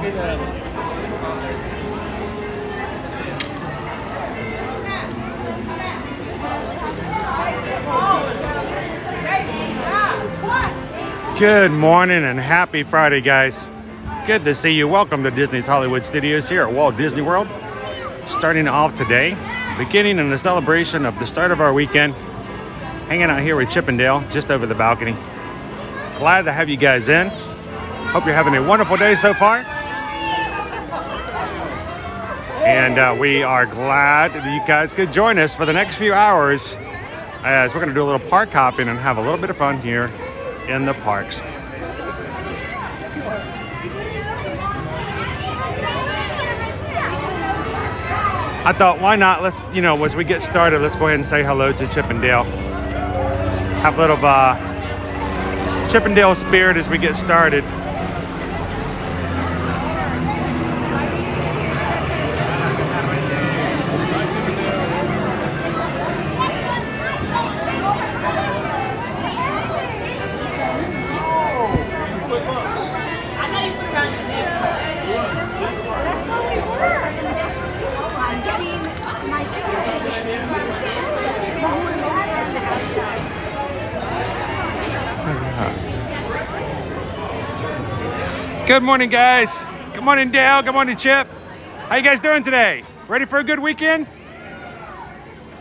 Good morning and happy Friday, guys. Good to see you. Welcome to Disney's Hollywood Studios here at Walt Disney World. Starting off today, beginning in the celebration of the start of our weekend, hanging out here with Chip and Dale just over the balcony. Glad to have you guys in. Hope you're having a wonderful day so far. And we are glad that you guys could join us for the next few hours as we're going to do a little park hopping and have a little bit of fun here in the parks. I thought, why not? Let's, as we get started, let's go ahead and say hello to Chip and Dale. Have a little Chip and Dale spirit as we get started. Good morning, guys. Good morning, Dale. Good morning, Chip. How you guys doing today? Ready for a good weekend?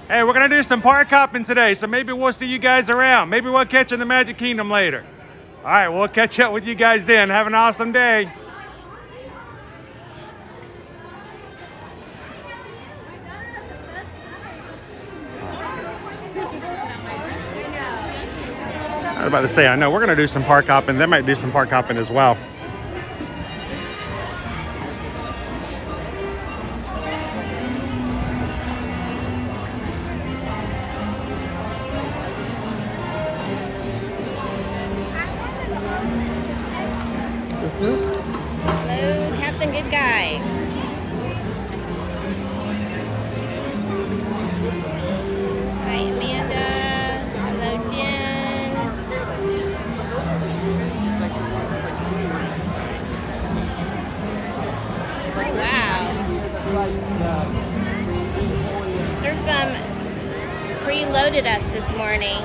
Hey, we're gonna do some park hopping today, so maybe we'll see you guys around. Maybe we'll catch you in the Magic Kingdom later. All right, we'll catch up with you guys then. Have an awesome day. I was about to say, I know we're gonna do some park hopping. They might do some park hopping as well. Hello, Captain Good Guy. Hi, Amanda. Hello, Jen. Wow. Surf Bum preloaded us this morning.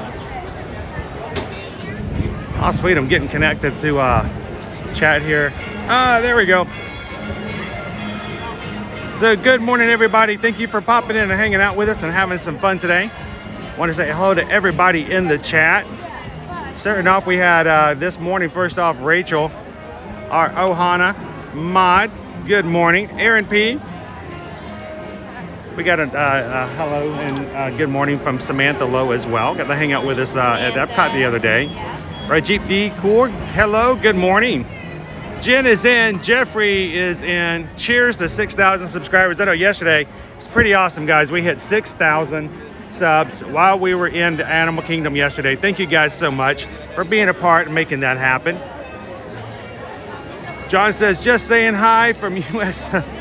Oh, sweet. I'm getting connected to chat here. There we go. So good morning, everybody. Thank you for popping in and hanging out with us and having some fun today. Want to say hello to everybody in the chat. Starting off, we had this morning, first off, Rachel, our Ohana mod. Good morning. Aaron P. We got a hello and good morning from Samantha Lowe as well. Got to hang out with us at Epcot the other day. Rajit B. Kaur, hello, good morning. Jen is in, Jeffrey is in. Cheers to 6,000 subscribers. I know yesterday, it's pretty awesome, guys. We hit 6,000 subs while we were in the Animal Kingdom yesterday. Thank you guys so much for being a part and making that happen. John says, just saying hi from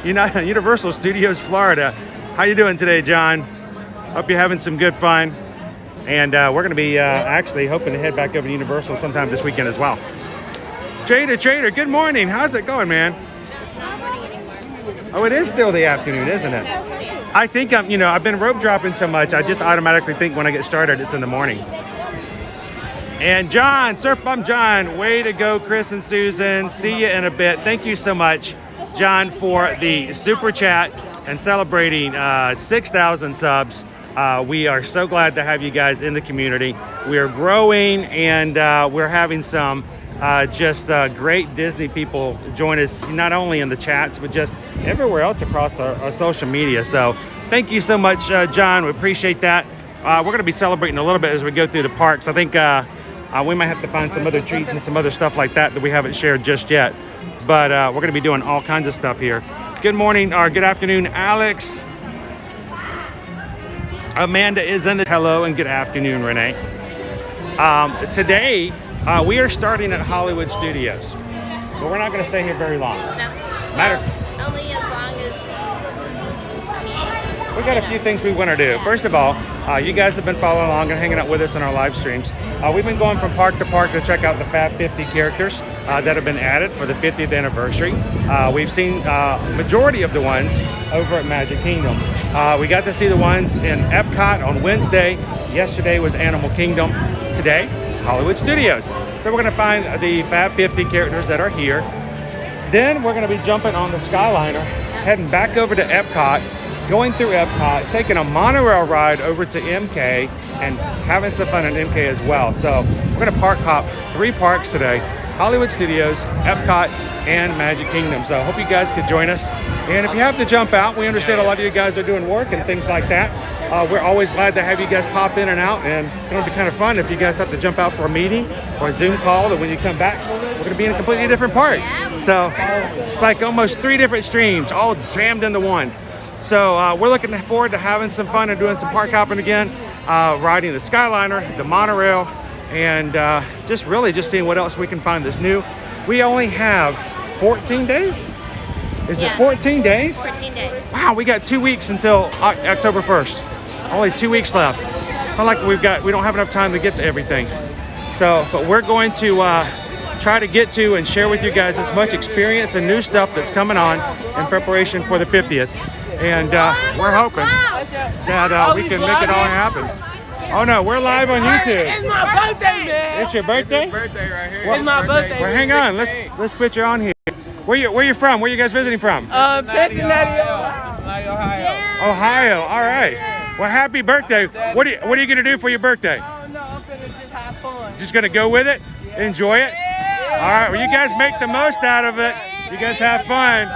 Universal Studios, Florida. How you doing today, John? Hope you're having some good fun. And we're going to be actually hoping to head back over to Universal sometime this weekend as well. Trader, good morning. How's it going, man? It's not morning anymore. Oh, it is still the afternoon, isn't it? I think I've been rope dropping so much, I just automatically think when I get started, it's in the morning. And John, Surf Bum John, way to go, Chris and Susan. See you in a bit. Thank you so much, John, for the super chat and celebrating 6,000 subs. We are so glad to have you guys in the community. We are growing and we're having some great Disney people join us, not only in the chats, but just everywhere else across our social media. So thank you so much, John. We appreciate that. We're going to be celebrating a little bit as we go through the parks. I think we might have to find some other treats and some other stuff like that we haven't shared just yet. But we're going to be doing all kinds of stuff here. Good morning or good afternoon, Alex. Amanda is in the hello and good afternoon, Renee. Today we are starting at Hollywood Studios, but we're not going to stay here very long. No. Only as long as me. We got a few things we want to do. First of all, You guys have been following along and hanging out with us in our live streams. We've been going from park to park to check out the Fab 50 characters that have been added for the 50th anniversary. We've seen majority of the ones over at Magic Kingdom. We got to see the ones in Epcot on Wednesday. Yesterday was Animal Kingdom. Today, Hollywood Studios. So we're going to find the Fab 50 characters that are here. Then we're going to be jumping on the Skyliner, heading back over to Epcot, going through Epcot, taking a monorail ride over to MK, and having some fun at MK as well. So we're going to park hop 3 parks today: Hollywood Studios, Epcot, and Magic Kingdom. So I hope you guys could join us. And if you have to jump out, we understand a lot of you guys are doing work and things like that. We're always glad to have you guys pop in and out, and it's going to be kind of fun if you guys have to jump out for a meeting or a Zoom call, that when you come back, we're going to be in a completely different park. So it's like almost 3 different streams all jammed into one. So we're looking forward to having some fun and doing some park hopping again, riding the Skyliner, the monorail, and just seeing what else we can find that's new. We only have 14 days? Is it 14 days? 14 days. Wow, we got 2 weeks until October 1st. Only 2 weeks left. I feel like we don't have enough time to get to everything. So, but we're going to try to get to and share with you guys as much experience and new stuff that's coming on in preparation for the 50th. And we're hoping that we can make it all happen. Oh no, we're live on YouTube. It's my birthday, man. It's your birthday? It's his birthday right here. It's my birthday. Well, hang on. Let's put you on here. Where you from? Where you guys visiting from? Cincinnati, Ohio. All right. Well, happy birthday. What are you gonna do for your birthday? Oh no, I'm gonna just have fun. Just gonna go with it? Enjoy it? All right. Well, you guys make the most out of it. You guys have fun.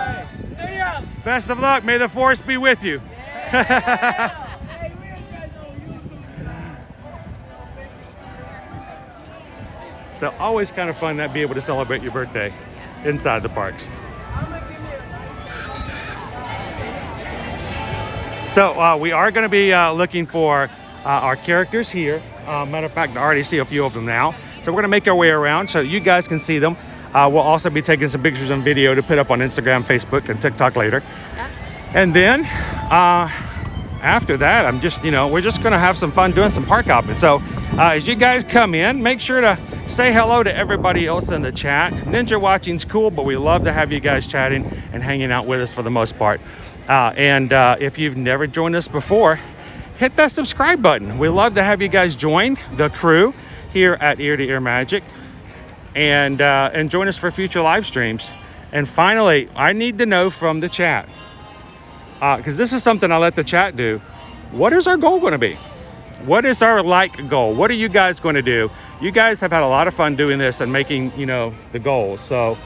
Best of luck. May the force be with you. So always kind of fun to be able to celebrate your birthday inside the parks. So we are going to be looking for our characters here. Matter of fact, I already see a few of them now. So we're going to make our way around so you guys can see them. We'll also be taking some pictures and video to put up on Instagram, Facebook, and TikTok later. And then after that, we're just going to have some fun doing some park hopping. So as you guys come in, make sure to say hello to everybody else in the chat. Ninja watching's cool, but we love to have you guys chatting and hanging out with us for the most part. And if you've never joined us before, hit that subscribe button. We love to have you guys join the crew here at Ear to Ear Magic, and join us for future live streams. And finally, I need to know from the chat, because this is something I let the chat do. What is our goal going to be? What is our like goal? What are you guys going to do? You guys have had a lot of fun doing this and making, the goals. So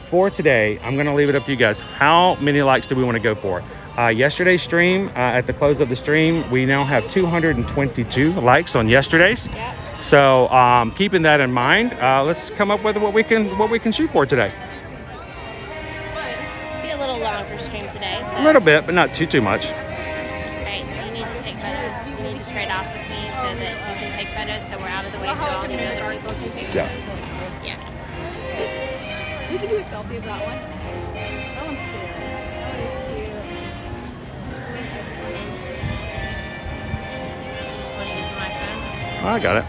for today, I'm going to leave it up to you guys. How many likes do we want to go for? Yesterday's stream, at the close of the stream, we now have 222 likes on yesterday's. Yep. So keeping that in mind, let's come up with what we can shoot for today. Be a little longer stream today. So. A little bit, but not too much. Right, so you need to take photos. You need to trade off with me so that you can take photos, so we're out of the way, so all these other people can take Yeah. photos. Yeah. You can do a selfie of that one. That one's cute. That one is cute. Just want to use my phone. Oh, I got it.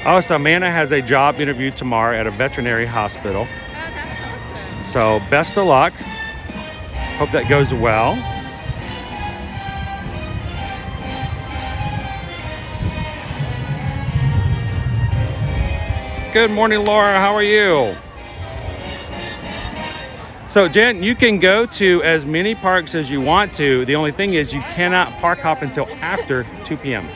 Also, Amanda has a job interview tomorrow at a veterinary hospital. Oh, that's awesome. So best of luck. Hope that goes well. Good morning, Laura. How are you? So, Jen, you can go to as many parks as you want to. The only thing is you cannot park hop until after 2 p.m.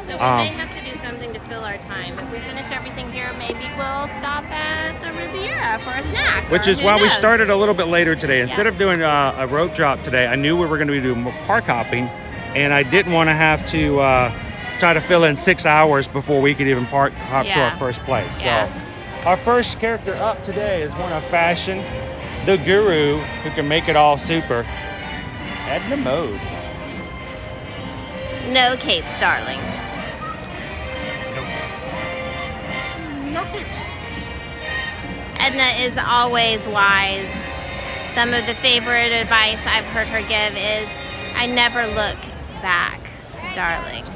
So we may have to do something to fill our time. If we finish everything here, maybe we'll stop at the Riviera for a snack. Which or is who why we knows? started a little bit later today. Instead Yeah. of doing a rope drop today, I knew we were going to be doing park hopping, and I didn't want to have to try to fill in 6 hours before we could even park hop to Yeah. our first place. Yeah. So our first character up today is one of fashion, the guru who can make it all super, Edna Mode. No capes, darling. Edna is always wise. Some of the favorite advice I've heard her give is, I never look back, darling.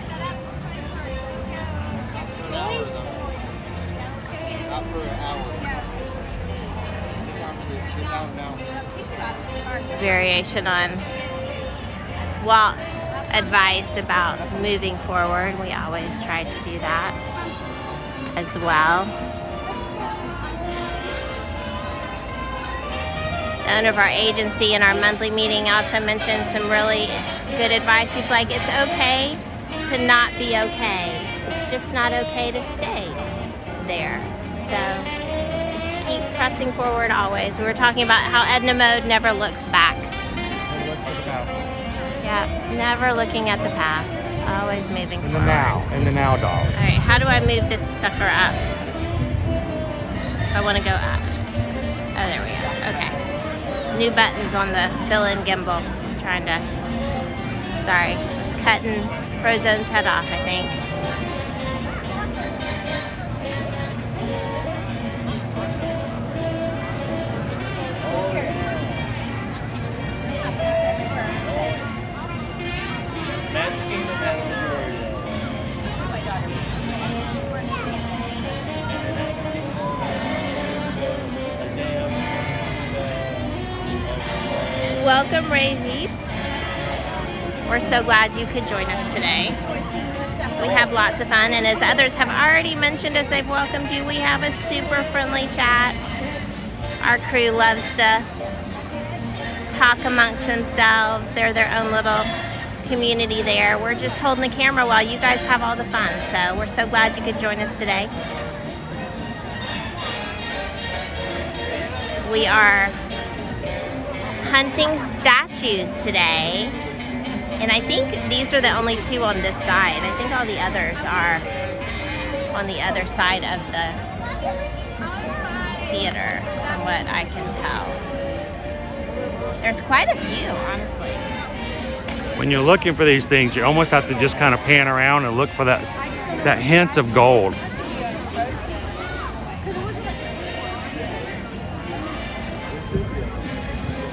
It's variation on Walt's advice about moving forward. We always try to do that as well. The owner of our agency in our monthly meeting also mentioned some really good advice. He's like, it's okay to not be okay. It's just not okay to stay there. So just keep pressing forward always. We were talking about how Edna mode never looks back. Yeah, never looking at the past. Always moving forward. In the now, doll. All right, how do I move this sucker up? If I want to go up. Oh, there we go. Okay. New buttons on the fill-in gimbal. I'm trying to, sorry, it's cutting Frozone's head off, I think. Welcome, Razy. We're so glad you could join us today. We have lots of fun, and as others have already mentioned as they've welcomed you, we have a super friendly chat. Our crew loves to talk amongst themselves. They're their own little community there. We're just holding the camera while you guys have all the fun, so we're so glad you could join us today. We are hunting statues today, and I think these are the only two on this side. I think all the others are on the other side of the theater, from what I can tell. There's quite a few, honestly. When you're looking for these things, you almost have to just kind of pan around and look for that hint of gold.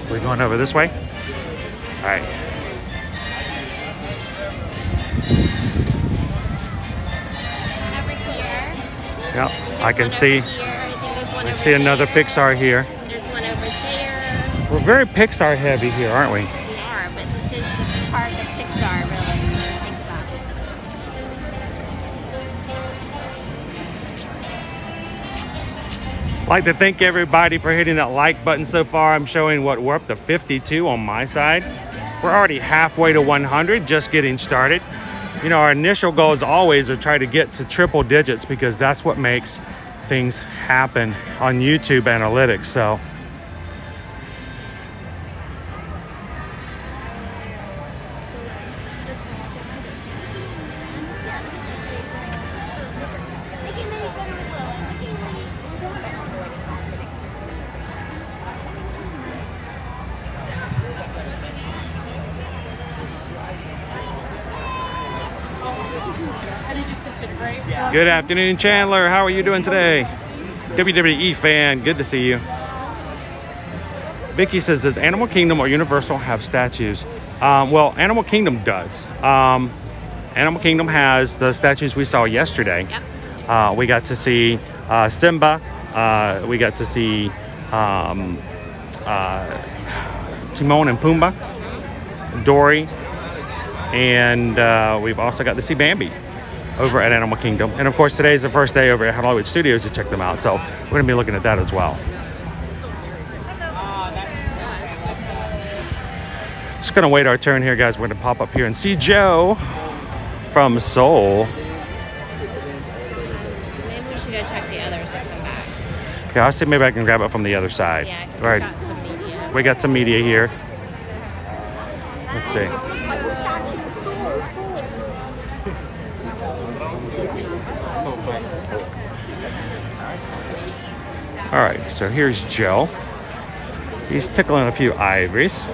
We're going over this way? All right. Over here. Yep, I can see. I see another Pixar here. There's one over there. We're very Pixar heavy here, aren't we? We are, but this is the part of Pixar, really, when you think about it. I'd like to thank everybody for hitting that like button so far. I'm showing we're up to 52 on my side. We're already halfway to 100, just getting started. You know, our initial goal is always to try to get to triple digits because that's what makes things happen on YouTube analytics. So good afternoon, Chandler. How are you doing today? WWE fan, good to see you. Vicky says, does Animal Kingdom or Universal have statues? Well, Animal Kingdom does. Animal Kingdom has the statues we saw yesterday. Yep. We got to see Simba. We got to see Timon and Pumbaa, Dory, and we've also got to see Bambi over at Animal Kingdom. And of course, today is the first day over at Hollywood Studios to check them out. So we're gonna be looking at that as well. Just gonna wait our turn here, guys. We're gonna pop up here and see Joe from Seoul. Maybe we should go check the others and come back. Yeah, I'll see maybe I can grab it from the other side. Yeah, because Right. we got some media. We got some media here. Let's see. All right, so here's Joe. He's tickling a few ivories.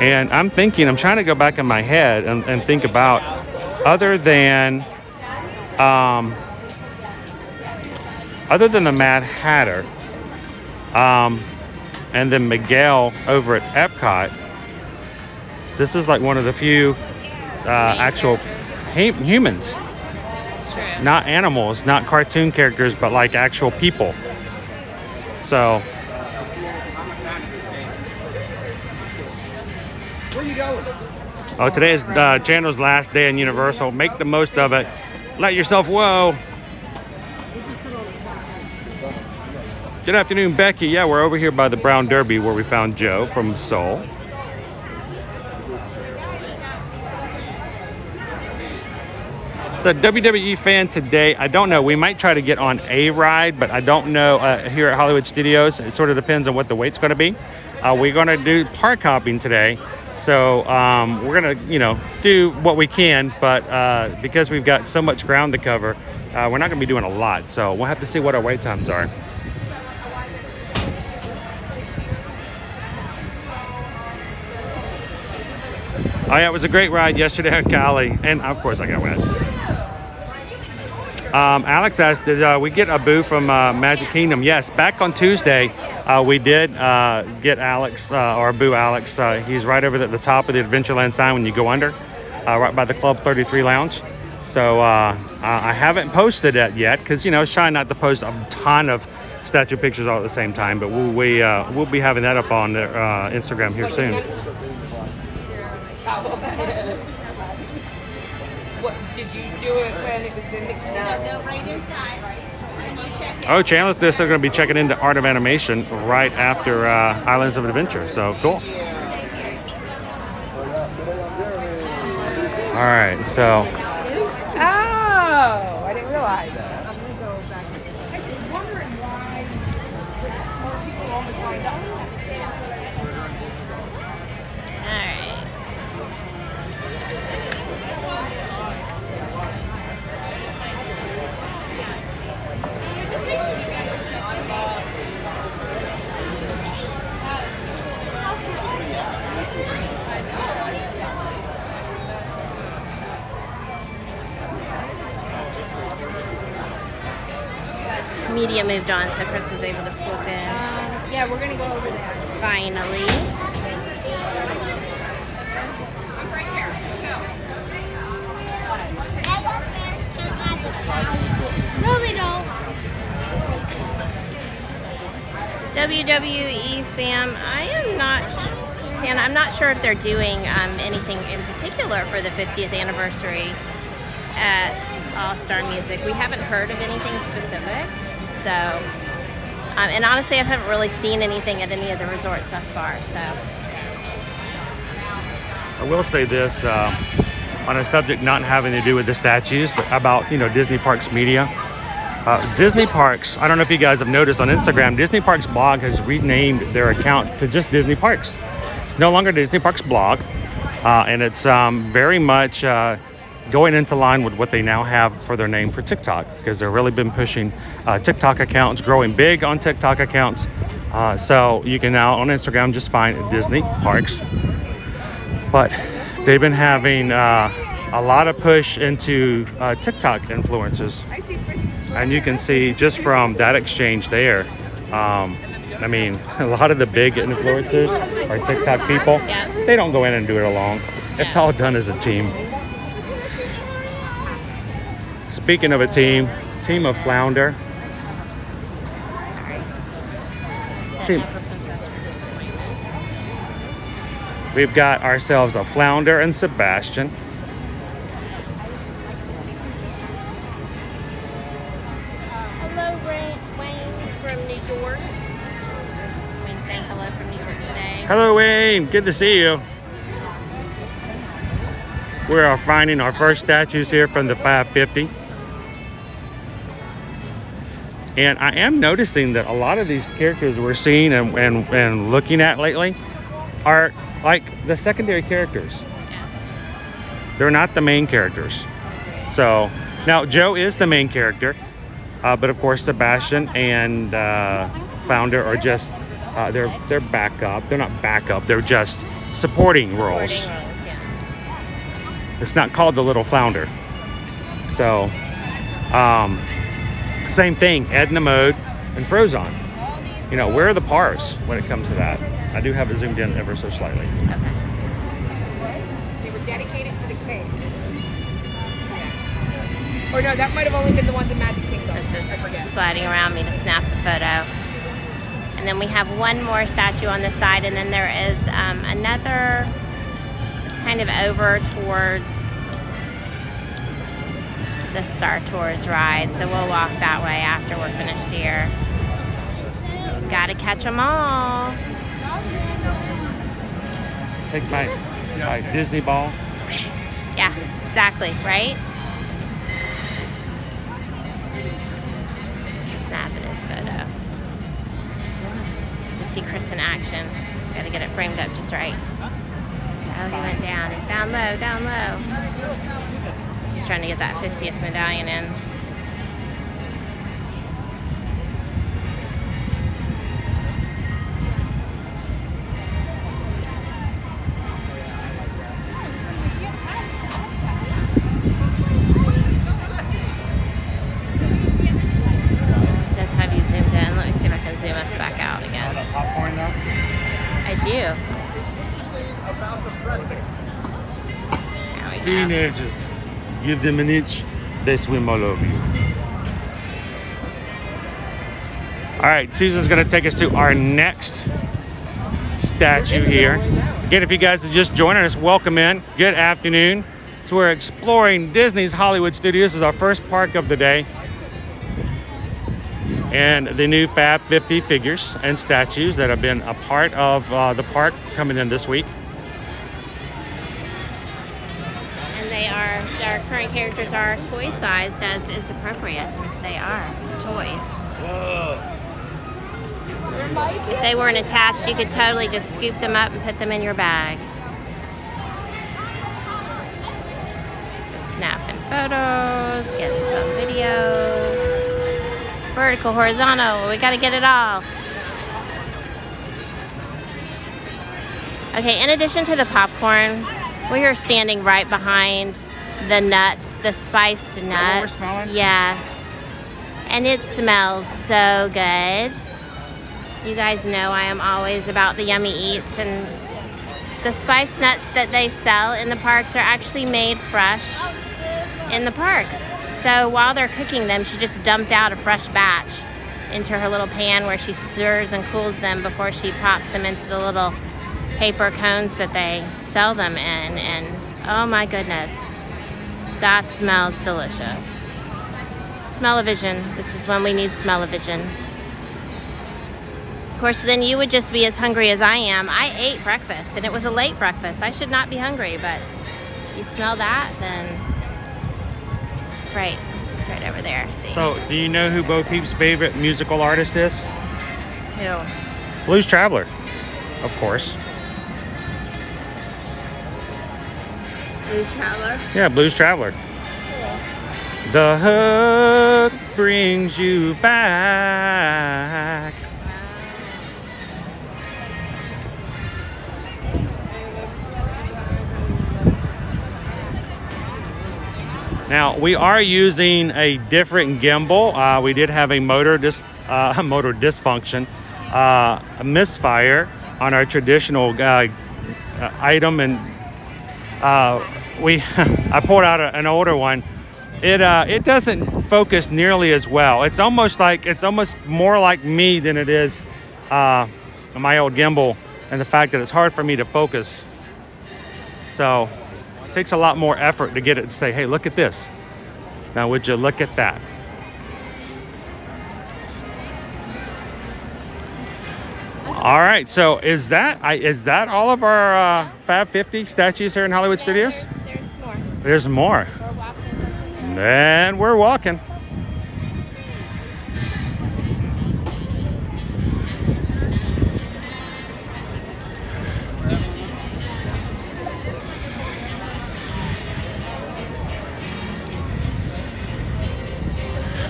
And I'm trying to go back in my head and think about, other than the Mad Hatter, and then Miguel over at Epcot, this is like one of the few actual humans. That's true. Not animals, not cartoon characters, but like actual people. So. Oh, today is Chandler's last day in Universal. Make the most of it. Let yourself whoa. Good afternoon, Becky. Yeah, we're over here by the Brown Derby where we found Joe from Seoul. So WWE fan today, I don't know. We might try to get on a ride, but I don't know here at Hollywood Studios. It sort of depends on what the wait's going to be. We're going to do park hopping today. So we're going to, do what we can, but because we've got so much ground to cover, we're not going to be doing a lot. So we'll have to see what our wait times are. Oh yeah, it was a great ride yesterday on Cali, and of course I got wet. Alex asked, did we get a boo from Magic Kingdom? Yes, back on Tuesday, we did get Alex, or boo Alex. He's right over at the top of the Adventureland sign when you go under, right by the Club 33 Lounge. So I haven't posted it yet, because, I was trying not to post a ton of statue pictures all at the same time, but we'll be having that up on Instagram here soon. What did you do it when it was in the Go right inside. And you check in. Oh, Chandler's this is going to be checking into Art of Animation right after Islands of Adventure. So cool. All right, so. Oh, I didn't realize. I'm gonna go back. I was wondering why more people almost lined up. All right. Media moved on, so Chris was able to slip in. Yeah, we're gonna go over there. Finally. No, they don't. WWE fam, I'm not sure if they're doing anything in particular for the 50th anniversary at All Star Music. We haven't heard of anything specific, so and honestly, I haven't really seen anything at any of the resorts thus far. So I will say this on a subject not having to do with the statues, but about Disney Parks media. Disney Parks, I don't know if you guys have noticed on Instagram, Disney Parks blog has renamed their account to just Disney Parks. It's no longer Disney Parks blog, and it's very much going into line with what they now have for their name for TikTok, because they've really been pushing TikTok accounts, growing big on TikTok accounts. So you can now on Instagram just find Disney Parks. But they've been having a lot of push into TikTok influencers. And you can see just from that exchange there, I mean, a lot of the big influencers are TikTok people. Yeah. They don't go in and do it alone. It's all done as a team. Speaking of a team of Flounder. We've got ourselves a Flounder and Sebastian. hello, Wayne from New York. Wayne saying hello from New York today. Hello, Wayne. Good to see you. We're finding our first statues here from the 550. And I am noticing that a lot of these characters we're seeing and looking at lately are like the secondary characters. They're not the main characters. So now Joe is the main character, but of course Sebastian and Flounder are just they're backup. They're not backup. They're just supporting roles. Yeah. It's not called the Little Flounder. So, same thing, Edna Mode and Frozone. You know, where are the pars when it comes to that? I do have it zoomed in ever so slightly. Okay. They were dedicated to the case. Or no, that might have only been the ones in Magic Kingdom. This I is forget. sliding around me to snap the photo. And then we have one more statue on this side, and then there is another. It's kind of over towards the Star Tours ride, so we'll walk that way after we're finished here. Gotta catch them all. Take my Disney ball. Yeah, exactly, right? Snapping his photo. To see Chris in action. He's got to get it framed up just right. Oh, he went down. He's down low, down low. He's trying to get that 50th medallion in. That's how you zoomed in. Let me see if I can zoom us back out again. Popcorn though? I do. There we go. Teenagers, give them an inch, they swim all over you. All right, Susan's gonna take us to our next statue here. Again, if you guys are just joining us, welcome in. Good afternoon. So we're exploring Disney's Hollywood Studios. This is our first park of the day. And the new Fab 50 figures and statues that have been a part of the park coming in this week. And our current characters are toy sized as is appropriate since they are toys. If they weren't attached, you could totally just scoop them up and put them in your bag. So snapping photos, getting some video. Vertical, horizontal, we gotta get it all. Okay, in addition to the popcorn, we are standing right behind the nuts, the spiced nuts. Yes. And it smells so good. You guys know I am always about the yummy eats, and the spiced nuts that they sell in the parks are actually made fresh in the parks. So while they're cooking them, she just dumped out a fresh batch into her little pan where she stirs and cools them before she pops them into the little paper cones that they sell them in. And oh my goodness, that smells delicious. Smell-o-vision. This is when we need smell-o-vision. Of course, then you would just be as hungry as I am. I ate breakfast, and it was a late breakfast. I should not be hungry, but you smell that, then it's right. It's right over there. See? So, do you know who Bo Peep's favorite musical artist is? Who? Blues Traveler, of course. Blues Traveler? Yeah, Blues Traveler. The hug brings you back. Now, we are using a different gimbal. We did have a motor dysfunction, a misfire on our traditional item, and I pulled out an older one. It doesn't focus nearly as well. It's almost more like me than it is my old gimbal, and the fact that it's hard for me to focus. So it takes a lot more effort to get it to say, hey, look at this. Now, would you look at that? All right, so is that all of our Fab 50 statues here in Hollywood Studios? There's more. There's more. We're walking. And we're walking.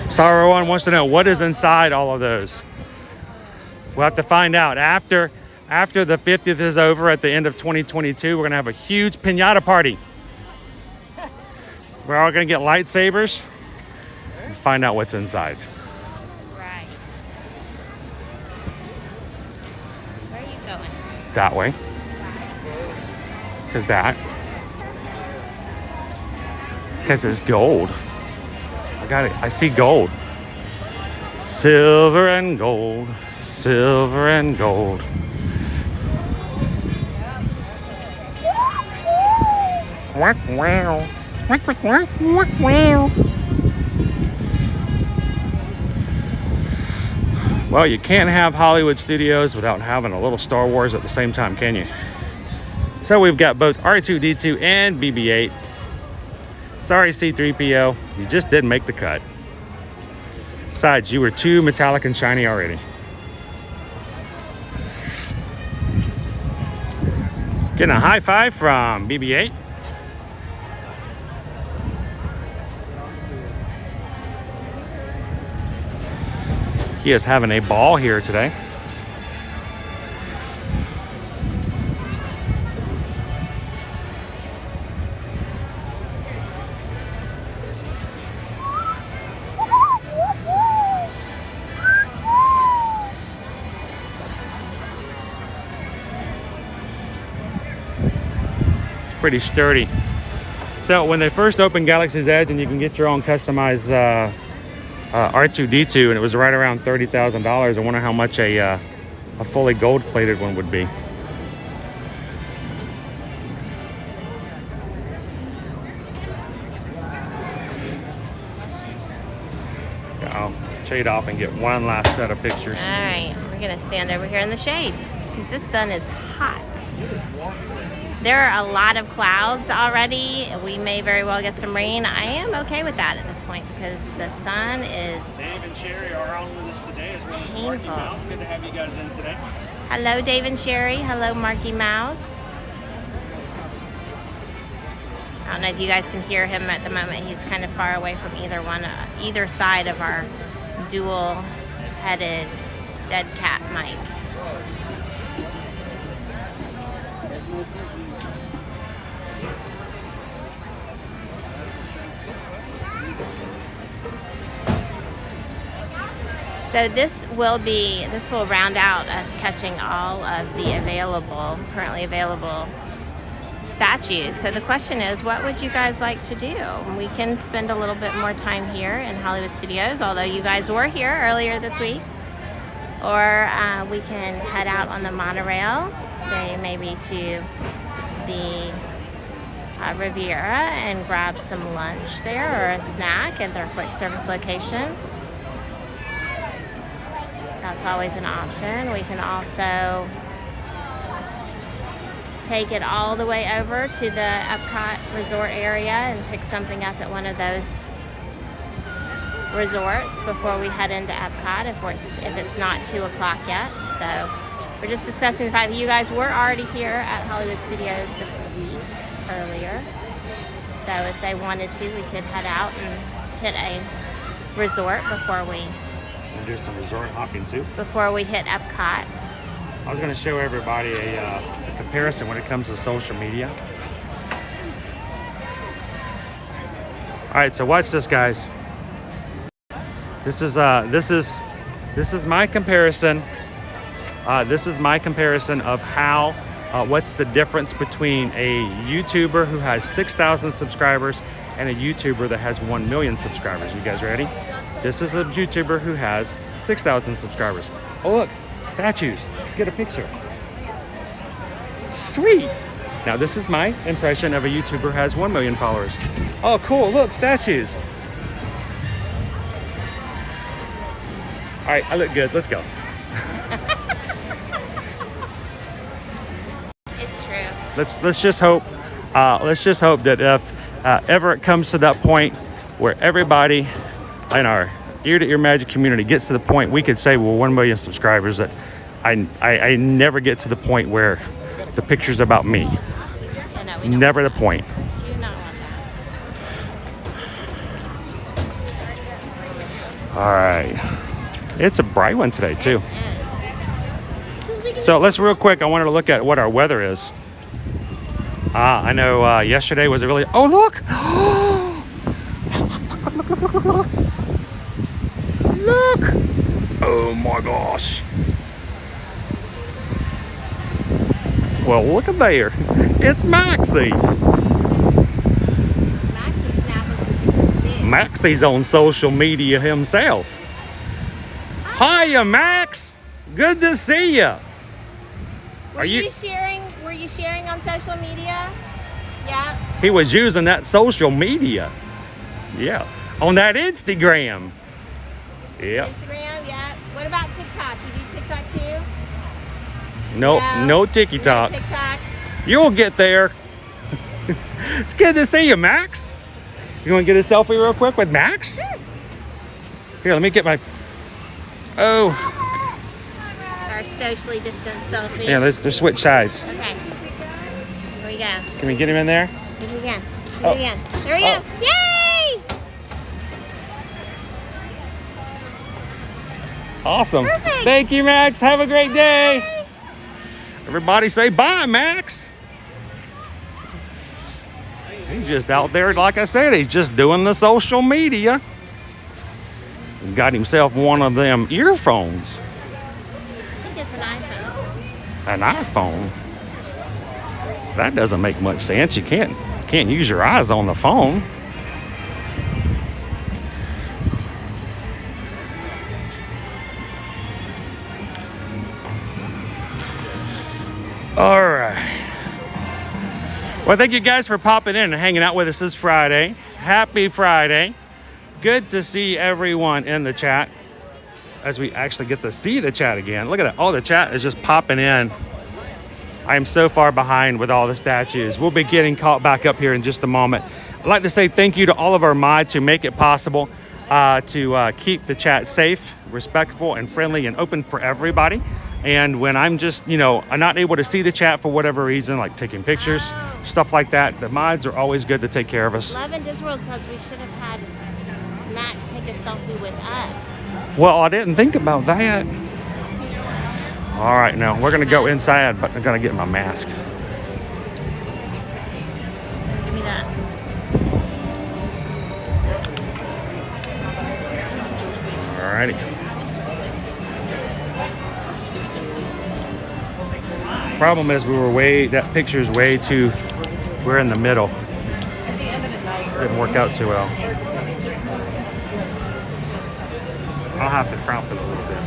Sorrow One wants to know what is inside all of those. We'll have to find out after after the 50th is over at the end of 2022, we're gonna have a huge piñata party. We're all gonna get lightsabers and find out what's inside. Right. Where are you going? That way. Because it's gold. I got it. I see gold. Silver and gold. Silver and gold. Quack, wow. Quack, quack, quack, quack, wow. Well, you can't have Hollywood Studios without having a little Star Wars at the same time, can you? So we've got both R2-D2 and BB-8. Sorry, C-3PO, you just didn't make the cut. Besides, you were too metallic and shiny already. Getting a high five from BB-8. He is having a ball here today. Pretty sturdy. So when they first opened Galaxy's Edge and you can get your own customized R2-D2 and it was right around $30,000, I wonder how much a fully gold-plated one would be. I'll shade off and get one last set of pictures. All right, we're gonna stand over here in the shade because this sun is hot. There are a lot of clouds already. We may very well get some rain. I am okay with that at this point because the sun is Dave and Sherrye are on with us today as well as Marky painful. Mouse. Good to have you guys in today. Hello, Dave and Sherrye. Hello, Marky Mouse. I don't know if you guys can hear him at the moment. He's kind of far away from either side of our dual-headed dead cat mic. So this will round out us catching all of the currently available statues. So the question is, what would you guys like to do? We can spend a little bit more time here in Hollywood Studios, although you guys were here earlier this week. Or we can head out on the monorail, say maybe to the Riviera and grab some lunch there or a snack at their quick service location. That's always an option. We can also take it all the way over to the Epcot resort area and pick something up at one of those resorts before we head into Epcot if it's not 2 o'clock yet. So we're just discussing the fact that you guys were already here at Hollywood Studios this week earlier. So if they wanted to, we could head out and hit a resort before we Do some resort hopping too. Before we hit Epcot. I was going to show everybody a comparison when it comes to social media. All right, so watch this, guys. This is my comparison. This is my comparison of how what's the difference between a YouTuber who has 6,000 subscribers and a YouTuber that has 1 million subscribers. You guys ready? This is a YouTuber who has 6,000 subscribers. Oh look, statues. Let's get a picture. Sweet. Now this is my impression of a YouTuber who has 1 million followers. Oh cool, look, statues. All right, I look good, let's go. It's true. Let's just hope that if ever it comes to that point where everybody in our ear-to-ear magic community gets to the point we could say we're 1 million subscribers, that I never get to the point where the picture's about me. Yeah, no, we don't Never the point. do not want that. All right. It's a bright one today too. It is. So let's real quick. I wanted to look at what our weather is. I know yesterday was a really. Oh look! Look! Oh my gosh! Well, look at there. It's Maxie. Maxie's on social media himself. Hiya, Max. Good to see you. Were you sharing on social media? Yeah. He was using that social media. Yeah. On that Instagram. Yeah. Instagram, yeah. What about TikTok? You do TikTok too? No TikTok. No TikTok. You'll get there. It's good to see you, Max. You want to get a selfie real quick with Max? Sure. Here, let me get my. Oh. Our socially distanced selfie. Yeah, let's switch sides. Okay. Here we go. Can we get him in there? Here we go. Oh. Here we go. There we go. Yay! Awesome. Perfect. Thank you, Max. Have a great day. Bye. Everybody say bye, Max. He's just out there, like I said, he's just doing the social media. Got himself one of them earphones. I think it's an iPhone. An iPhone? That doesn't make much sense. You can't use your eyes on the phone. All right. Well, thank you guys for popping in and hanging out with us this Friday. Happy Friday. Good to see everyone in the chat as we actually get to see the chat again. Look at that. Oh, the chat is just popping in. I am so far behind with all the statues. We'll be getting caught back up here in just a moment. I'd like to say thank you to all of our mods who make it possible to keep the chat safe, respectful, and friendly and open for everybody. And when I'm just, I'm not able to see the chat for whatever reason, like taking pictures, stuff like that, the mods are always good to take care of us. Love and Disworld says we should have had Max take a selfie with us. Well, I didn't think about that. All right, now we're going to go inside, but I'm going to get my mask. Give me that. All righty. Problem is that picture's way too, we're in the middle. Didn't work out too well. I'll have to crop it a little bit.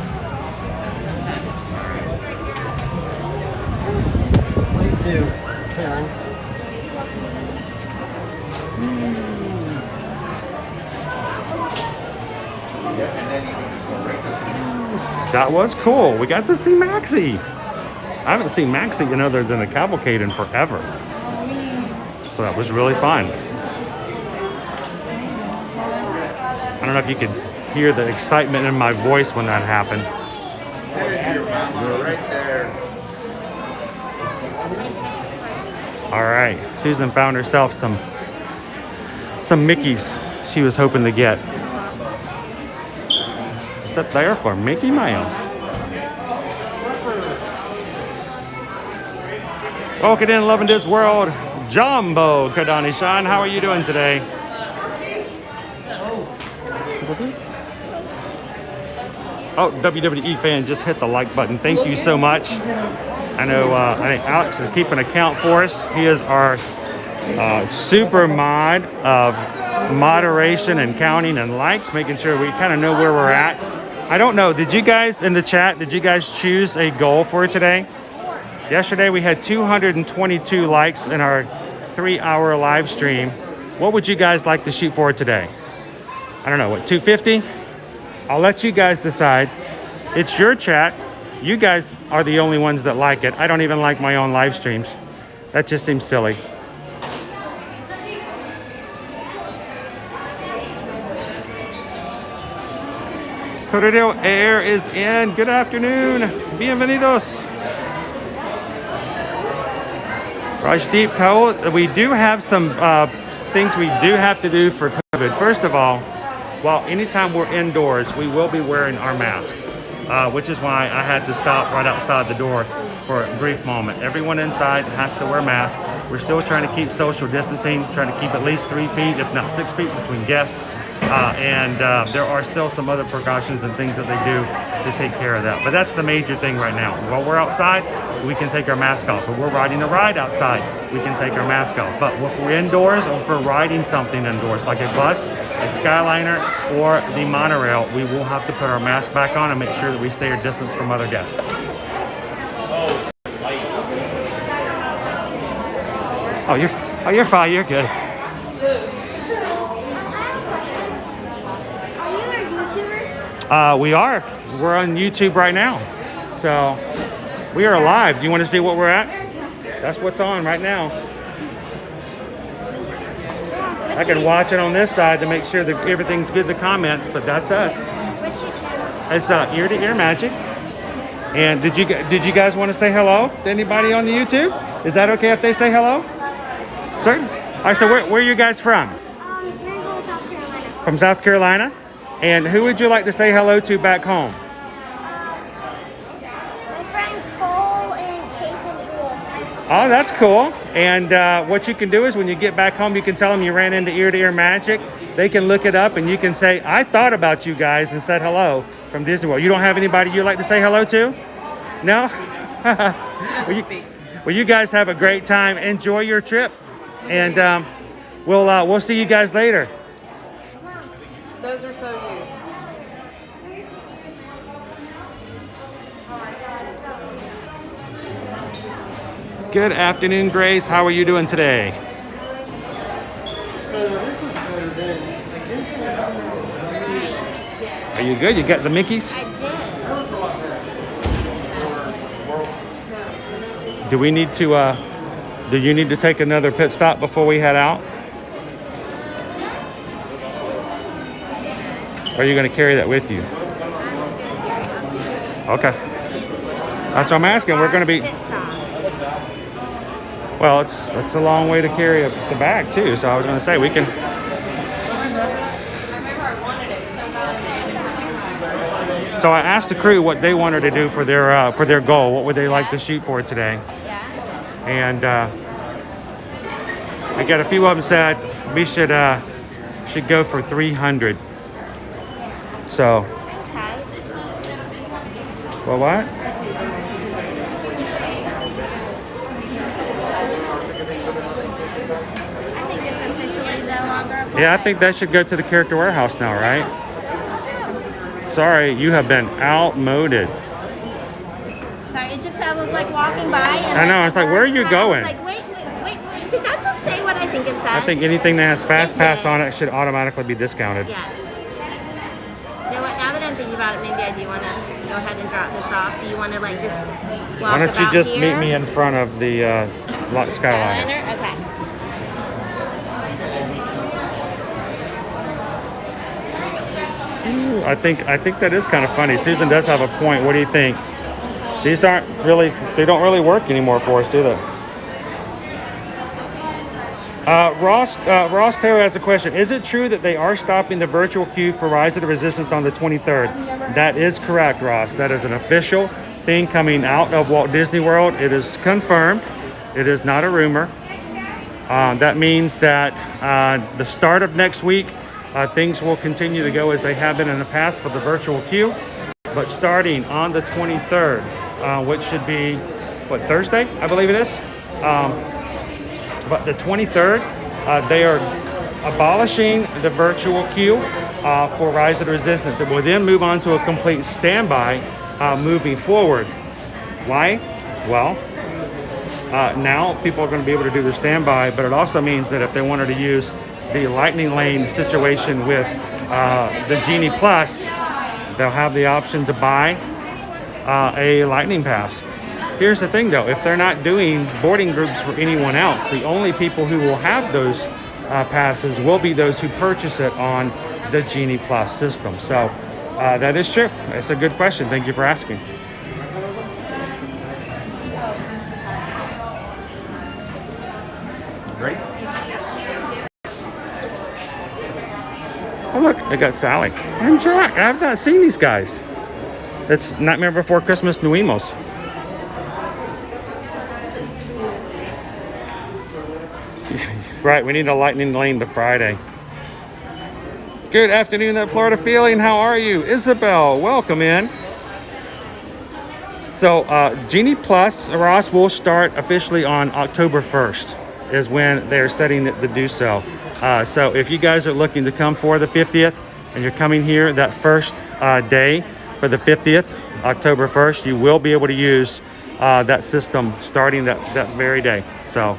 Please do, Karen. That was cool. We got to see Maxie. I haven't seen Maxie in other than the Cavalcade in forever. So that was really fun. I don't know if you could hear the excitement in my voice when that happened. There's your mama right there. All right, Susan found herself some Mickeys she was hoping to get. Sit there for Mickey Mouse. Welcome in, loving this world, Jumbo Kadani-san. How are you doing today? Oh, WWE fan, just hit the like button. Thank you so much. I know, I think Alex is keeping a count for us. He is our super mod of moderation and counting and likes, making sure we kind of know where we're at. I don't know, did you guys in the chat, did you guys choose a goal for today? Yesterday we had 222 likes in our 3-hour live stream. What would you guys like to shoot for today? I don't know, what, 250? I'll let you guys decide. It's your chat. You guys are the only ones that like it. I don't even like my own live streams. That just seems silly. Correo Air is in. Good afternoon. Bienvenidos. Rajdeep Kaul, we do have some things we do have to do for COVID. First of all, anytime we're indoors, we will be wearing our masks, which is why I had to stop right outside the door for a brief moment. Everyone inside has to wear masks. We're still trying to keep social distancing, trying to keep at least 3 feet, if not 6 feet between guests. And there are still some other precautions and things that they do to take care of that. But that's the major thing right now. While we're outside, we can take our mask off. If we're riding a ride outside, we can take our mask off. But if we're indoors or if we're riding something indoors, like a bus, a Skyliner, or the monorail, we will have to put our mask back on and make sure that we stay our distance from other guests. Oh, you're fine. You're good. We are. We're on YouTube right now. So we are live. Do you want to see what we're at? That's what's on right now. I can watch it on this side to make sure that everything's good in the comments, but that's us. What's your channel? It's Ear to Ear Magic. And did you guys want to say hello to anybody on the YouTube? Is that okay if they say hello? Certain. All right. So where are you guys from? Greenville, South Carolina. From South Carolina. And who would you like to say hello to back home? My friend Cole and Case and Jewel. Oh, that's cool. And what you can do is when you get back home, you can tell them you ran into Ear to Ear Magic. They can look it up and you can say, I thought about you guys and said hello from Disney World. You don't have anybody you'd like to say hello to? No? Well, you guys have a great time. Enjoy your trip. And we'll see you guys later. Those are so you. Good afternoon, Grace. How are you doing today? Are you good? You got the Mickeys? I did. Do we need to, do you need to take another pit stop before we head out? Or are you going to carry that with you? Okay. That's what I'm asking. We're going to be... Well, it's a long way to carry the bag, too. So I was going to say, we can... So I asked the crew what they wanted to do for their goal. What would they like to shoot for today? Yeah. And I got a few of them said we should go for 300. So, Okay. well, what? I think it's officially no longer a Yeah, I think that should go to the character warehouse now, right? Sorry, you have been outmoded. Sorry, it just I was like walking by and I know, the it's like, where are birds you fly. going? I was like, wait. Did that just say what I think it said? I think anything that has Fast It Pass did. on it should automatically be discounted. Yes. You know what? Now that I'm thinking about it, maybe I do want to go ahead and drop this off. Do you want to like just walk Why don't you about just here? meet me in front of the Skyliner? Okay. Ooh, I think that is kind of funny. Susan does have a point. What do you think? These aren't really, they don't really work anymore for us, do they? Ross Taylor has a question. Is it true that they are stopping the virtual queue for Rise of the Resistance on the 23rd? That is correct, Ross. That is an official thing coming out of Walt Disney World. It is confirmed. It is not a rumor. That means that the start of next week, things will continue to go as they have been in the past for the virtual queue. But starting on the 23rd, which should be, what, Thursday, I believe it is? But the 23rd, they are abolishing the virtual queue for Rise of the Resistance. It will then move on to a complete standby moving forward. Why? Well, now people are going to be able to do their standby, but it also means that if they wanted to use the Lightning Lane situation with the Genie Plus, they'll have the option to buy a Lightning Pass. Here's the thing though, if they're not doing boarding groups for anyone else, the only people who will have those passes will be those who purchase it on the Genie Plus system. So that is true. It's a good question. Thank you for asking. Great. Oh look, they got Sally and Jack. I have not seen these guys. It's Nightmare Before Christmas Nuimos. Right, we need a lightning lane to Friday. Good afternoon, that Florida feeling. How are you? Isabel, welcome in. So, Genie Plus Ross will start officially on October 1st is when they're setting it to do so. So if you guys are looking to come for the 50th and you're coming here that first day for the 50th, October 1st, you will be able to use that system starting that very day. So.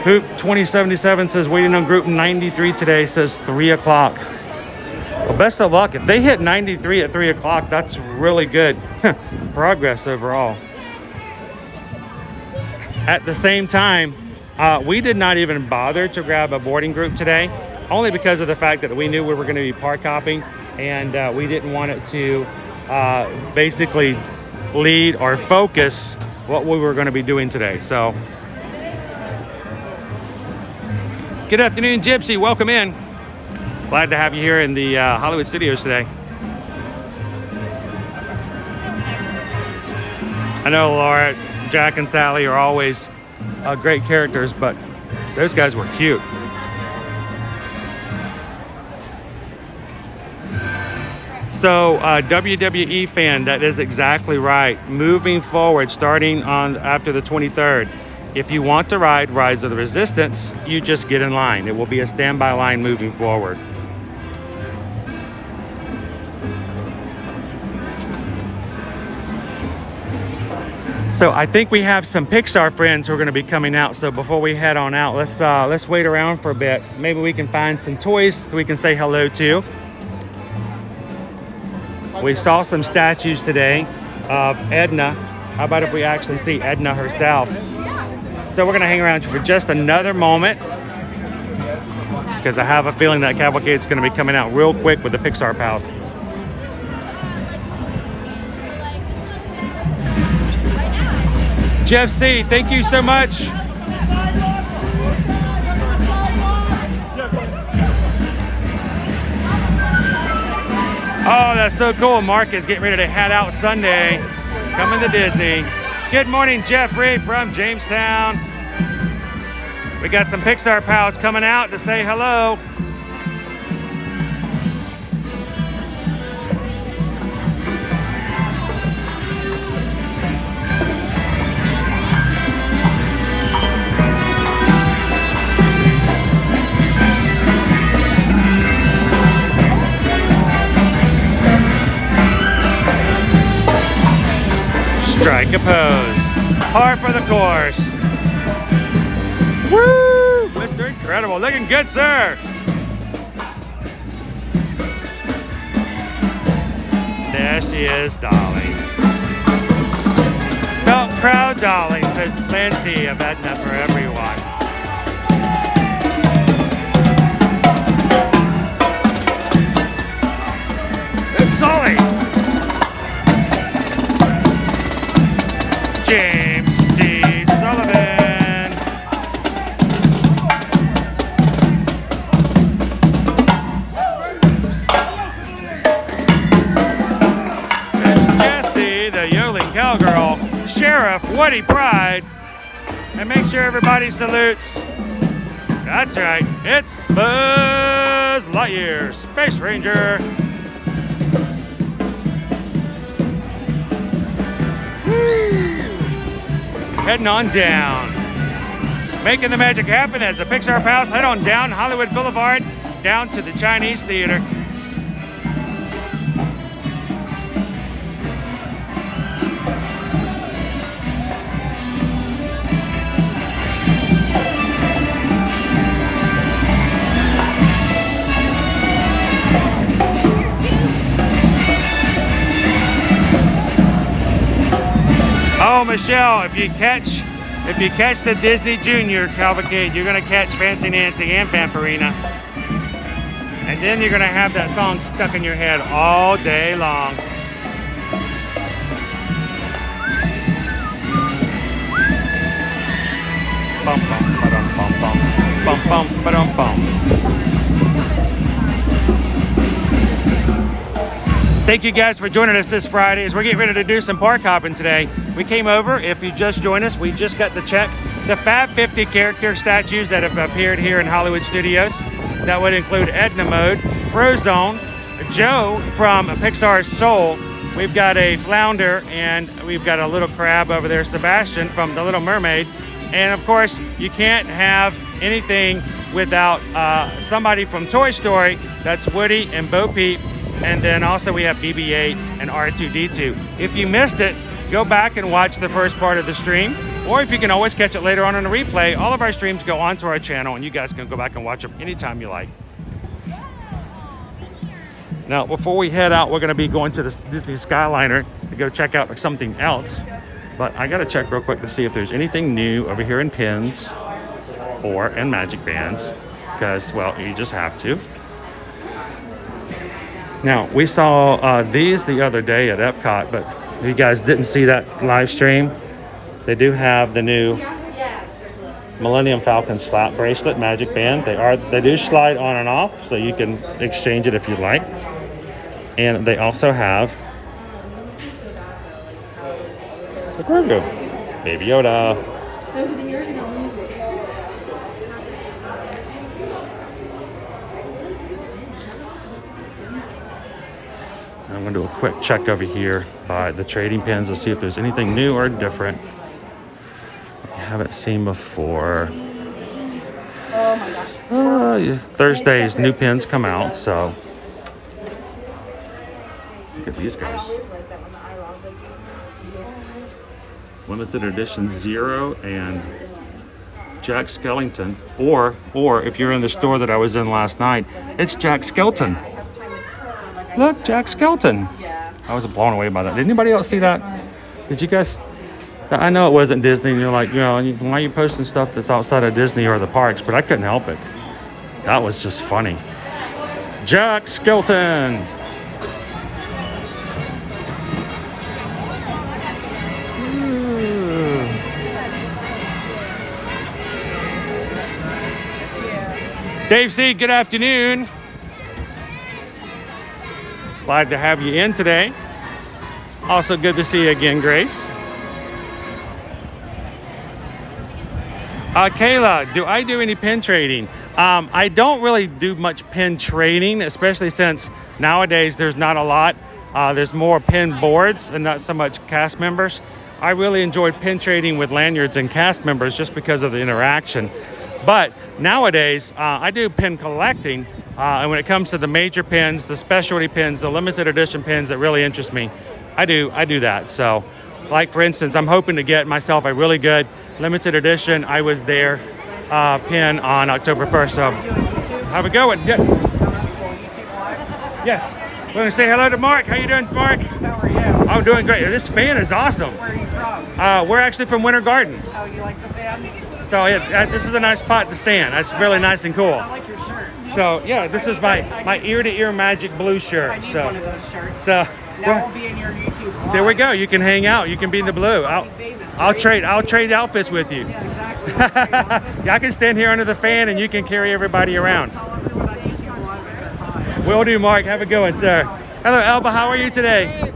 Hoop 2077 says waiting on group 93 today, says 3 o'clock. Well, best of luck. If they hit 93 at 3 o'clock, that's really good progress overall. At the same time, we did not even bother to grab a boarding group today, only because of the fact that we knew we were going to be park hopping, and we didn't want it to basically lead or focus what we were going to be doing today. So. Good afternoon, Gypsy. Welcome in. Glad to have you here in the Hollywood studios today. I know Laura, Jack, and Sally are always great characters, but those guys were cute. So, WWE fan, that is exactly right. Moving forward, starting on after the 23rd. If you want to ride Rise of the Resistance, you just get in line. It will be a standby line moving forward. So I think we have some Pixar friends who are going to be coming out. So before we head on out, let's wait around for a bit. Maybe we can find some toys that we can say hello to. We saw some statues today of Edna. How about if we actually see Edna herself? So we're going to hang around for just another moment because I have a feeling that Cavalcade is going to be coming out real quick with the Pixar pals. Jeff C, thank you so much. Oh, that's so cool. Mark is getting ready to head out Sunday, coming to Disney. Good morning, Jeffrey from Jamestown. We got some Pixar pals coming out to say hello. Strike a pose. Par for the course. Woo! Mr. Incredible. Looking good, sir. There she is, darling. Belt crowd, darlings. There's plenty of Edna for everyone. It's Sully. James D. Sullivan. It's Jessie, the yodeling cowgirl. Sheriff Woody Pride. And make sure everybody salutes. That's right, it's Buzz Lightyear, Space Ranger. Heading on down. Making the magic happen as the Pixar pals head on down Hollywood Boulevard, down to the Chinese Theater. Oh, Michelle, if you catch the Disney Junior Cavalcade, you're gonna catch Fancy Nancy and Vampirina. And then you're gonna have that song stuck in your head all day long. Bum bum ba-dum bum bum bum ba-dum bum. Thank you guys for joining us this Friday as we're getting ready to do some park hopping today. We came over, if you just joined us, we just got to check the Fab 50 character statues that have appeared here in Hollywood Studios. That would include Edna Mode, Frozone, Joe from Pixar's Soul. We've got a flounder and we've got a little crab over there, Sebastian from The Little Mermaid. And of course, you can't have anything without somebody from Toy Story. That's Woody and Bo Peep. And then also we have BB-8 and R2-D2. If you missed it, go back and watch the first part of the stream. Or if you can always catch it later on a replay, all of our streams go onto our channel and you guys can go back and watch them anytime you like. Now, before we head out, we're going to be going to the Disney Skyliner to go check out something else. But I got to check real quick to see if there's anything new over here in pins or in magic bands. Because, well, you just have to. Now, we saw these the other day at Epcot, but if you guys didn't see that live stream, they do have the new Millennium Falcon slap bracelet magic band. They do slide on and off, so you can exchange it if you like. And they also have the Grogu, Baby Yoda. I'm going to do a quick check over here by the trading pins to see if there's anything new or different I haven't seen before. Oh my gosh. Thursday's new pins come out, so look at these guys. Limited edition Zero and Jack Skellington, or if you're in the store that I was in last night, it's Jack Skelton. Look, Jack Skelton. I was blown away by that. Did anybody else see that? Did you guys? I know it wasn't Disney, and you're like, why are you posting stuff that's outside of Disney or the parks? But I couldn't help it. That was just funny. Jack Skelton. Dave C, good afternoon. Glad to have you in today. Also good to see you again, Grace. Kayla, do I do any pin trading? I don't really do much pin trading, especially since nowadays there's not a lot. There's more pin boards and not so much cast members. I really enjoyed pin trading with lanyards and cast members just because of the interaction. But nowadays, I do pin collecting. And when it comes to the major pins, the specialty pins, the limited edition pins that really interest me, I do that. So, like for instance, I'm hoping to get myself a really good limited edition I Was There pin on October 1st. So, have a good one. Yes. Yes. We're going to say hello to Mark. How you doing, Mark? How are you? I'm doing great. This fan is awesome. Where are you from? We're actually from Winter Garden. Oh, you like the fan? So this is a nice spot to stand. That's really nice and cool. I like your shirt. So yeah, this is my ear-to-ear magic blue shirt. I need So one of those shirts. so Now we'll be in your YouTube vlog. there we go. You can hang out. You can be in the blue. I'll trade outfits with you. Yeah, exactly. We'll trade outfits. Yeah, I can stand here under the fan and you can carry everybody around. Tell everyone on YouTube vlog I said hi. Will do, Mark. Have a good one, sir. Hello, Elba. How are you today?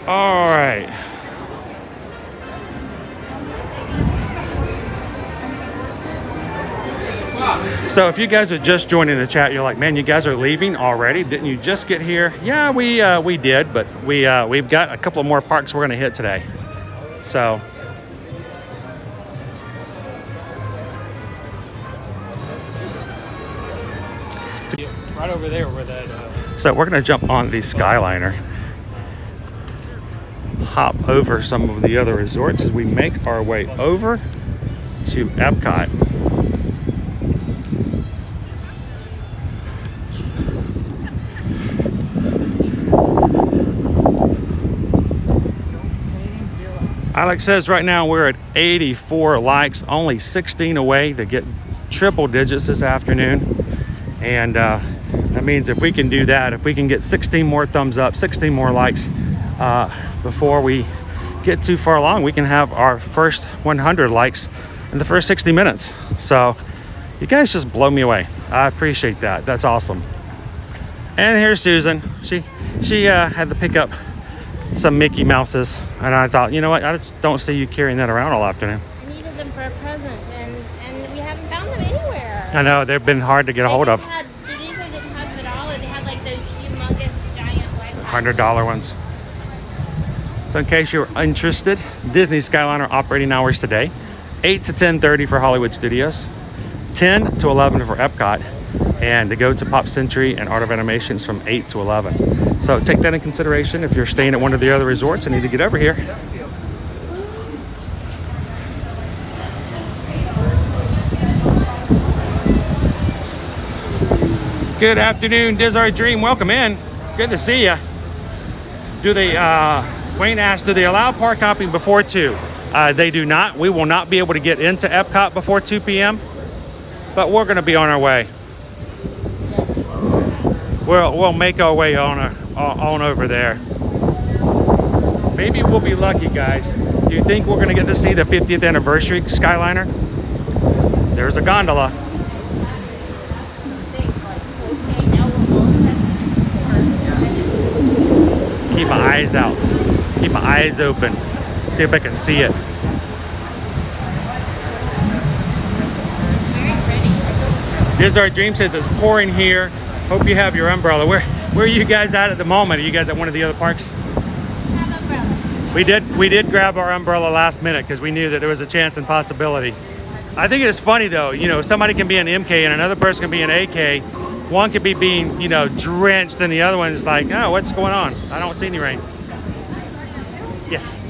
All right. So if you guys are just joining the chat, you're like, man, you guys are leaving already? Didn't you just get here? Yeah, we did, but we've got a couple of more parks we're gonna hit today. So right over there where that so we're gonna jump on the Skyliner, hop over some of the other resorts as we make our way over to Epcot. Alex says right now we're at 84 likes, only 16 away to get triple digits this afternoon. And that means if we can do that, if we can get 16 more thumbs up, 16 more likes before we get too far along, we can have our first 100 likes in the first 60 minutes. So you guys just blow me away. I appreciate that. That's awesome. And here's Susan. She had to pick up some Mickey Mouses, and I thought, you know what? I just don't see you carrying that around all afternoon. I needed them for a present, and we haven't found them anywhere. I know they've been hard to get a hold of. These didn't have them at all. They had like those humongous giant life-size $100 ones. So in case you're interested, Disney Skyliner operating hours today, 8 to 10:30 for Hollywood Studios, 10 to 11 for Epcot, and to go to Pop Century and Art of Animations from 8 to 11. So take that in consideration if you're staying at one of the other resorts and need to get over here. Good afternoon, Disney Dream. Welcome in. Good to see you. Wayne asked, do they allow park hopping before 2? They do not. We will not be able to get into Epcot before 2 p.m., but we're going to be on our way. We'll make our way on over there. Maybe we'll be lucky, guys. Do you think we're going to get to see the 50th anniversary Skyliner? There's a gondola. Keep my eyes out. Keep my eyes open. See if I can see it. Disney Dream says it's pouring here. Hope you have your umbrella. Where are you guys at the moment? Are you guys at one of the other parks? We have umbrellas. We did grab our umbrella last minute because we knew that there was a chance and possibility. I think it is funny though, you know, somebody can be an MK and another person can be an AK. One could be being, you know, drenched and the other one is like, oh, what's going on? I don't see any rain. Yes.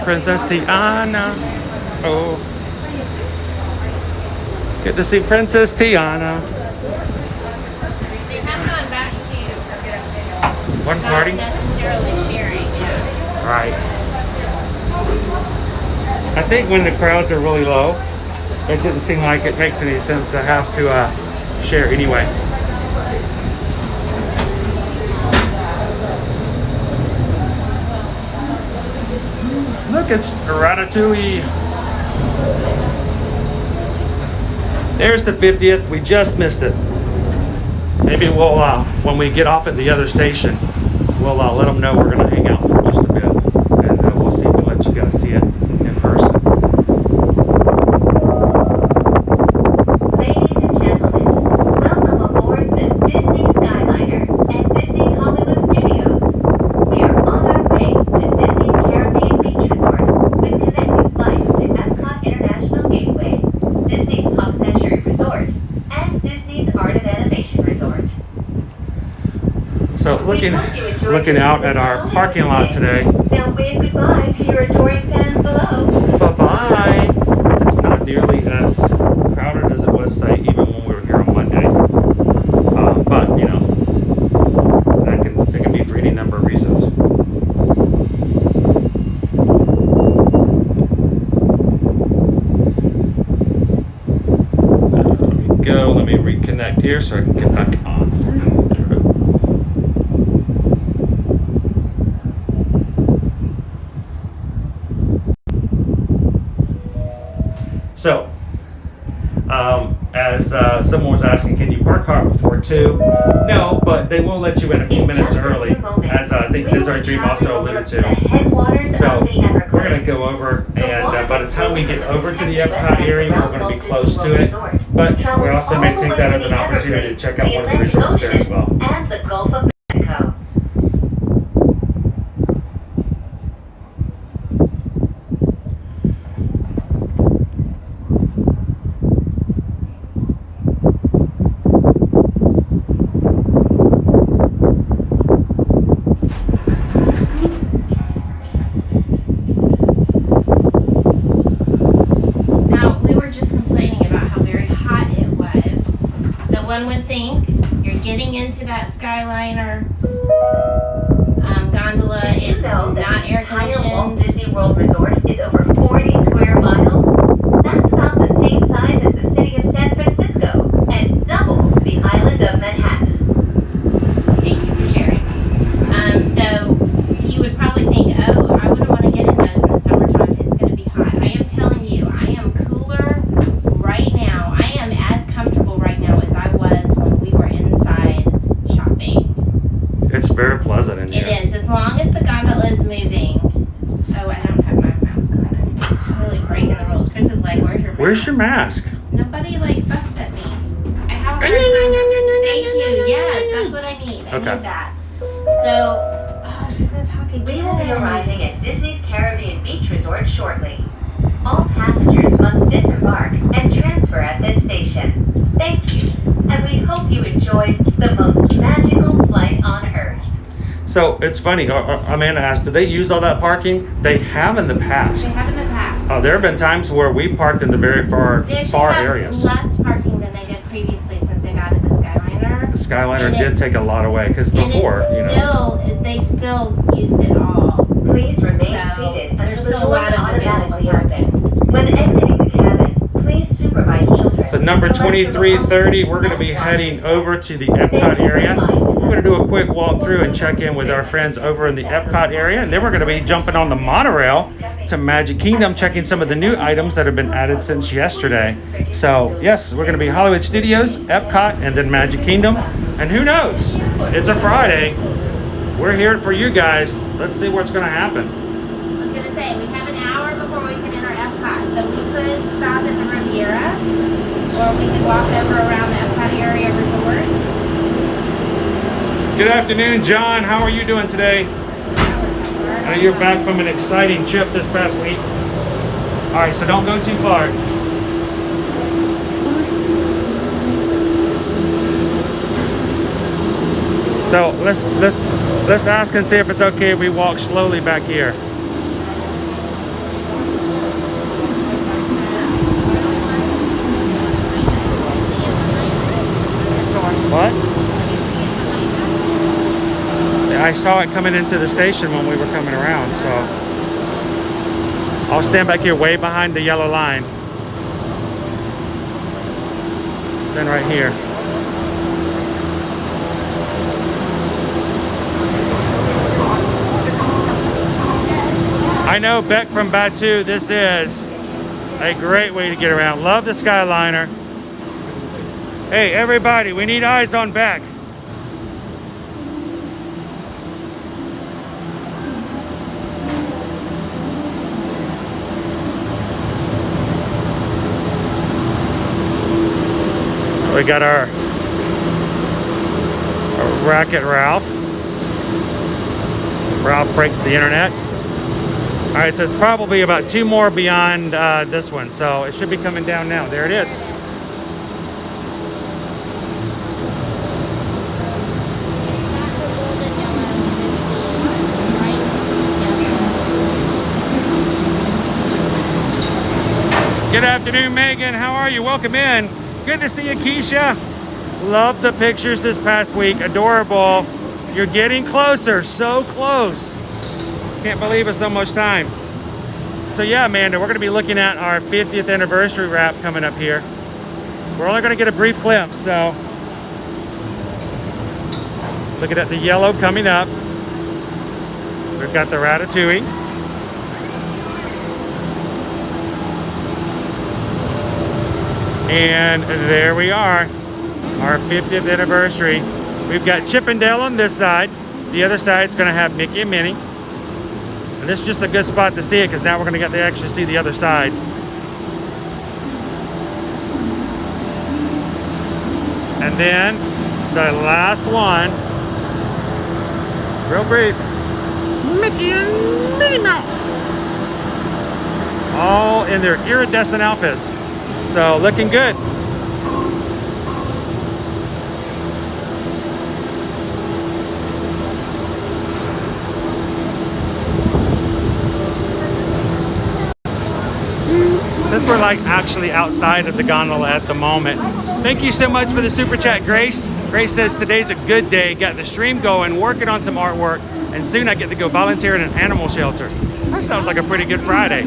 Princess Tiana. Oh. Good to see Princess Tiana. They have gone back to One party? not necessarily sharing, yeah. Right. I think when the crowds are really low, it didn't seem like it makes any sense to have to share anyway. Look, it's Ratatouille. There's the 50th. We just missed it. Maybe we'll, when we get off at the other station, we'll let them know we're going to hang out for just a bit. And we'll see if we'll let you guys see it in person. Ladies and gentlemen, welcome aboard the Disney Skyliner at Disney's Hollywood Studios. We are on our way to Disney's Caribbean Beach Resort with connecting flights to Epcot International Gateway, Disney's Pop Century Resort, and Disney's Art of Animation Resort. So looking out at our parking lot today. Now wave goodbye to your adoring fans below. Bye-bye. It's not nearly as crowded as it was, say, even when we were here on Monday. But, you know, that can be for any number of reasons. Let me reconnect here so I can get back on. So, as someone was asking, can you park hop before 2? No, but they will let you in a few minutes early, as I think Disney Dream also alluded to. So, we're going to go over, and by the time we get over to the Epcot area, we're going to be close to it. But we also may take that as an opportunity to check out one of the resorts there as well. And the Gulf of Mexico. One would think you're getting into that Skyliner gondola. It's not air conditioned. Walt Disney World Resort is over 40 square miles. That's about the same size as the city of San Francisco and double the island of Manhattan. Thank you for sharing. So you would probably think, oh, I Where's your mask? Nobody like fussed at me. I have a hard time. Thank you. Yes, that's what I need. I Okay. need that. So, oh, she's gonna talk again. We will be arriving at Disney's Caribbean Beach Resort shortly. All passengers must disembark and transfer at this station. Thank you, and we hope you enjoyed the most magical flight on Earth. So it's funny. Amanda asked, "Do they use all that parking?" They have in the past. They have in the past. Oh, there have been times where we parked in the very far They actually far have areas. less parking than they did previously since they've added the Skyliner. The Skyliner And did it's- take a lot away because And before, it's you know. still, they still used it all. Please remain So seated there's until the still a lot doors of available automatically parking. open. When exiting the cabin, please supervise children. So number 2330, we're going to be heading over to the Epcot area. We're going to do a quick walkthrough and check in with our friends over in the Epcot area. And then we're going to be jumping on the monorail to Magic Kingdom, checking some of the new items that have been added since yesterday. So yes, we're going to be Hollywood Studios, Epcot, and then Magic Kingdom. And who knows? It's a Friday. We're here for you guys. Let's see what's going to happen. I was gonna say, we have an hour before we can enter Epcot, so we could stop at the Riviera, or we could walk over around the Epcot area resorts. Good afternoon, John. How are you doing today? I know you're back from an exciting trip this past week. All right, so don't go too far. So let's ask and see if it's okay if we walk slowly back here. What? I saw it coming into the station when we were coming around, so I'll stand back here way behind the yellow line. Then right here. I know Beck from Batu, this is a great way to get around. Love the Skyliner. Hey, everybody, we need eyes on Beck. We got our Wreck-It Ralph. Ralph breaks the internet. All right, so it's probably about 2 more beyond this one. So it should be coming down now. There it is. Good afternoon, Megan. How are you? Welcome in. Good to see you, Keisha. Love the pictures this past week. Adorable. You're getting closer. So close. Can't believe it's so much time. So yeah, Amanda, we're going to be looking at our 50th anniversary wrap coming up here. We're only going to get a brief glimpse, so looking at the yellow coming up. We've got the Ratatouille. And there we are, our 50th anniversary. We've got Chip and Dale on this side. The other side's going to have Mickey and Minnie. And this is just a good spot to see it because now we're going to get to actually see the other side. And then the last one, real brief, Mickey and Minnie Mouse. All in their iridescent outfits. So looking good. Since we're like actually outside of the gondola at the moment, thank you so much for the super chat, Grace. Grace says today's a good day. Got the stream going, working on some artwork, and soon I get to go volunteer in an animal shelter. That sounds like a pretty good Friday.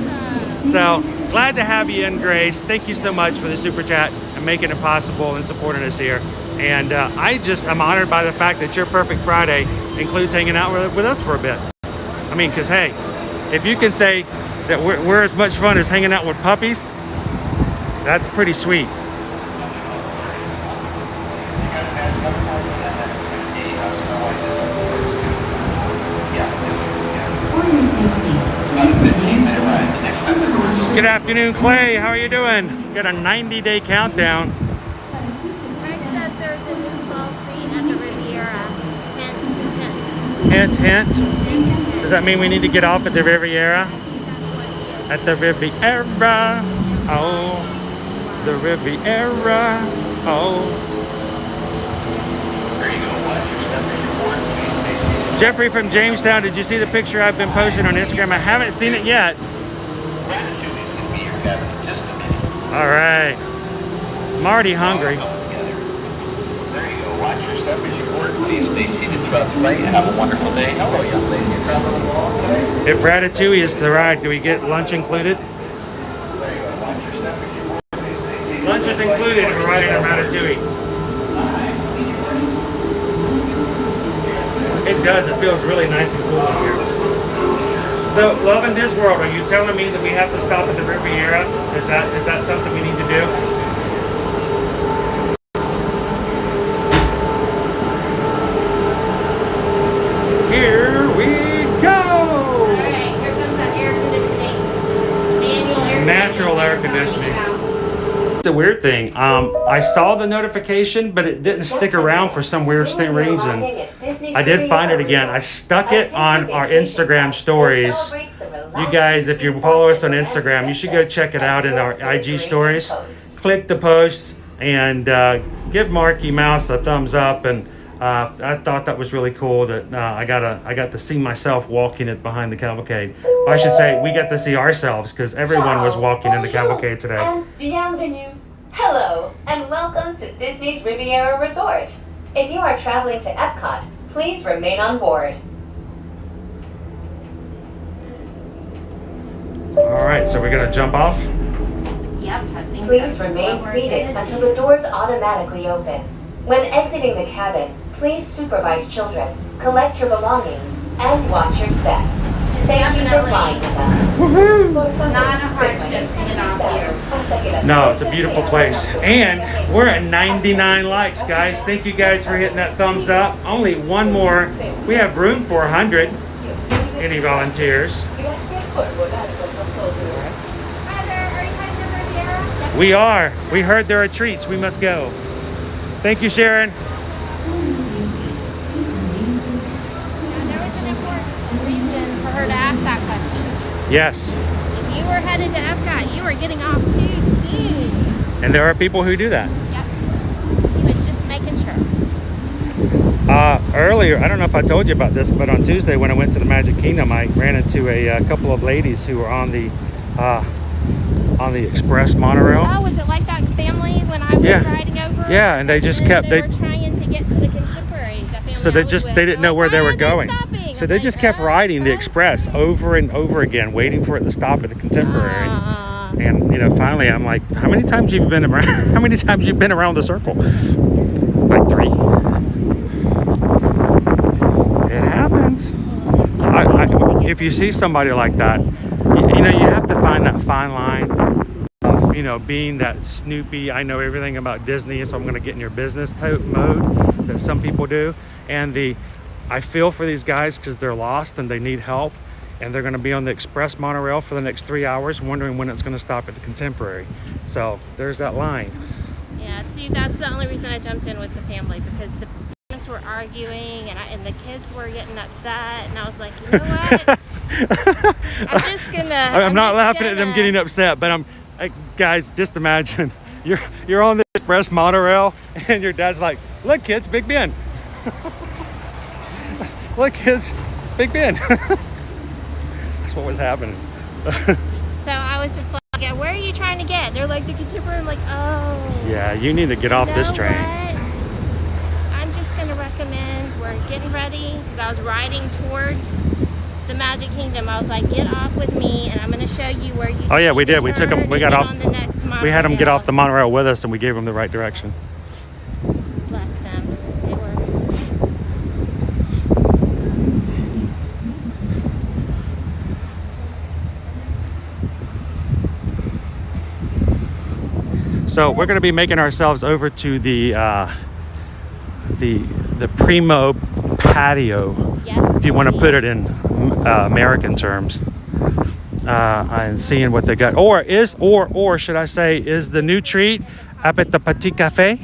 So glad to have you in, Grace. Thank you so much for the super chat and making it possible and supporting us here. And I'm honored by the fact that your perfect Friday includes hanging out with us for a bit. I mean, because hey, if you can say that we're as much fun as hanging out with puppies, that's pretty sweet. For your safety, please remain seated. Supervised Good afternoon, Clay. How are you doing? Got a 90-day countdown. Greg says there's a new fall treat at the Riviera. Hint, hint. Hint, hint. Does that mean we need to get off at the Riviera? At the Riviera. Oh, the Riviera. Oh. Jeffrey from Jamestown, did you see the picture I've been posting on Instagram? I haven't seen it yet. All right. I'm already hungry. There you go. Watch your step as you board. Please stay seated throughout the flight. Have a wonderful day. Hello, young lady. You're traveling along today? If Ratatouille is the ride, do we get lunch included? Lunch is included if we're riding a Ratatouille. It does. It feels really nice and cool in here. So, loving this world, are you telling me that we have to stop at the Riviera? Is that something we need to do? Here we go! Alright, here comes that air conditioning. Manual air Natural air conditioning. It's the weird thing. I saw the notification, but it didn't stick around for some weird reason. I did find it again. I stuck it on our Instagram stories. You guys, if you follow us on Instagram, you should go check it out in our IG stories. Click the post and give Marky Mouse a thumbs up. And I thought that was really cool that I got to see myself walking it behind the cavalcade. Or I should say we got to see ourselves because everyone was walking in the cavalcade today. And bienvenue. Hello, and welcome to Disney's Riviera Resort. If you are traveling to Epcot, please remain on board. All right, so we're gonna jump off. Yep, I think Please that's remain what we're seated gonna until do. the doors automatically open. When exiting the cabin, please supervise children, collect your belongings, and watch your step. Thank you for Definitely. flying with us. Not a hardship to get off here. No, it's a beautiful place. And we're at 99 likes, guys. Thank you guys for hitting that thumbs up. Only one more. We have room for 100. Any volunteers? We are. We heard there are treats. We must go. Thank you, Sharon. There was an important reason for her to ask that question. Yes. If you were headed to Epcot, you were getting off too soon. And there are people who do that. Yep. She was just making sure. Earlier, I don't know if I told you about this, but on Tuesday when I went to the Magic Kingdom, I ran into a couple of ladies who were on the express monorail. Oh, was it like that family when I was riding over? Yeah, and they just kept they were trying to get to the Contemporary. The family so I they was just with. they didn't know where they were going. Stopping? So they just kept riding the express over and over again, waiting for it to stop at the Contemporary. And finally, I'm like, how many times you've been around? How many times you've been around the circle? Like 3. It happens. If you see somebody like that, you have to find that fine line of being that Snoopy. I know everything about Disney, so I'm going to get in your business mode that some people do, and I feel for these guys because they're lost and they need help. And they're going to be on the express monorail for the next 3 hours, wondering when it's going to stop at the Contemporary. So there's that line. Yeah, see, that's the only reason I jumped in with the family, because the parents were arguing and the kids were getting upset, and I was like, you know what? I'm not laughing at them getting upset, but guys, just imagine you're on the express monorail, and your dad's like, "Look, kids, Big Ben. Look, kids, Big Ben." What was happening. So I was just like, yeah, where are you trying to get? They're like, the Contemporary. I'm like, oh. Yeah, you need to get off this train. What? I'm just going to recommend we're getting ready, because I was riding towards the Magic Kingdom. I was like, get off with me, and I'm going to show you where you Oh yeah, we need to did. We took them. turn We and got get off. on the next We had them get off the monorail. monorail with us, and we gave them the right direction. Bless them. They were. So we're going to be making ourselves over to the Primo patio, Yes, if you want to put it in American terms. and seeing what they got. Or should I say, is the new treat up at the Petit Cafe?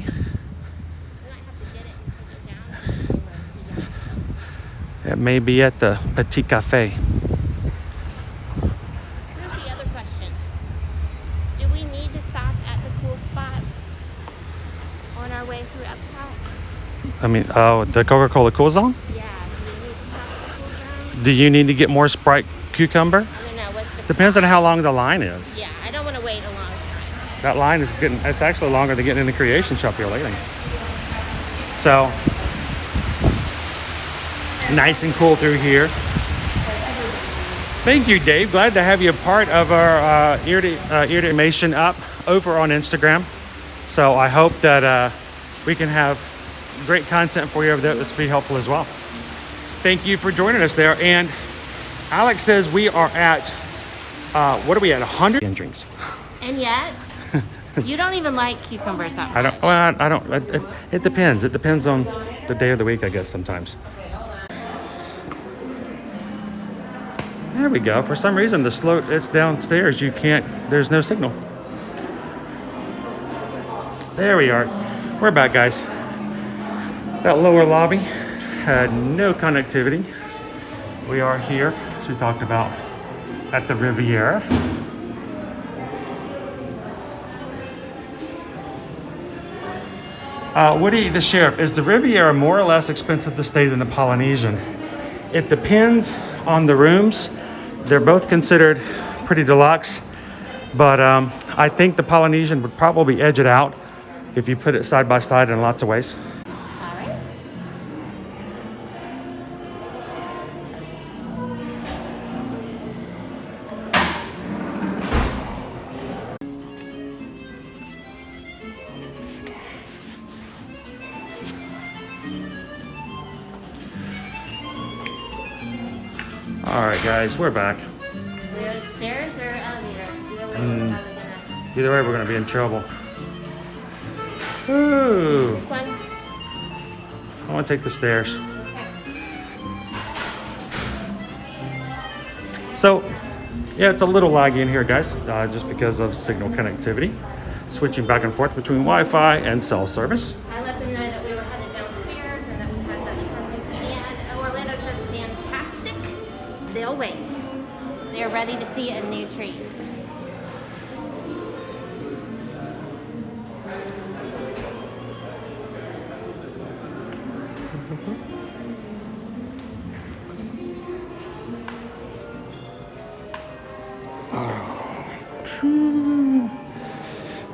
It may be at the Petit Cafe. Here's the other question. Do we need to stop at the cool spot on our way through Epcot? I mean, oh, the Coca-Cola Cool Zone? Yeah, do we need to stop at the cool zone? Do you need to get more Sprite cucumber? I don't know, what's the Depends on how long the line is. Yeah, I don't want to wait a long time. That line is getting, it's actually longer than getting in the creation shop here lately. So, nice and cool through here. Thank you, Dave. Glad to have you a part of our ear to animation up over on Instagram. So I hope that we can have great content for you over there that's be helpful as well. Thank you for joining us there. And Alex says we are at, what are we at, 100 drinks? And yet, you don't even like cucumbers that much. I don't, it depends. It depends on the day of the week, I guess, sometimes. There we go. For some reason, the slope, it's downstairs. You can't, there's no signal. There we are. We're back, guys. That lower lobby had no connectivity. We are here, as we talked about, at the Riviera. Woody, the sheriff, is the Riviera more or less expensive to stay than the Polynesian? It depends on the rooms. They're both considered pretty deluxe, but I think the Polynesian would probably edge it out if you put it side by side in lots of ways. All right. All right, guys, we're back. We go stairs or elevator? Either way, we're gonna be in trouble. Ooh, Which one? I want to take the stairs. So, yeah, it's a little laggy in here, guys, just because of signal connectivity. Switching back and forth between Wi-Fi and cell service. I let them know that we were headed downstairs and that we had that information. And Orlando says fantastic. They'll wait. They're ready to see a new treat.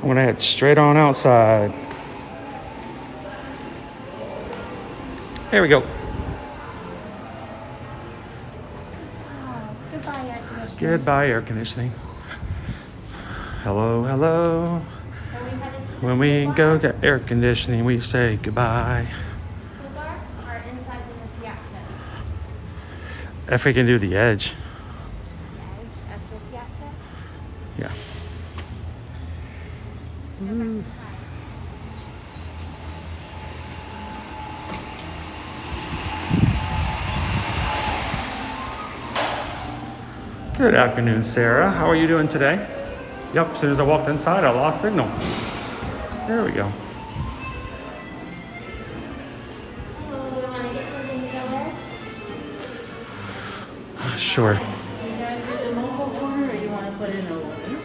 I'm gonna head straight on outside. Here we go. Goodbye, air conditioning. Goodbye, air conditioning. Hello, hello. When we go to air conditioning, we say goodbye. Full bar or inside in the piazza? If we can do the edge. Yes, at the piazza. Yeah. Good afternoon, Sarah. How are you doing today? Yep, as soon as I walked inside, I lost signal. There we go. So we want to get something to go with? Sure. You guys do the mobile order or you want to put in a order?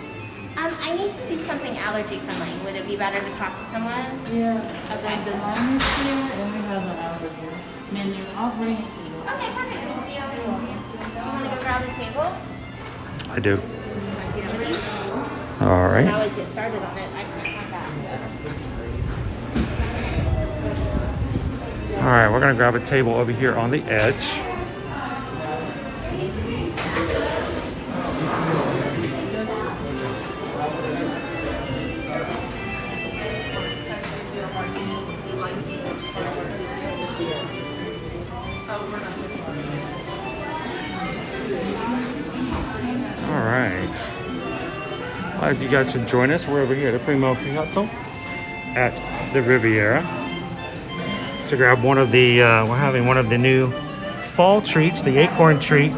I need to do something allergy friendly. Would it be better to talk to someone? Yeah. Okay. The line is here and we have an allergy menu. I'll bring it to you. Okay, perfect. We'll be over here. You want to go grab a table? I do. My table ready? All I right. always get started on it. I can't have that. All right, we're gonna grab a table over here on the edge. All right. Glad you guys could join us. We're over here at Primo Piatto at the Riviera to grab one of the, we're having one of the new fall treats, the acorn treat.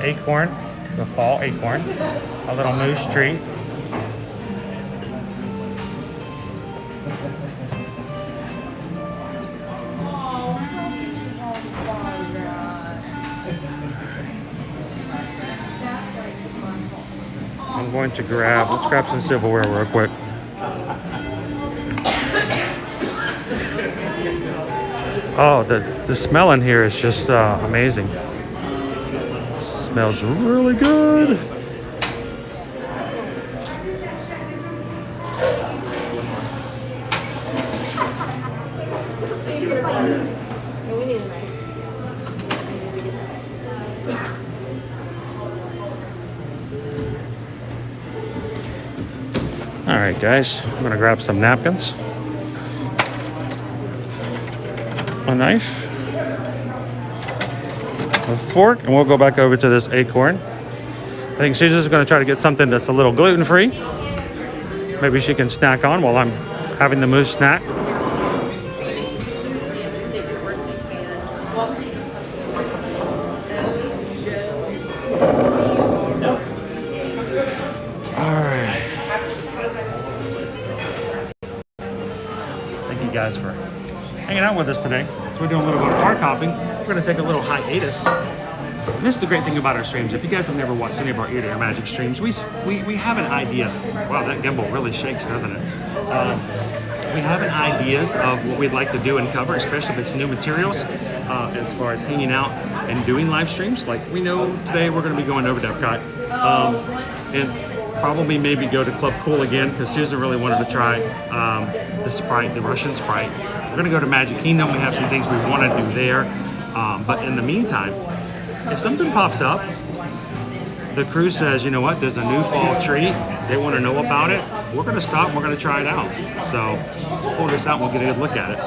acorn, the fall acorn, a little moose treat. I'm going to let's grab some silverware real quick. Oh, the smell in here is just amazing. Smells really good. All right, guys, I'm gonna grab some napkins, a knife, a fork, and we'll go back over to this acorn. I think Susan's gonna try to get something that's a little gluten-free. Maybe she can snack on while I'm having the moose snack. Guys for hanging out with us today. So we're doing a little bit of park hopping. We're going to take a little hiatus. And this is the great thing about our streams. If you guys have never watched any of our Ear to Ear Magic streams, we have an idea. Wow, that gimbal really shakes, doesn't it? We have an ideas of what we'd like to do and cover, especially if it's new materials, as far as hanging out and doing live streams. Like we know today we're going to be going over to Epcot. And probably maybe go to Club Cool again because Susan really wanted to try the Sprite, the Russian Sprite. We're gonna go to Magic Kingdom. We have some things we want to do there. But in the meantime, if something pops up, the crew says, you know what, there's a new fall treat, they want to know about it, we're gonna stop and we're gonna try it out. So we'll pull this out and we'll get a good look at it.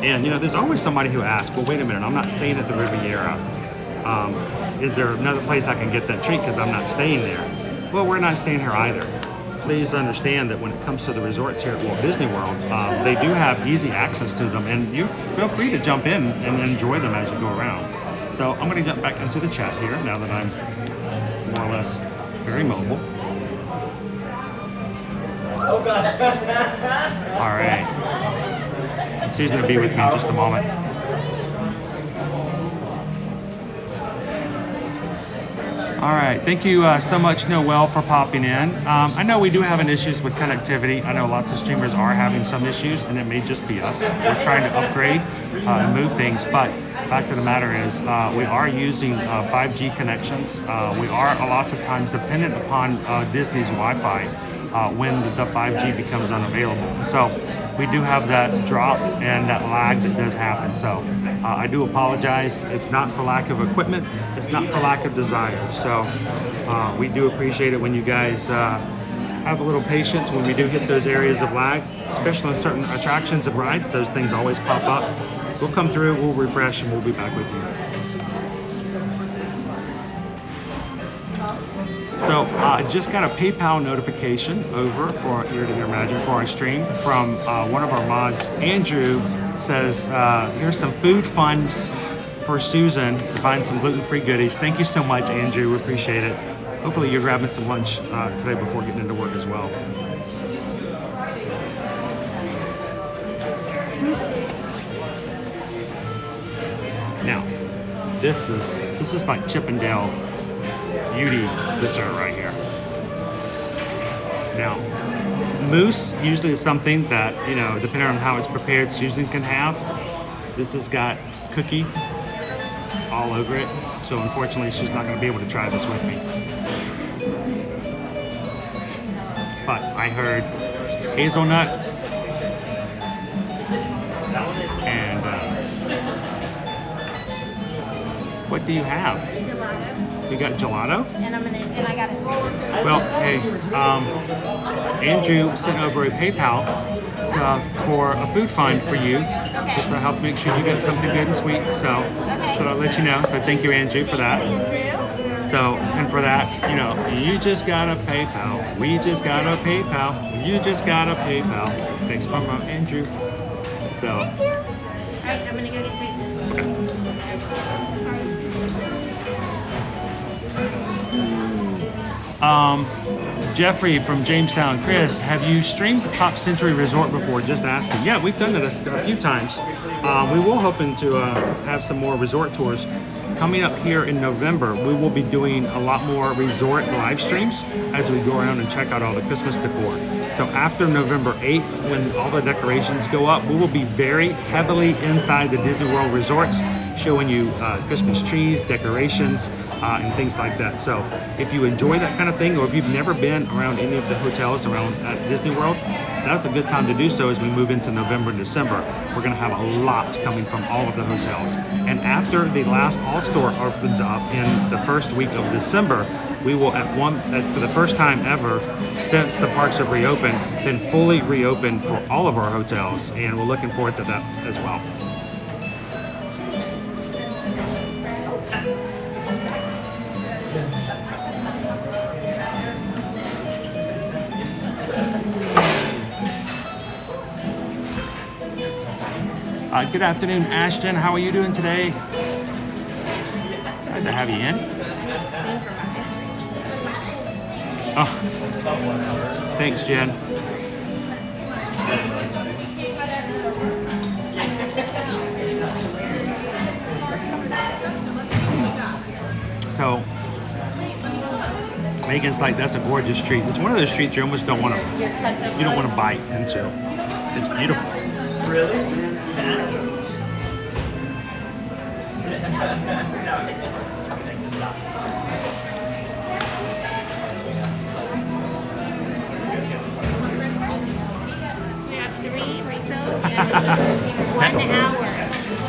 And you know, there's always somebody who asks, well, wait a minute, I'm not staying at the Riviera. Is there another place I can get that treat because I'm not staying there? Well, we're not staying here either. Please understand that when it comes to the resorts here at Walt Disney World, they do have easy access to them, and you feel free to jump in and enjoy them as you go around. So I'm going to jump back into the chat here now that I'm more or less very mobile. Oh God! All right. Susan will be with me in just a moment. All right, thank you so much, Noel, for popping in. I know we do have an issues with connectivity. I know lots of streamers are having some issues, and it may just be us. We're trying to upgrade and move things, but the fact of the matter is we are using 5G connections. We are lots of times dependent upon Disney's Wi-Fi when the 5G becomes unavailable. So we do have that drop and that lag that does happen. So I do apologize. It's not for lack of equipment. It's not for lack of desire. So we do appreciate it when you guys have a little patience when we do hit those areas of lag, especially on certain attractions and rides. Those things always pop up. We'll come through, we'll refresh, and we'll be back with you. So I just got a PayPal notification over for Ear to Ear Magic for our stream from one of our mods. Andrew says, here's some food funds for Susan to find some gluten-free goodies. Thank you so much, Andrew. We appreciate it. Hopefully you're grabbing some lunch today before getting into work as well. Now, this is like Chippendale beauty dessert right here. Now, mousse usually is something that, you know, depending on how it's prepared, Susan can have. This has got cookie all over it, so unfortunately she's not going to be able to try this with me. But I heard hazelnut and what do you have? You got gelato? And I got it. Well, hey, Andrew sent over a PayPal for a food fund for you, just to help make sure you get something good and sweet. So I'll let you know. So thank you, Andrew, for that. So, and for that, you know, you just got a PayPal. We just got a PayPal. You just got a PayPal. Thanks from Andrew. So. All right, I'm gonna go get treats. Jeffrey from Jamestown, Chris, have you streamed Pop Century Resort before? Just asking. Yeah, we've done that a few times. We will hoping to have some more resort tours. Coming up here in November, we will be doing a lot more resort live streams as we go around and check out all the Christmas decor. So after November 8th, when all the decorations go up, we will be very heavily inside the Disney World resorts, showing you Christmas trees, decorations, and things like that. So if you enjoy that kind of thing, or if you've never been around any of the hotels around at Disney World, that's a good time to do so as we move into November and December. We're going to have a lot coming from all of the hotels. And after the last All Store opens up in the first week of December, we will for the first time ever since the parks have reopened, been fully reopened for all of our hotels, and we're looking forward to that as well. Good afternoon, Ashton. How are you doing today? Glad to have you in. Oh, thanks, Jen. So, Megan's like, that's a gorgeous street. It's one of those streets you almost don't want to bite into. It's beautiful. Really? So we have 3 refills and 1 hour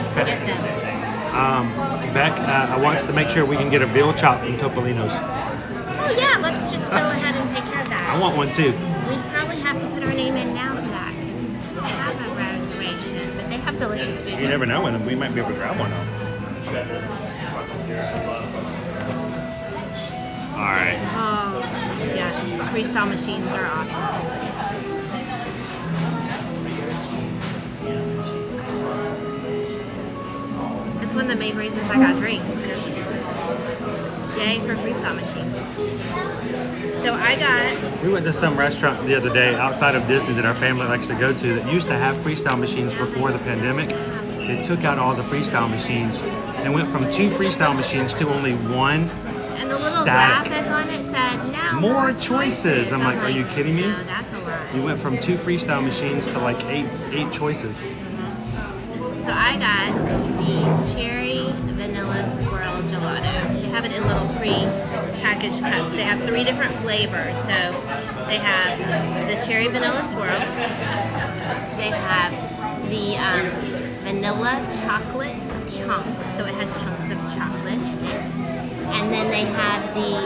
to get them. Beck, I want to make sure we can get a veal chop from Topolino's. Oh yeah, let's just go ahead and take care of that. I want one too. We probably have to put our name in now for that because they have a reservation, but they have delicious food. You never know when we might be able to grab one though. All right. Oh yes, freestyle machines are awesome. It's one of the main reasons I got drinks. Yay for freestyle machines. So we went to some restaurant the other day outside of Disney that our family likes to go to that used to have freestyle machines before the pandemic. They took out all the freestyle machines and went from 2 freestyle machines to only 1 and the little static. graphic on it said, now More choices. I'm like, are you kidding me? No, that's a lot. You went from 2 freestyle machines to like 8 choices. So I got the cherry vanilla swirl gelato. They have it in little pre-packaged cups. They have 3 different flavors. So they have the cherry vanilla swirl. They have the vanilla chocolate chunk. So it has chunks of chocolate in it. And then they have the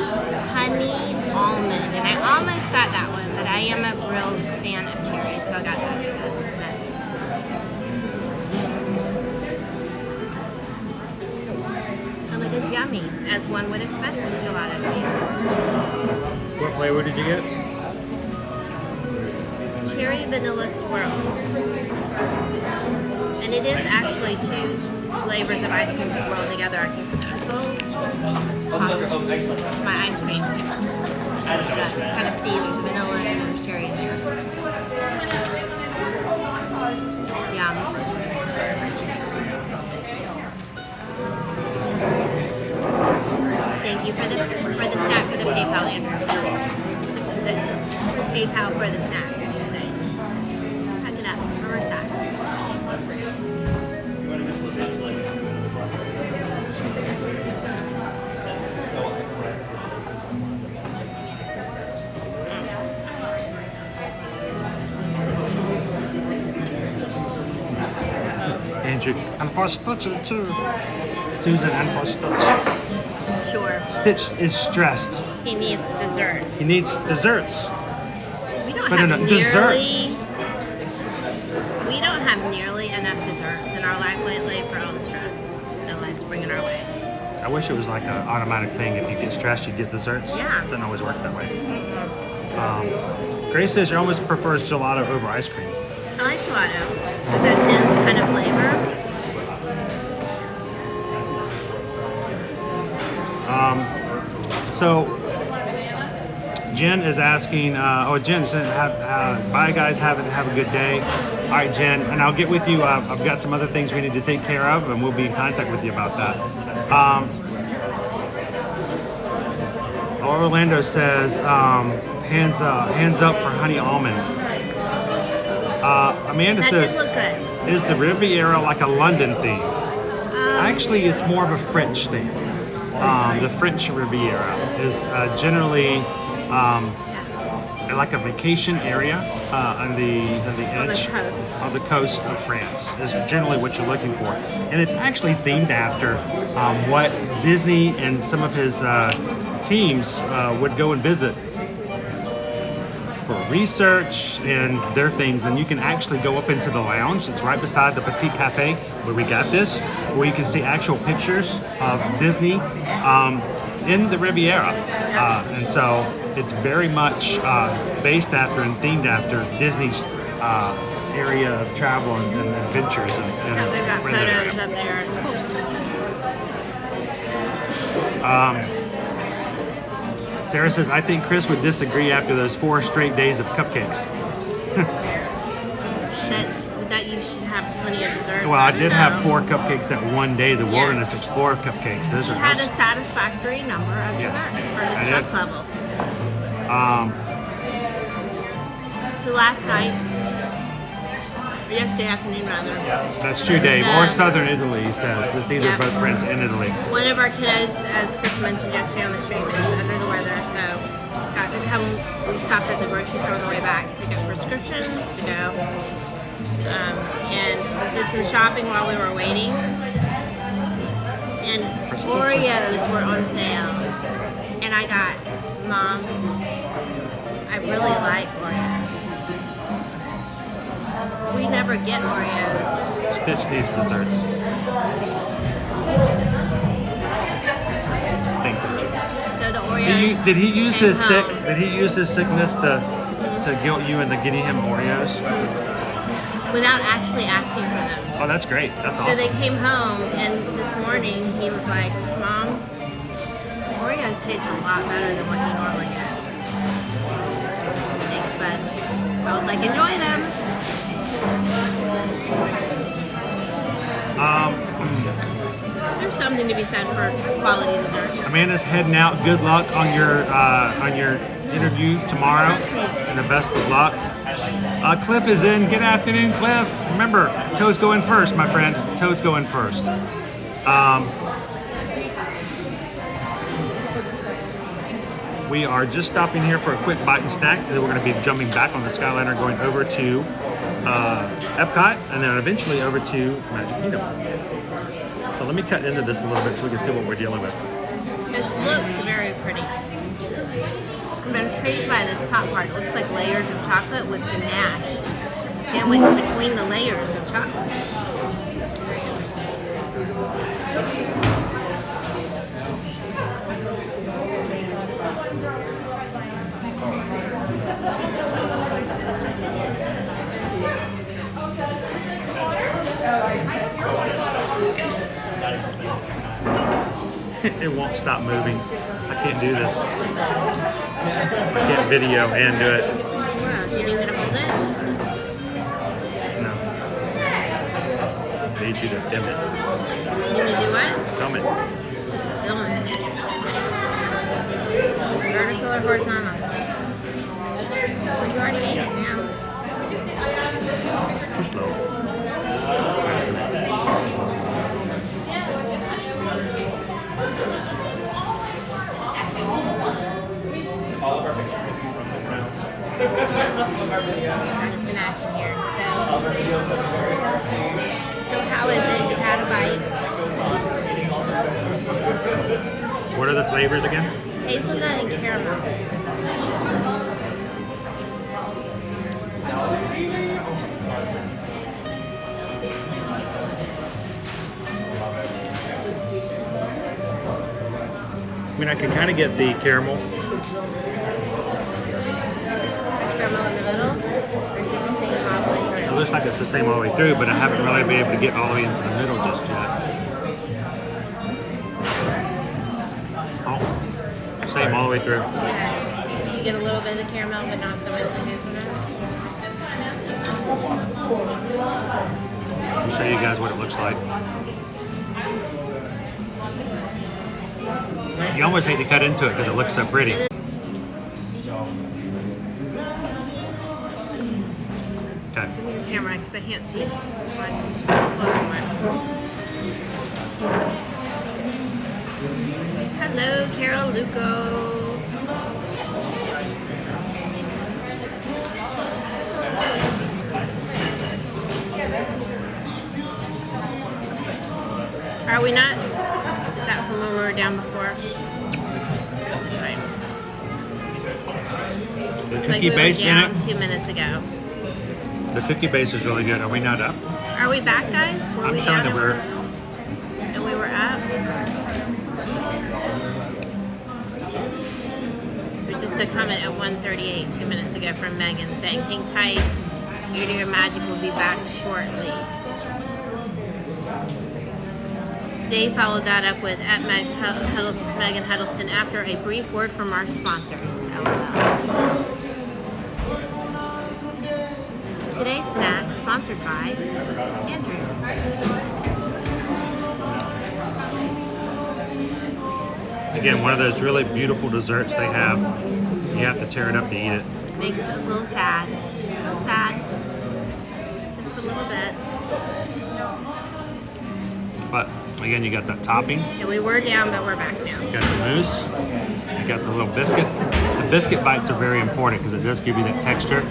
honey almond. And I almost got that one, but I am a real fan of cherry, so I got that instead. It is yummy, as one would expect from gelato. What flavor did you get? Cherry vanilla swirl. And it is actually 2 flavors of ice cream swirled together. I can toss my ice cream. Kind of see there's vanilla and there's cherry in there. Yum. Thank you for the snack for the PayPal, Andrew. The PayPal for the snack, I should say. Pack it up. Where's that? Andrew, and for Stitch too. Susan and for Stitch. Sure. Stitch is stressed. He needs desserts. He needs desserts. We don't But have no, nearly. desserts. We don't have nearly enough desserts in our life lately for all the stress that life's bringing our way. I wish it was like an automatic thing. If you get stressed, you get desserts. Yeah. It doesn't always work that way. Grace says she almost prefers gelato over ice cream. I like gelato. The dense So Jen is asking, Jen said, bye guys, have a good day. All right, Jen, and I'll get with you. I've got some other things we need to take care of, and we'll be in contact with you about that. Orlando says, hands up for Honey Almond. Amanda That says, did look good. is the Riviera like a London theme? Actually, it's more of a French theme. The French Riviera is generally like a vacation area on the edge of the coast of France is generally what you're looking for, and it's actually themed after what Disney and some of his teams would go and visit for research and their things. And you can actually go up into the lounge. It's right beside the Petit Cafe where we got this, where you can see actual pictures of Disney in the Riviera, and so it's very much based after and themed after Disney's area of travel and adventures. And They've got photos up there. It's cool. Sarah says, I think Chris would disagree after those 4 straight days of cupcakes. that you should have plenty of dessert. Well, I did have 4 cupcakes that one day, the Yes. Wilderness Explorer cupcakes. Those He are had a satisfactory number of desserts for his stress level. So last night, or yesterday afternoon rather, That's true, Dave. Or Southern Italy, he says. It's either Yeah. both France and Italy. one of our kiddos, as Chris mentioned yesterday on the stream, is under the weather, so got to come. We stopped at the grocery store on the way back to pick up prescriptions to go, and did some shopping while we were waiting. And Oreos were on sale, and I got, Mom, I really like Oreos. We never get Oreos. Stitch these desserts. Thanks, Archie. So the Oreos. Did he use came his sick? home. Did he use his sickness to guilt you into getting him Oreos? Without actually asking for them. Oh, that's great. That's So awesome. they came home, and this morning he was like, Mom, Oreos taste a lot better than what you normally get. Thanks, bud. I was like, enjoy them. There's something to be said for quality desserts. Amanda's heading out. Good luck on your interview tomorrow, and the best of luck. Cliff is in. Good afternoon, Cliff. Remember, toes go in first, my friend. Toes go in first. We are just stopping here for a quick bite and snack, and then we're going to be jumping back on the Skyliner, going over to Epcot, and then eventually over to Magic Kingdom. So let me cut into this a little bit so we can see what we're dealing with. It looks very pretty. I'm intrigued by this top part. It looks like layers of chocolate with ganache sandwiched between the layers of chocolate. Very interesting. It won't stop moving. I can't do this. I can't video and do it. Wow, do you need me to hold it? No. I need you to film it. You need me to do what? Film it. Film it. Vertical or horizontal? Well, you already ate it now. Too slow. It's in action here. So how is it? You had a bite. What are the flavors again? Hazelnut and caramel. I mean, I can kind of get the caramel. Caramel in the middle? Or is it the same all the way It through? looks like it's the same all the way through, but I haven't really been able to get all the way into the middle just yet. Oh, same all way through. Yeah. You get a little bit of the caramel, but not so much the hazelnut. I'll show you guys what it looks like. You almost hate to cut into it because it looks so pretty. Okay. Camera, because I can't see it. Hello, Carol Luco. Are we not? Is that from when we were down before? The It's cookie like we base were in down it. 2 minutes ago. The cookie base is really good. Are we not up? Are we back, guys? Were I'm we showing down that we're. and we were up? There's just a comment at 1:38 2 minutes ago from Megan saying, "Hang tight, Your Magic will be back shortly." Dave followed that up with at Megan Huddleston after a brief word from our sponsors. LOL. Today's snack sponsored by Andrew. Again, one of those really beautiful desserts they have. You have to tear it up to eat it. Makes it a little sad. A little sad. Just a little bit. But again, you got that topping. Yeah, we were down, but we're back now. You got the mousse. You got the little biscuit. The biscuit bites are very important because it does give you that texture.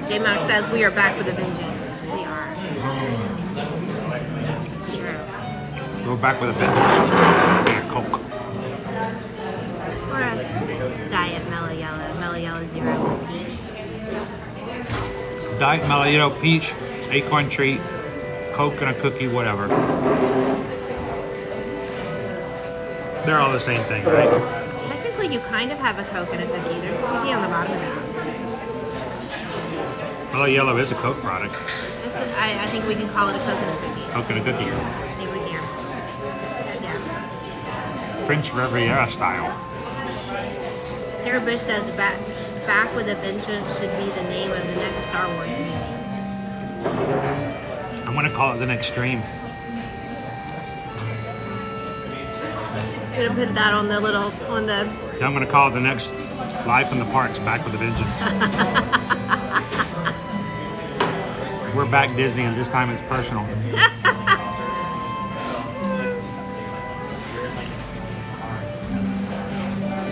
J-Max says we are back with a vengeance. We are. It's true. We're back with a vengeance. And a Coke. Or a Diet Mellow Yellow. Mellow Yellow Zero with peach. Diet Mellow Yellow Peach, Acorn Treat, Coke and a cookie, whatever. They're all the same thing, right? Technically, you kind of have a Coke and a cookie. There's a cookie on the bottom of that. Mellow Yellow is a Coke product. I think we can call it a Coke and a cookie. Coke and a cookie. I think we can. Yeah. French Riviera style. Sarah Bush says back with a vengeance should be the name of the next Star Wars movie. I'm gonna call it the next stream. I'm gonna put that on the I'm gonna call it the next Life in the Parks, Back with a Vengeance. We're back Disney, and this time it's personal.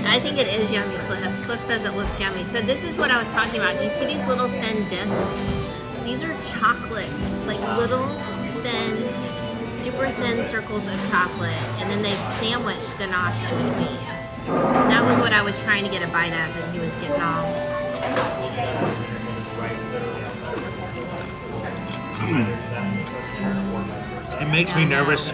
I think it is yummy, Cliff. Cliff says it looks yummy. So this is what I was talking about. Do you see these little thin discs? These are chocolate, like little thin, super thin circles of chocolate, and then they've sandwiched ganache in between. And that was what I was trying to get a bite of, and he was getting all. It makes me nervous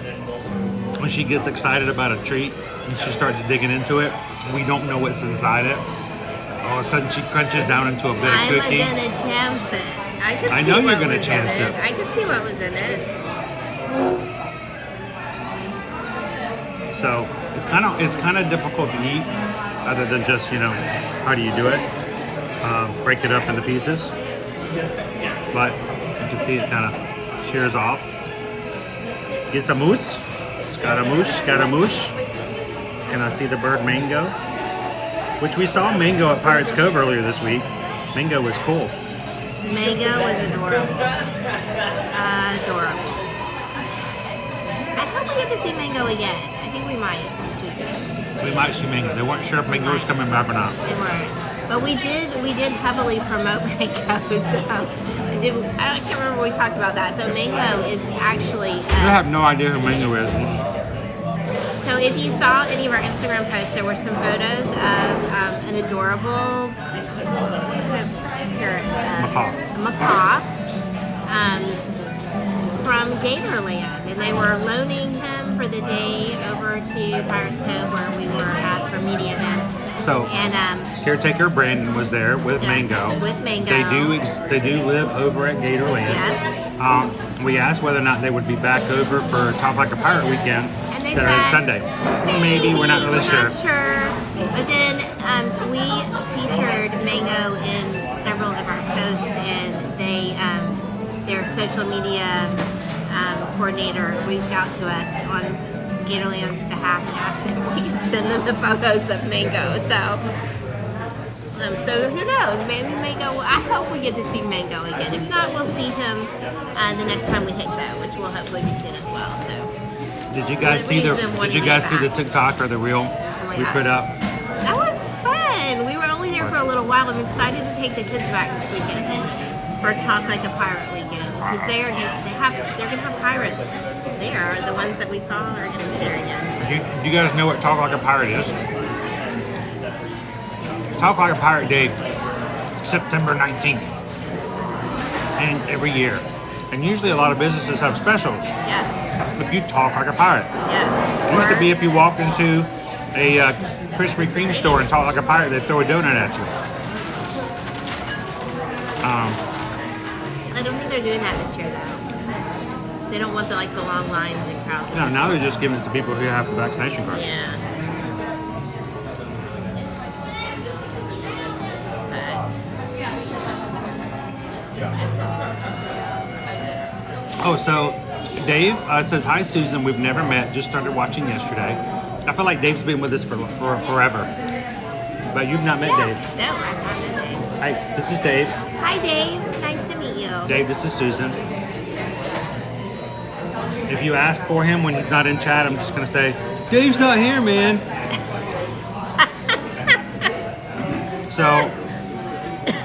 when she gets excited about a treat and she starts digging into it. We don't know what's inside it. All of a sudden, she crunches down into a bit of cookie. I'm gonna chance it. I know you're gonna chance it. I could see what was in it. So it's kind of difficult to eat, other than just how do you do it? Break it up into pieces. But you can see it kind of shears off. Get some mousse. Scaramouche. Can I see the bird Mango? Which we saw Mango at Pirates Cove earlier this week. Mango was cool. Mango was adorable. Adorable. I hope we get to see Mango again. I think we might this weekend. We might see Mango. They weren't sure if Mango was coming back or not. They weren't. But we did heavily promote Mango. So I can't remember we talked about that. So Mango is actually... I have no idea who Mango is. So if you saw any of our Instagram posts, there were some photos of an adorable macaw from Gatorland, and they were loaning him for the day over to Pirates Cove where we were at for media event. So and caretaker Brandon was there with Mango. With Mango. They do live over at Gatorland. Yes. We asked whether or not they would be back over for Top Like a Pirate weekend. And They Saturday and said Sunday. Maybe, we're not really sure. But then we featured mango in several of our posts, and they their social media coordinator reached out to us on Gatorland's behalf and asked if we could send them the photos of mango. So who knows? Maybe Mango. I hope we get to see Mango again. If not, we'll see him the next time we hit Zo, which will hopefully be soon as well. So. Did you guys see the TikTok or the reel we put up? That was fun. We were only there for a little while. I'm excited to take the kids back this weekend for Talk Like a Pirate weekend because they're gonna have pirates there. The ones that we saw are gonna be there again. Do you guys know what Talk Like a Pirate is? Talk Like a Pirate Day, September 19th, and every year. And usually a lot of businesses have specials. Yes. If you talk like a pirate. Yes. It used to be if you walked into a Krispy Kreme store and talk like a pirate, they'd throw a donut at you. I don't think they're doing that this year, though. They don't want the long lines and crowds. No, now they're just giving it to people who have the vaccination card. Yeah. Oh, so Dave says, "Hi Susan, we've never met, just started watching yesterday." I feel like Dave's been with us for forever, but you've not met Dave. No, I've not met Dave. Hi, this is Dave. Hi Dave, nice to meet you. Dave, this is Susan. If you ask for him when he's not in chat, I'm just gonna say, "Dave's not here, man." So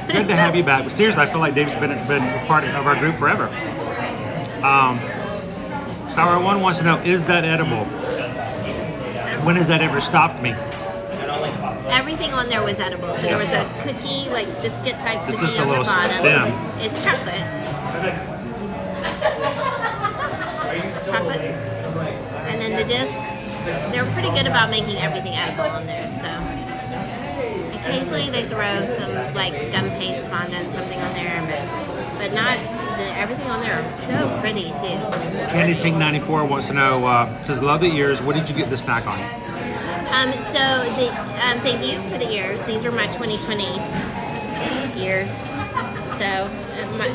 good to have you back. But seriously, I feel like Dave's been a part of our group forever. Sour One wants to know, is that edible? When has that ever stopped me? Everything on there was edible. So there was a cookie, like biscuit type It's cookie just a on the little bottom. stem. It's chocolate. Chocolate. And then the discs, they're pretty good about making everything edible on there. So occasionally they throw some like gum paste fondant, something on there, but not everything on there is so pretty too. Candy Tink 94 wants to know, says, "Love the ears. What did you get the snack on?" Thank you for the ears. These are my 2020 ears. So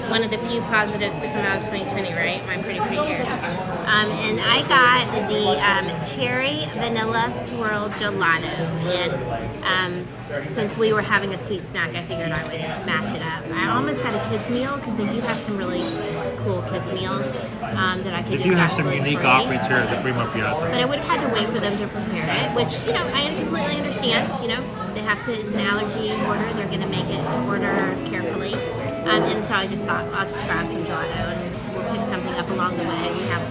one of the few positives to come out of 2020, right? My pretty ears. And I got the cherry vanilla swirl gelato. And since we were having a sweet snack, I figured I would match it up. I almost got a kids meal because they do have some really cool kids meals that I could They do. do have some unique offerings here at the Primo Piazza. But I would have had to wait for them to prepare it, which, I completely understand. They have to, it's an allergy order. They're going to make it to order carefully. And so I just thought, I'll just grab some gelato and we'll pick something up along the way. We have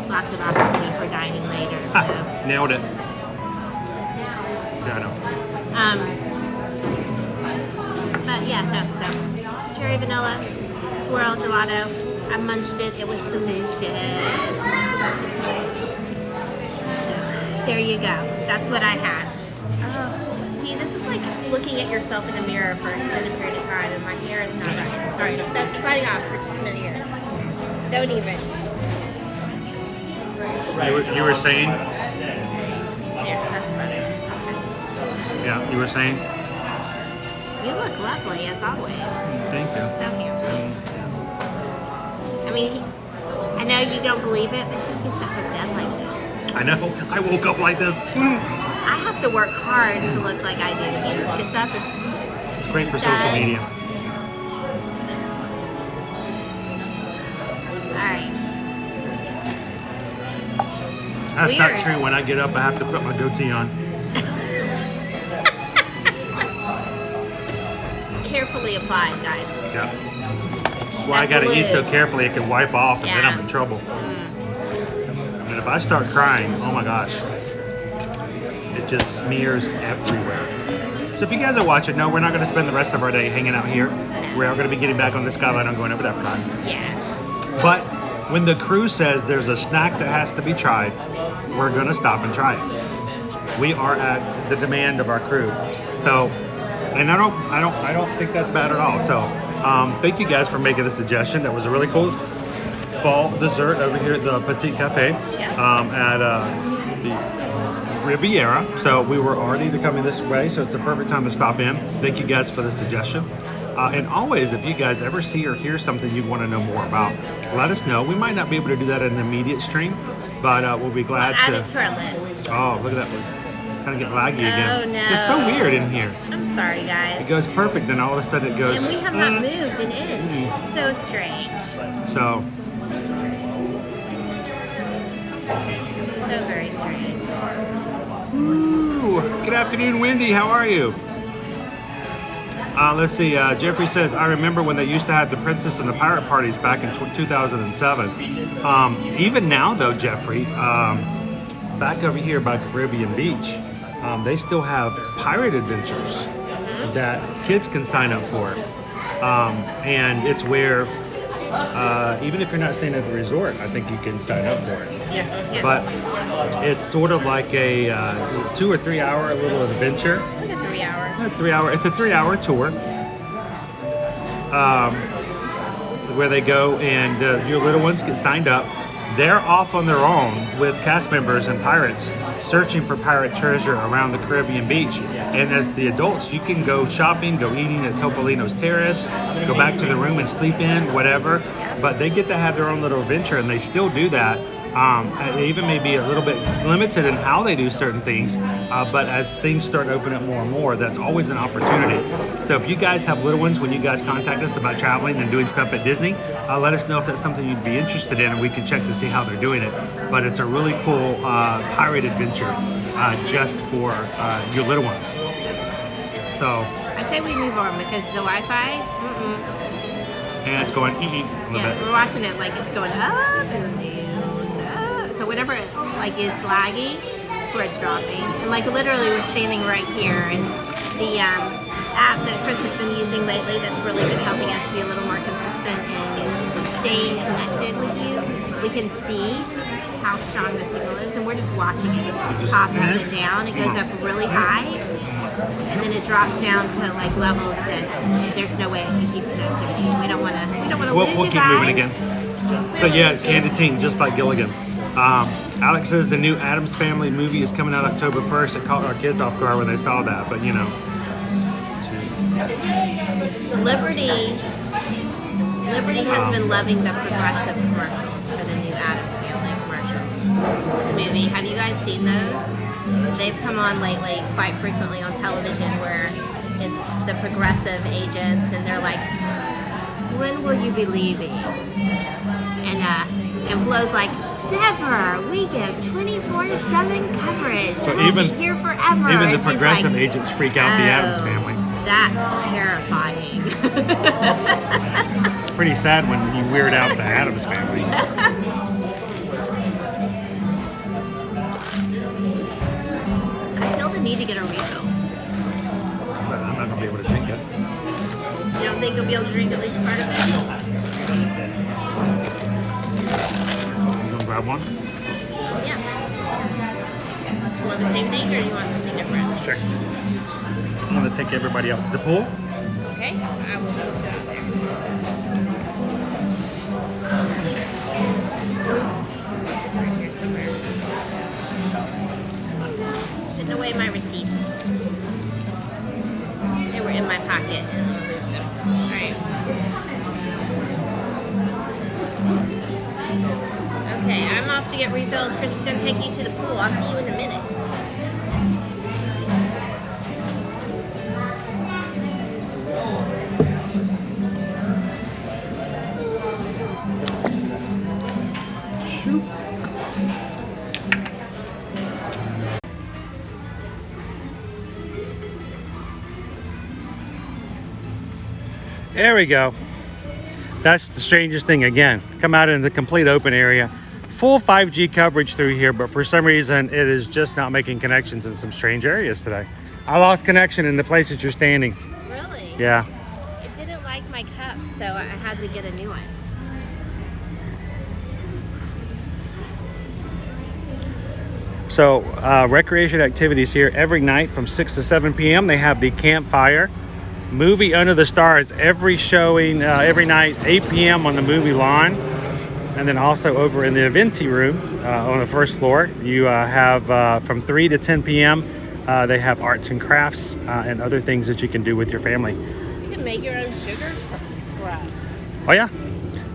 lots of opportunity for dining later. So. Nailed it. Yeah, I know. But yeah, no, so cherry vanilla, swirl gelato. I munched it, it was delicious. So there you go. That's what I had. See, this is like looking at yourself in the mirror for an extended period of time and my hair is not right. Sorry, just sliding off for just a minute here. Don't even. You were saying? Yeah, that's funny. Okay. Yeah, you were saying? You look lovely as always. Thank you. So handsome. I mean, I know you don't believe it, but he gets out of bed like this. I know. I woke up like this. I have to work hard to look like I do. He just gets up and... It's great for social media. Alright. That's not true. When I get up, I have to put my goatee on. Carefully applied, guys. Yeah. That's why I gotta eat so carefully it can wipe off and then I'm in trouble. And if I start crying, oh my gosh, it just smears everywhere. So if you guys are watching, no, we're not gonna spend the rest of our day hanging out here. We are gonna be getting back on the Skyliner and going over to Epcot. Yeah. But when the crew says there's a snack that has to be tried, we're gonna stop and try it. We are at the demand of our crew. So, and I don't think that's bad at all. So, thank you guys for making the suggestion. That was a really cool fall dessert over here at the Petite Cafe at the Riviera. So we were already coming this way, so it's the perfect time to stop in. Thank you guys for the suggestion. And always, if you guys ever see or hear something you want to know more about, let us know. We might not be able to do that in an immediate stream, but we'll be glad Add to. it to our list. Oh, look at that. We're kind of get laggy again. Oh, no. It's so weird in here. I'm sorry, guys. It goes perfect, and all of a sudden it goes. And we have not moved an inch. It's so strange. So, So very strange. ooh, good afternoon, Wendy. How are you? Let's see. Jeffrey says, I remember when they used to have the Princess and the Pirate parties back in 2007. Even now, though, Jeffrey, back over here by Caribbean Beach, they still have pirate adventures that kids can sign up for. And it's where, even if you're not staying at the resort, I think you can sign up for it. Yes. Yeah. But it's sort of like a 2 or 3 hour little adventure. Like a 3 hour. It's a 3 hour tour where they go and your little ones get signed up. They're off on their own with cast members and pirates searching for pirate treasure around the Caribbean beach. And as the adults, you can go shopping, go eating at Topolino's Terrace, go back to the room and sleep in, whatever. But they get to have their own little adventure, and they still do that. It even may be a little bit limited in how they do certain things, but as things start to open up more and more, that's always an opportunity. So if you guys have little ones, when you guys contact us about traveling and doing stuff at Disney, let us know if that's something you'd be interested in, and we can check to see how they're doing it. But it's a really cool pirate adventure just for your little ones. So I say we move on because the Wi-Fi, and it's going yeah, we're watching it like it's going up and then down. So whenever it like is laggy, it's where it's dropping. And like literally we're standing right here, and the app that Chris has been using lately that's really been helping us be a little more consistent in staying connected with you. We can see how strong the signal is, and we're just watching it pop up and down. It goes up really high, and then it drops down to like levels that there's no way it can keep connectivity. We don't want to lose we'll you keep guys. moving again. So yeah, Candy Team, just like Gilligan. Alex says the new Addams Family movie is coming out October 1st. It caught our kids off guard when they saw that, but you know. Liberty has been loving the progressive commercials for the new Addams Family commercial movie. Have you guys seen those? They've come on lately quite frequently on television where it's the progressive agents and they're like, when will you be leaving? And Flo's like, never. We give 24/7 coverage. So We'll even be here forever. Even the And she's progressive like, agents freak out the Addams Family. That's terrifying. It's pretty sad when you weird out the Addams Family. I feel the need to get a refill. But I'm not gonna be able to drink it. You don't think you'll be able to drink at least part of it? You gonna grab one? Yeah. You want the same thing or do you want something different? Sure. I'm gonna take everybody out to the pool. Okay, I will meet you out there. Right here somewhere. Putting away my receipts. They were in my pocket and I'm gonna lose them. Alright. Okay, I'm off to get refills. Chris is gonna take you to the pool. I'll see you in a minute. There we go. That's the strangest thing again. Come out in the complete open area. Full 5G coverage through here, but for some reason it is just not making connections in some strange areas today. I lost connection in the places you're standing. Really? Yeah. It didn't like my cup, so I had to get a new one. So recreation activities here every night from 6 to 7 p.m. They have the campfire. Movie Under the Stars every night, 8 p.m. on the movie lawn. And then also over in the Aventi room, on the first floor. You have from 3 to 10 p.m. They have arts and crafts and other things that you can do with your family. You can make your own sugar scrub. Oh yeah.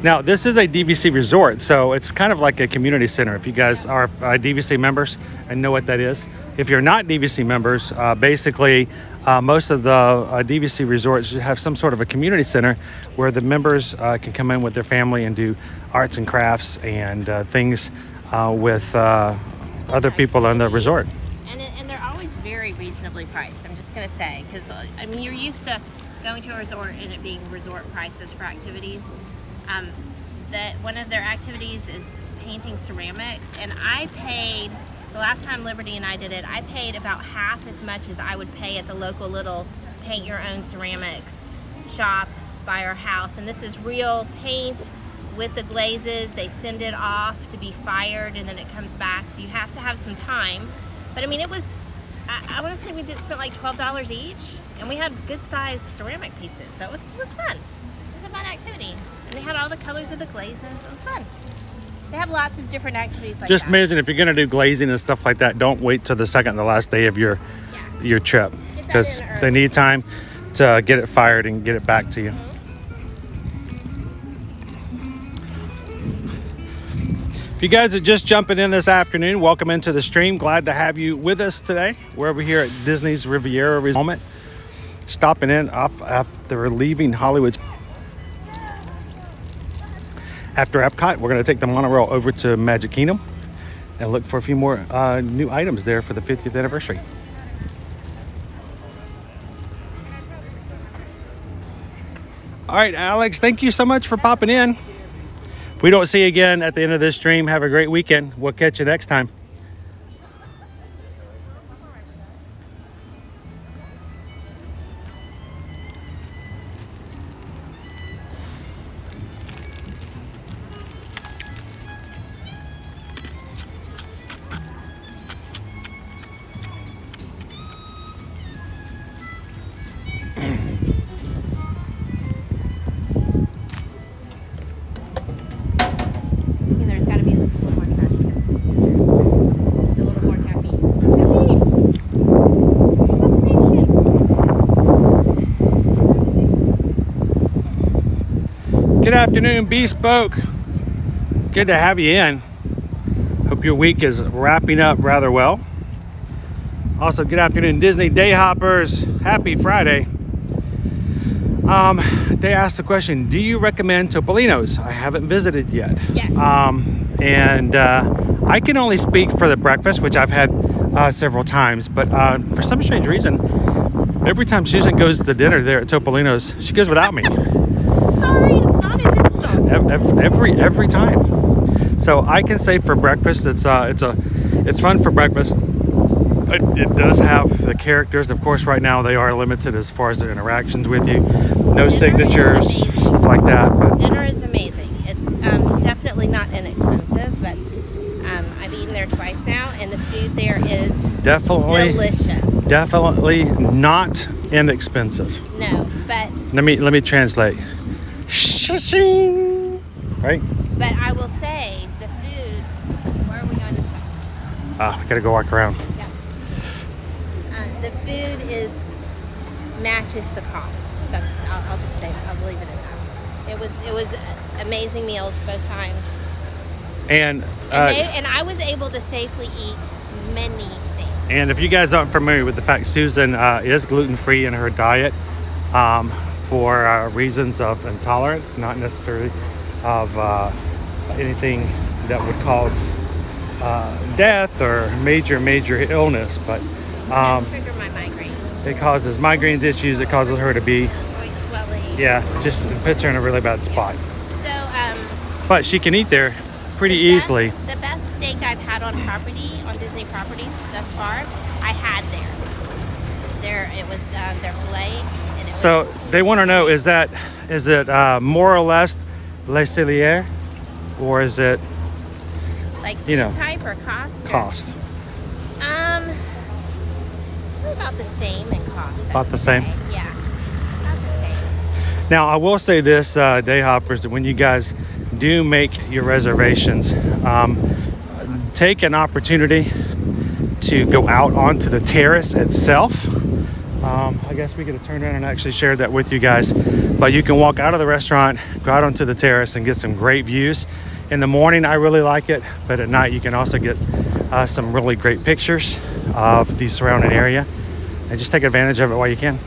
Now this is a DVC resort, so it's kind of like a community center. If you guys are DVC members and know what that is. If you're not DVC members, basically most of the DVC resorts have some sort of a community center where the members can come in with their family and do arts and crafts and things with other people in the resort. And they're always very reasonably priced, I'm just going to say, because I mean, you're used to going to a resort and it being resort prices for activities. That one of their activities is painting ceramics, and I paid, the last time Liberty and I did it, I paid about half as much as I would pay at the local little paint your own ceramics shop by our house. And this is real paint with the glazes. They send it off to be fired and then it comes back, so you have to have some time. But I mean, it was, I want to say we spent like $12 each, and we had good sized ceramic pieces, so it was fun. It was a fun activity. And they had all the colors of the glazes. It was fun. They have lots of different activities like Just that. imagine if you're going to do glazing and stuff like that, don't wait till the second and the last day of your trip, because they need time to get it fired and get it back to you. If you guys are just jumping in this afternoon, welcome into the stream. Glad to have you with us today. We're over here at Disney's Riviera Resort, stopping in off after leaving Hollywood. After Epcot, we're going to take the monorail over to Magic Kingdom and look for a few more new items there for the 50th anniversary. All right, Alex, thank you so much for popping in. If we don't see you again at the end of this stream, have a great weekend. We'll catch you next time. Good afternoon, Bespoke. Good to have you in. Hope your week is wrapping up rather well. Also, good afternoon, Disney Day Hoppers. Happy Friday. They asked the question, do you recommend Topolino's? I haven't visited yet. Yes. I can only speak for the breakfast, which I've had several times, but for some strange reason, every time Susan goes to dinner there at Topolino's, she goes without me. Sorry, it's not intentional. Every time. So I can say for breakfast, it's fun for breakfast. It does have the characters. Of course, right now they are limited as far as their interactions with you. No signatures, stuff like that. But dinner is amazing. It's definitely not inexpensive, but I've eaten there twice now, and the food there is definitely delicious. Definitely not inexpensive. No, but let me translate. Right? But I will say the food. Where are we going this time? I gotta go walk around. Yeah. The food matches the cost. I'll just say I'll leave it at that. It was amazing meals both times. And I was able to safely eat many things. And if you guys aren't familiar with the fact Susan is gluten-free in her diet for reasons of intolerance, not necessarily of anything that would cause death or major illness, but trigger my migraines. it causes migraines issues. It causes her to be Joint swelling. Yeah, just puts her in a really bad spot. So but she can eat there pretty easily. The best steak I've had on Disney properties thus far, I had there. It was their filet. And So they want to know, is it more or less Le Cellier, or is it like food type or cost? Cost. About the same in cost. About the same? Yeah, about the same. Now I will say this, day hoppers, that when you guys do make your reservations, take an opportunity to go out onto the terrace itself. I guess we could have turned around and actually shared that with you guys, but you can walk out of the restaurant, go out onto the terrace and get some great views. In the morning, I really like it, but at night you can also get some really great pictures of the surrounding area, and just take advantage of it while you can.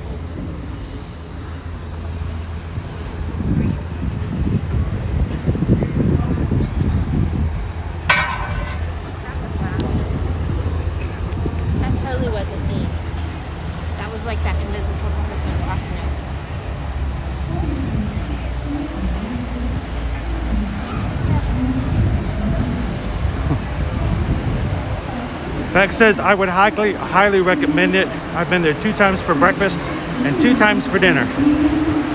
That totally wasn't me. That was like that invisible person walking up. Beck says, I would highly recommend it. I've been there 2 times for breakfast and 2 times for dinner.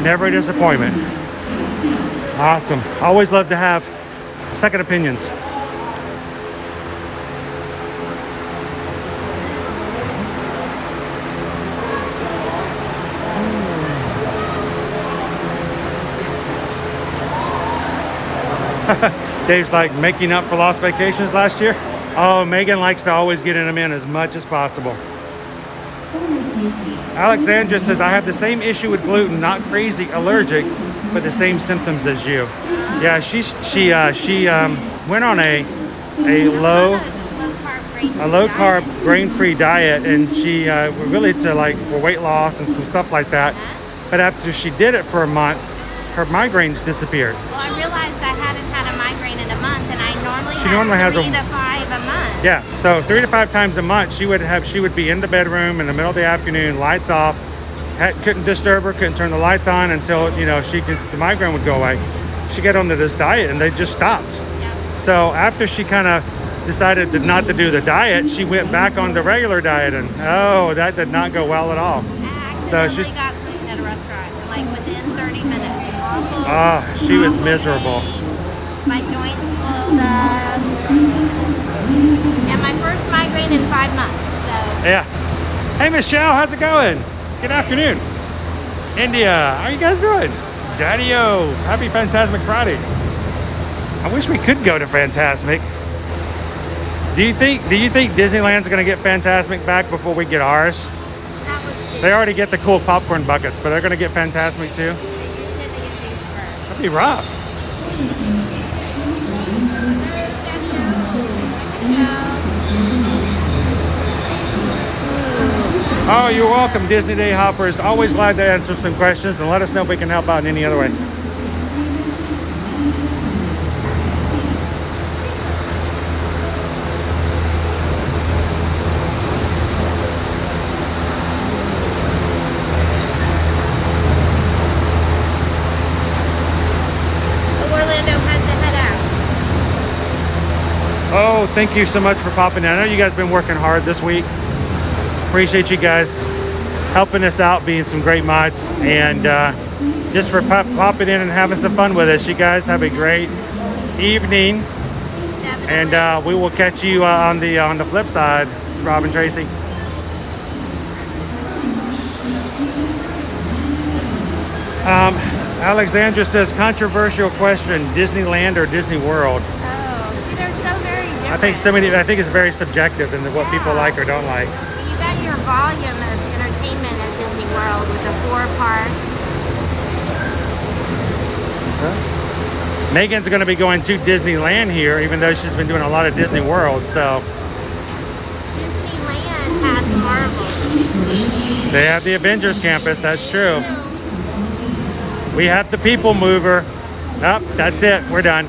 Never a disappointment. Awesome. Always love to have second opinions. Dave's like, making up for lost vacations last year. Oh, Megan likes to always get them in as much as possible. Alexandra says, I have the same issue with gluten, not crazy allergic, but the same symptoms as you. Yeah, she went on a low carb grain-free diet, and she really for weight loss and some stuff like that. But after she did it for a month, her migraines disappeared. Well, I realized I hadn't had a migraine in a month, and I normally has 3 to 5 a month. Yeah, so 3 to 5 times a month she would be in the bedroom in the middle of the afternoon, lights off, couldn't disturb her, couldn't turn the lights on until the migraine would go away. She got onto this diet and they just stopped. Yeah. So after she kind of decided not to do the diet, she went back on the regular diet, and that did not go well at all. I So accidentally got gluten at a restaurant, like within 30 minutes. Awful. She was miserable. My joints pulled up. Yeah, my first migraine in 5 months. So. Yeah. Hey, Michelle, how's it going? Good afternoon. India, how you guys doing? Daddy-o, happy Fantasmic Friday. I wish we could go to Fantasmic. Do you think Disneyland's going to get Fantasmic back before we get ours? They already get the cool popcorn buckets, but they're going to get Fantasmic too? That'd be rough. Oh, you're welcome, Disney Day Hoppers. Always glad to answer some questions, and let us know if we can help out in any other way. Oh, thank you so much for popping in. I know you guys have been working hard this week. Appreciate you guys helping us out, being some great mods, and just for popping in and having some fun with us. You guys have a great evening, and we will catch you on the flip side, Rob and Tracy. Alexandra says, controversial question, Disneyland or Disney World? I think it's very subjective in what people like or don't like. Well, you got your volume of entertainment at Disney World with the 4 parks. Huh? Megan's going to be going to Disneyland here, even though she's been doing a lot of Disney World. So Disneyland has Marvel. They have the Avengers campus. That's true. We have the People Mover. Oh, that's it. We're done.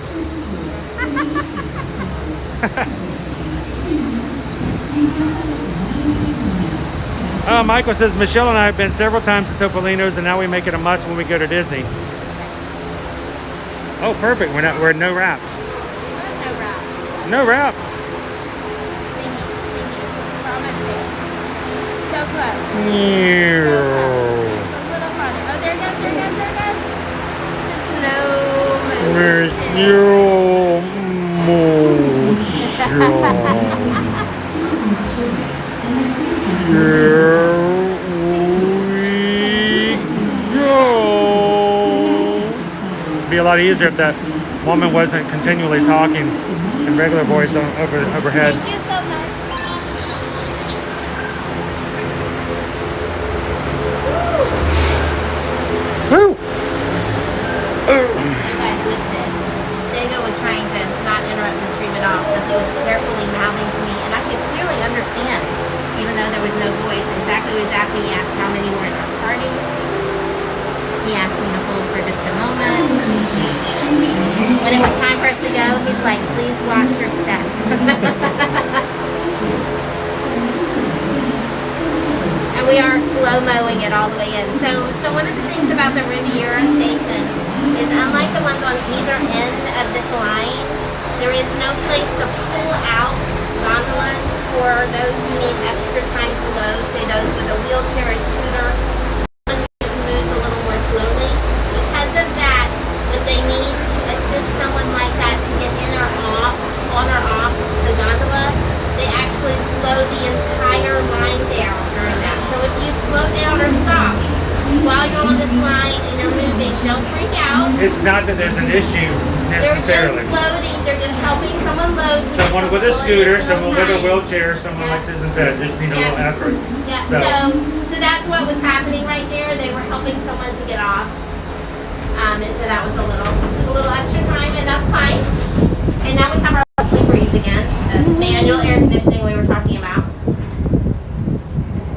Michael says, Michelle and I have been several times to Topolino's, and now we make it a must when we go to Disney. Oh, perfect. We're no wraps. No wrap. No wrap. Singing. Promise me. So close. Yeah. A little farther. Oh, there it goes. It's slow motion. Here we go. It'd be a lot easier if that woman wasn't continually talking in regular voice overhead. Thank you so much. Woo! You guys missed it. Stego was trying to not interrupt the stream at all, so he was carefully mouthing to me, and I could clearly understand, even though there was no voice, exactly what he was asking. He asked how many were in our party. He asked me to hold for just a moment. When it was time for us to go, he's like, please watch your step. And we are slow-mowing it all the way in. So one of the things about the Riviera station is, unlike the ones on either end of this line, there is no place to pull out gondolas for those who need extra time to load, say those with a wheelchair or scooter. Just moves a little more slowly. Because of that, when they need to assist someone like that to get in or off, on or off the gondola, they actually slow the entire line down during that. So if you slow down or stop while you're on this line and you're moving, don't freak out. It's not that there's an issue necessarily. They're just loading. They're just helping someone load. Someone with a scooter, someone with a wheel. wheelchair, someone like Susan said, just need a little effort. Yeah, So- so that's what was happening right there. They were helping someone to get off. And so that was took a little extra time, and that's fine. And now we have our lovely breeze again, the manual air conditioning we were talking about.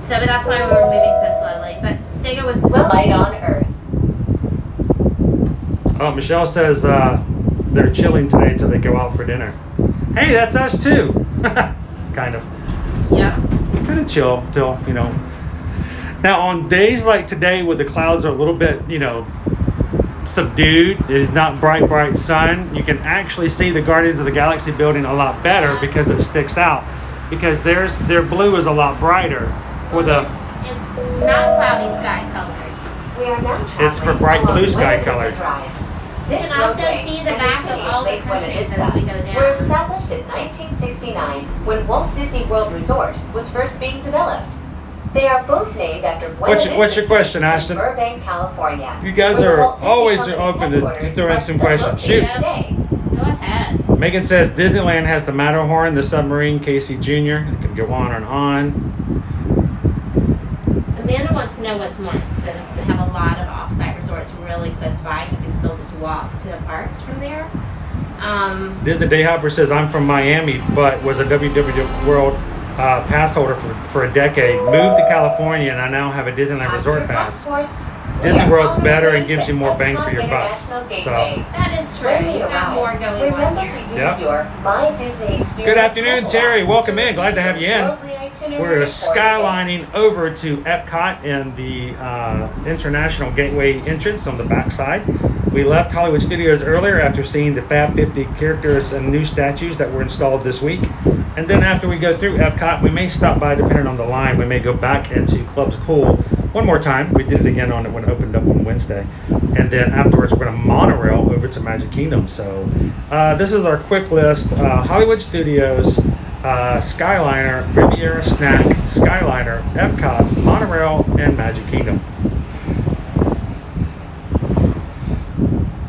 So, but that's why we were moving so slowly. But Stego was Light on Earth. Oh, Michelle says they're chilling today until they go out for dinner. Hey, that's us too. Kind of. yeah. Kind of chill till, you know. Now, on days like today where the clouds are a little bit, you know, subdued, it's not bright sun, you can actually see the Guardians of the Galaxy building a lot better because it sticks out. Because their blue is a lot brighter for the... It's not cloudy sky colored. We are now It's for bright blue sky color. You can also see the back of all the countries as we go Were down. established in 1969 when Walt Disney World Resort was first being developed. They are both named after What's your question, Ashton? Burbank, California. You guys are always open to throw in some questions. Shoot. Go ahead. Megan says Disneyland has the Matterhorn, the submarine, Casey Jr. It can go on and on. Amanda wants to know what's more expensive. To have a lot of off-site resorts really close by. You can still just walk to the parks from there. Disney Dayhopper says I'm from Miami, but was a WW World pass holder for a decade. Moved to California, and I now have a Disneyland Resort pass. Disney World's better and gives you more bang for your buck. So, That is true. You've got more going on here. Yep. Yep. good afternoon, Terry. Welcome in. Glad to have you in. We're skylining over to Epcot in the International Gateway entrance on the backside. We left Hollywood Studios earlier after seeing the Fab 50 characters and new statues that were installed this week. And then after we go through Epcot, we may stop by, depending on the line, we may go back into Club's Cool one more time. We did it again when it opened up on Wednesday. And then afterwards, we're going to monorail over to Magic Kingdom. So this is our quick list. Hollywood Studios, Skyliner, Riviera Snack, Skyliner, Epcot, monorail, and Magic Kingdom.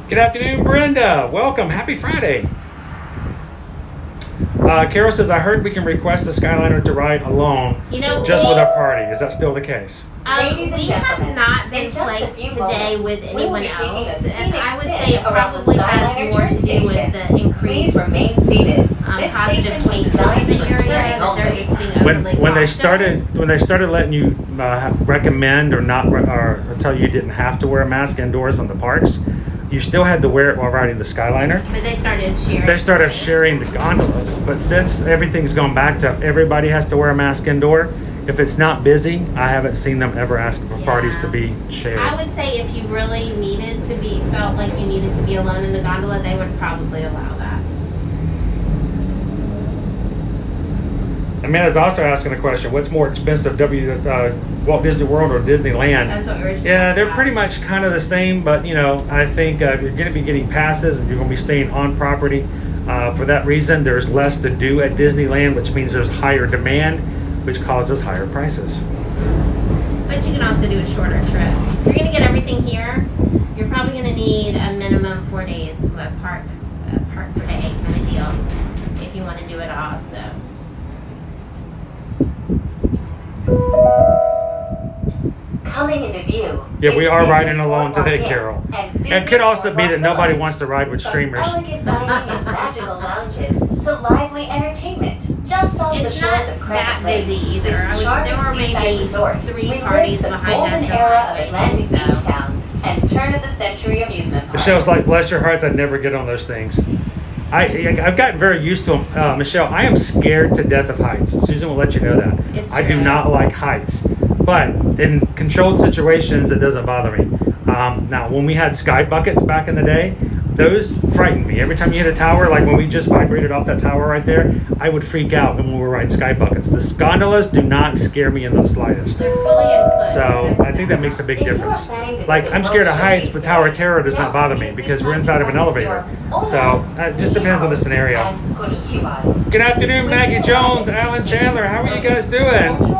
Good afternoon, Brenda. Welcome. Happy Friday. Carol says, I heard we can request the Skyliner to ride alone just with our party. Is that still the case? We have not been placed today with anyone else, and I would say it probably has more to do with the increased positive cases in the area, that they're just being overly When they cautious. started letting you recommend or not or tell you didn't have to wear a mask indoors on the parks, you still had to wear it while riding the Skyliner. But they started sharing. They started sharing the gondolas, but since everything's gone back to everybody has to wear a mask indoor, if it's not busy, I haven't seen them ever ask for parties to be shared. I would say if you really felt like you needed to be alone in the gondola, they would probably allow that. Amanda's also asking a question: what's more expensive, Walt Disney World or Disneyland? That's what we were just Yeah, talking they're about. pretty much kind of the same, but I think if you're going to be getting passes and you're going to be staying on property, for that reason, there's less to do at Disneyland, which means there's higher demand, which causes higher prices. But you can also do a shorter trip. If you're going to get everything here, you're probably going to need a minimum 4 days of park do it all. So Coming into view. Yeah, we is are Disney riding alone Boardwalk today, Inn Carol. and It Disney could also be Boardwalk that nobody Below. wants to ride with From streamers. elegant dining and magical lounges to lively entertainment, just off the it's shores not of that Crescent Lake, busy either. this There were charming seaside maybe resort 3 relives parties the behind golden us. era of So. Atlantic beach towns and turn-of-the-century amusement parks. Michelle's like, bless your hearts, I'd never get on those things. I've gotten very used to them. Michelle, I am scared to death of heights. Susan will let you know that. It's I do true. not like heights. But in controlled situations, it doesn't bother me. Now, when we had sky buckets back in the day, those frightened me. Every time you hit a tower, like when we just vibrated off that tower right there, I would freak out when we were riding sky buckets. The gondolas do not scare me in the slightest. They're fully enclosed. So I think that makes a big difference. Like, I'm scared of heights, but Tower of Terror does not bother me because we're inside of an elevator. So it just depends on the scenario. Good afternoon, Maggie Jones, Alan Chandler. How are you guys doing?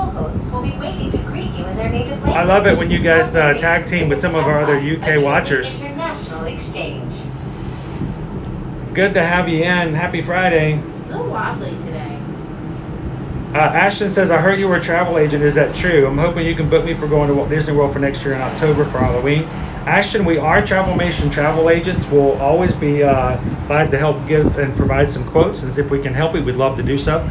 I love it when you guys tag team with some of our other UK watchers. Good to have you in. Happy Friday. A little wobbly today. Ashton says, I heard you were a travel agent. Is that true? I'm hoping you can book me for going to Walt Disney World for next year in October for Halloween. Ashton, we are Travelmation travel agents. We'll always be glad to help give and provide some quotes. And if we can help you, we'd love to do so.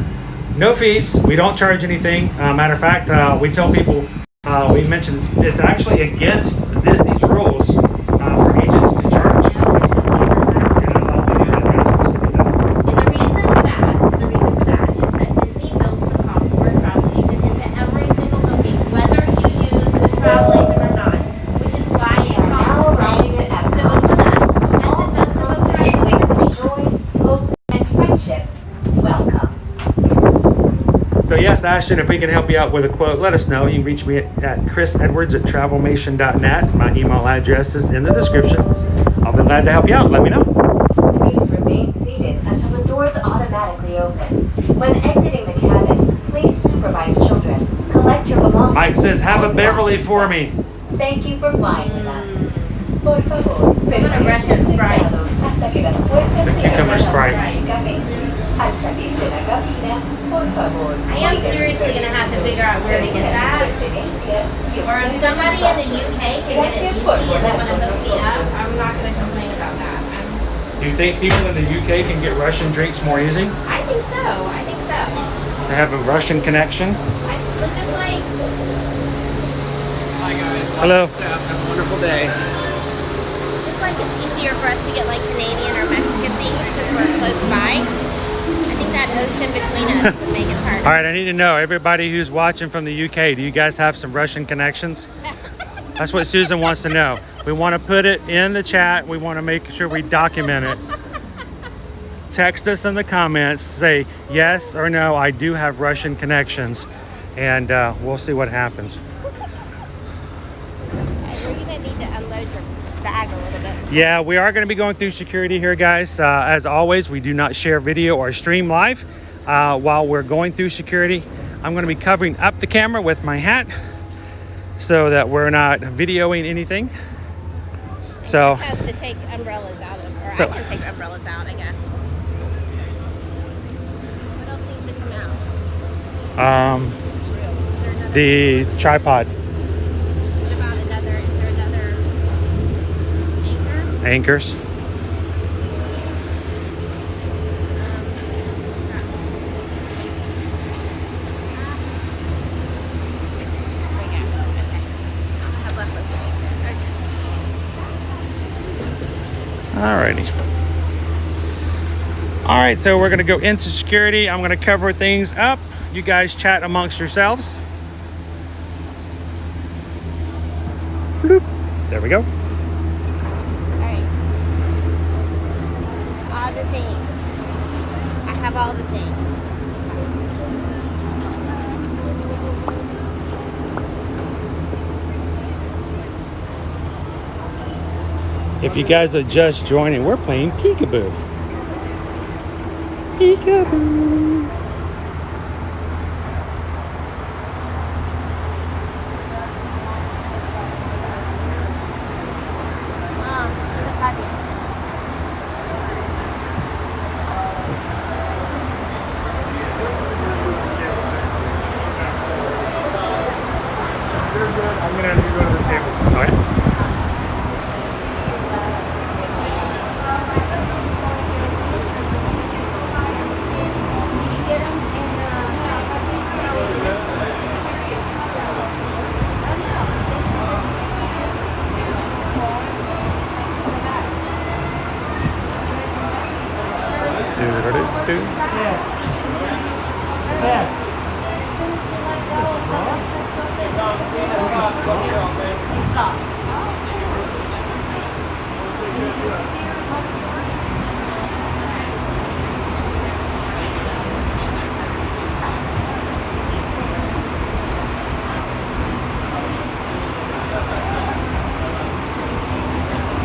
No fees. We don't charge anything. Matter of fact, we tell people, we mentioned it's actually against Disney's rules for agents to charge. Yes, Ashton, if we can help you out with a quote, let us know. You can reach me at chrisedwards@travelmation.net. My email address is in the description. I'll be glad to help you out. Let me know. Please remain seated until the doors automatically open. When exiting the cabin, please supervise children. Collect your belongings. Mike says, have a Beverly for me. Thank you for flying with us. Por favor, I'm gonna rush and Sprite. hasta que las puertas The se cucumber abran Sprite. automáticamente. Al salir de la cabina, por favor. I am seriously gonna have to figure out where to get that. Or if somebody in the UK can get it easy and they wanna hook me up, I'm not gonna complain about that. Do you think people in the UK can get Russian drinks more easy? I think so. I think so. They have a Russian connection? Just like, Hi guys. Hello. Staff. Have a wonderful day. just like it's easier for us to get like Canadian or Mexican things because we're close by. I think that ocean between us would make it harder. All right, I need to know, everybody who's watching from the UK, do you guys have some Russian connections? That's what Susan wants to know. We want to put it in the chat. We want to make sure we document it. Text us in the comments. Say yes or no, I do have Russian connections. And we'll see what happens. We're going to need to unload your bag a little bit. Yeah, we are going to be going through security here, guys. As always, we do not share video or stream live while we're going through security. I'm going to be covering up the camera with my hat so that we're not videoing anything. So This has to take umbrellas out of, or So- I can take umbrellas out, I guess. What else needs to come out? the tripod What about another, is there another anchor? anchors. Alrighty. All right, so we're gonna go into security. I'm gonna cover things up. You guys chat amongst yourselves. Bloop. There we go. Alright. All the things. I have all the things. If you guys are just joining, we're playing peekaboo. Peekaboo.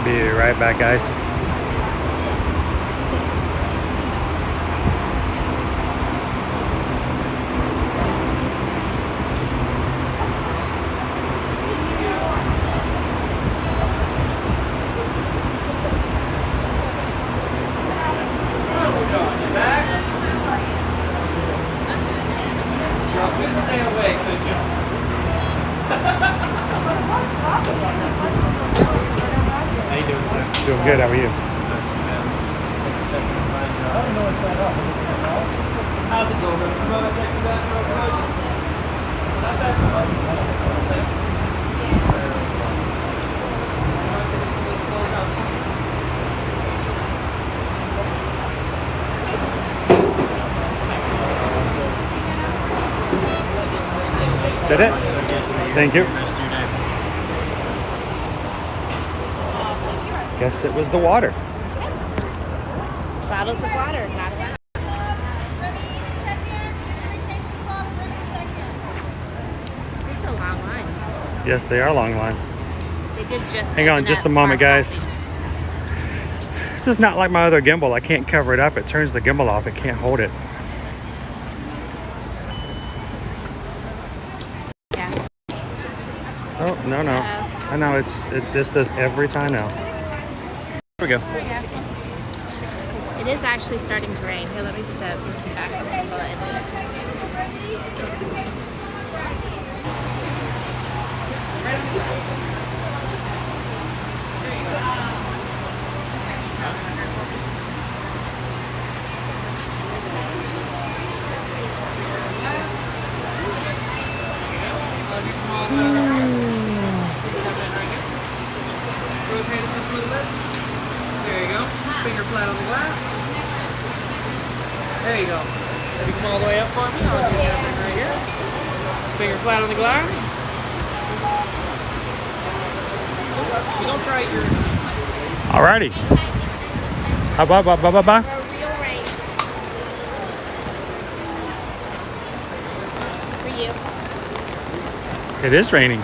Be right back, guys. Doing good, how are you? How's it going? Is that it? Thank you. Guess it was the water. Bottles of water, not allowed. These are long lines. Yes, they are long lines. They did just Hang on open just up a moment, guys. Parkhopping. This is not like my other gimbal. I can't cover it up. It turns the gimbal off. It can't hold it. Yeah. Oh, no, no. I know this does every time now. Here we go. It is actually starting to rain. Here, let me put the back on the bullet. Rotate it just a little bit. There you go. Finger flat on the glass. There you go. If you come all the way up for me, I'll do that thing right here. Finger flat on the glass. You don't try it, you're... Alrighty. Bye. For real rain. For you. It is raining.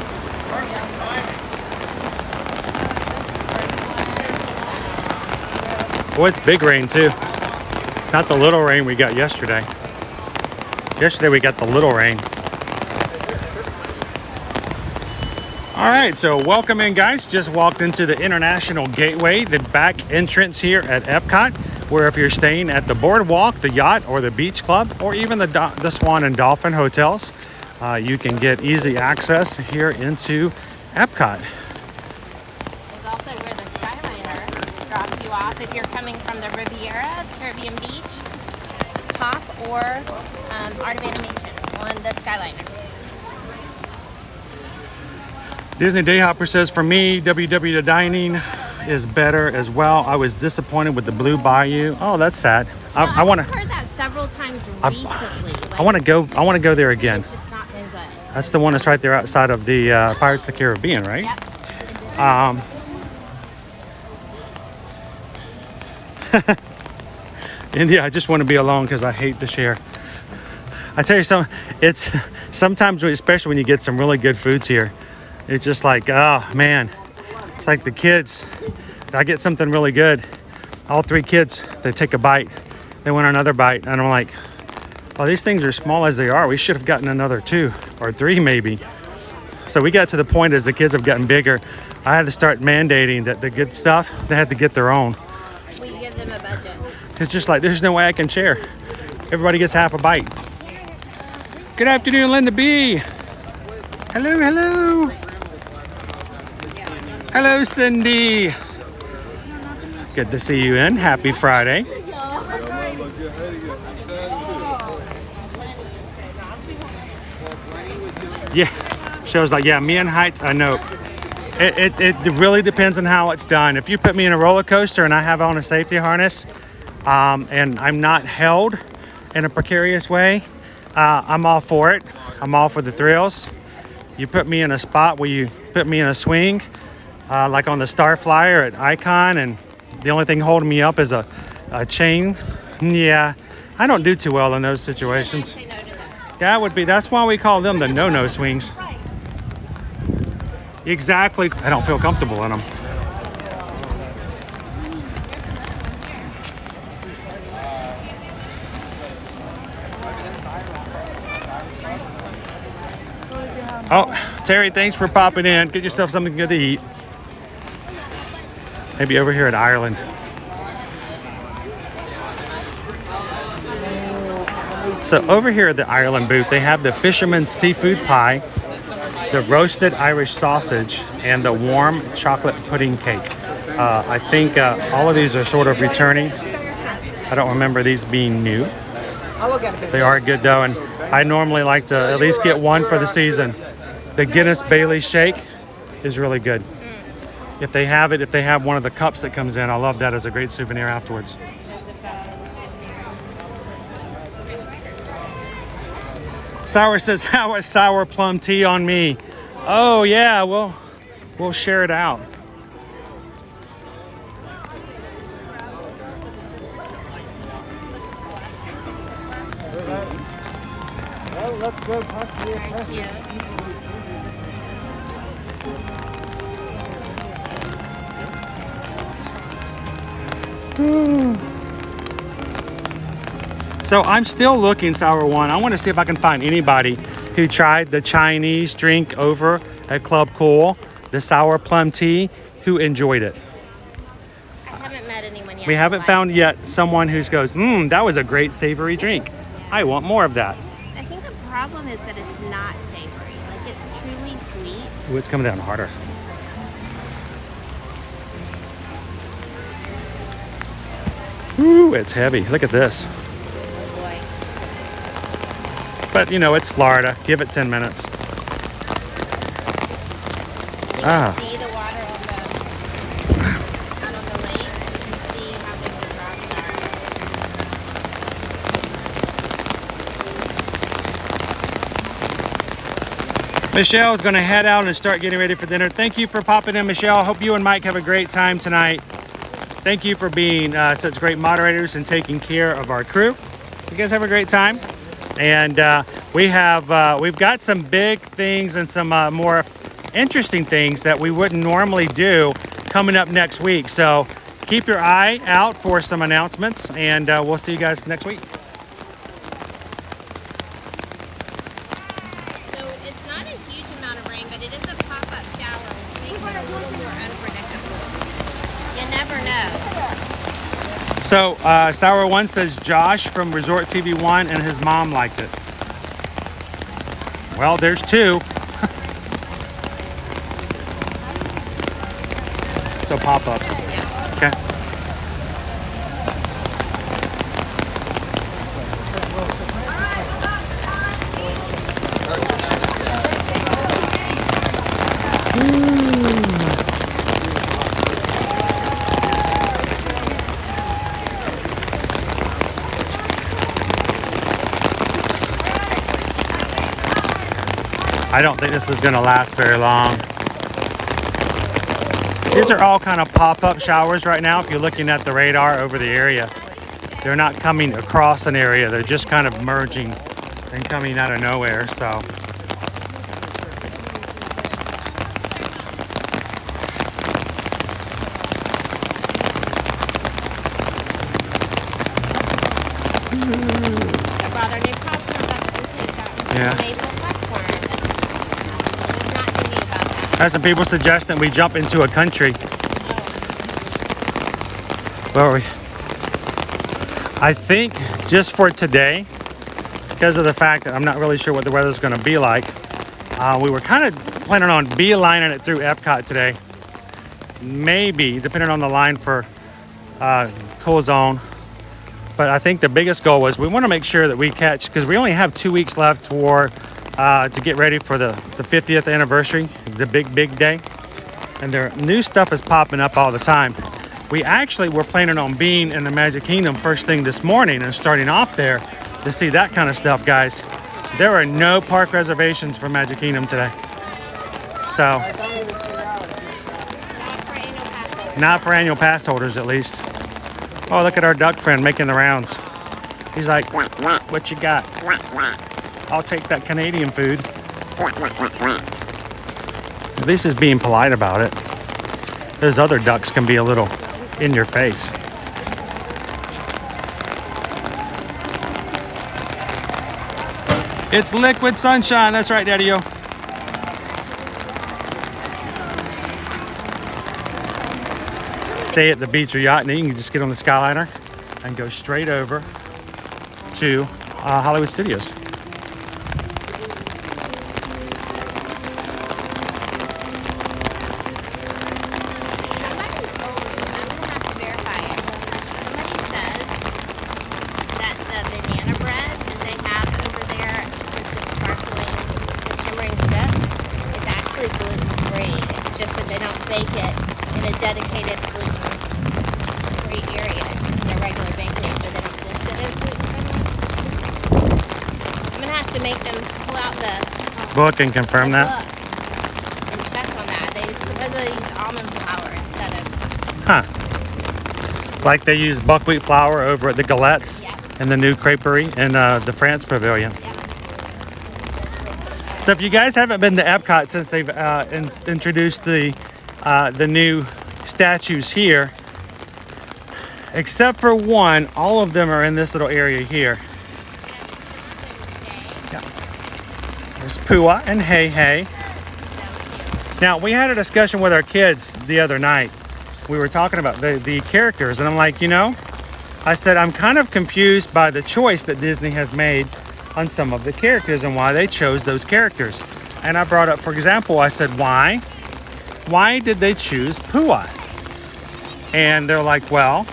Boy, it's big rain too. Not the little rain we got yesterday. Yesterday we got the little rain. All right, so welcome in, guys. Just walked into the International Gateway, the back entrance here at Epcot, where if you're staying at the Boardwalk, the Yacht, or the Beach Club, or even the Swan and Dolphin hotels, you can get easy access here into Epcot. It's also where the Skyliner drops you off if you're coming from the Riviera, Caribbean Beach, Pop, or Art of Animation on the Skyliner. Disney Dayhopper says, for me, WW Dining is better as well. I was disappointed with the Blue Bayou. Oh, that's sad. I want to. I've heard that several times recently. I want to go. I want to go there again. It's just not been good. That's the one that's right there outside of the Pirates of the Caribbean, right? Yep. India, I just want to be alone because I hate to share. I tell you something. It's sometimes, especially when you get some really good foods here, it's just like, oh man, it's like the kids. I get something really good. All three kids, they take a bite, they want another bite, and I'm like, well, these things are small as they are. We should have gotten another 2 or 3 maybe. So we got to the point as the kids have gotten bigger, I had to start mandating that the good stuff, they had to get their own. We give them a budget. It's just like, there's no way I can share. Everybody gets half a bite. Good afternoon, Linda B. Hello, hello. Hello, Cindy. Good to see you in. Happy Friday. Yeah, shows like, yeah, me and heights, I know. It really depends on how it's done. If you put me in a roller coaster and I have on a safety harness, and I'm not held in a precarious way, I'm all for it. I'm all for the thrills. You put me in a spot where you put me in a swing, like on the Star Flyer at Icon, and the only thing holding me up is a chain. Yeah, I don't do too well in those situations. That's why we call them the no-no swings. Exactly. I don't feel comfortable in them. Oh, Terry, thanks for popping in. Get yourself something good to eat. Maybe over here at Ireland. So over here at the Ireland booth, they have the fisherman's seafood pie, the roasted Irish sausage, and the warm chocolate pudding cake. I think all of these are sort of returning. I don't remember these being new. They are good though, and I normally like to at least get one for the season. The Guinness Bailey shake is really good. If they have one of the cups that comes in, I love that as a great souvenir afterwards. Sour says, how is sour plum tea on me? Oh yeah, we'll share it out. Well, let's go talk to you. Thank you. So I'm still looking, Sour One. I want to see if I can find anybody who tried the Chinese drink over at Club Cool, the sour plum tea, who enjoyed it. I haven't met anyone yet. We haven't found yet someone who goes, that was a great savory drink. I want more of that. I think the problem is that it's not savory. Like, it's truly sweet. Ooh, it's coming down harder. Ooh, it's heavy. Look at this. Oh boy. But, it's Florida. Give it 10 minutes. Can you see the water out of the lake? You can see how big the drops are. Michelle's going to head out and start getting ready for dinner. Thank you for popping in, Michelle. Hope you and Mike have a great time tonight. Thank you for being such great moderators and taking care of our crew. You guys have a great time. And we've got some big things and some more interesting things that we wouldn't normally do coming up next week. So keep your eye out for some announcements, and we'll see you guys next week. So it's not a huge amount of rain, but it is a pop-up shower, which makes it a little more unpredictable. You never know. So Sour One says Josh from Resort TV 1 and his mom liked it. Well, there's two. So pop up. Okay. I don't think this is going to last very long. These are all kind of pop-up showers right now. If you're looking at the radar over the area, they're not coming across an area. They're just kind of merging and coming out of nowhere. So I brought our new popcorn back to take that. Yeah. Maple popcorn. Was not thinking about that. had some people suggest that we jump into a country. Where are we? I think just for today, because of the fact that I'm not really sure what the weather's going to be like, we were kind of planning on beelining it through Epcot today. Maybe, depending on the line for Cool Zone. But I think the biggest goal was we want to make sure that we catch, because we only have 2 weeks left to get ready for the 50th anniversary, the big day. And their new stuff is popping up all the time. We actually were planning on being in the Magic Kingdom first thing this morning and starting off there to see that kind of stuff, guys. There are no park reservations for Magic Kingdom today. So, not for annual pass holders at least. Oh, look at our duck friend making the rounds. He's like, what you got? I'll take that Canadian food. At least he's being polite about it. Those other ducks can be a little in your face. It's liquid sunshine. That's right, Daddy-O. Stay at the beach or yacht, and you can just get on the Skyliner and go straight over to Hollywood Studios. Book and confirm that. And check on that. They supposedly use almond flour instead of. Huh. Like they use buckwheat flour over at the Galettes and the new creperie in the France Pavilion. So if you guys haven't been to Epcot since they've introduced the new statues here, except for one, all of them are in this little area here. There's Pua and Hey Hey. Now, we had a discussion with our kids the other night. We were talking about the characters, and I'm like, you know, I said, I'm kind of confused by the choice that Disney has made on some of the characters and why they chose those characters. And I brought up, for example, I said, why? Why did they choose Pua? And they're like, well,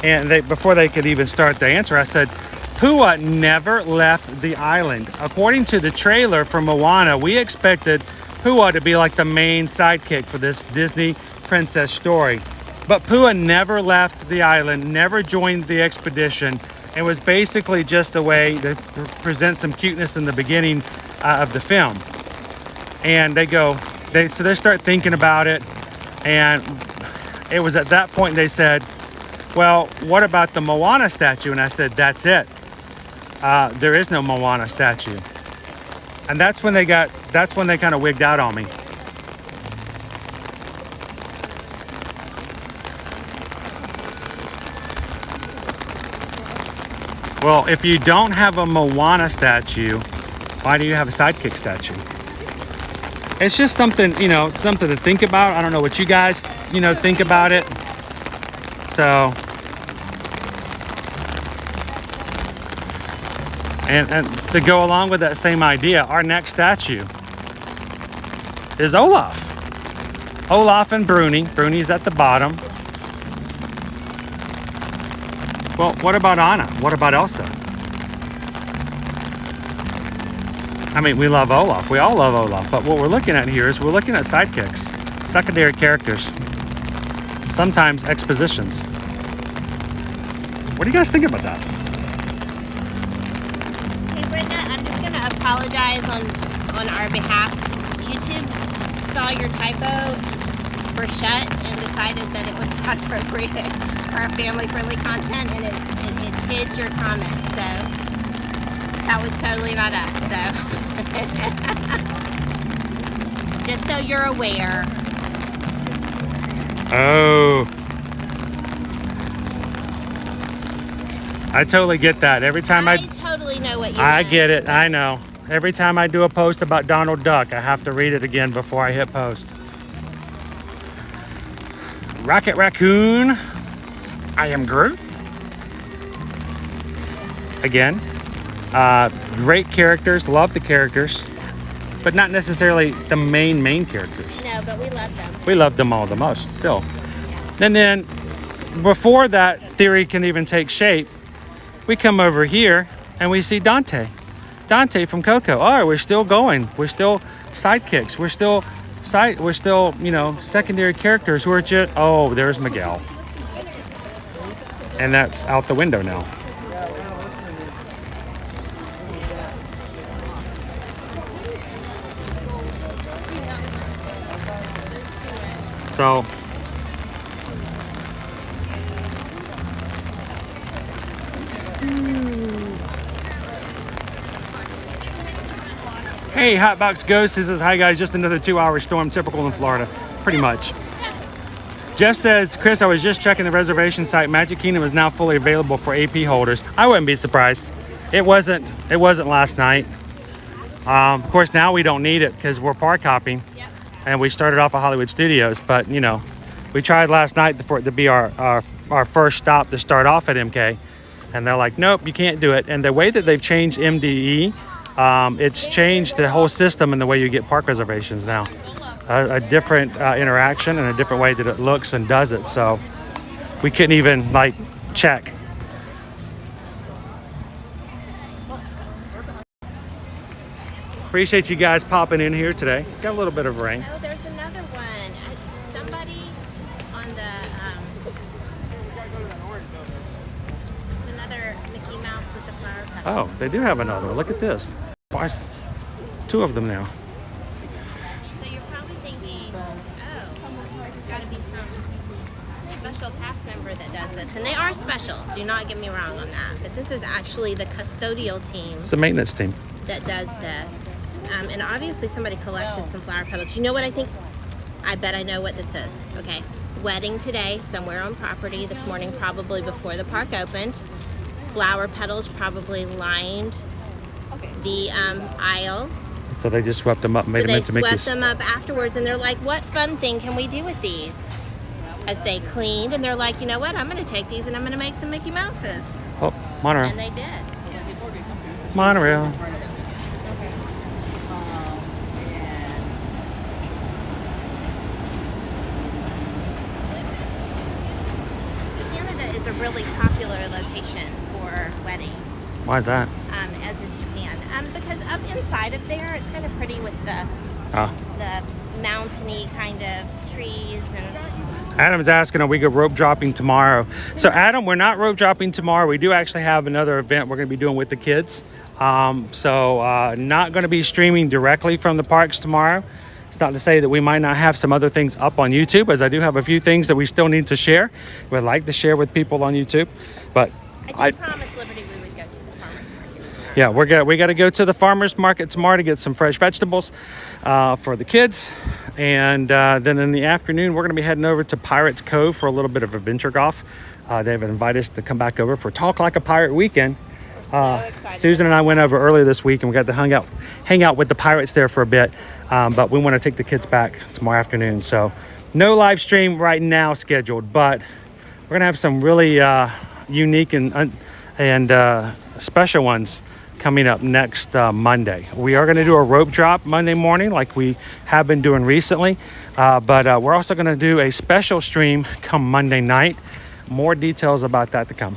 and before they could even start the answer, I said, Pua never left the island. According to the trailer for Moana, we expected Pua to be like the main sidekick for this Disney princess story. But Pua never left the island, never joined the expedition. It was basically just a way to present some cuteness in the beginning of the film. And they start thinking about it. And it was at that point they said, well, what about the Moana statue? And I said, that's it. There is no Moana statue. And that's when they kind of wigged out on me. Well, if you don't have a Moana statue, why do you have a sidekick statue? It's just something, you know, something to think about. I don't know what you guys, you know, think about it. So, and to go along with that same idea, our next statue is Olaf. Olaf and Bruni. Bruni's at the bottom. Well, what about Anna? What about Elsa? I mean, we love Olaf. We all love Olaf. But what we're looking at here is we're looking at sidekicks, secondary characters, sometimes expositions. What do you guys think about that? Hey, Brenda, I'm just going to apologize on our behalf. YouTube saw your typo for shut and decided that it was not appropriate for our family-friendly content, and it hid your comment, so that was totally not us, so just so you're aware. Oh, I totally get that. Every time I totally know what you I meant, get it. I know. Every time I do a post about Donald Duck, I have to read it again before I hit post. Rocket Raccoon. I am Groot. Again, great characters. Love the characters, but not necessarily the main characters. No, but we love them. We love them all the most still. And then before that theory can even take shape, we come over here and we see Dante. Dante from Coco. Oh, we're still going. We're still sidekicks. We're still we're still, you know, secondary characters who are just, oh, there's Miguel. And that's out the window now. So hey, Hotbox Ghost, this is, hi guys, just another 2-hour storm, typical in Florida, pretty much. Jeff says, Chris, I was just checking the reservation site. Magic Kingdom is now fully available for AP holders. I wouldn't be surprised. It wasn't last night. Of course, now we don't need it because we're park hopping, and we started off at Hollywood Studios. But you know, we tried last night for it to be our first stop to start off at MK, and they're like, nope, you can't do it. And the way that they've changed MDE, it's changed the whole system and the way you get park reservations now. A different interaction and a different way that it looks and does it. So we couldn't even like check. Appreciate you guys popping in here today. Got a little bit of rain. Oh, there's another one. Somebody on the there's another Mickey Mouse with the flower petals. Oh, they do have another one. Look at this. Twice, 2 of them now. So you're probably thinking, oh, there's got to be some special cast member that does this. And they are special. Do not get me wrong on that. But this is actually the custodial team It's the maintenance team. that does this. And obviously somebody collected some flower petals. You know what I think? I bet I know what this is. Okay. Wedding today, somewhere on property this morning, probably before the park opened. Flower petals probably lined the aisle. So they just swept them up and made them into Mickey's. So they swept them up afterwards, and they're like, what fun thing can we do with these? As they cleaned, and they're like, you know what? I'm going to take these and I'm going to make some Mickey Mouses. Oh, monorail. And they did. Monorail. Canada is a really popular location for weddings. Why is that? As is Japan. Because up inside of there, it's kind of pretty with the mountainy kind of trees and. Adam's asking, are we go rope dropping tomorrow? So Adam, we're not rope dropping tomorrow. We do actually have another event we're going to be doing with the kids. So not going to be streaming directly from the parks tomorrow. It's not to say that we might not have some other things up on YouTube, as I do have a few things that we still need to share. We'd like to share with people on YouTube, but I did promise Liberty we would go to the farmer's market tomorrow. Yeah, we got to go to the farmer's market tomorrow to get some fresh vegetables for the kids. And then in the afternoon, we're going to be heading over to Pirates Cove for a little bit of adventure golf. They've invited us to come back over for Talk Like a Pirate weekend. Susan and I went over earlier this week and we got to hang out with the pirates there for a bit. But we want to take the kids back tomorrow afternoon. So no live stream right now scheduled, but we're going to have some really unique and special ones coming up next Monday. We are going to do a rope drop Monday morning like we have been doing recently. But we're also going to do a special stream come Monday night. More details about that to come.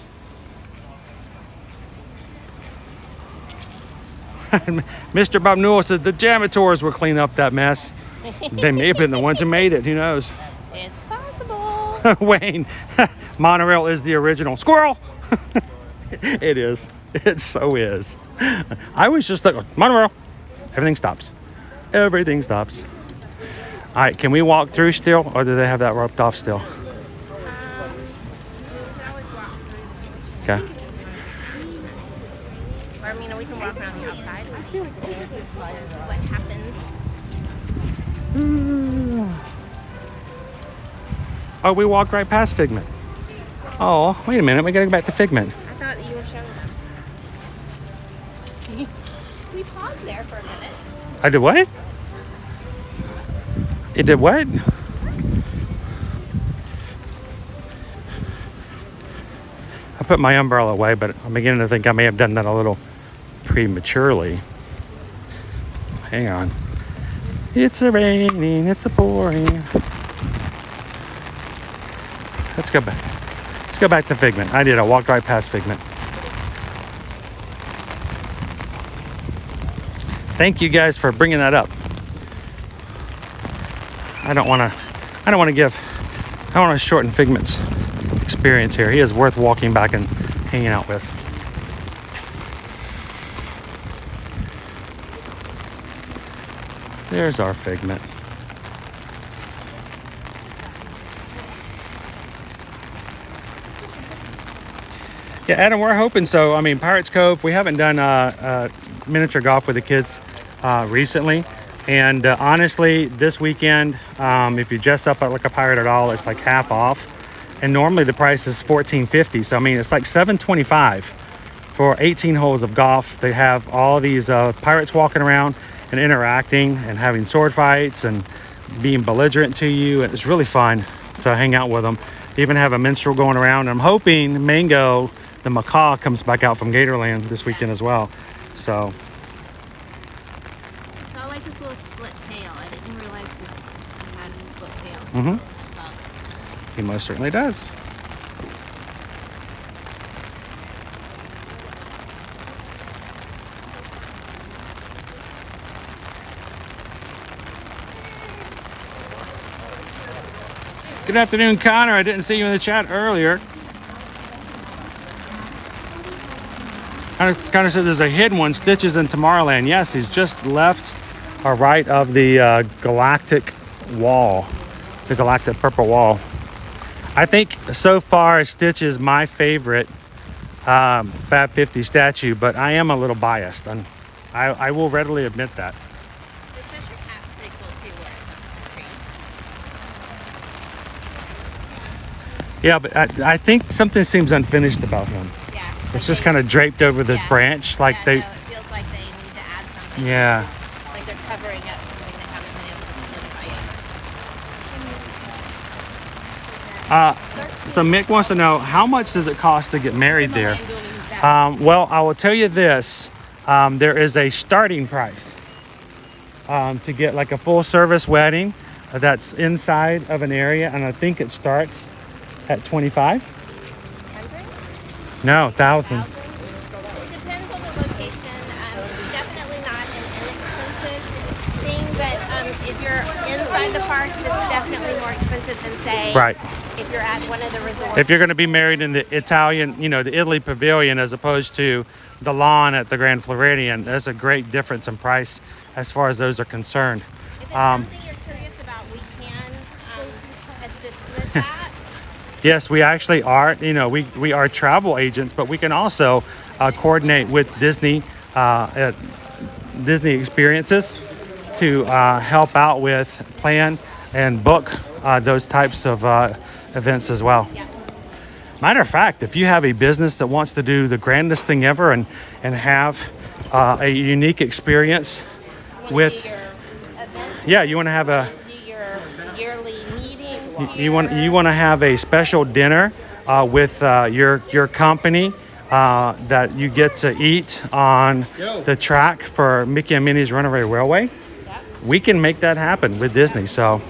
Mr. Bob Newell says the janitors will clean up that mess. They may have been the ones who made it. Who knows? It's possible. Wayne, monorail is the original. Squirrel! It is. It so is. I was just like, monorail. Everything stops. Everything stops. All right, can we walk through still, or do they have that roped off still? Okay. Or, we can walk around the outside and see what happens. Oh, we walked right past Figment. Oh, wait a minute. We got to go back to Figment. I thought you were showing them. We paused there for a minute. I did what? It did what? I put my umbrella away, but I'm beginning to think I may have done that a little prematurely. Hang on. It's a raining, it's a pouring. Let's go back. Let's go back to Figment. I did. I walked right past Figment. Thank you guys for bringing that up. I don't want to shorten Figment's experience here. He is worth walking back and hanging out with. There's our Figment. Yeah, Adam, we're hoping so. I mean, Pirates Cove, we haven't done miniature golf with the kids recently. And honestly, this weekend, if you dress up like a pirate at all, it's like half off. And normally the price is $14.50. So, I mean, it's like $7.25 for 18 holes of golf. They have all these pirates walking around and interacting and having sword fights and being belligerent to you. It's really fun to hang out with them. They even have a minstrel going around. I'm hoping Mango, the macaw, comes back out from Gatorland this weekend as well. So I like his little split tail. I didn't realize he had a split tail. Mm-hmm. He most certainly does. Good afternoon, Connor. I didn't see you in the chat earlier. Connor said there's a hidden one, Stitches in Tomorrowland. Yes, he's just left or right of the galactic wall, the galactic purple wall. I think so far Stitch is my favorite Fab 50 statue, but I am a little biased, and I will readily admit that. The Cheshire Cat's pretty cool too, where it's up on the screen. Yeah, but I think something seems unfinished about him. Yeah. It's just kind of draped over the branch, like No, it feels like they need to add something. Yeah. Like they're covering up something they haven't been able to solidify yet. So Mick wants to know, how much does it cost to get married there? Well, I will tell you this. There is a starting price to get like a full service wedding that's inside of an area, and I think it starts at 25. No, 1,000. It depends on the location. It's definitely not an inexpensive thing, but if you're inside the parks, it's definitely more expensive than, say, Right. if you're at one of the resorts. If you're going to be married in the Italian, the Italy Pavilion, as opposed to the lawn at the Grand Floridian, there's a great difference in price as far as those are concerned. If it's something you're curious about, we can assist with that. Yes, we actually are. We are travel agents, but we can also coordinate with Disney experiences to help out with plan and book those types of events as well. Yeah. Matter of fact, if you have a business that wants to do the grandest thing ever and have a unique experience with, you want to have a you want to have a special dinner with your company that you get to eat on the track for Mickey and Minnie's Runaway Railway. We can make that happen with Disney. So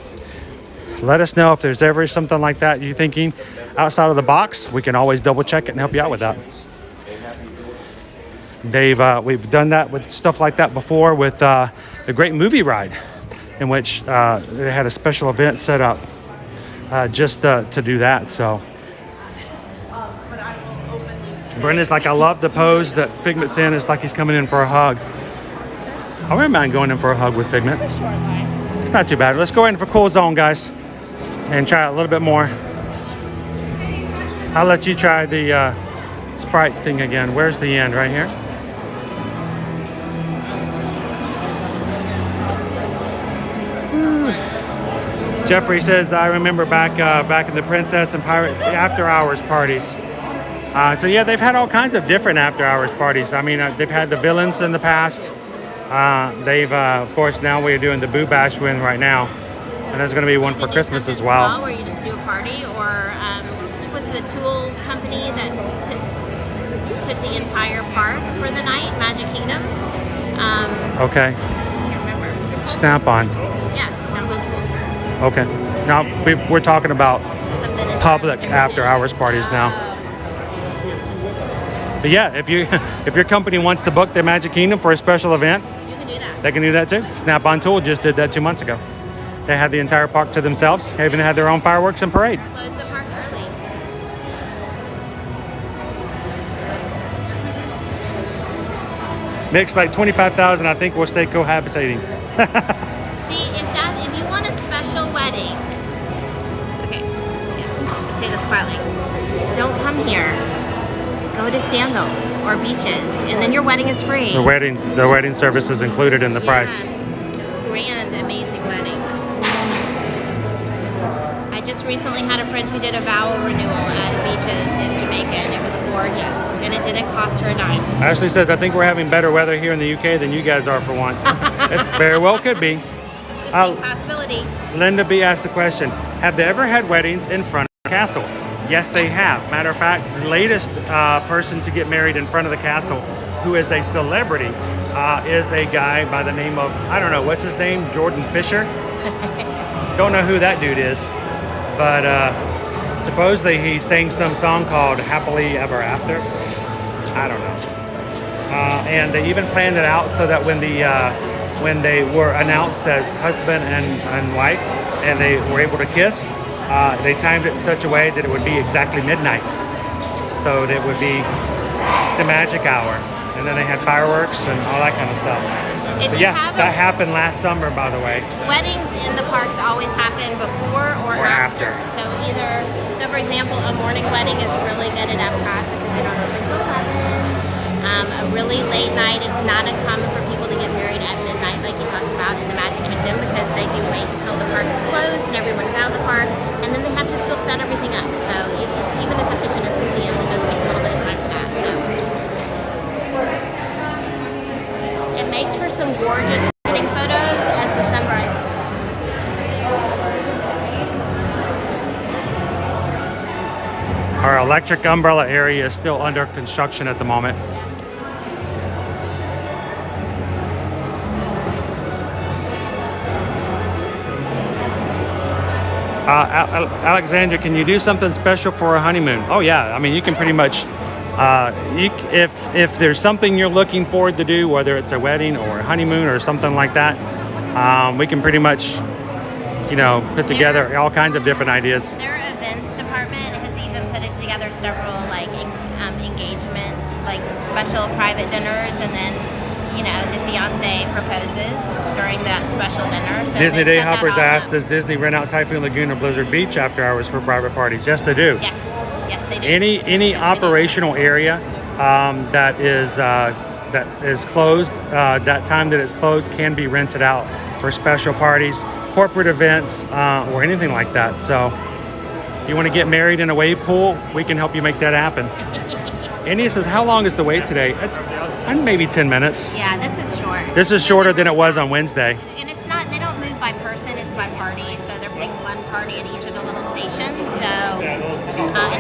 let us know if there's ever something like that you're thinking outside of the box. We can always double check it and help you out with that. We've done that with stuff like that before with the Great Movie Ride, in which they had a special event set up just to do that. So Brenda's like, I love the pose that Figment's in. It's like he's coming in for a hug. I wouldn't mind going in for a hug with Figment. It's not too bad. Let's go in for Cool Zone, guys, and try it a little bit more. I'll let you try the Sprite thing again. Where's the end? Right here? Jeffrey says, I remember back in the Princess and Pirate after hours parties. So yeah, they've had all kinds of different after hours parties. I mean, they've had the villains in the past. Of course, now we're doing the Boo Bash win right now. And there's going to be one for Christmas as well. Where you just do a party, or was the Tool company that took the entire park for the night, Magic Kingdom? Okay. I can't remember. Snap-on. Yes, Snap-on Tools. Okay. Now we're talking about Something public after-hours parties now. But yeah, if your company wants to book the Magic Kingdom for a special event, You can do that. they can do that too. Snap-on Tool just did that 2 months ago. They had the entire park to themselves. They even had their own fireworks and parade. Close the park early. Mixed like 25,000, I think, will stay cohabitating. See, if you want a special wedding, okay, let's say this quietly. Don't come here. Go to Sandals or beaches, and then your wedding is free. The wedding service is included in the price. Grand, amazing weddings. I just recently had a friend who did a vow renewal at beaches in Jamaica, and it was gorgeous, and it didn't cost her a dime. Ashley says, I think we're having better weather here in the UK than you guys are for once. It very well could be. Distinct possibility. Linda B asked the question, have they ever had weddings in front of the castle? Yes, they have. Matter of fact, the latest person to get married in front of the castle, who is a celebrity, is a guy by the name of, I don't know, what's his name? Jordan Fisher? Don't know who that dude is. But supposedly he sang some song called Happily Ever After. I don't know. And they even planned it out so that when they were announced as husband and wife and they were able to kiss, they timed it in such a way that it would be exactly midnight. So that it would be the magic hour. And then they had fireworks and all that kind of stuff. But yeah, that happened last summer, by the way. Weddings in the parks always happen before or after. So for example, a morning wedding is really good at Epcot because they don't open until 11. A really late night, it's not uncommon for people to get married at midnight, like you talked about in the Magic Kingdom, because they do wait until the park is closed and everyone's out of the park, and then they have to still set everything up. So even as efficient as this is, it does take a little bit of time for that. So it makes for some gorgeous wedding photos as the sun rises. Our electric umbrella area is still under construction at the moment. Alexandra, can you do something special for a honeymoon? Oh yeah, I mean you can pretty much, if there's something you're looking forward to do, whether it's a wedding or a honeymoon or something like that, we can pretty much, put together all kinds of different ideas. Their events department has even put together several engagements, like special private dinners, and then the fiance proposes during that special dinner. So Disney Day Hoppers asked, does Disney rent out Typhoon Lagoon or Blizzard Beach after hours for private parties? Yes, they do. Yes, they do. Any operational area that is closed, that time that it's closed can be rented out for special parties, corporate events, or anything like that. So if you want to get married in a wave pool, we can help you make that happen. Andy says, how long is the wait today? It's maybe 10 minutes. Yeah, this is short. This is shorter than it was on Wednesday. And it's not, they don't move by person, it's by party. So they're putting one party at each of the little stations. So it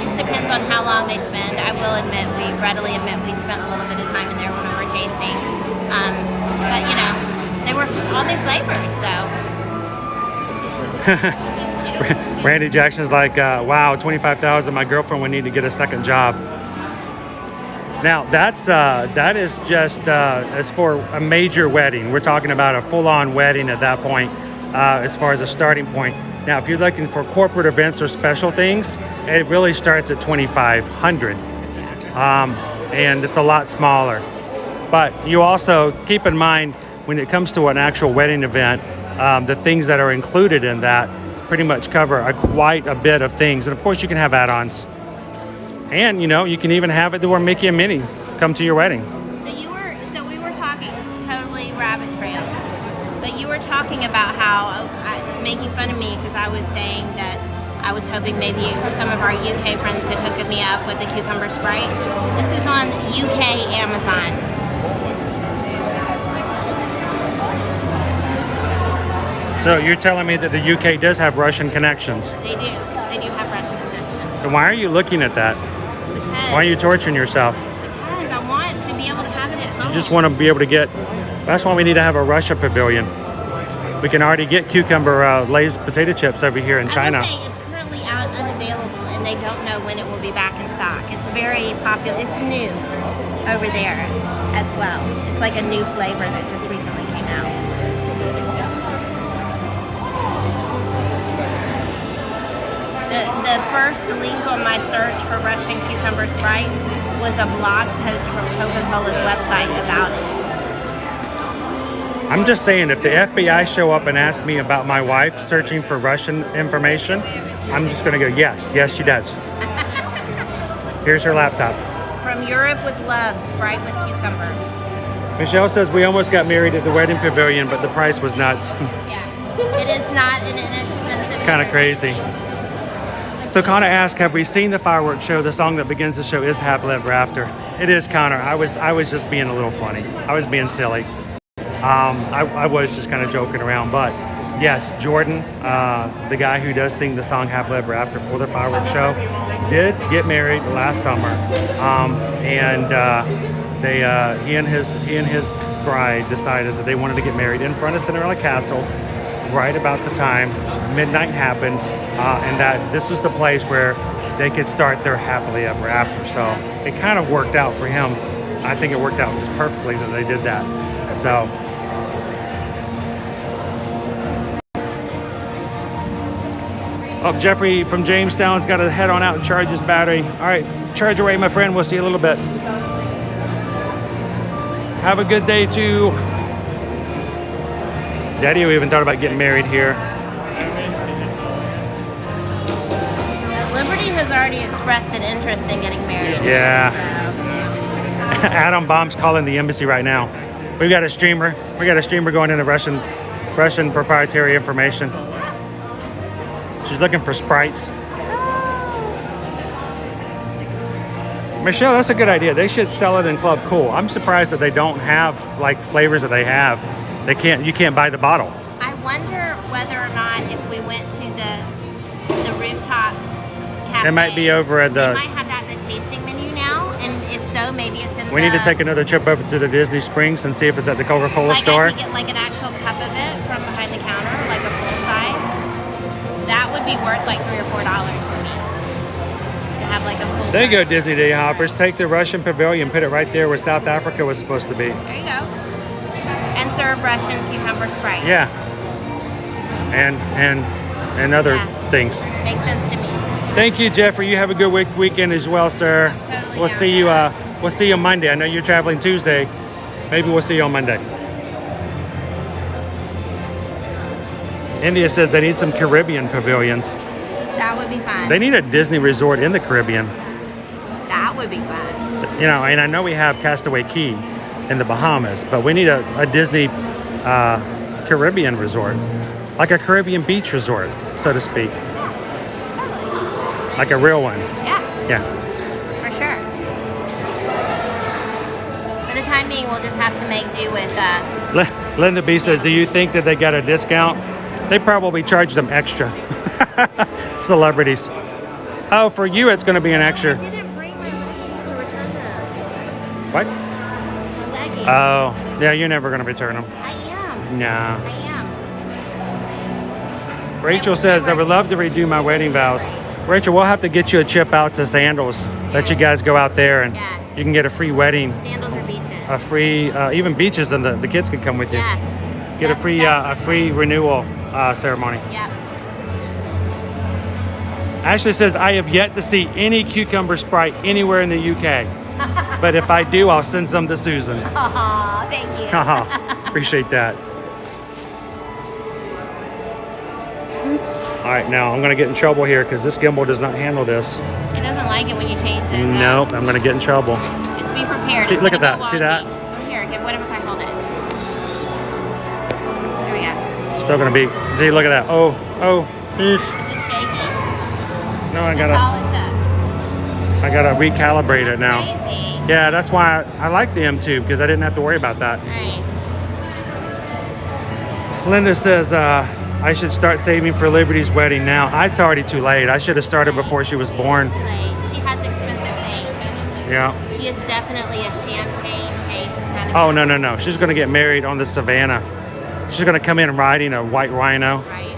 just depends on how long they spend. I will admit, we spent a little bit of time in there when we were tasting. But they were all new flavors, so. Randy Jackson's like, wow, 25,000. My girlfriend would need to get a second job. Now that is just as for a major wedding. We're talking about a full-on wedding at that point, as far as a starting point. Now, if you're looking for corporate events or special things, it really starts at 2,500, and it's a lot smaller. But you also keep in mind when it comes to an actual wedding event, the things that are included in that pretty much cover quite a bit of things, and of course you can have add-ons. And you can even have it to where Mickey and Minnie come to your wedding. So we were talking. It's totally rabbit trail. But you were talking about how making fun of me because I was saying that I was hoping maybe some of our UK friends could hook me up with the cucumber Sprite. This is on UK Amazon. So you're telling me that the UK does have Russian connections? They do. They do have Russian connections. And why are you looking at that? Why are you torturing yourself? Because I want to be able to have it at home. You just want to be able to get... That's why we need to have a Russia pavilion. We can already get cucumber Lay's potato chips over here in China. I would say it's currently out unavailable, and they don't know when it will be back in stock. It's very popular. It's new over there as well. It's like a new flavor that just recently came out. The first link on my search for Russian cucumber Sprite was a blog post from Coca-Cola's website about it. I'm just saying, if the FBI show up and ask me about my wife searching for Russian information, I'm just going to go, yes, she does. Here's her laptop. From Europe with love, Sprite with cucumber. Michelle says we almost got married at the wedding pavilion, but the price was nuts. Yeah, it is not an inexpensive. It's kind of crazy. So Connor asked, have we seen the fireworks show? The song that begins the show is Happily Ever After. It is, Connor. I was just being a little funny. I was being silly. I was just kind of joking around, but yes, Jordan, the guy who does sing the song Happily Ever After for the fireworks show, did get married last summer, and he and his bride decided that they wanted to get married in front of Cinderella Castle right about the time midnight happened, and that this was the place where they could start their happily ever after. So it kind of worked out for him. I think it worked out just perfectly that they did that. So Jeffrey from Jamestown's got to head on out and charge his battery. All right, charge away, my friend. We'll see you a little bit. Have a good day too. Daddy, we even thought about getting married here. Liberty has already expressed an interest in getting married. Yeah. Adam Bomb's calling the embassy right now. We've got a streamer. We got a streamer going into Russian proprietary information. She's looking for Sprites. Michelle, that's a good idea. They should sell it in Club Cool. I'm surprised that they don't have like flavors that they have. You can't buy the bottle. I wonder whether or not if we went to the rooftop cafe. It might be over at the. They might have that in the tasting menu now, and if so, maybe it's in. We need to take another trip over to the Disney Springs and see if it's at the Coca-Cola store. I could get like an actual cup of it from behind the counter, like a full size. That would be worth like $3 or $4 for me. To have like a full. There you go, Disney Day Hoppers. Take the Russian Pavilion, put it right there where South Africa was supposed to be. There you go. And serve Russian cucumber Sprite. Yeah. And other things. Makes sense to me. Thank you, Jeffrey. You have a good weekend as well, sir. Totally We'll see you. We'll see you Monday. I know you're traveling Tuesday. Maybe we'll see you on Monday. India says they need some Caribbean pavilions. That would be fun. They need a Disney resort in the Caribbean. That would be fun. You know, and I know we have Castaway Cay in the Bahamas, but we need a Disney Caribbean resort, like a Caribbean beach resort, so to speak, like a real one. Yeah. Yeah. For sure. For the time being, we'll just have to make do with. Linda B says, "Do you think that they got a discount?" They probably charge them extra. Celebrities. Oh, for you, it's going to be an extra. I didn't bring my leggings to return them. What? Leggings. Oh, yeah, you're never going to return them. I am. Nah. I am. Rachel says, I would love to redo my wedding vows. Rachel, we'll have to get you a chip out to Sandals. Let you guys go out there and you can get a free wedding. Sandals or beaches. A free, even beaches, and the kids can come with you. Yes. Get a free renewal ceremony. Yep. Ashley says, I have yet to see any cucumber Sprite anywhere in the UK. But if I do, I'll send some to Susan. Aw, thank you. Appreciate that. All right, now I'm going to get in trouble here because this gimbal does not handle this. It doesn't like it when you change this. Nope, I'm going to get in trouble. Just be prepared. See, look at that. See that? Oh, here, what if I hold it? There we go. Still going to be. See, look at that. Oh. It's just shaky. No, I That's all it took. gotta recalibrate it now. Crazy. Yeah, that's why I like the M2 because I didn't have to worry about that. All right. Linda says I should start saving for Liberty's wedding now. It's already too late. I should have started before she was born. Too late. She has expensive taste. Yeah. She is definitely a champagne taste kind of. Oh no! She's gonna get married on the Savannah. She's gonna come in riding a white rhino. Right.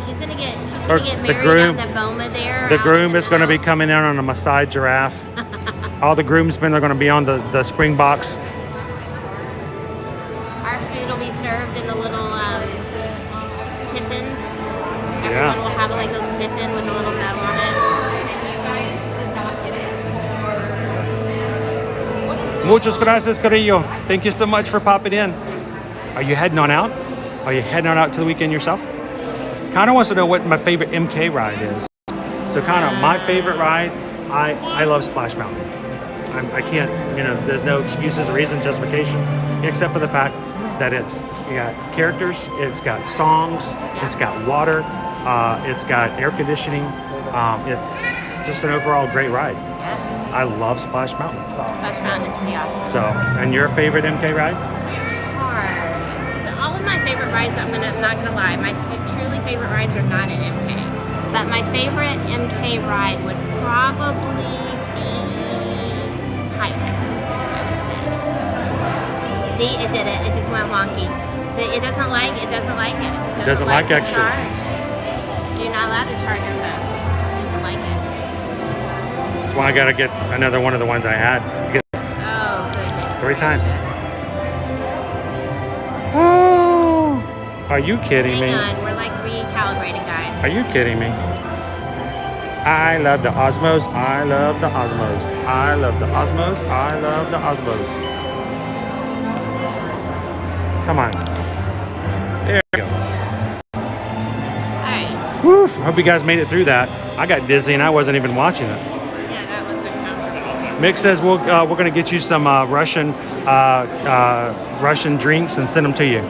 She's gonna get The married on the Boma there. The groom is going to be coming in on a Maasai giraffe. All the groomsmen are going to be on the spring box. Our food will be served in the little tiffins. Yeah. Everyone will have like a little tiffin with a little Muchas gracias, Carrillo. Thank you so much for popping in. Are you heading on out? Are you heading on out to the weekend yourself? Connor wants to know what my favorite MK ride is. So Connor, my favorite ride, I love Splash Mountain. I can't, there's no excuses, reason, justification, except for the fact that it's got characters, it's got songs, it's got water, it's got air conditioning. It's just an overall great ride. Yes. I love Splash Mountain. Splash Mountain is pretty awesome. So, and your favorite MK ride? Hard. So all of my favorite rides, not gonna lie, my truly favorite rides are not in MK. But my favorite MK ride would probably be Heights, I would say. See, it did it. It just went wonky. It doesn't like it. It doesn't like the extra. Charge. You're not allowed to charge your phone. It doesn't like it. That's why I gotta get another one of the ones I had. Oh, goodness. 3 times. gracious. Oh, are you kidding me? Hang on, we're like recalibrating, guys. Are you kidding me? I love the Osmos. I love the Osmos. I love the Osmos. I love the Osmos. Come on. There we go. Alright. Woo. Hope you guys made it through that. I got dizzy and I wasn't even watching it. Yeah, that was uncomfortable. Mick says we're gonna get you some Russian drinks and send them to you.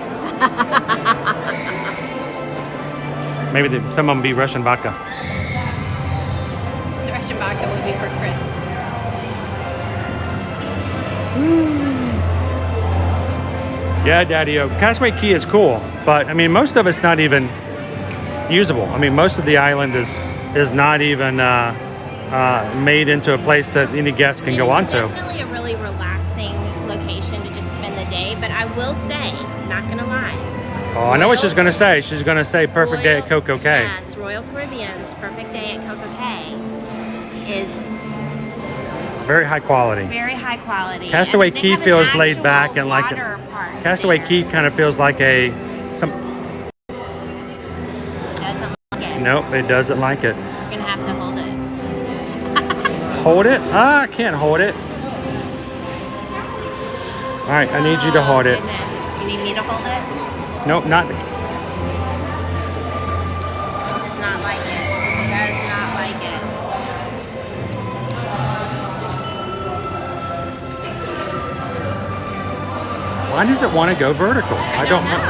Maybe some of them be Russian vodka. The Russian vodka would be for Chris. Yeah, Daddy-O. Castaway Key is cool, but I mean, most of it's not even usable. I mean, most of the island is not even made into a place that any guest can go onto. It's definitely a really relaxing location to just spend the day, but I will say, not gonna lie. Oh, I know what she's gonna say. She's gonna say perfect day at Coco Cay. Yes, Royal Caribbean's perfect day at Coco Cay is Very high quality. very high quality. Castaway And they Key have an feels laid actual back and like water park Castaway there. Key kind of feels like a some. Doesn't like it. Nope, it doesn't like it. You're gonna have to hold it. Hold it? Ah, I can't hold it. All right, I need you to hold it. Goodness. You need me to hold it? Nope, not. Does not like it. Does not like it. Why does it want to go vertical? I don't know.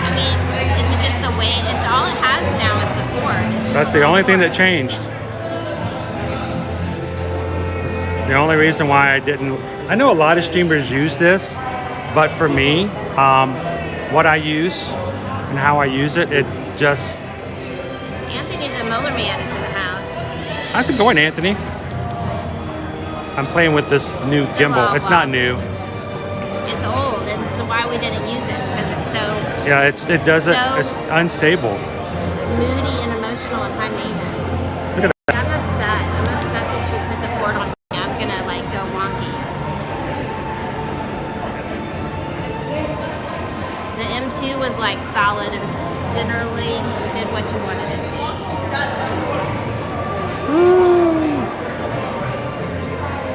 I mean, is it just the way? It's all it has now is the cord. It's just That's a the little only thing cord. that changed. It's the only reason why I didn't. I know a lot of streamers use this, but for me, what I use and how I use it, it just. Anthony the Molar Man is in the house. How's it going, Anthony? I'm playing with this new Still gimbal. all It's not wobbly. new. It's old. It's why we didn't use it because it's so Yeah, it doesn't. So- It's unstable. moody and emotional and high maintenance. Look at that. I'm upset. I'm upset that you put the cord on me. I'm gonna like go wonky. The M2 was like solid and generally did what you wanted it to.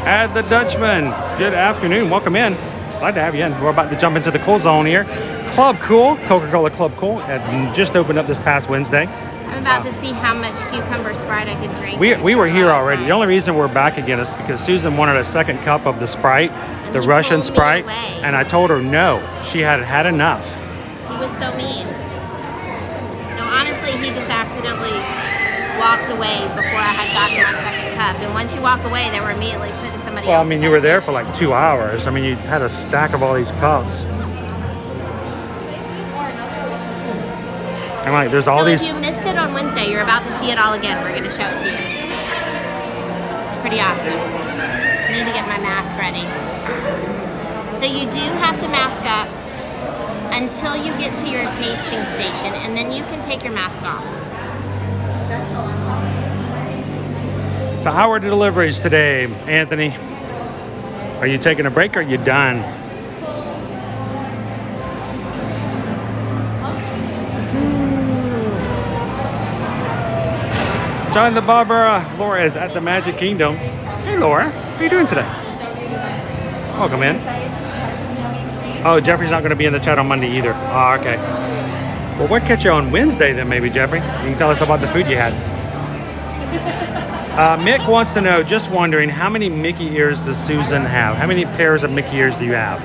Add the Dutchman. Good afternoon. Welcome in. Glad to have you in. We're about to jump into the cool zone here. Club Cool, Coca-Cola Club Cool, just opened up this past Wednesday. I'm about to see how much cucumber Sprite I can drink. We were here already. The only reason we're back again is because Susan wanted a second cup of the Sprite, the he Russian pulled me Sprite, away. and I told her no. She had had enough. He was so mean. No, honestly, he just accidentally walked away before I had gotten my second cup. And once you walk away, they were immediately putting somebody Well, I else. mean, in you that were there for station. like 2 hours. I mean, you had a stack of all these cups. And like, there's all So these. if you missed it on Wednesday, you're about to see it all again. We're going to show it to you. It's pretty awesome. I need to get my mask ready. So you do have to mask up until you get to your tasting station, and then you can take your mask off. So how are the deliveries today, Anthony? Are you taking a break or are you done? John the Barber Laura is at the Magic Kingdom. Hey, Laura. How are you doing today? Welcome in. Oh, Jeffrey's not going to be in the chat on Monday either. Oh, okay. Well, we'll catch you on Wednesday then, maybe, Jeffrey. You can tell us about the food you had. Mick wants to know, just wondering, how many Mickey ears does Susan have? How many pairs of Mickey ears do you have?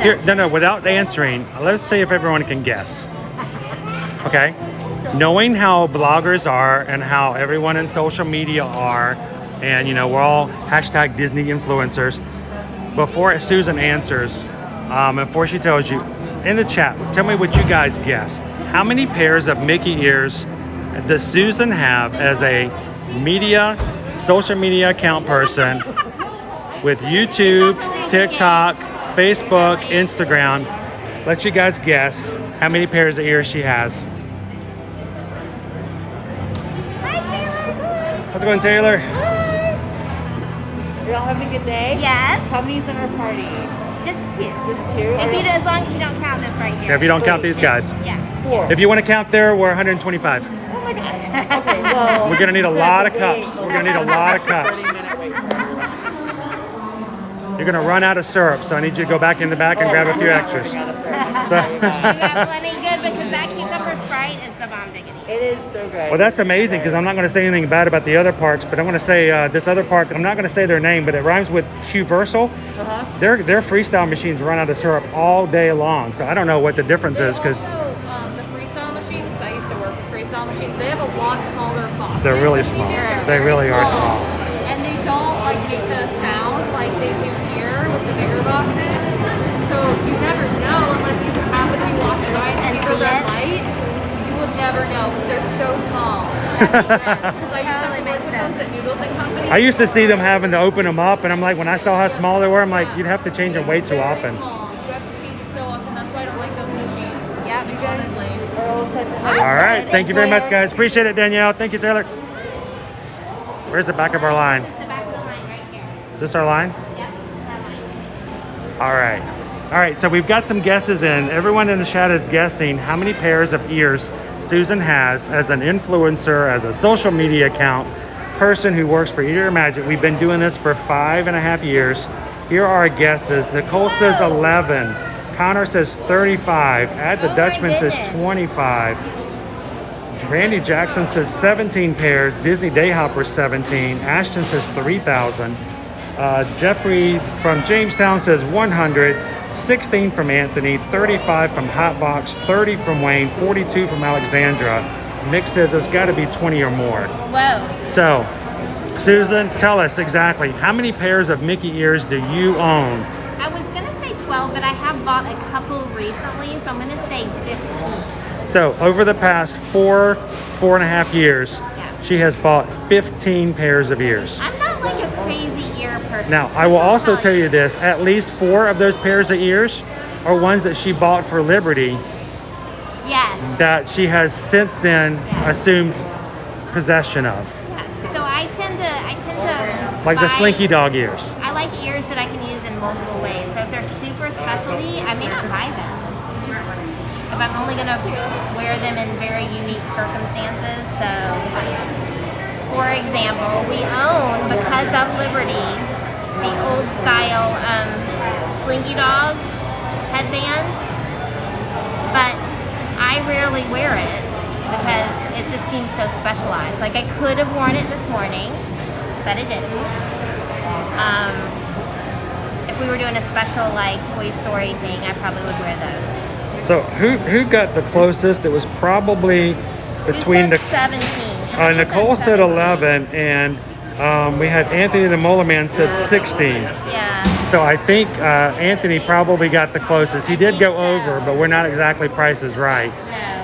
Here, no, without answering, let's see if everyone can guess. Okay? Knowing how vloggers are and how everyone in social media are, and you know, we're all hashtag Disney influencers, before Susan answers, before she tells you, in the chat, tell me what you guys guess. How many pairs of Mickey ears does Susan have as a social media account person with YouTube, TikTok, Facebook, Instagram? Let you guys guess how many pairs of ears she has. Hi, Taylor. How's it going, Taylor? Are y'all having a good day? Yes. How many's in our party? Just 2. Just 2? As long as you don't count this right here. Yeah, if you don't count these guys. Yeah. 4. If you want to count there, we're 125. Oh my gosh. Okay, well. We're gonna need a lot of cups. We're gonna need a lot of cups. You're gonna run out of syrup, so I need you to go back in the back and grab a few extras. You got plenty good because that cucumber Sprite is the bomb diggity. It is so good. Well, that's amazing because I'm not going to say anything bad about the other parks, but I'm going to say this other park. I'm not going to say their name, but it rhymes with Qversal. Their freestyle machines run out of syrup all day long, so I don't know what the difference is because the freestyle machines, I used to work with freestyle machines, they have a lot smaller boxes. they're really small. They really are small. And they don't like make the sound like they do here with the bigger boxes. So you never know unless you happen to be walking by and see the red light. You would never know because they're so small. Because I used to work with those at Noodles and Company. I used to see them having to open them up, and I'm like, when I saw how small they were, I'm like, you'd have to change them way too often. Small. You have to change it so often. That's why I don't like those machines. Yeah, you guys are all set to All right, thank you very much, guys. Appreciate it, Danielle. Thank you, Taylor. Where's the back of our line? The back of the line right here. Is this our line? Yep, that line. All right. All right, so we've got some guesses in. Everyone in the chat is guessing how many pairs of ears Susan has as an influencer, as a social media account person who works for Eat Your Magic. We've been doing this for 5.5 years. Here are our guesses. Nicole says 11. Connor says 35. Add the Dutchman says 25. Randy Jackson says 17 pairs. Disney Dayhopper 17. Ashton says 3,000. Jeffrey from Jamestown says 100. 16 from Anthony, 35 from Hotbox, 30 from Wayne, 42 from Alexandra. Nick says it's got to be 20 or more. Whoa. So, Susan, tell us exactly, how many pairs of Mickey ears do you own? I was going to say 12, but I have bought a couple recently, so I'm going to say 15. So, over the past 4.5 years, she has bought 15 pairs of ears. I'm not like a crazy ear person. Now, I will also tell you this, at least 4 of those pairs of ears are ones that she bought for Liberty. Yes. That she has since then assumed possession of. Yes. So I tend to Like the buy- Slinky Dog ears. I like ears that I can use in multiple ways. So if they're super specialty, I may not buy them. Just if I'm only going to wear them in very unique circumstances. So, for example, we own, because of Liberty, the old style Slinky Dog headband, but I rarely wear it because it just seems so specialized. Like I could have worn it this morning, but I didn't. If we were doing a special like Toy Story thing, I probably would wear those. So who got the closest? It was probably between You said 17. Nicole said 11, and we had Anthony the Molar Man said 16. Yeah. So I think Anthony probably got the closest. He did go over, but we're not exactly prices right.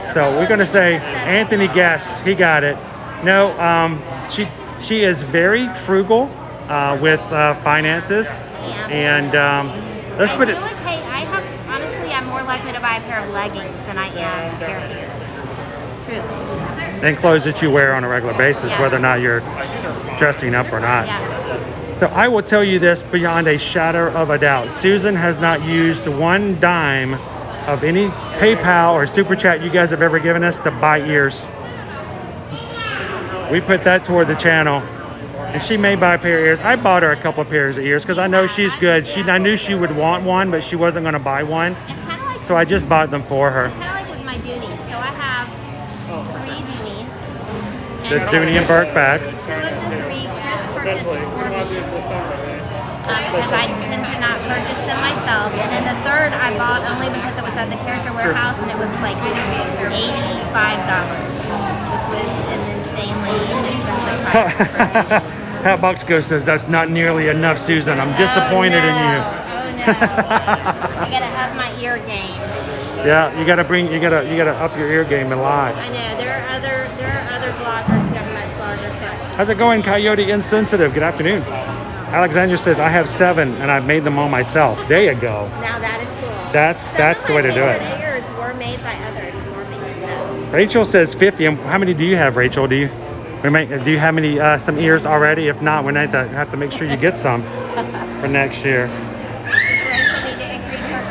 No. So we're going to say Anthony guessed. He got it. No, she is very frugal with finances, and let's put it. Hey, honestly, I'm more likely to buy a pair of leggings than I am a pair of ears. Truly. And clothes that you wear on a regular basis, Yeah. whether or not you're dressing up or not. Yeah. So I will tell you this beyond a shadow of a doubt. Susan has not used one dime of any PayPal or Super Chat you guys have ever given us to buy ears. We put that toward the channel. And she may buy a pair of ears. I bought her a couple of pairs of ears because I know she's good. I knew she would want one, but she wasn't going to buy one. It's kind of like, So I just bought them for her. kind of like with my Doonies. So I have 3 Doonies. The Dooney and Burke bags. 2 of the 3 Chris purchased for me. Because I tend to not purchase them myself. And then the 3rd I bought only because it was at the Character Warehouse and it was like $85, which was an insanely expensive price. Hatbox Ghost says that's not nearly enough, Susan. I'm disappointed in you. Oh no! I gotta have my ear game. Yeah, you gotta up your ear game a lot. I know there are other bloggers who have much larger fish. How's it going, Coyote Insensitive? Good afternoon. Alexandra says I have 7 and I've made them all myself. There you go. Now that is cool. That's the way to do it. Ears were made by others for me. So Rachel says 50. And how many do you have, Rachel? Do you have some ears already? If not, we have to make sure you get some for next year.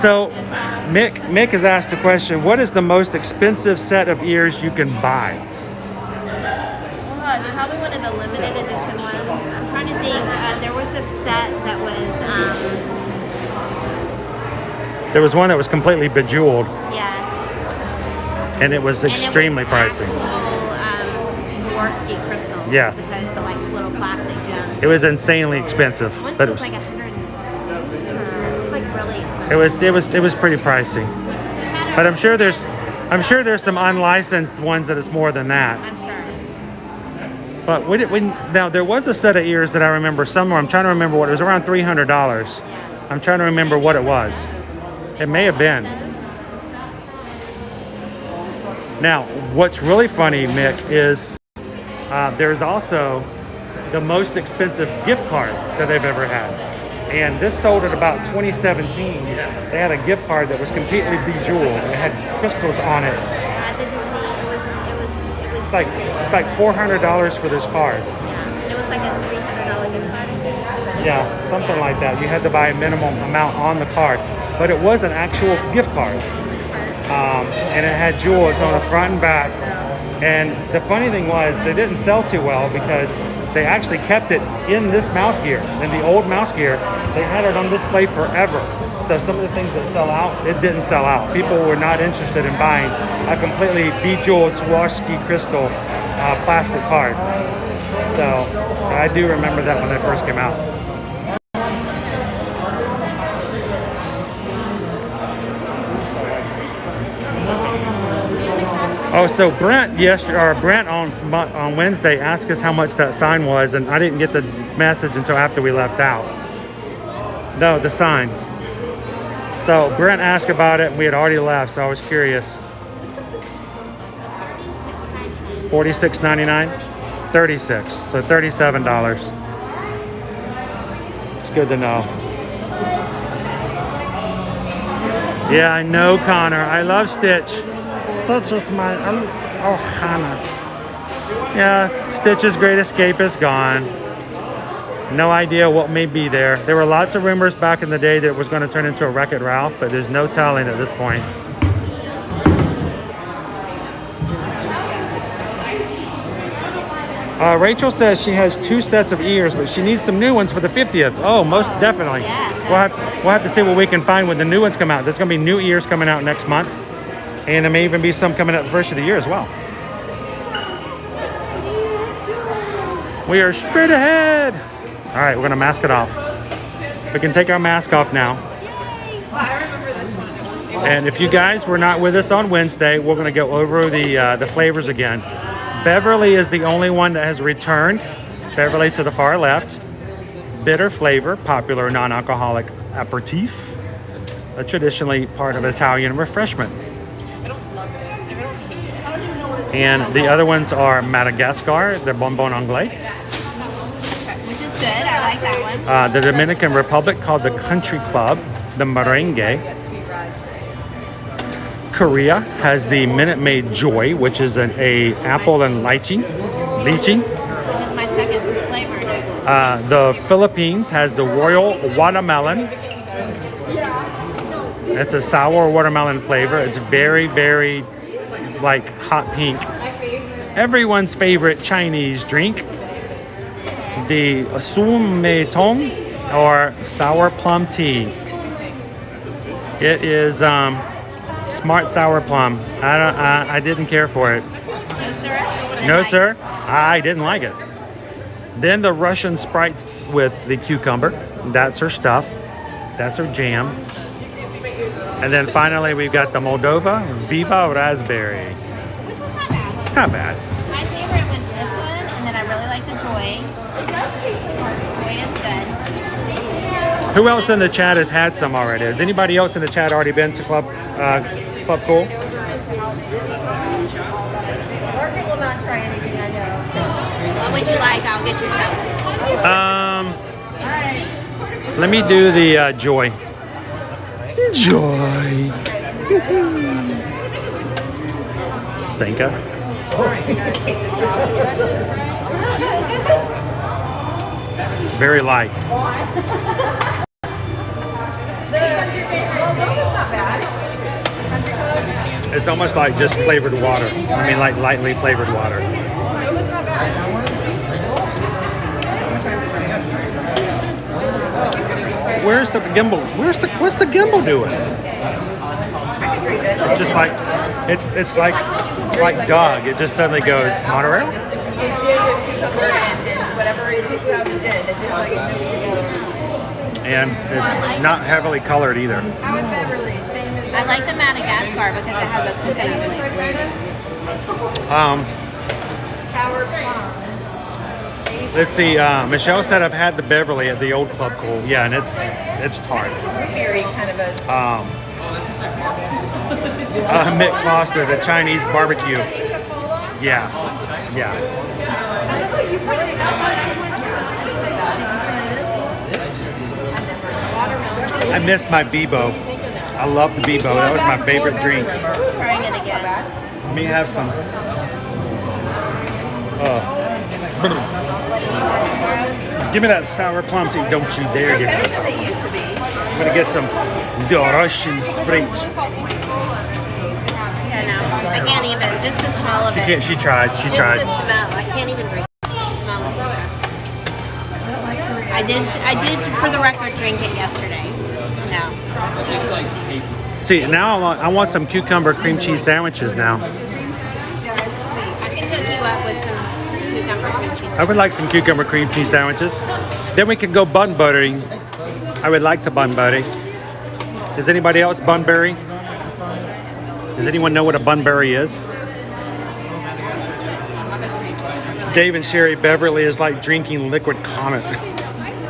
So Mick has asked the question, what is the most expensive set of ears you can buy? it's probably one of the limited edition ones. I'm trying to think. There was a set that was. There was one that was completely bejeweled. Yes. And it was extremely pricey. Swarovski crystals. Yeah. As opposed to like little plastic gems. It was insanely expensive. But it was like $100. It was like really expensive. It was pretty pricey. But I'm sure there's some unlicensed ones that it's more than that. I'm sure. But now there was a set of ears that I remember somewhere. I'm trying to remember what it was, around $300. I'm trying to remember what it was. It may have been. Now, what's really funny, Mick, is there's also the most expensive gift card that they've ever had. And this sold at about 2017. They had a gift card that was completely bejeweled. It had crystals on it. It's like $400 for this card. Yeah, it was like a $300 gift card. Yeah, something like that. You had to buy a minimum amount on the card, but it was an actual gift card. And it had jewels on the front and back. And the funny thing was, they didn't sell too well because they actually kept it in this mouse gear. In the old mouse gear, they had it on display forever. So some of the things that sell out, it didn't sell out. People were not interested in buying a completely bejeweled Swarovski crystal plastic card. So I do remember that when they first came out. Oh, so Brent on Wednesday asked us how much that sign was, and I didn't get the message until after we left out. No, the sign. So Brent asked about it, and we had already left, so I was curious. $46.99? $36, so $37. It's good to know. Yeah, I know, Connor. I love Stitch. Stitch is Hannah. Yeah, Stitch's Great Escape is gone. No idea what may be there. There were lots of rumors back in the day that it was going to turn into a Wreck-It Ralph, but there's no telling at this point. Rachel says she has 2 sets of ears, but she needs some new ones for the 50th. Oh, most definitely. Yeah. We'll have to see what we can find when the new ones come out. There's going to be new ears coming out next month. And there may even be some coming out the first of the year as well. We are straight ahead. All right, we're going to mask it off. We can take our mask off now. And if you guys were not with us on Wednesday, we're going to go over the flavors again. Beverly is the only one that has returned. Beverly to the far left. Bitter flavor, popular non-alcoholic aperitif. A traditionally part of Italian refreshment. And the other ones are Madagascar, the bonbon anglais. Which is good. I like that one. The Dominican Republic called the Country Club, the merengue. Korea has the Minute Maid Joy, which is an apple and lychee. That's my second flavor. The Philippines has the Royal Watermelon. It's a sour watermelon flavor. It's very, very like hot pink. Everyone's favorite Chinese drink. the Sumetong or sour plum tea. It is smart sour plum. I didn't care for it. No, sir? No, sir. I didn't like it. Then the Russian Sprite with the cucumber. That's her stuff. That's her jam. And then finally we've got the Moldova Viva Raspberry. Which was not bad. Not bad. My favorite was this one, and then I really like the Joy. Joy is good. Who else in the chat has had some already? Has anybody else in the chat already been to Club Cool? Margaret will not try anything, I know. What would you like? I'll get you some. Let me do the Joy. Joy. Senka. Very light. It's almost like just flavored water. I mean, like lightly flavored water. Where's the gimbal? What's the gimbal doing? It's just like it's like dog. It just suddenly goes monorail. Gin with cucumber and whatever it is you put out the gin. It's just like it mixed together. And it's not heavily colored either. I like the Madagascar because it has a coconut. Let's see. Michelle said I've had the Beverly at the old Club Cool. Yeah, and it's tart. Very kind of a. Mick Foster, the Chinese barbecue. Yeah. I miss my Bebo. I love the Bebo. That was my favorite drink. Trying it again. Let me have some. Give me that sour plum tea. Don't you dare give me some. I'm going to get some Russian Sprite. Yeah, no. I can't even. Just the smell of it. She tried. Just the smell. I can't even drink it. The smell is disgusting. I did, for the record, drink it yesterday. No. See, now I want some cucumber cream cheese sandwiches now. I can hook you up with some cucumber cream cheese. I would like some cucumber cream cheese sandwiches. Then we could go bun buttering. I would like to bun buddy. Does anybody else bun berry? Does anyone know what a bun berry is? Dave and Sherry Beverly is like drinking liquid Comet.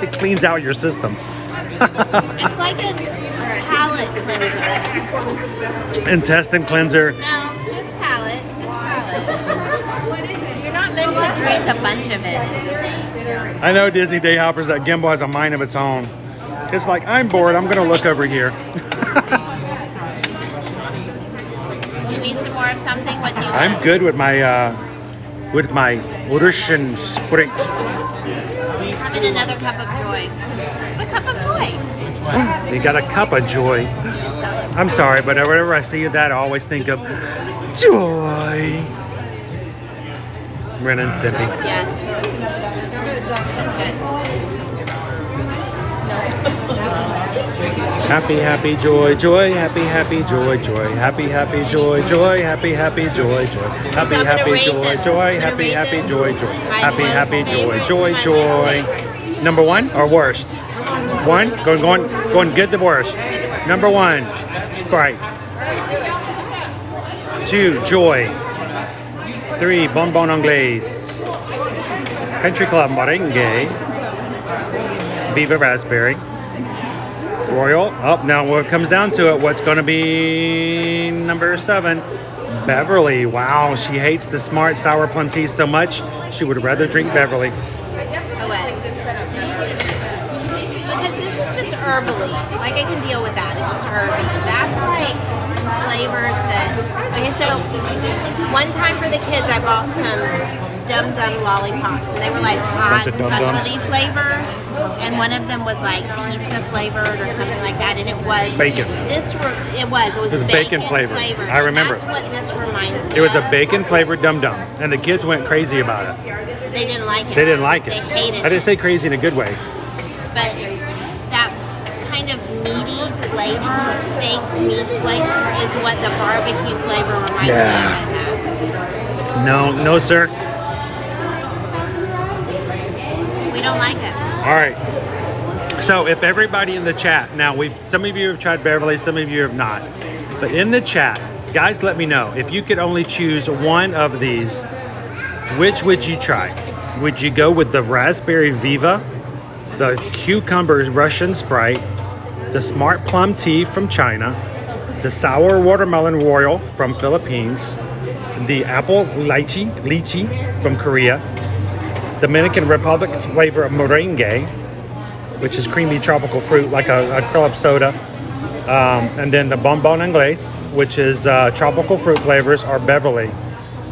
It cleans out your system. It's like a palate cleanser. Intestine cleanser. No, just palate. You're not meant to drink a bunch of it, is the thing. I know Disney Day Hoppers, that gimbal has a mind of its own. It's like, I'm bored, I'm gonna look over here. You need some more of something? What do you I'm want? good with my Russian Sprite. Having another cup of joy. A cup of joy. You got a cup of joy. I'm sorry, but whenever I see that, I always think of joy. Ren and Stimpy. Yes. That's good. Happy, happy, joy, joy, happy, happy, joy, joy, happy, happy, joy, joy, happy, happy, joy, joy, happy, happy, joy, joy, happy, happy, joy, joy, happy, happy, joy, joy, joy. Number one or worst? One, going good to worst. Number one, Sprite. 2, Joy. 3, Bonbon Anglaise. Country Club Merengue. Viva Raspberry. Royal. Oh, now when it comes down to it, what's going to be number 7? Beverly. Wow, she hates the smart sour plum tea so much, she would rather drink Beverly. Because this is just herbally. Like, I can deal with that. It's just herby. That's like flavors that... Okay, so one time for the kids, I bought some Dum Dum lollipops, and they were like hot Bunch of Dum Dums. specialty flavors, and one of them was like pizza flavored or something like that, and it was Bacon. It was bacon flavored. I remember That's it. what this reminds me. It was a of. bacon flavored Dum Dum, and the kids went crazy about it. They didn't like it. They didn't like it. They hated I didn't it. say crazy in a good way. But that kind of meaty flavor, fake meat flavor, is what the barbecue flavor reminds me of. No, sir. We don't like it. All right. So if everybody in the chat, now some of you have tried Beverly, some of you have not. But in the chat, guys, let me know. If you could only choose one of these, which would you try? Would you go with the Raspberry Viva, the Cucumber Russian Sprite, the Smart Plum Tea from China, the Sour Watermelon Royal from Philippines, the Apple Lychee from Korea, Dominican Republic flavor of merengue, which is creamy tropical fruit like a club soda, and then the Bonbon Anglais, which is tropical fruit flavors, or Beverly.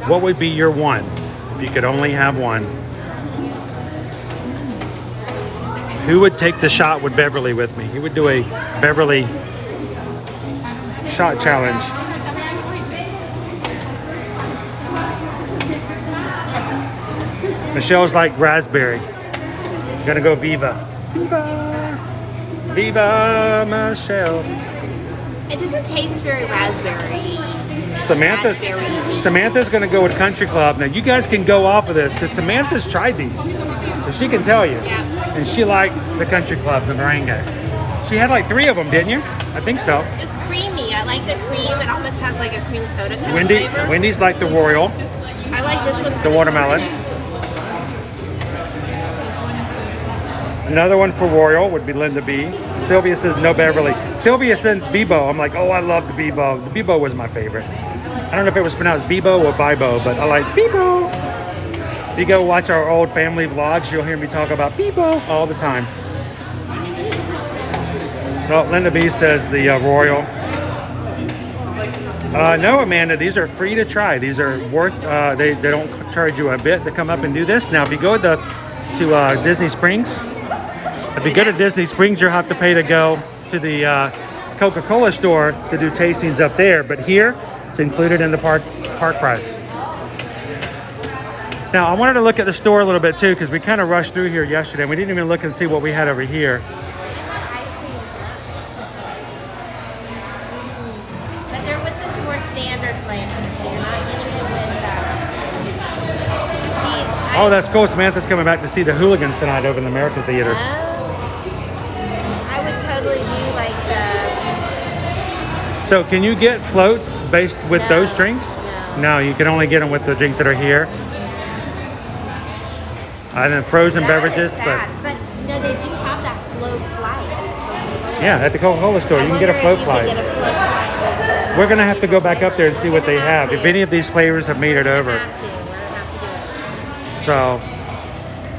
What would be your one if you could only have one? Who would take the shot with Beverly with me? He would do a Beverly shot challenge. Michelle's like raspberry. I'm gonna go Viva. Viva Michelle. It doesn't taste very raspberry. Samantha's gonna go with Country Club. Now you guys can go off of this because Samantha's tried these, so she can tell you. Yeah. And she liked the Country Club, the merengue. She had like 3 of them, didn't you? I think so. It's creamy. I like the cream. It almost has like a cream soda kind of flavor. Wendy's like the Royal, I like this one. the watermelon. Another one for Royal would be Linda B. Sylvia says no Beverly. Sylvia said Bebo. I'm like, oh, I love the Bebo. The Bebo was my favorite. I don't know if it was pronounced Bebo or Bibo, but I like Bebo. If you go watch our old family vlogs, you'll hear me talk about Bebo all the time. Well, Linda B says the Royal. No, Amanda, these are free to try. These are worth, they don't charge you a bit to come up and do this. Now, if you go to Disney Springs, if you go to Disney Springs, you'll have to pay to go to the Coca-Cola store to do tastings up there. But here, it's included in the park price. Now, I wanted to look at the store a little bit too, because we kind of rushed through here yesterday. We didn't even look and see what we had over here. But they're with the more standard flavors. So you're not getting it with Oh, that's cool. Samantha's coming back to see the Hooligans tonight over in the American Theater. I would totally do like the... So can you get floats based with those drinks? No, you can only get them with the drinks that are here. And then frozen beverages, But no, they do have that float flight. yeah, at the Coca-Cola store, you can get a float flight. We're gonna have to go back up there and see what they have. If any of these flavors have made it over. So,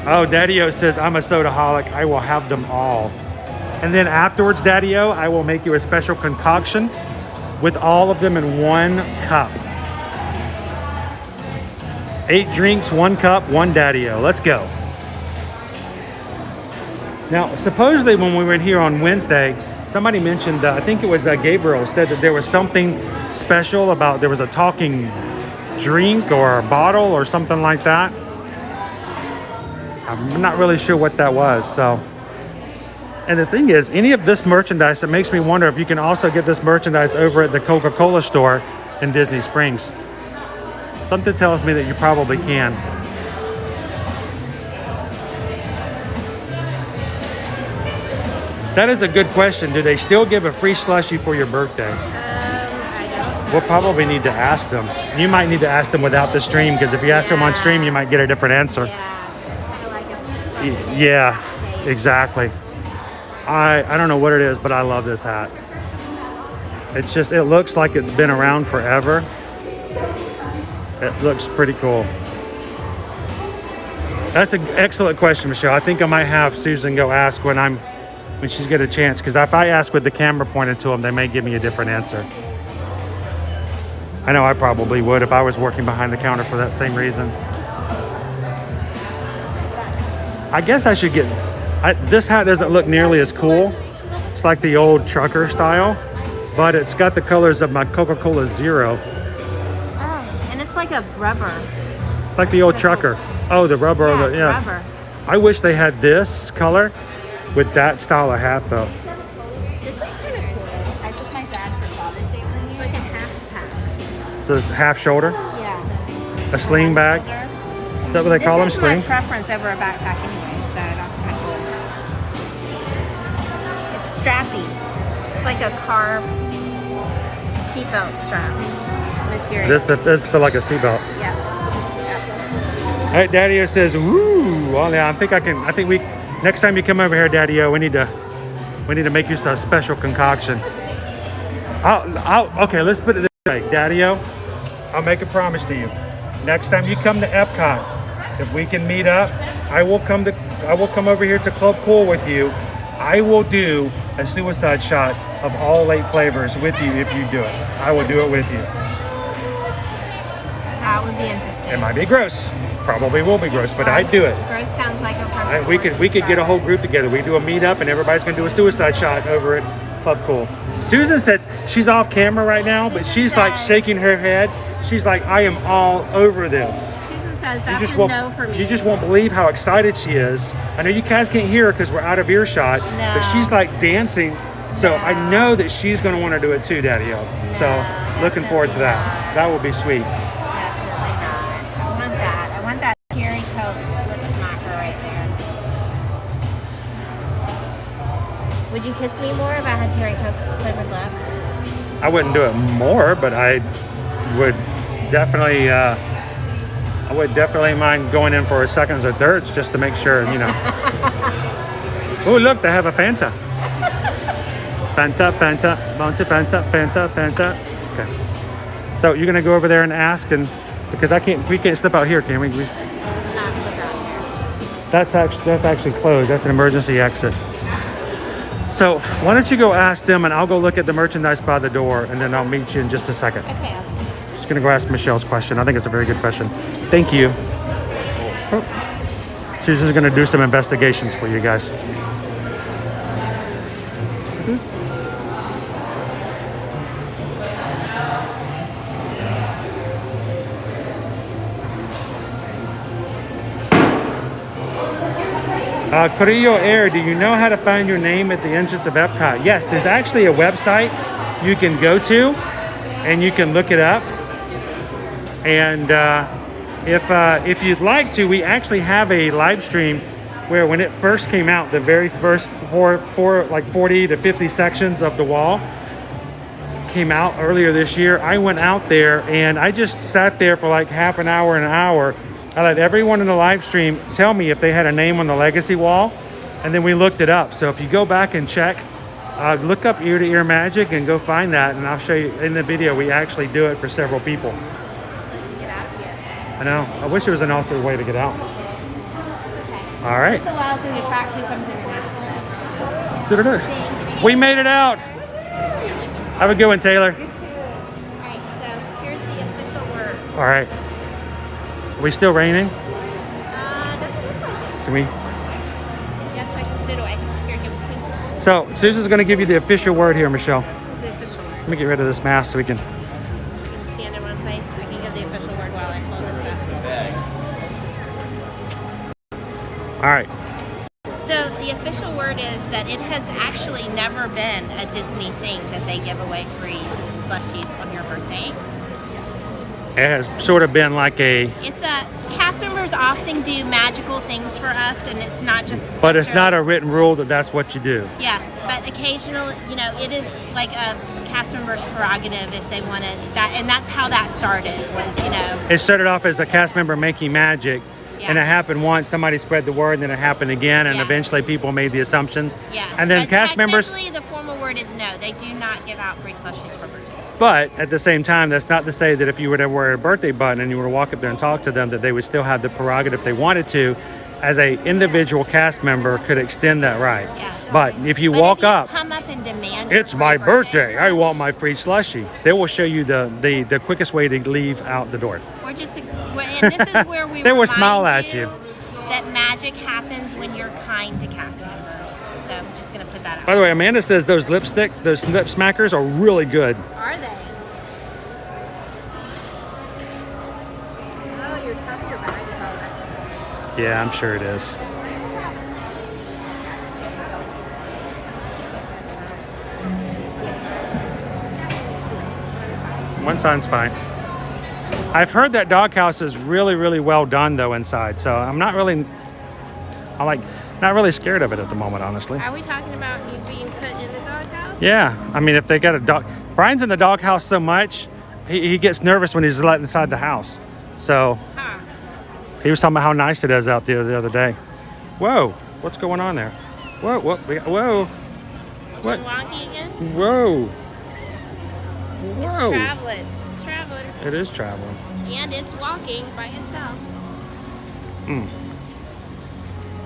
oh, Daddy-O says, I'm a soda-holic. I will have them all. And then afterwards, Daddy-O, I will make you a special concoction with all of them in one cup. 8 drinks, 1 cup, 1 Daddy-O. Let's go. Now, supposedly when we were here on Wednesday, somebody mentioned, I think it was Gabriel, said that there was something special about, there was a talking drink or a bottle or something like that. I'm not really sure what that was, so. And the thing is, any of this merchandise, it makes me wonder if you can also get this merchandise over at the Coca-Cola store in Disney Springs. Something tells me that you probably can. That is a good question. Do they still give a free slushie for your birthday? I don't. We'll probably need to ask them. You might need to ask them without the stream, because if you ask them on stream, you might get a different answer. Yeah, exactly. I don't know what it is, but I love this hat. It's just, it looks like it's been around forever. It looks pretty cool. That's an excellent question, Michelle. I think I might have Susan go ask when she's get a chance, because if I ask with the camera pointed to them, they may give me a different answer. I know I probably would if I was working behind the counter for that same reason. I guess I should get, this hat doesn't look nearly as cool. It's like the old trucker style, but it's got the colors of my Coca-Cola Zero. Oh, and it's like a rubber. It's like the old trucker. Oh, the rubber. Yeah, Yeah. rubber. I wish they had this color with that style of hat though. This is kind of cool. I took my dad for Father's Day one year. It's like a half pack. It's a half shoulder, Yeah. a sling bag. Is that what they call them, This is sling? my preference over a backpack anyway, so that's kind of cool. It's strappy. It's like a car seatbelt strap material. This feel like a seatbelt. Yeah. All right, Daddy-O says, "Woo!" Well, yeah, I think we next time you come over here, Daddy-O, we need to make you some special concoction. Okay, let's put it this way, Daddy-O. I'll make a promise to you. Next time you come to Epcot, if we can meet up, I will come over here to Club Cool with you. I will do a suicide shot of all 8 flavors with you if you do it. I will do it with you. That would be interesting. It might be gross. Probably will be gross, but I'd do it. Gross sounds like a perfect We could get a whole group together. We do a meetup and everybody's gonna do a suicide shot over at Club Cool. Susan says she's off camera right now, but she's like shaking her head. She's like, I am all over this. Susan says that's a no for me. You just won't believe how excited she is. I know you guys can't hear her because we're out of earshot, but she's like dancing. So I know that she's gonna want to do it too, Daddy-O. So looking forward to that. That will be sweet. I want that cherry Coke lip smacker right there. Would you kiss me more if I had cherry Coke flavored lips? I wouldn't do it more, but I would definitely mind going in for a seconds or thirds just to make sure, you know. Oh, look, they have a Fanta. Fanta, Fanta, Fanta, Fanta, Fanta, Fanta. Okay. So you're gonna go over there and ask, and because we can't slip out here, can we? That's actually closed. That's an emergency exit. So why don't you go ask them, and I'll go look at the merchandise by the door, and then I'll meet you in just a second. Okay. Just gonna go ask Michelle's question. I think it's a very good question. Thank you. Oh. Susan's gonna do some investigations for you guys. Corillo Air, do you know how to find your name at the entrance of Epcot? Yes, there's actually a website you can go to and you can look it up. And if you'd like to, we actually have a live stream where when it first came out, the very first like 40 to 50 sections of the wall came out earlier this year. I went out there and I just sat there for like half an hour, I let everyone in the live stream tell me if they had a name on the legacy wall, and then we looked it up. So if you go back and check, look up Ear to Ear Magic and go find that, and I'll show you in the video. We actually do it for several people. Get out of here. I know. I wish there was an alternate way to get out. Okay. All right. This allows me to track who comes in and out. We made it out. Have a good one, Taylor. All right, so here's the official word. All right. Are we still raining? Doesn't look like it. Can we? Yes, I can put it away. Here, give it to me. So Susan's going to give you the official word here, Michelle. This is the official word. Let me get rid of this mask so we can. You can stand in one place. I can give the official word while I hold this up. All right. So the official word is that it has actually never been a Disney thing that they give away free slushies on your birthday. It has sort of been like a. It's a cast members often do magical things for us, and it's not just. But it's not a written rule that that's what you do. Yes, but occasionally, you know, it is like a cast member's prerogative if they want to. And that's how that started. Was It started off as a cast member making magic. Yeah. And it happened once, somebody spread the word, and then it happened again, and eventually people made the assumption. Yes. And then but cast members. The formal word is no. They do not give out free slushies for birthdays. But at the same time, that's not to say that if you were to wear a birthday button and you were to walk up there and talk to them, that they would still have the prerogative if they wanted to, as a individual cast member, could extend that right. Yes. But if you come up and demand it's my birthday, I want my free slushie, they will show you the quickest way to leave out the door. We're just, and this is where we they will smile at you. That magic happens when you're kind to cast members. So I'm just gonna put that out. By the way, Amanda says those lip smackers are really good. Are they? Oh, your top of your bag is all that. Yeah, I'm sure it is. One sign's fine. I've heard that doghouse is really, really well done though inside, so I'm not really scared of it at the moment, honestly. Are we talking about you being put in the doghouse? Yeah, I mean, if they got a dog, Brian's in the doghouse so much, he gets nervous when he's let inside the house. So he was talking about how nice it is out there the other day. Whoa, what's going on there? Whoa, whoa. What? Wonky again? Whoa. It's Whoa. traveling. It's traveling. It is traveling. And it's walking by itself. It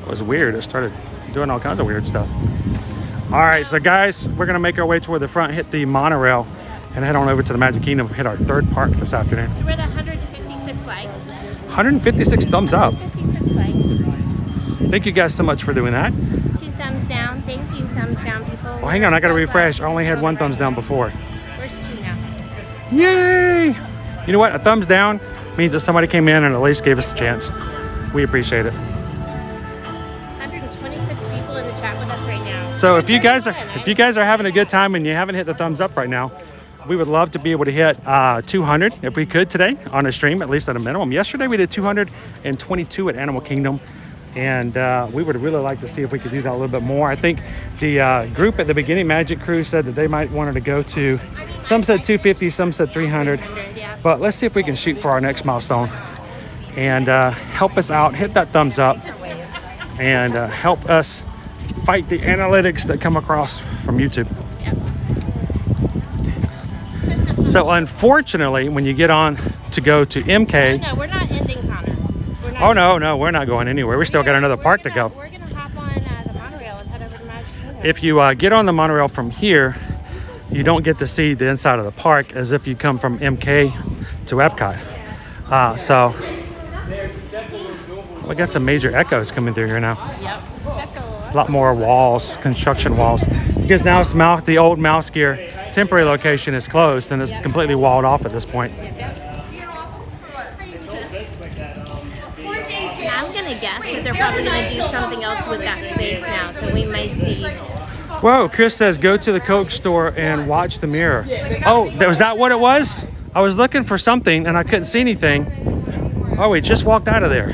was weird. It started doing all kinds of weird stuff. All right, so guys, we're gonna make our way toward the front, hit the monorail, and head on over to the Magic Kingdom, hit our third park this afternoon. So we're at 156 likes. 156 thumbs up. 156 likes. Thank you guys so much for doing that. 2 thumbs down. Thank you, thumbs down, people. Well, hang on, I gotta refresh. I only had 1 thumbs down before. Where's 2 now? Yay! You know what? A thumbs down means that somebody came in and at least gave us a chance. We appreciate it. 126 people in the chat with us right now. So if you guys are having a good time and you haven't hit the thumbs up right now, we would love to be able to hit 200 if we could today on a stream, at least at a minimum. Yesterday we did 222 at Animal Kingdom, and we would really like to see if we could do that a little bit more. I think the group at the beginning, Magic Crew, said that they might wanted to go to, some said 250, some said 300, but let's see if we can shoot for our next milestone and help us out. Hit that thumbs up and help us fight the analytics that come across from YouTube. So unfortunately, when you get on to go to MK, No, we're not ending, Connor. oh no, we're not going anywhere. We still got another park to go. We're gonna hop on the monorail and head over to Magic Kingdom. If you get on the monorail from here, you don't get to see the inside of the park as if you come from MK to Epcot. So we got some major echoes coming through here now. Yep. A lot more walls, construction walls, because now it's the old Mouse Gear temporary location is closed and it's completely walled off at this point. I'm gonna guess that they're probably gonna do something else with that space now, so we may see. Whoa, Chris says go to the Coke store and watch the mirror. Oh, was that what it was? I was looking for something and I couldn't see anything. Oh, we just walked out of there.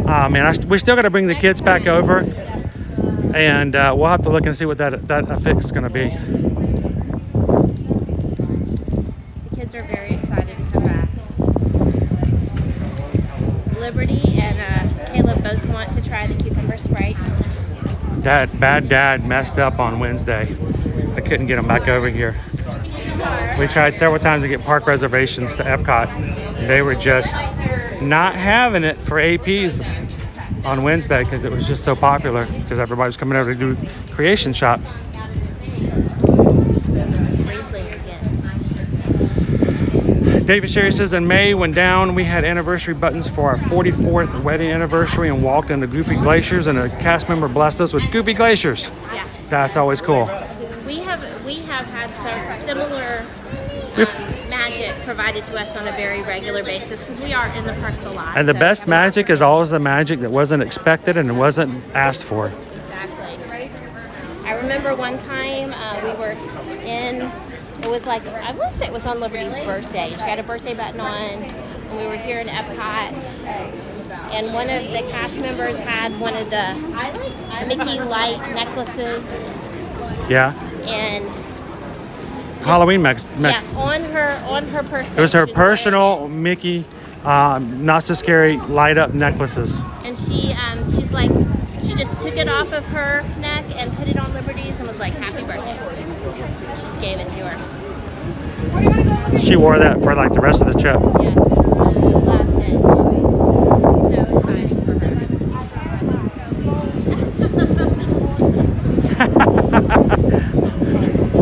Oh man, we still got to bring the kids back over, and we'll have to look and see what that effect is going to be. The kids are very excited to come back. Liberty and Caleb both want to try the cucumber Sprite. Bad dad messed up on Wednesday. I couldn't get him back over here. We tried several times to get park reservations to Epcot. They were just not having it for APs on Wednesday because it was just so popular because everybody was coming over to do Creation Shop. David Sherry says in May when down we had anniversary buttons for our 44th wedding anniversary and walked into Goofy Glaciers and a cast member blessed us with Goofy Glaciers. Yes. That's always cool. We have had some similar magic provided to us on a very regular basis because we are in the parks a lot. And the best magic is always the magic that wasn't expected and wasn't asked for. Exactly. I remember one time we were in, it was like, I want to say it was on Liberty's birthday. She had a birthday button on, and we were here in Epcot. And one of the cast members had one of the Mickey light necklaces. Yeah. And Halloween yeah, on her person. It was her personal Mickey, not so scary light up necklaces. And she's like, she just took it off of her neck and put it on Liberty's and was like, happy birthday. She just gave it to her. She wore that for like the rest of the trip. Yes, loved it. So exciting for her.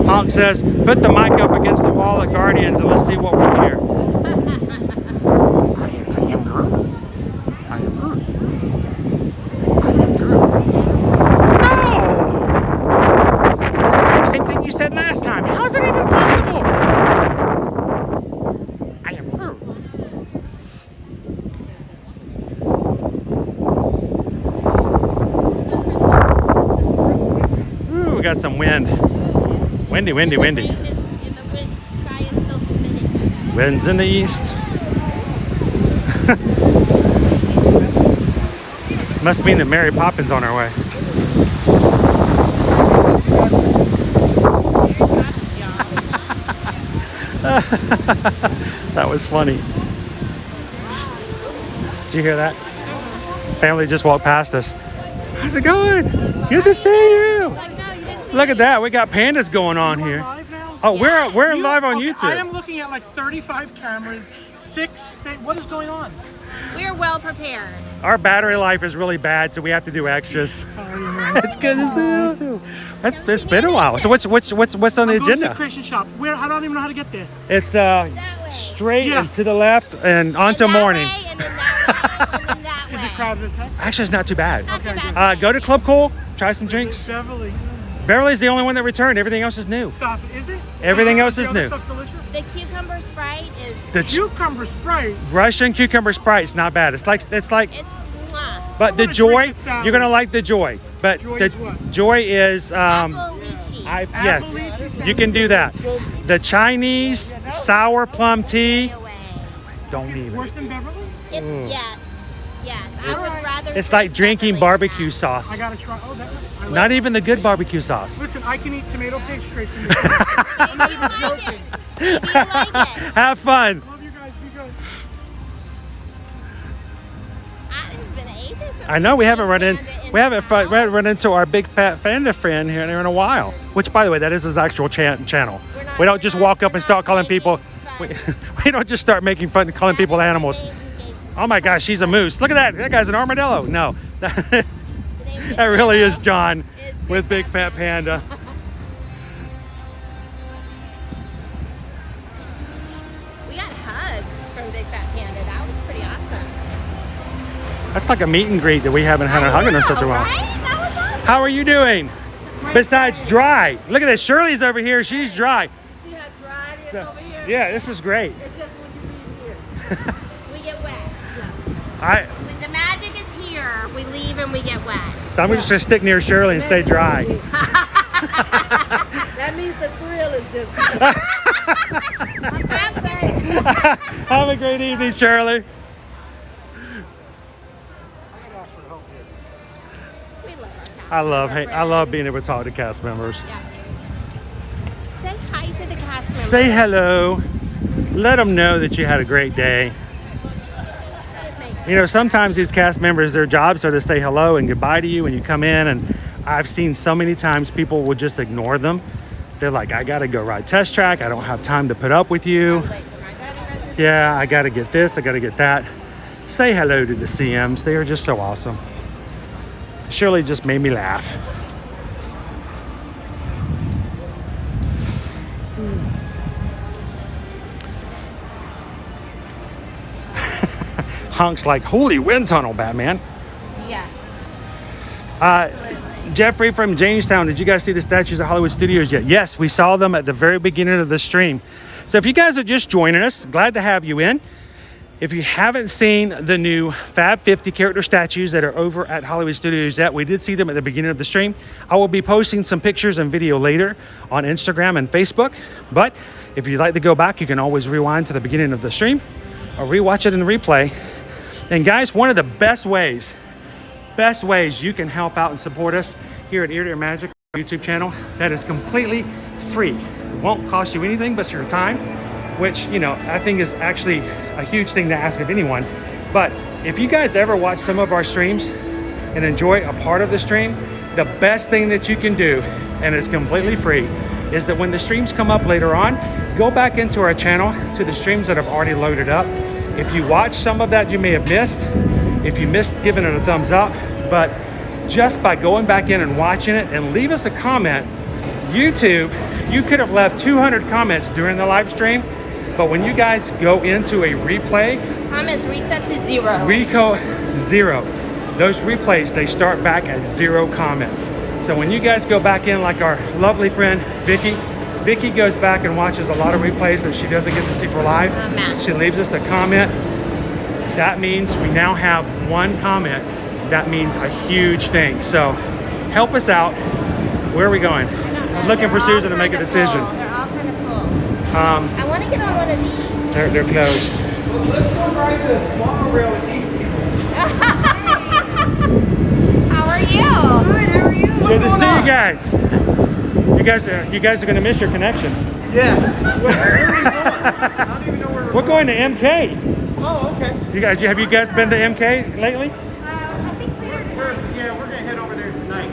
Honk says, put the mic up against the wall at Guardians and let's see what we hear. I am Groot. got some wind. Windy, windy, windy. Rain is in the wind. Sky is still spinning. Winds in the east. Must mean that Mary Poppins on our way. That was funny. Did you hear that? Family just walked past us. How's it going? Good to see you. Look at that. We got pandas going on here. Oh, we're live on YouTube. I am looking at like 35 cameras, 6. What is going on? We're well prepared. Our battery life is really bad, so we have to do extras. It's good to see you. It's been a while. So what's on the agenda? To Christian shop. Where? I don't even know how to get there. It's straight and to the left and onto morning. Is it crowded as heck? Actually, it's not too bad. Not too bad. Go to Club Cool, try some drinks. Beverly. Beverly's the only one that returned. Everything else is new. Stop. Is it? Everything else The is other new. stuff delicious? The cucumber Sprite is The Cucumber Sprite. Russian cucumber Sprite's not bad. It's like, mwah. but the wanna Joy, drink the salad. you're gonna like the Joy. But Joy the is what? Joy is Apple lychee. yes, Apple lychee you can do that. The Chinese sour plum tea. Don't even. Worse than Beverly? It's yes. I would rather. It's drink like drinking Beverly barbecue than sauce. I gotta try. Oh, that. I like Not even the good barbecue sauce. Listen, I can eat tomato paste straight from the that. Maybe you like it. Maybe you like it. Have fun. Love you guys. Be good. It's been ages since I know we haven't run run into our big fat panda friend here in a while. Which, by the way, that is his actual channel. We don't just walk up and start calling people. We don't just start making fun and calling people animals. Oh my gosh, she's a moose. Look at that. That guy's an armadillo. No, that really is John with Big Fat Panda. We got hugs from Big Fat Panda. That was pretty awesome. That's like a meet and greet that we haven't had a hug in such a while. Right? That was awesome. How are you doing? Besides dry. Look at this. Shirley's over here. She's dry. See how dry it is So, over here? yeah, this is great. It's just when you leave here. We get wet. When the magic is here, we leave and we get wet. So I'm just gonna stick near Shirley and stay dry. That means the thrill is just. Have a great evening, Shirley. We love our cast. I love being able to talk to cast members. Yeah. Say hi to the cast members. Say hello. Let them know that you had a great day. You know, sometimes these cast members, their jobs are to say hello and goodbye to you when you come in, and I've seen so many times people will just ignore them. They're like, I gotta go ride Test Track. I don't have time to put up with you. Yeah, I gotta get this, I gotta get that. Say hello to the CMs. They are just so awesome. Shirley just made me laugh. Hunk's like, holy wind tunnel, Batman. Yeah. Jeffrey from Jamestown, did you guys see the statues at Hollywood Studios yet? Yes, we saw them at the very beginning of the stream. So if you guys are just joining us, glad to have you in. If you haven't seen the new Fab 50 character statues that are over at Hollywood Studios yet, we did see them at the beginning of the stream. I will be posting some pictures and video later on Instagram and Facebook. But if you'd like to go back, you can always rewind to the beginning of the stream or rewatch it in the replay. And guys, one of the best ways you can help out and support us here at Ear to Ear Magic YouTube channel, that is completely free. It won't cost you anything but your time, which, you know, I think is actually a huge thing to ask of anyone. But if you guys ever watch some of our streams and enjoy a part of the stream, the best thing that you can do, and it's completely free, is that when the streams come up later on, go back into our channel to the streams that have already loaded up. If you watch some of that, you may have missed. If you missed, giving it a thumbs up. But just by going back in and watching it and leave us a comment, YouTube, you could have left 200 comments during the live stream. But when you guys go into a replay, Comments reset to 0. Zero. Those replays, they start back at 0 comments. So when you guys go back in, like our lovely friend Vicky goes back and watches a lot of replays that she doesn't get to see for live. She leaves us a comment. That means we now have 1 comment. That means a huge thing. So help us out. Where are we going? I'm looking for Susan to make a decision. They're all kind of full. I want to get on one of these. They're closed. Let's go ride this monorail with these people. How are you? Good, how are you? Good to see you guys. You guys are going to miss your connection. Yeah. Where are we going? I don't even know where We're going to MK. Oh, okay. Have you guys been to MK lately? I think we're We're gonna head over there tonight.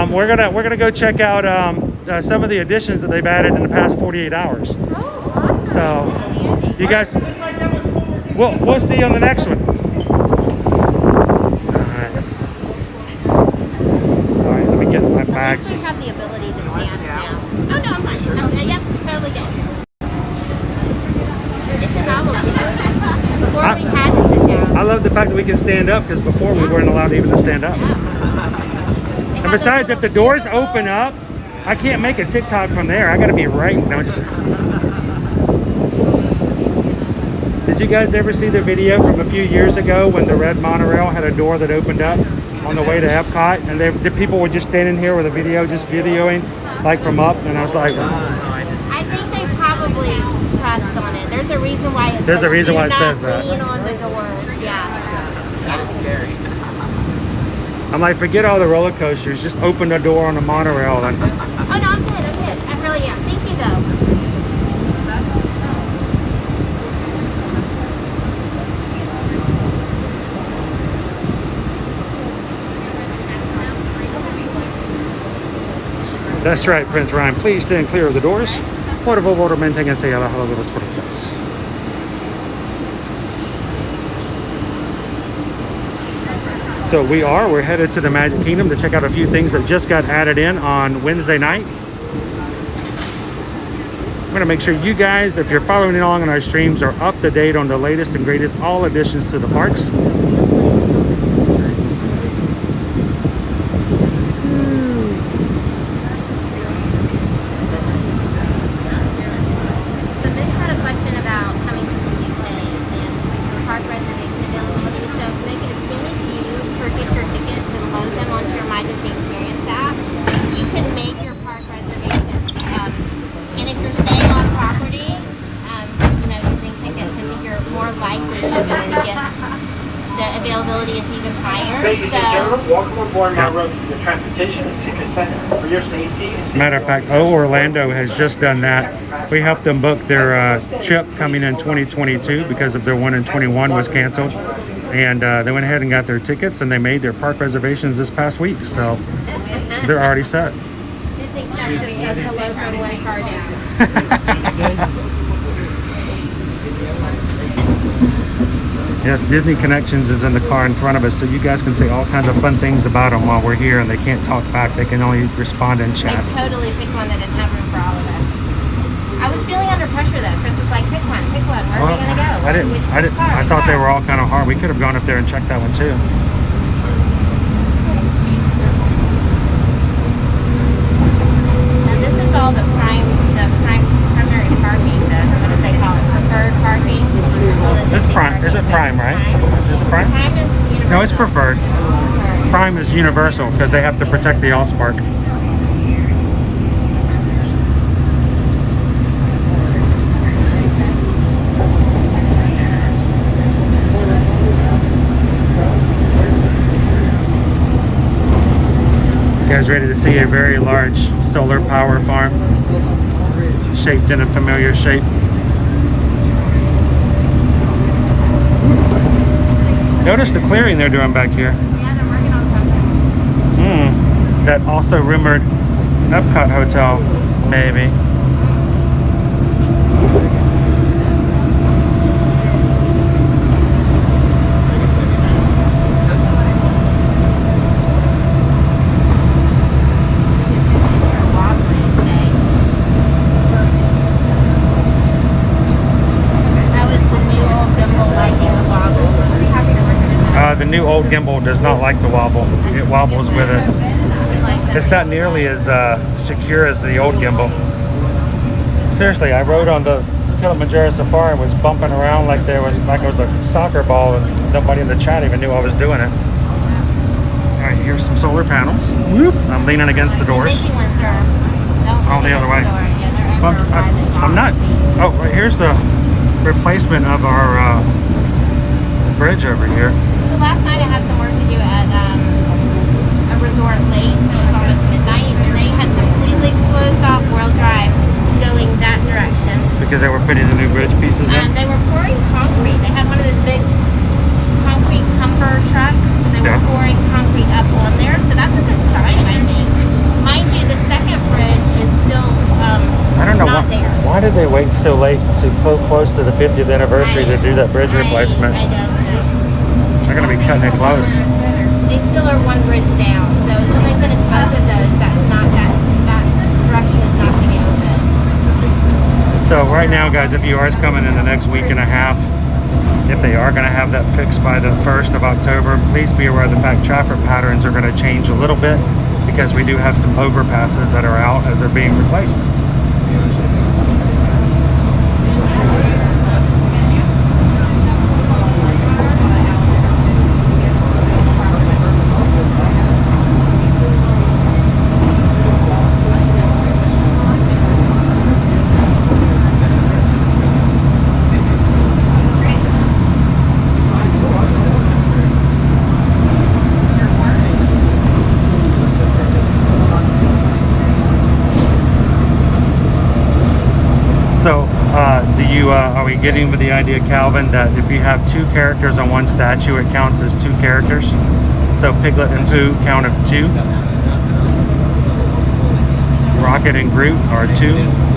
We're gonna go check out some of the additions that they've added in the past 48 hours. Oh, awesome. So, you guys, Looks like that was full. we'll see you on the next one. All right, let me get my At bags. least you have the ability to stand now. Oh, no, I'm fine. Yep, totally good. It's a novelty. Before we had to sit down. I love the fact that we can stand up because before we weren't allowed even to stand up. And besides, if the doors open up, I can't make a TikTok from there. I got to be right. No, just. Did you guys ever see the video from a few years ago when the red monorail had a door that opened up on the way to Epcot, and the people were just standing here with a video, just videoing, like from up, and I was like, I think they probably pressed on it. There's a reason why it There's a says reason do why it not says that. lean on the doors. Yeah. That's scary. I'm like, forget all the roller coasters, just open the door on the monorail. And Oh, no, I'm good. I really am. Thank you, though. that's right, Prince Ryan. Please stand clear of the doors. Por favor, manténganse alejado de las puertas. So we're headed to the Magic Kingdom to check out a few things that just got added in on Wednesday night. I'm gonna make sure you guys, if you're following along on our streams, are up to date on the latest and greatest all additions to the parks. So they had a question about coming from the UK and park reservation availability. So they can, as soon as you purchase your tickets and load them onto your My Disney Experience app, you can make your park reservations. And if you're staying on property, using tickets, I think you're more likely even to get the availability is even higher. Ladies and So gentlemen, welcome aboard my road to the Transportation and Ticket Center. For your safety and Matter of fact, Orlando has just done that. We helped them book their trip coming in 2022 because of their one in 21 was canceled. And they went ahead and got their tickets and they made their park reservations this past week. So they're already set. Disney actually says hello from Way Cardin. Yes, Disney Connections is in the car in front of us, so you guys can say all kinds of fun things about them while we're here, and they can't talk back. They can only respond in They chat. totally picked one that didn't have room for all of us. I was feeling under pressure though. Chris was like, pick one. Where are we gonna go? Which car? I thought they were all kind of hard. We could have gone up there and checked that one too. Now this is all the primary parking. What do they call it? Preferred parking. This Prime, is it Prime, right? Is it Prime? Prime is universal. No, it's preferred. Prime is universal because they have to protect the Allspark. You guys ready to see a very large solar power farm shaped in a familiar shape? Notice the clearing they're doing back here. Yeah, they're working on something. That also rumored Epcot hotel, maybe. The new old gimbal does not like the wobble. It wobbles with it. It's not nearly as secure as the old gimbal. Seriously, I rode on the Kilimanjaro Safari and was bumping around like it was a soccer ball, and nobody in the chat even knew I was doing it. All right, Here's some solar panels. Whoop. I'm leaning against the doors. The Mickey ones are Oh, the other way. Yeah, they're over by the I'm not. Oh, right, here's the replacement of our bridge over here. So last night I had some work to do at a resort late, so it was almost midnight, and they had completely closed off World Drive going that direction. Because they were putting the new bridge pieces in? They were pouring concrete. They had one of those big concrete pumper trucks. They were pouring concrete up on there, so that's a good sign, I think. Mind you, the second bridge is still I don't know not there. Why did they wait so late, so close to the 50th anniversary to do that bridge replacement? I don't know. They're going to be cutting it close. They still are one bridge down, so until they finish both of those, that's not that direction is not going to be open. So right now, guys, if you are coming in the next week and a half, if they are going to have that fixed by the 1st of October, please be aware of the fact traffic patterns are going to change a little bit because we do have some overpasses that are out as they're being replaced. So, are we getting with the idea, Calvin, that if you have two characters on one statue, it counts as two characters? So Piglet and Pooh count of 2. Rocket and Groot are 2.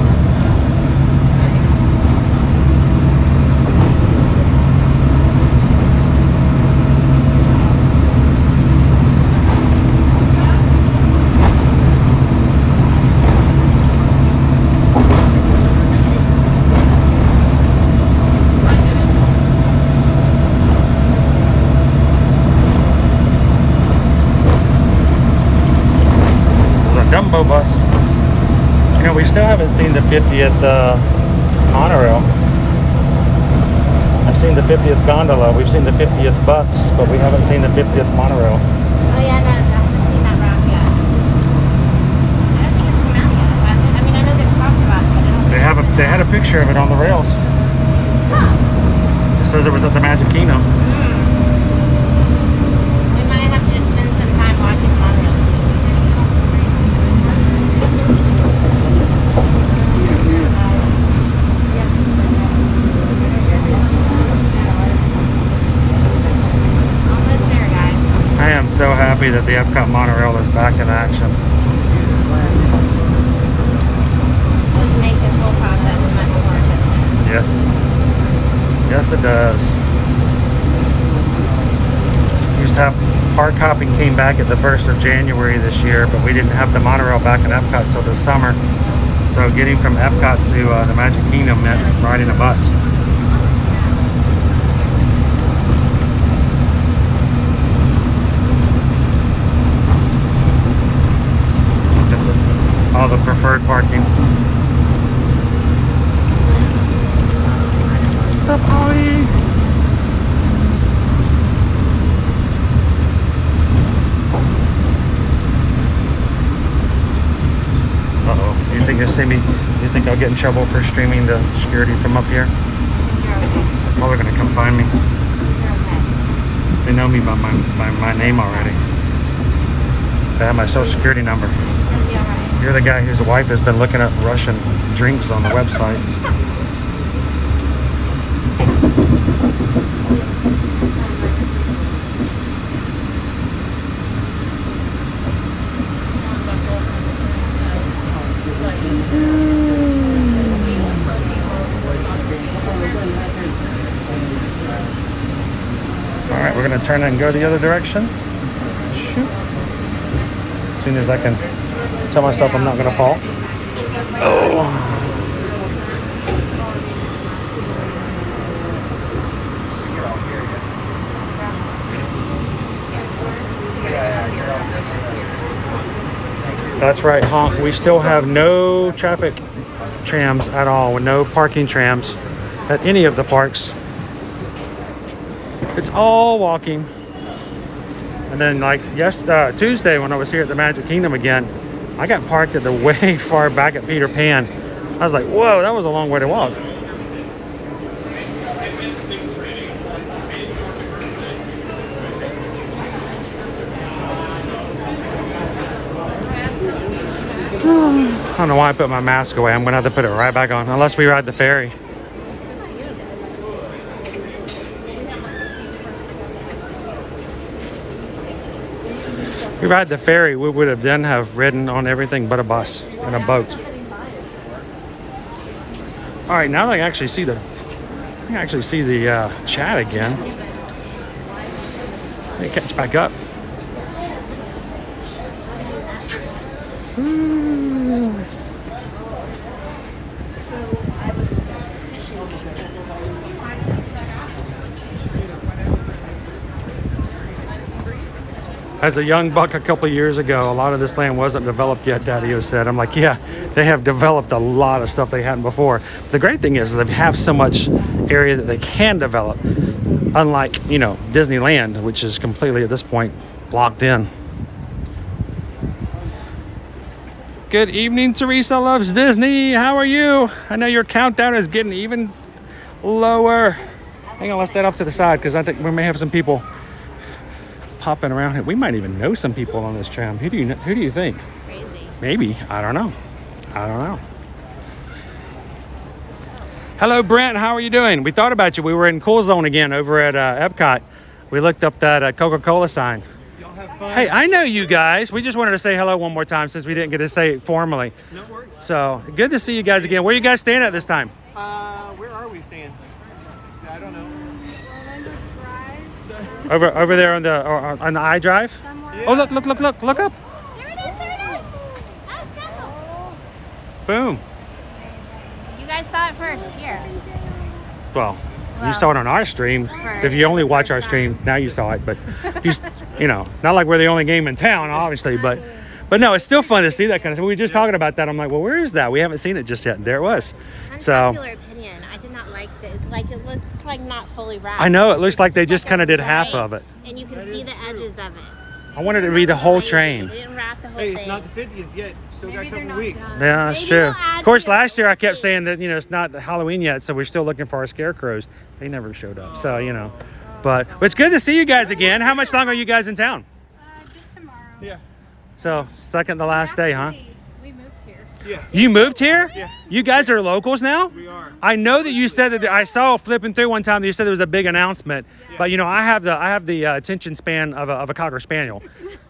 Dumbo bus. You know, we still haven't seen the 50th monorail. I've seen the 50th gondola. We've seen the 50th bus, but we haven't seen the 50th monorail. Oh yeah, no, I haven't seen that route yet. I don't think it's come out yet, has it? I mean, I know they've talked about it, but I don't They had a picture of it on the rails. It says it was at the Magic Kingdom. We might have to just spend some time watching the monorails. I am so happy that the Epcot monorail is back in action. Does make this whole process much more efficient. Yes. Yes, it does. Used to have park hopping came back at the 1st of January this year, but we didn't have the monorail back in Epcot till this summer. So getting from Epcot to the Magic Kingdom meant riding a bus. All the preferred parking. The Polly. Uh-oh. You think you'll see me? You think I'll get in trouble for streaming the security from up here? They're probably gonna come find me. They know me by my name already. They have my social security number. You're the guy whose wife has been looking at Russian drinks on the websites. All right, we're going to turn and go the other direction. Shoot. As soon as I can tell myself I'm not going to fall. Oh. That's right, honk. We still have no traffic trams at all, with no parking trams at any of the parks. It's all walking. And then like Tuesday when I was here at the Magic Kingdom again, I got parked at the way far back at Peter Pan. I was like, whoa, that was a long way to walk. I don't know why I put my mask away. I'm going to have to put it right back on unless we ride the ferry. If we ride the ferry, we would have then have ridden on everything but a bus and a boat. All right, now that I can actually see the chat again. Let me catch back up. As a young buck a couple of years ago, a lot of this land wasn't developed yet, Daddy-O said. I'm like, yeah, they have developed a lot of stuff they hadn't before. The great thing is they have so much area that they can develop, unlike, you know, Disneyland, which is completely at this point blocked in. Good evening, Teresa Loves Disney. How are you? I know your countdown is getting even lower. Hang on, let's stand off to the side because I think we may have some people popping around here. We might even know some people on this tram. Who do you think? Crazy. Maybe. I don't know. Hello, Brent. How are you doing? We thought about you. We were in Cool Zone again over at Epcot. We looked up that Coca-Cola sign. Y'all have fun. Hey, I know you guys. We just wanted to say hello one more time since we didn't get to say it formally. No worries. So good to see you guys again. Where are you guys staying at this time? Where are we staying? I don't know. Over there on the I drive. Yeah. Oh, look up. There it is. Oh, Snuffle. Boom. You guys saw it first here. Well, you saw it on our stream. If you only watch our stream, now you saw it. But you know, not like we're the only game in town, obviously. But no, it's still fun to see that kind of stuff. We were just talking about that. I'm like, well, where is that? We haven't seen it just yet. And there it was. Unpopular opinion. I did not like this. Like, it looks like not fully wrapped. I know, it looks like they just kind of did half of it. And you can see the edges of it. I wanted it to be the whole train. They didn't wrap the whole Hey, thing. it's not the 50th yet. Still got a couple weeks. Yeah, that's Maybe true. they'll add Of course, to it. last year I We'll kept see. saying that, you know, it's not Halloween yet, so we're still looking for our scarecrows. They never showed up. So, you know. But it's good to see you guys again. How much longer are you guys in town? Just tomorrow. Yeah. So, second to last day, huh? We moved here. Yeah. You moved here? Yeah. You guys are locals now? We are. I know that you said that. I saw flipping through one time that you said there was a big announcement, but you know I have the attention span of a Cocker Spaniel,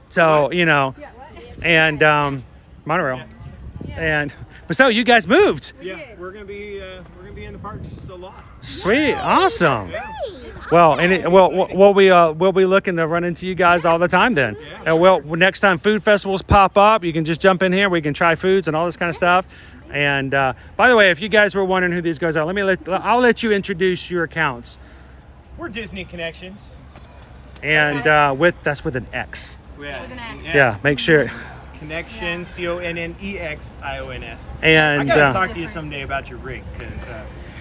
so you know, and monorail, but so you guys moved. Yeah. We're gonna be in the parks a lot. Sweet, awesome. Yeah. Well, and we'll be looking to run into you guys all the time then. And next time food festivals pop up, you can just jump in here. We can try foods and all this kind of stuff. And by the way, if you guys were wondering who these guys are, I'll let you introduce your accounts. We're Disney Connections. And that's with an X. Yeah. Make sure. Connections, CONNEXIONS. And I gotta talk to you someday about your rig because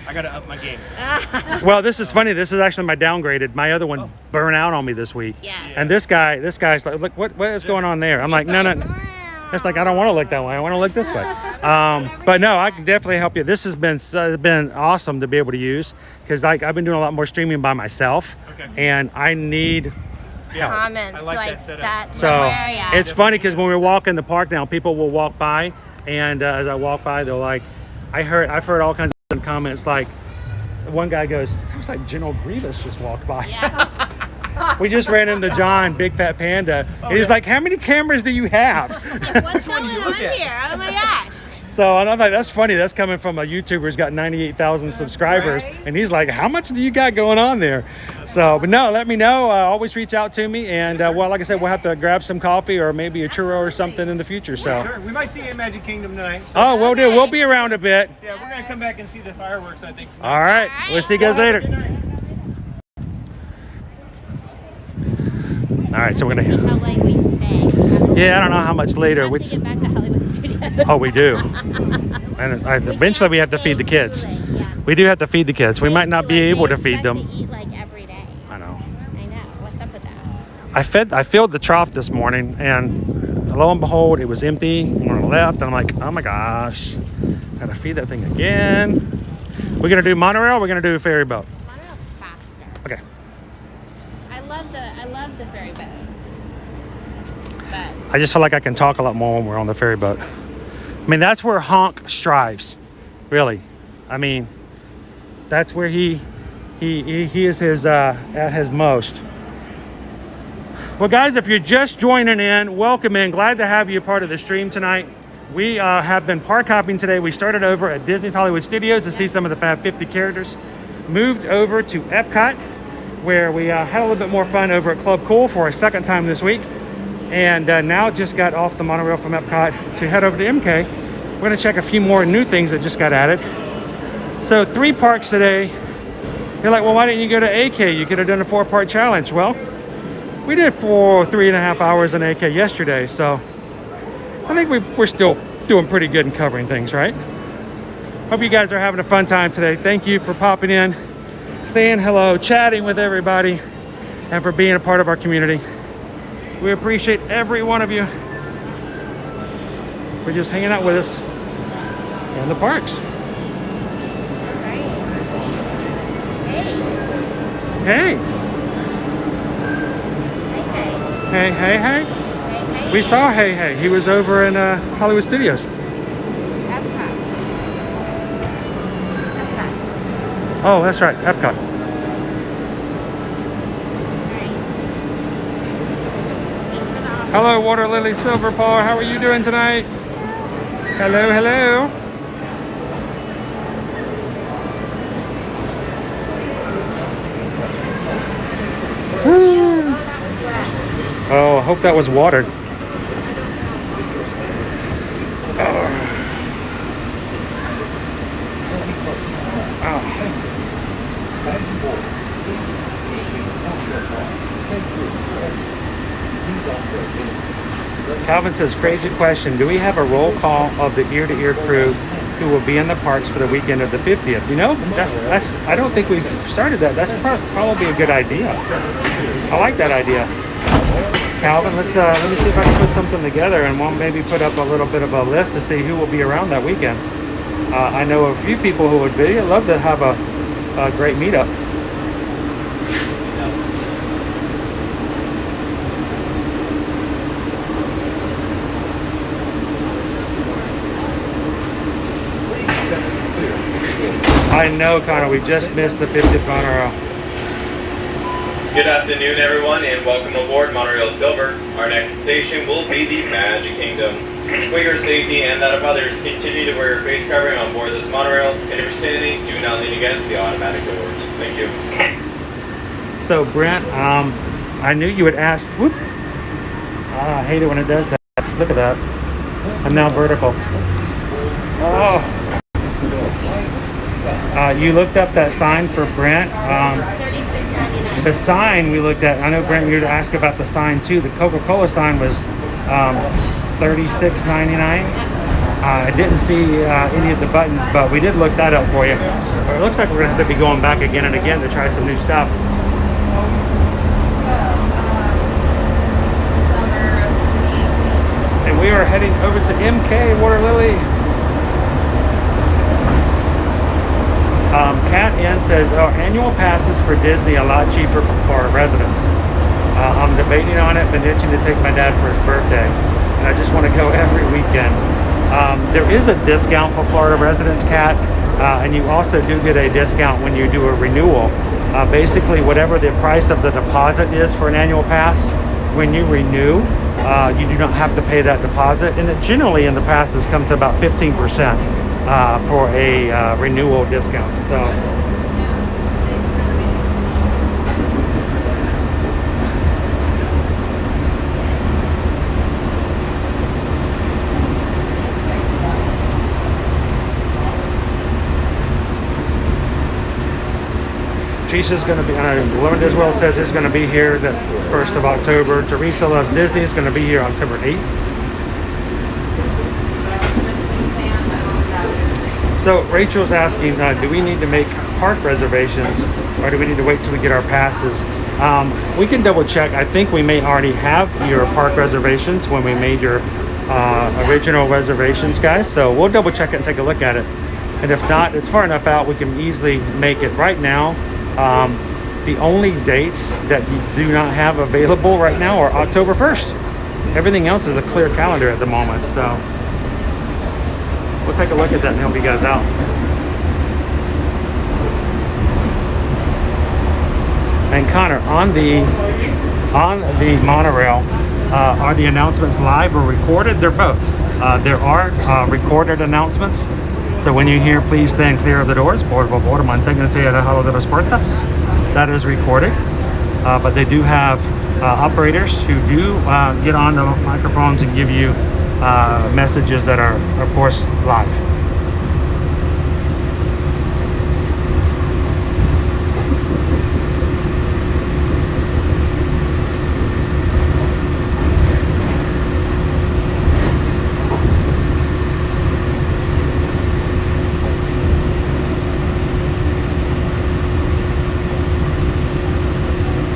I gotta up my game. well, this is funny. This is actually my downgraded. My other one burned out on me this week. Yes. And this guy's like, look, what is going on there? I'm like, no. It's like I don't want to look that way. I want to look this way. But no, I can definitely help you. This has been awesome to be able to use because I've been doing a lot more streaming by myself, and I need help. Comments I like like that setup. that. So it's funny because when we walk in the park now, people will walk by, and as I walk by, they're like, I've heard all kinds of comments. Like one guy goes, "It was like General Grievous just walked by." Yeah. We just ran into John, Big Fat Panda, and he's like, "How many cameras do you have?" What's going on here? Oh my gosh. So and I'm like, that's funny. That's coming from a YouTuber who's got 98,000 subscribers, and he's like, "How much do you got going on there?" So, but no, let me know. Always reach out to me, and well, like I said, we'll have to grab some coffee or maybe a churro or something in the future. So, Sure. We might see you in Magic Kingdom tonight. So. oh, we'll do. We'll be around a bit. Yeah, we're gonna come back and see the fireworks. I think tonight. All right, we'll see you guys Have a later. good night. All right, so we're See gonna. how late we stay. Yeah, I don't know how much later. We have to get back to Hollywood Studios. Oh, we do. And eventually we have to feed the kids. Yeah. We do have to feed the kids. We might not be able to feed them. They eat like every day. I know. I know. What's up with that? I filled the trough this morning, and lo and behold, it was empty when I left. And I'm like, oh my gosh, gotta feed that thing again. We're gonna do monorail. We're gonna do ferry boat. Monorail's faster. Okay. I love the ferry boat. But I just feel like I can talk a lot more when we're on the ferry boat. I mean, that's where Honk strives, really. I mean, that's where he is his at his most. Well, guys, if you're just joining in, welcome in. Glad to have you a part of the stream tonight. We have been park hopping today. We started over at Disney's Hollywood Studios to see some of the Fab 50 characters. Moved over to Epcot, where we had a little bit more fun over at Club Cool for a second time this week. And now just got off the monorail from Epcot to head over to MK. We're gonna check a few more new things that just got added. So 3 parks today. You're like, well, why didn't you go to AK? You could have done a 4-part challenge. Well, we did 3.5 hours in AK yesterday, so I think we're still doing pretty good in covering things, right? Hope you guys are having a fun time today. Thank you for popping in, saying hello, chatting with everybody, and for being a part of our community. We appreciate every one of you for just hanging out with us in the parks. Hey. Hey. We saw Hey. He was over in Hollywood Studios. Epcot. Oh, that's right, Epcot. Hello, Water Lily Silver Paw. How are you doing tonight? Hello. Oh, I hope that was watered. Calvin says, crazy question. Do we have a roll call of the ear-to-ear crew who will be in the parks for the weekend of the 50th? You know, that's I don't think we've started that. That's probably a good idea. I like that idea. Calvin, let me see if I can put something together, and we'll maybe put up a little bit of a list to see who will be around that weekend. I know a few people who would be. I'd love to have a great meetup. I know, Connor, we just missed the 50th monorail. Good afternoon, everyone, and welcome aboard Monorail Silver. Our next station will be the Magic Kingdom. For your safety and that of others, continue to wear your face covering on board this monorail, and if you're standing, do not lean against the automatic doors. Thank you. So, Brent, I knew you would ask. Whoop. I hate it when it does that. Look at that. I'm now vertical. Oh. You looked up that sign for Brent. The sign we looked at, I know, Brent, you were to ask about the sign too. The Coca-Cola sign was $36.99. I didn't see any of the buttons, but we did look that up for you. But it looks like we're going to have to be going back again and again to try some new stuff. And we are heading over to MK, Water Lily. Kat N says, annual passes for Disney a lot cheaper for Florida residents. I'm debating on it, been itching to take my dad for his birthday, and I just want to go every weekend. There is a discount for Florida residents, Kat, and you also do get a discount when you do a renewal. Basically, whatever the price of the deposit is for an annual pass, when you renew, you do not have to pay that deposit, and it generally in the passes come to about 15%. For a renewal discount. So Teresa's going to be, Lauren as well says it's going to be here the 1st of October. Teresa Loves Disney is going to be here October 8th. So Rachel's asking, do we need to make park reservations, or do we need to wait till we get our passes? We can double check. I think we may already have your park reservations when we made your original reservations, guys. So we'll double check it and take a look at it. And if not, it's far enough out, we can easily make it. Right now, the only dates that you do not have available right now are October 1st. Everything else is a clear calendar at the moment. So we'll take a look at that and help you guys out. And Connor, on the monorail, are the announcements live or recorded? They're both. There are recorded announcements. So when you hear "Please stand clear of the doors," por favor manténganse alejado de las puertas, that is recorded. But they do have operators who do get on the microphones and give you messages that are, of course, live.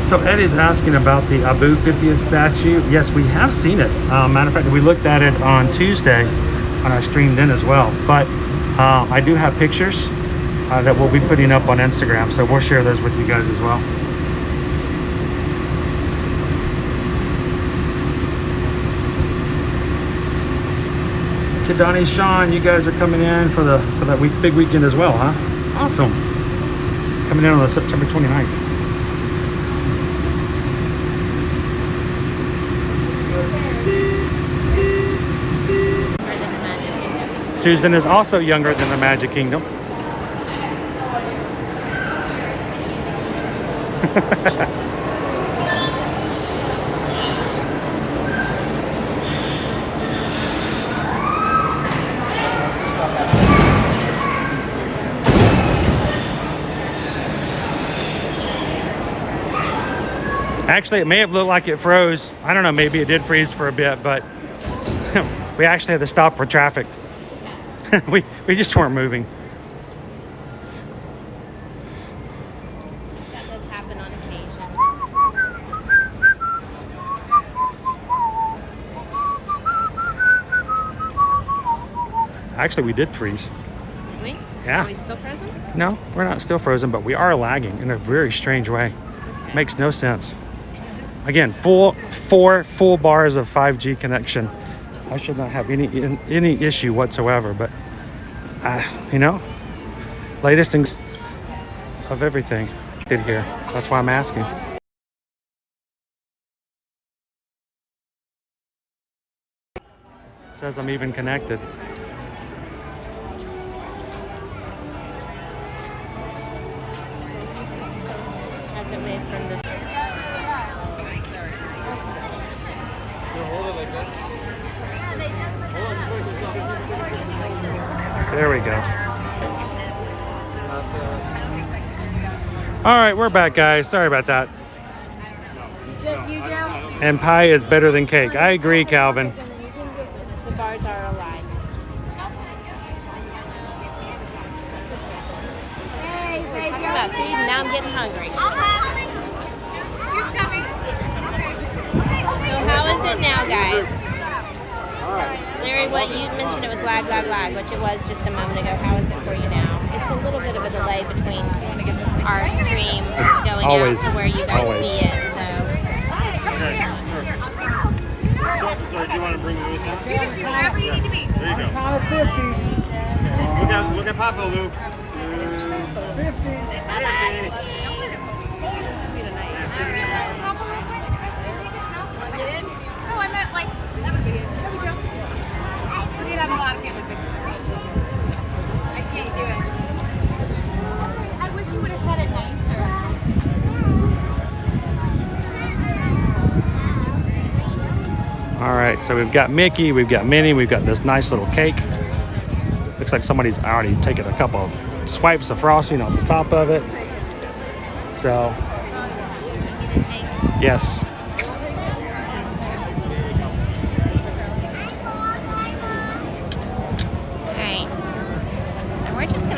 So Ed is asking about the Abu 50th statue. Yes, we have seen it. Matter of fact, we looked at it on Tuesday on our stream then as well. But I do have pictures that we'll be putting up on Instagram. So we'll share those with you guys as well. Kidani, Sean, you guys are coming in for that big weekend as well, huh? Awesome. Coming in on the September 29th. Susan is also younger than the Magic Kingdom. Actually, it may have looked like it froze. I don't know, maybe it did freeze for a bit, but we actually had to stop for traffic. we just weren't moving. That does happen on occasion. Actually, we did freeze. Did we? Yeah. Are we still frozen? No, we're not still frozen, but we are lagging in a very strange way. Okay. Makes no sense. Again, four full bars of 5G connection. I should not have any issue whatsoever, but you know, latest things of everything did here. That's why I'm asking. It says I'm even connected. Has it moved from this? There we go. All right, we're back, guys. Sorry about that. Just you, Joe? And pie is better than cake. I agree, Calvin. The bars are alive. Hey, talking about food, and now I'm getting hungry. So how is it now, guys? Larry, what you mentioned it was lag, which it was just a moment ago. How is it for you now? It's a little bit of a delay between our stream going out to where you guys see it. So. Sorry, do you want to bring me with now? You can see wherever you need to be. There you go. Count of 50. Look at Papa, Lou. 50. Oh, I meant like. We have a lot of family pictures. I can't do it. I wish you would have said it nicer. All right, so we've got Mickey, we've got Minnie, we've got this nice little cake. Looks like somebody's already taken a couple of swipes of frosting off the top of it. So, yes.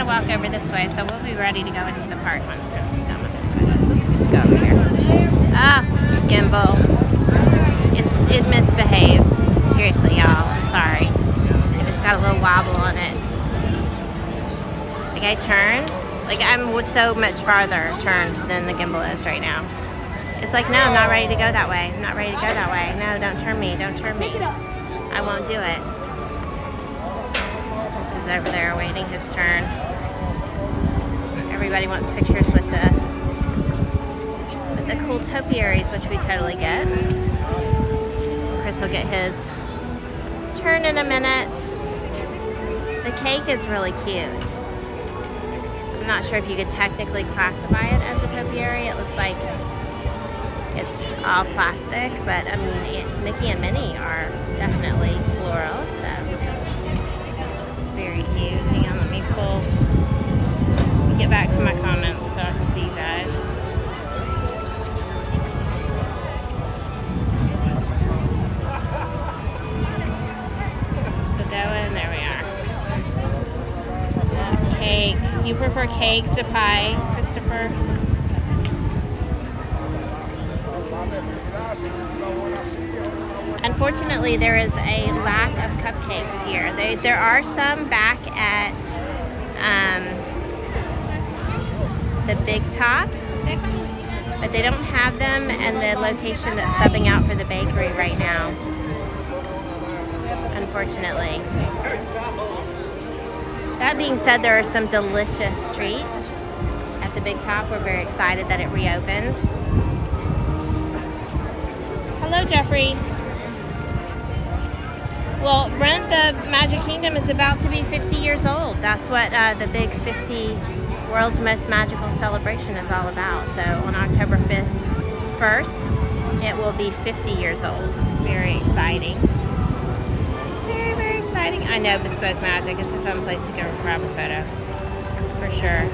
Walk over this way, so we'll be ready to go into the park once Chris is done with this video. So let's just go over here. Ah, this gimbal. It misbehaves. Seriously, y'all. I'm sorry. It's got a little wobble on it. Like I turn, like I'm so much farther turned than the gimbal is right now. It's like, no, I'm not ready to go that way. I'm not ready to go that way. No, don't turn me. Don't turn me. I won't do it. Chris is over there waiting his turn. Everybody wants pictures with the cool topiaries, which we totally get. Chris will get his turn in a minute. The cake is really cute. I'm not sure if you could technically classify it as a topiary. It looks like it's all plastic, but I mean, Mickey and Minnie are definitely floral, so very cute. Hang on, let me get back to my comments so I can see you guys. Still going, there we are. Cake. You prefer cake to pie, Christopher? Unfortunately, there is a lack of cupcakes here. There are some back at the Big Top, but they don't have them in the location that's subbing out for the bakery right now, unfortunately. That being said, there are some delicious treats at the Big Top. We're very excited that it reopened. Hello, Jeffrey. Well, Brent, the Magic Kingdom is about to be 50 years old. That's what the Big 50 World's Most Magical Celebration is all about. So on October 1st, it will be 50 years old. Very exciting. Very, very exciting. I know Bespoke Magic. It's a fun place to go grab a photo. For sure.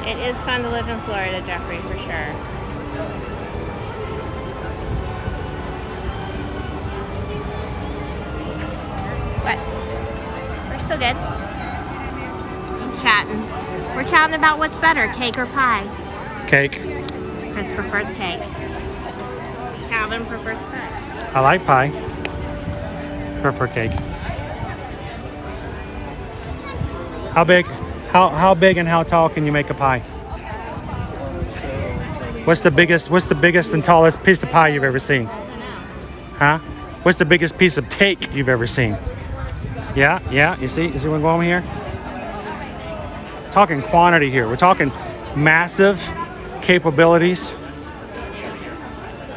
It is fun to live in Florida, Jeffrey, for sure. What? We're still good. Chatting. We're chatting about what's better, cake or pie. Cake. Chris prefers cake. Calvin prefers pie. I like pie. Prefer cake. How big? How big and how tall can you make a pie? What's the biggest and tallest piece of pie you've ever seen? Huh? What's the biggest piece of cake you've ever seen? Yeah, you see where I'm going here? Talking quantity here. We're talking massive capabilities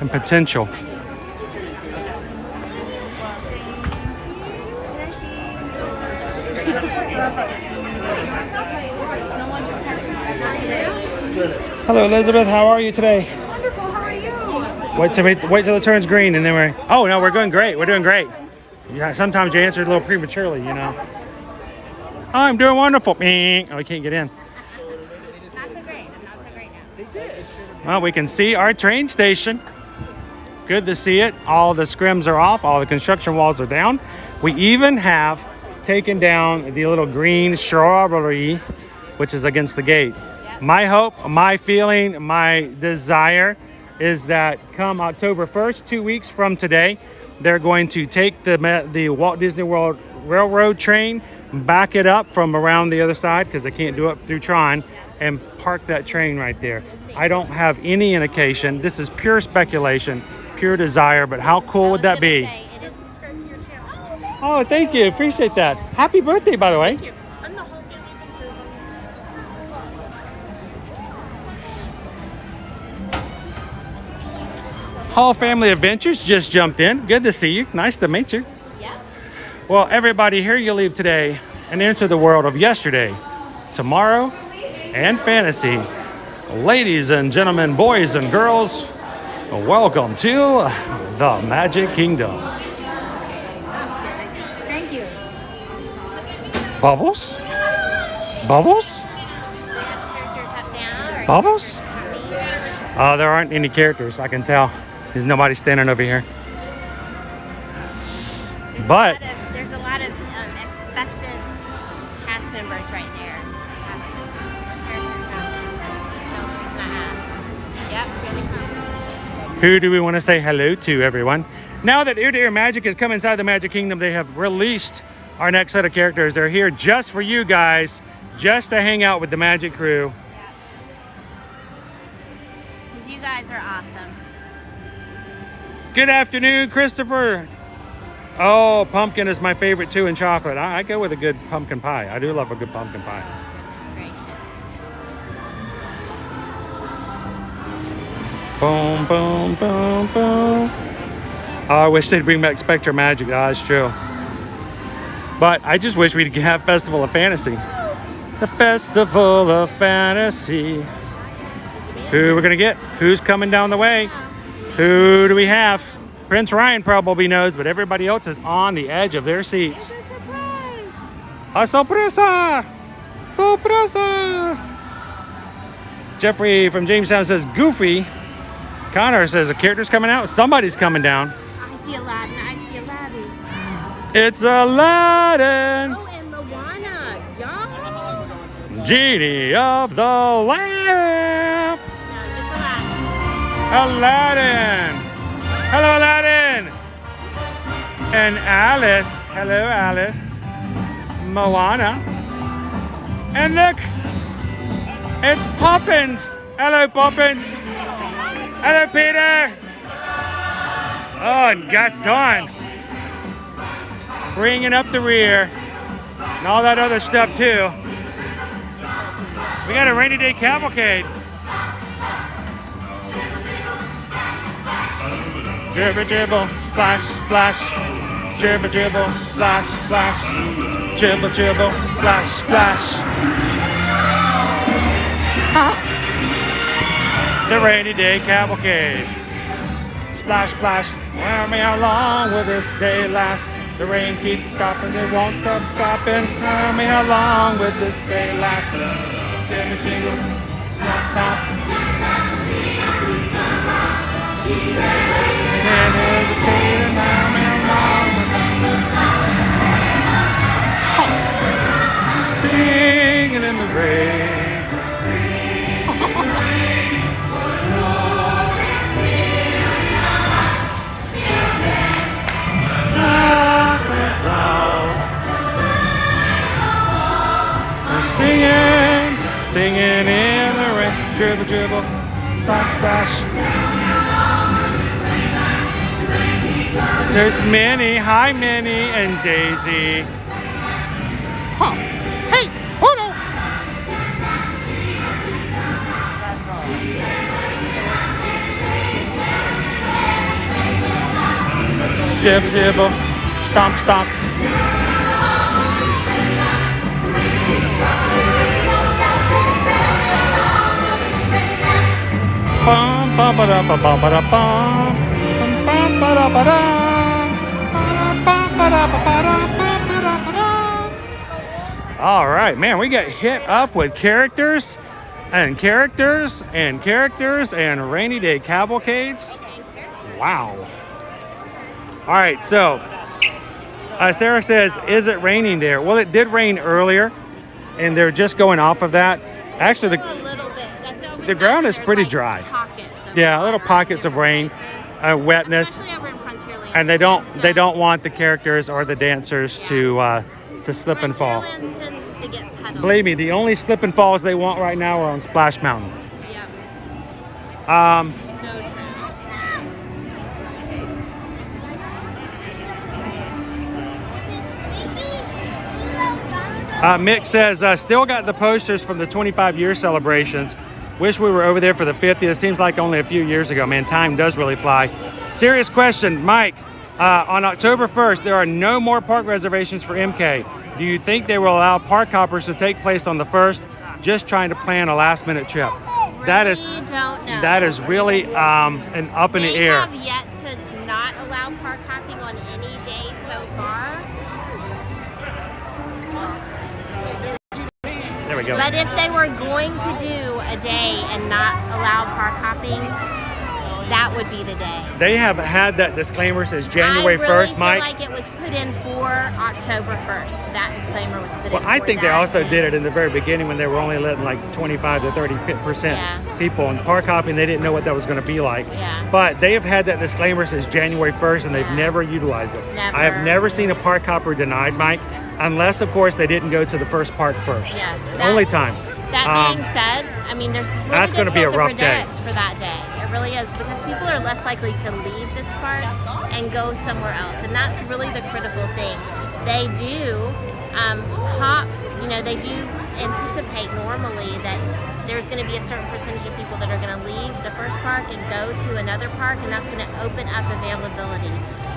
and potential. Hello, Elizabeth. How are you today? Wonderful. How are you? Wait till it turns green, and then we're. Oh no, we're doing great. We're doing great. Yeah, sometimes you answer a little prematurely, you know. Oh, I'm doing wonderful. Oh, we can't get in. Not so great. Not so great now. Well, we can see our train station. Good to see it. All the scrims are off. All the construction walls are down. We even have taken down the little green shrubbery, which is against the gate. My hope, my feeling, my desire is that come October 1st, 2 weeks from today, they're going to take the Walt Disney World Railroad train, back it up from around the other side because they can't do it through Tron, and park that train right there. I don't have any indication. This is pure speculation, pure desire, but how cool would that be? Oh, thank you. Appreciate that. Happy birthday, by the way. Thank you. Hall Family Adventures just jumped in. Good to see you. Nice to meet you. Yeah. Well, everybody, here you leave today and enter the world of yesterday, tomorrow, and fantasy. Ladies and gentlemen, boys and girls, welcome to the Magic Kingdom. Thank you. Bubbles? Bubbles? Characters up now. Or Bubbles? There aren't any characters, I can tell. There's nobody standing over here. But there's a lot of expectant cast members right there. Yep, really fun. Who do we want to say hello to, everyone? Now that Ear to Ear Magic has come inside the Magic Kingdom, they have released our next set of characters. They're here just for you guys, just to hang out with the Magic crew. Because you guys are awesome. Good afternoon, Christopher. Oh, pumpkin is my favorite too, and chocolate. I go with a good pumpkin pie. I do love a good pumpkin pie. Gracious. Boom, boom, boom, boom. Oh, I wish they'd bring back Spectre Magic. Oh, that's true. But I just wish we'd have Festival of Fantasy. The Festival of Fantasy. Who we're gonna get? Who's coming down the way? Who do we have? Prince Ryan probably knows, but everybody else is on the edge of their seats. It's a surprise. A sorpresa! Sorpresa! Jeffrey from Jamestown says Goofy. Connor says a character's coming out. Somebody's coming down. I see Aladdin. I see Aladdin. It's Aladdin! Oh, and Moana. Y'all. Genie of the Lamp! No, just Aladdin. Aladdin! Hello, Aladdin! And Alice. Hello, Alice. Moana. And look! It's Poppins! Hello, Poppins! Hello, Peter! Oh, and Gaston. Bringing up the rear. And all that other stuff, too. We got a rainy day cavalcade. Dribble, dribble, splash, splash. Dribble, dribble, splash, splash. Dribble, dribble, splash, splash. The rainy day cavalcade. Splash, splash. Wear me along will this day last? The rain keeps stopping, it won't stop stopping. Wear me along will this day last? Dribble, dribble, stop, stop. And hesitating, wear me along with singing in the rain. Singing, singing in the rain. Dribble, dribble, splash, splash. There's Minnie. Hi, Minnie and Daisy. Huh. Hey, hold on. Dribble, dribble, stomp, stomp. Bum, bum, ba, da, ba, ba, ba, da, bum. Bum, ba, da, ba, da. Bum, ba, da, ba, ba, da, bum, ba, da, ba, da. All right, man, we got hit up with characters and characters and characters and rainy day cavalcades. Wow. All right, so Sarah says, is it raining there? Well, it did rain earlier, and they're just going off of that. Actually, the ground is pretty dry. Yeah, little pockets of rain, wetness, and they don't want the characters or the dancers to slip and fall. Believe me, the only slip and falls they want right now are on Splash Mountain. Yeah. Mick says, still got the posters from the 25-year celebrations. Wish we were over there for the 50th. It seems like only a few years ago. Man, time does really fly. Serious question, Mike. On October 1st, there are no more park reservations for MK. Do you think they will allow park hoppers to take place on the 1st? Just trying to plan a last-minute trip. That is really an up in the air. They have yet to not allow park hopping on any day so far. There we go. But if they were going to do a day and not allow park hopping, that would be the day. They have had that disclaimer since January 1st, I really feel Mike. like it was put in for October 1st. That disclaimer was put in. Well, I for think they that also date. did it in the very beginning when they were only letting like 25 to 30% people. And park hopping, they didn't know what that was going to be like. Yeah. But they have had that disclaimer since January 1st, and they've never utilized it. Never. I have never seen a park hopper denied, Mike, unless, of course, they didn't go to the first park first. Yes. Only time. That being said, I mean, there's really that's gonna be a rough day for that day. It really is, because people are less likely to leave this park and go somewhere else, and that's really the critical thing. They do they do anticipate normally that there's going to be a certain percentage of people that are going to leave the first park and go to another park, and that's going to open up availability.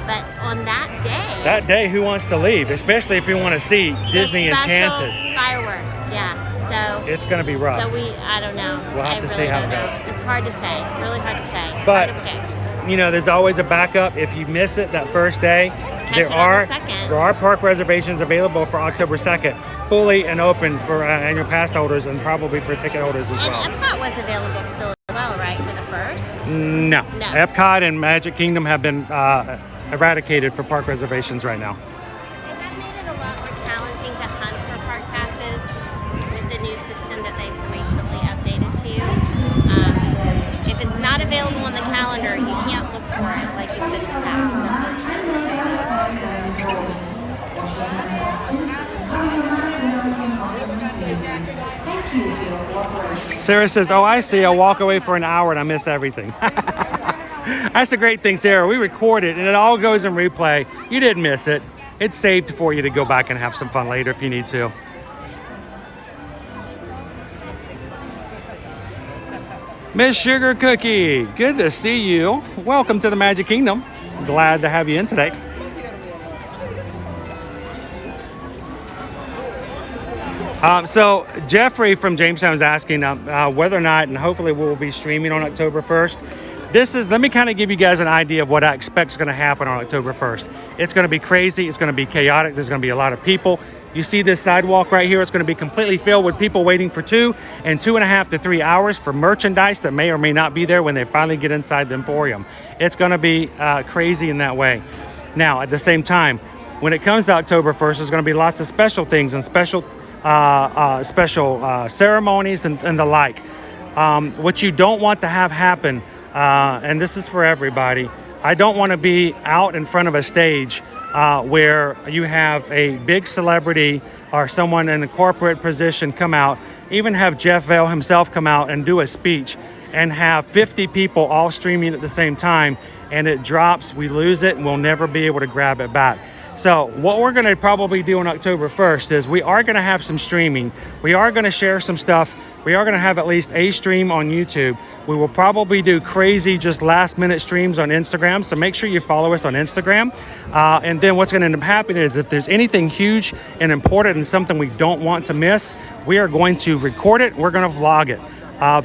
But on that day, who wants to leave, especially if you want to see Disney Enchanted? Fireworks, yeah. So it's going to be rough. So I don't know. We'll have to see how it goes. It's hard to say. Really hard to say. But hard to predict. there's always a backup. If you miss it that first day, there are park reservations available for October 2nd, fully and open for annual pass holders and probably for ticket holders as well. And Epcot was available still as well, right, for the first? No. Epcot and Magic Kingdom have been eradicated for park reservations right now. They have made it a lot more challenging to hunt for park passes with the new system that they've recently updated to. If it's not available on the calendar, you can't look for it like you could in the past, Sarah says, oh, I see. I'll walk away for an hour and I miss everything. That's the great thing, Sarah. We record it and it all goes in replay. You didn't miss it. It's saved for you to go back and have some fun later if you need to. Miss Sugar Cookie, good to see you. Welcome to the Magic Kingdom. Glad to have you in today. So Jeffrey from Jamestown is asking whether or not, and hopefully we'll be streaming on October 1st. Let me kind of give you guys an idea of what I expect is going to happen on October 1st. It's going to be crazy. It's going to be chaotic. There's going to be a lot of people. You see this sidewalk right here? It's going to be completely filled with people waiting for 2 and 2.5 to 3 hours for merchandise that may or may not be there when they finally get inside the Emporium. It's going to be crazy in that way. Now, at the same time, when it comes to October 1st, there's going to be lots of special things and special ceremonies and the like. What you don't want to have happen, and this is for everybody, I don't want to be out in front of a stage where you have a big celebrity or someone in a corporate position come out, even have Jeff Vail himself come out and do a speech, and have 50 people all streaming at the same time, and it drops, we lose it, and we'll never be able to grab it back. So what we're going to probably do on October 1st is we are going to have some streaming. We are going to share some stuff. We are going to have at least a stream on YouTube. We will probably do crazy, just last minute streams on Instagram. So make sure you follow us on Instagram. And then what's going to end up happening is if there's anything huge and important and something we don't want to miss, we are going to record it. We're going to vlog it.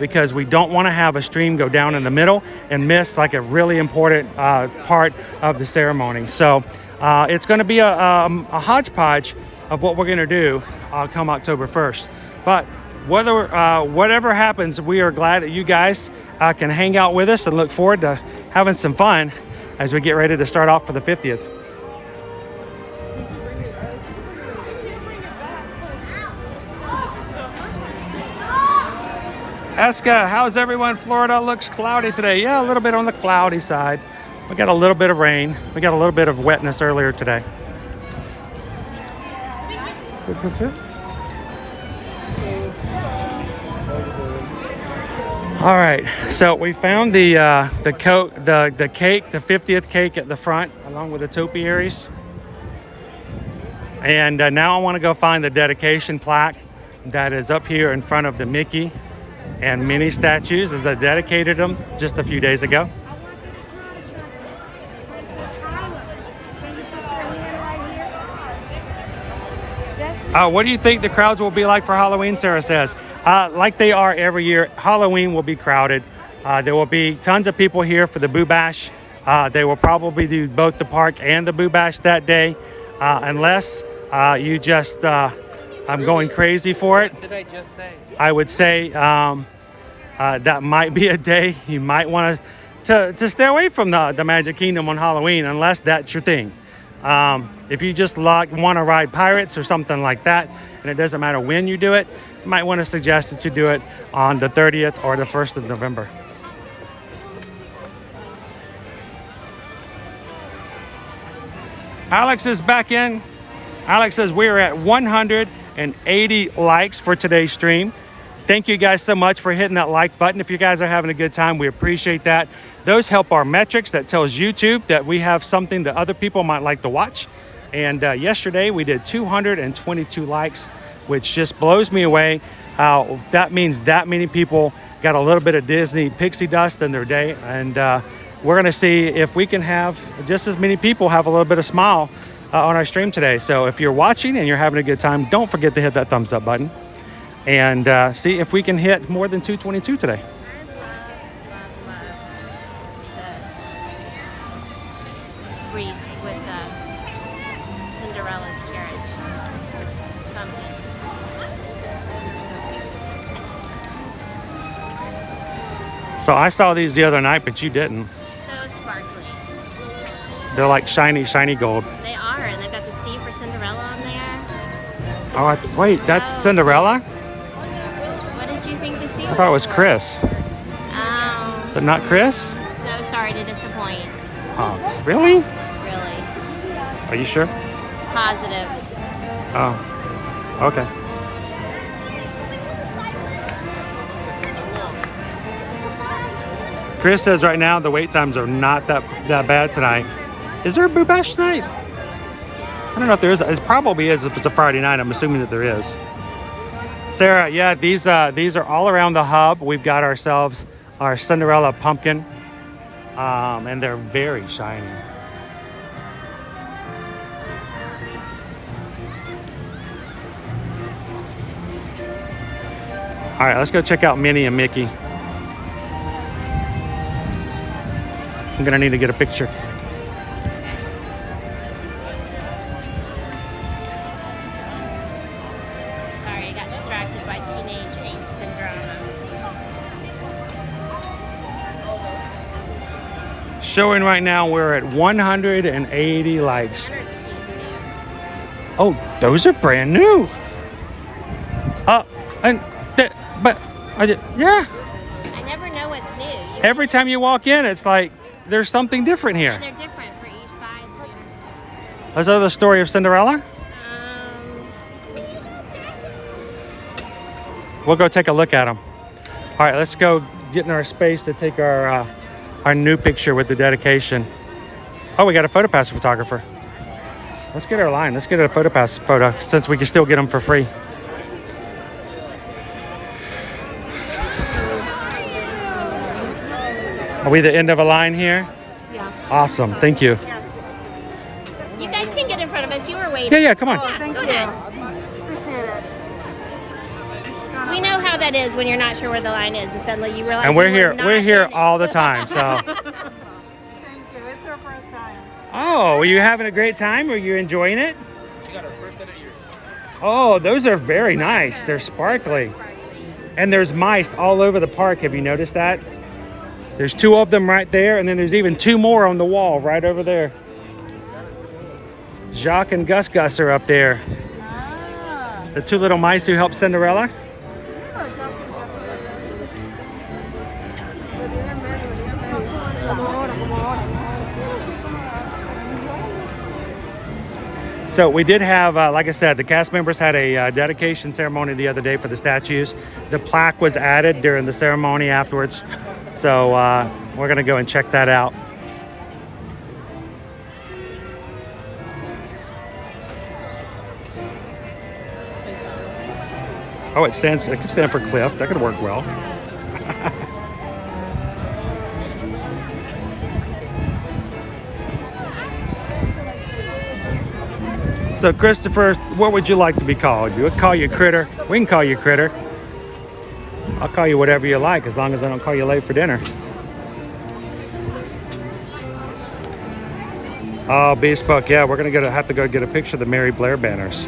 Because we don't want to have a stream go down in the middle and miss like a really important part of the ceremony. So it's going to be a hodgepodge of what we're going to do come October 1st. But whatever happens, we are glad that you guys can hang out with us and look forward to having some fun as we get ready to start off for the 50th. Eska, how's everyone? Florida looks cloudy today. Yeah, a little bit on the cloudy side. We got a little bit of rain. We got a little bit of wetness earlier today. All right, so we found the cake, the 50th cake at the front, along with the topiaries. And now I want to go find the dedication plaque that is up here in front of the Mickey and Minnie statues, as I dedicated them just a few days ago. What do you think the crowds will be like for Halloween, Sarah says? Like they are every year, Halloween will be crowded. There will be tons of people here for the Boo Bash. They will probably do both the park and the Boo Bash that day, unless you just, I'm going crazy for it. What did I just say? I would say that might be a day you might want to to stay away from the Magic Kingdom on Halloween unless that's your thing. If you just want to ride Pirates or something like that, and it doesn't matter when you do it, you might want to suggest that you do it on the 30th or the 1st of November. Alex is back in. Alex says we're at 180 likes for today's stream. Thank you guys so much for hitting that like button. If you guys are having a good time, we appreciate that. Those help our metrics. That tells YouTube that we have something that other people might like to watch. And yesterday we did 222 likes, which just blows me away how that means that many people got a little bit of Disney pixie dust in their day. And we're going to see if we can have just as many people have a little bit of smile on our stream today. So if you're watching and you're having a good time, don't forget to hit that thumbs up button and see if we can hit more than 222 today. Wreaths with Cinderella's carriage pumpkin. So I saw these the other night, but you didn't. So sparkly. They're like shiny, shiny gold. They are, and they've got the C for Cinderella on there. Oh, wait, that's Cinderella? What did you think the C was? I thought it was Chris. Oh. Is it not Chris? So sorry to disappoint. Oh, really? Really. Are you sure? Positive. Oh, okay. Chris says right now the wait times are not that bad tonight. Is there a Boo Bash tonight? I don't know if there is. It probably is if it's a Friday night. I'm assuming that there is. Sarah, yeah, these are all around the hub. We've got ourselves our Cinderella pumpkin, and they're very shiny. All right, let's go check out Minnie and Mickey. I'm gonna need to get a picture. Sorry, I got distracted by teenage angst and drama. Showing right now, we're at 180 likes. Oh, those are brand new. Yeah. I never know what's new. Every time you walk in, it's like there's something different here. And they're different for each side. Is that the story of Cinderella? We'll go take a look at them. All right, let's go get in our space to take our new picture with the dedication. Oh, we got a PhotoPass photographer. Let's get our line. Let's get a PhotoPass photo since we can still get them for free. Are we the end of a line here? Yeah. Awesome. Thank you. You guys can get in front of us. You were waiting. Yeah, come on. Yeah, go ahead. We know how that is when you're not sure where the line is, and suddenly you realize. And we're you were here. not We're here in it. all the time. So. Thank you. It's our first time. Oh, were you having a great time? Were you enjoying it? We got our first set of ears. Oh, those are very nice. They're sparkly. And there's mice all over the park. Have you noticed that? There's 2 of them right there, and then there's even 2 more on the wall right over there. Jacques and Gus Gus are up there. The 2 little mice who helped Cinderella. So we did have, like I said, the cast members had a dedication ceremony the other day for the statues. The plaque was added during the ceremony afterwards. So we're going to go and check that out. Oh, it can stand for Cliff. That could work well. So, Christopher, what would you like to be called? You would call you Critter. We can call you Critter. I'll call you whatever you like as long as I don't call you late for dinner. Oh, Bespoke, yeah, we're going to have to go get a picture of the Mary Blair banners.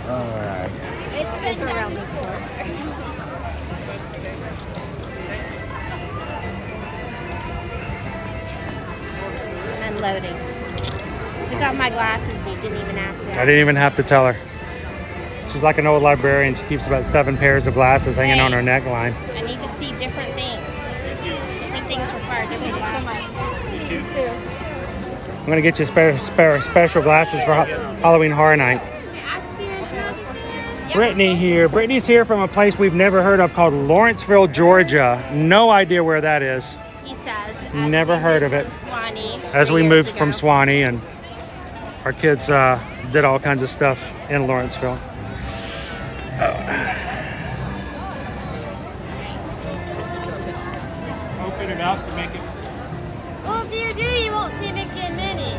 Alright. It's been around this way. Unloading. Took out my glasses. You didn't even have to. I didn't even have to tell her. She's like an old librarian. She keeps about 7 pairs of glasses hanging on her neckline. I need to see different things. Different things require different glasses. I'm gonna get you special glasses for Halloween Horror Night. Brittany here. Brittany's here from a place we've never heard of called Lawrenceville, Georgia. No idea where that is. He says. Never heard of it. Swanee, As we moved from Swanee, and our kids did all kinds of stuff in Lawrenceville. Open it up to make it. Well, if you do, you won't see Mickey and Minnie.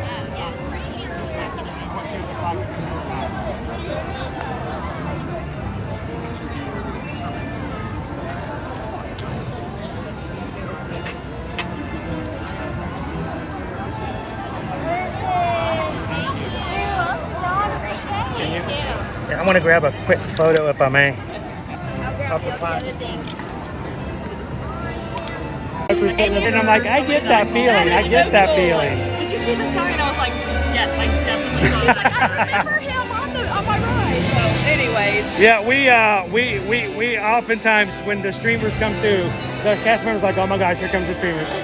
I want to grab a quick photo if I may. I'll grab the other things. As we're sitting there, and I'm like, I get that feeling. I get that feeling. Did you see this guy? And I was like, yes, I definitely saw that. I remember him on my ride. So, anyways. Yeah, we oftentimes when the streamers come through, the cast members are like, oh my gosh, here comes the streamers. No,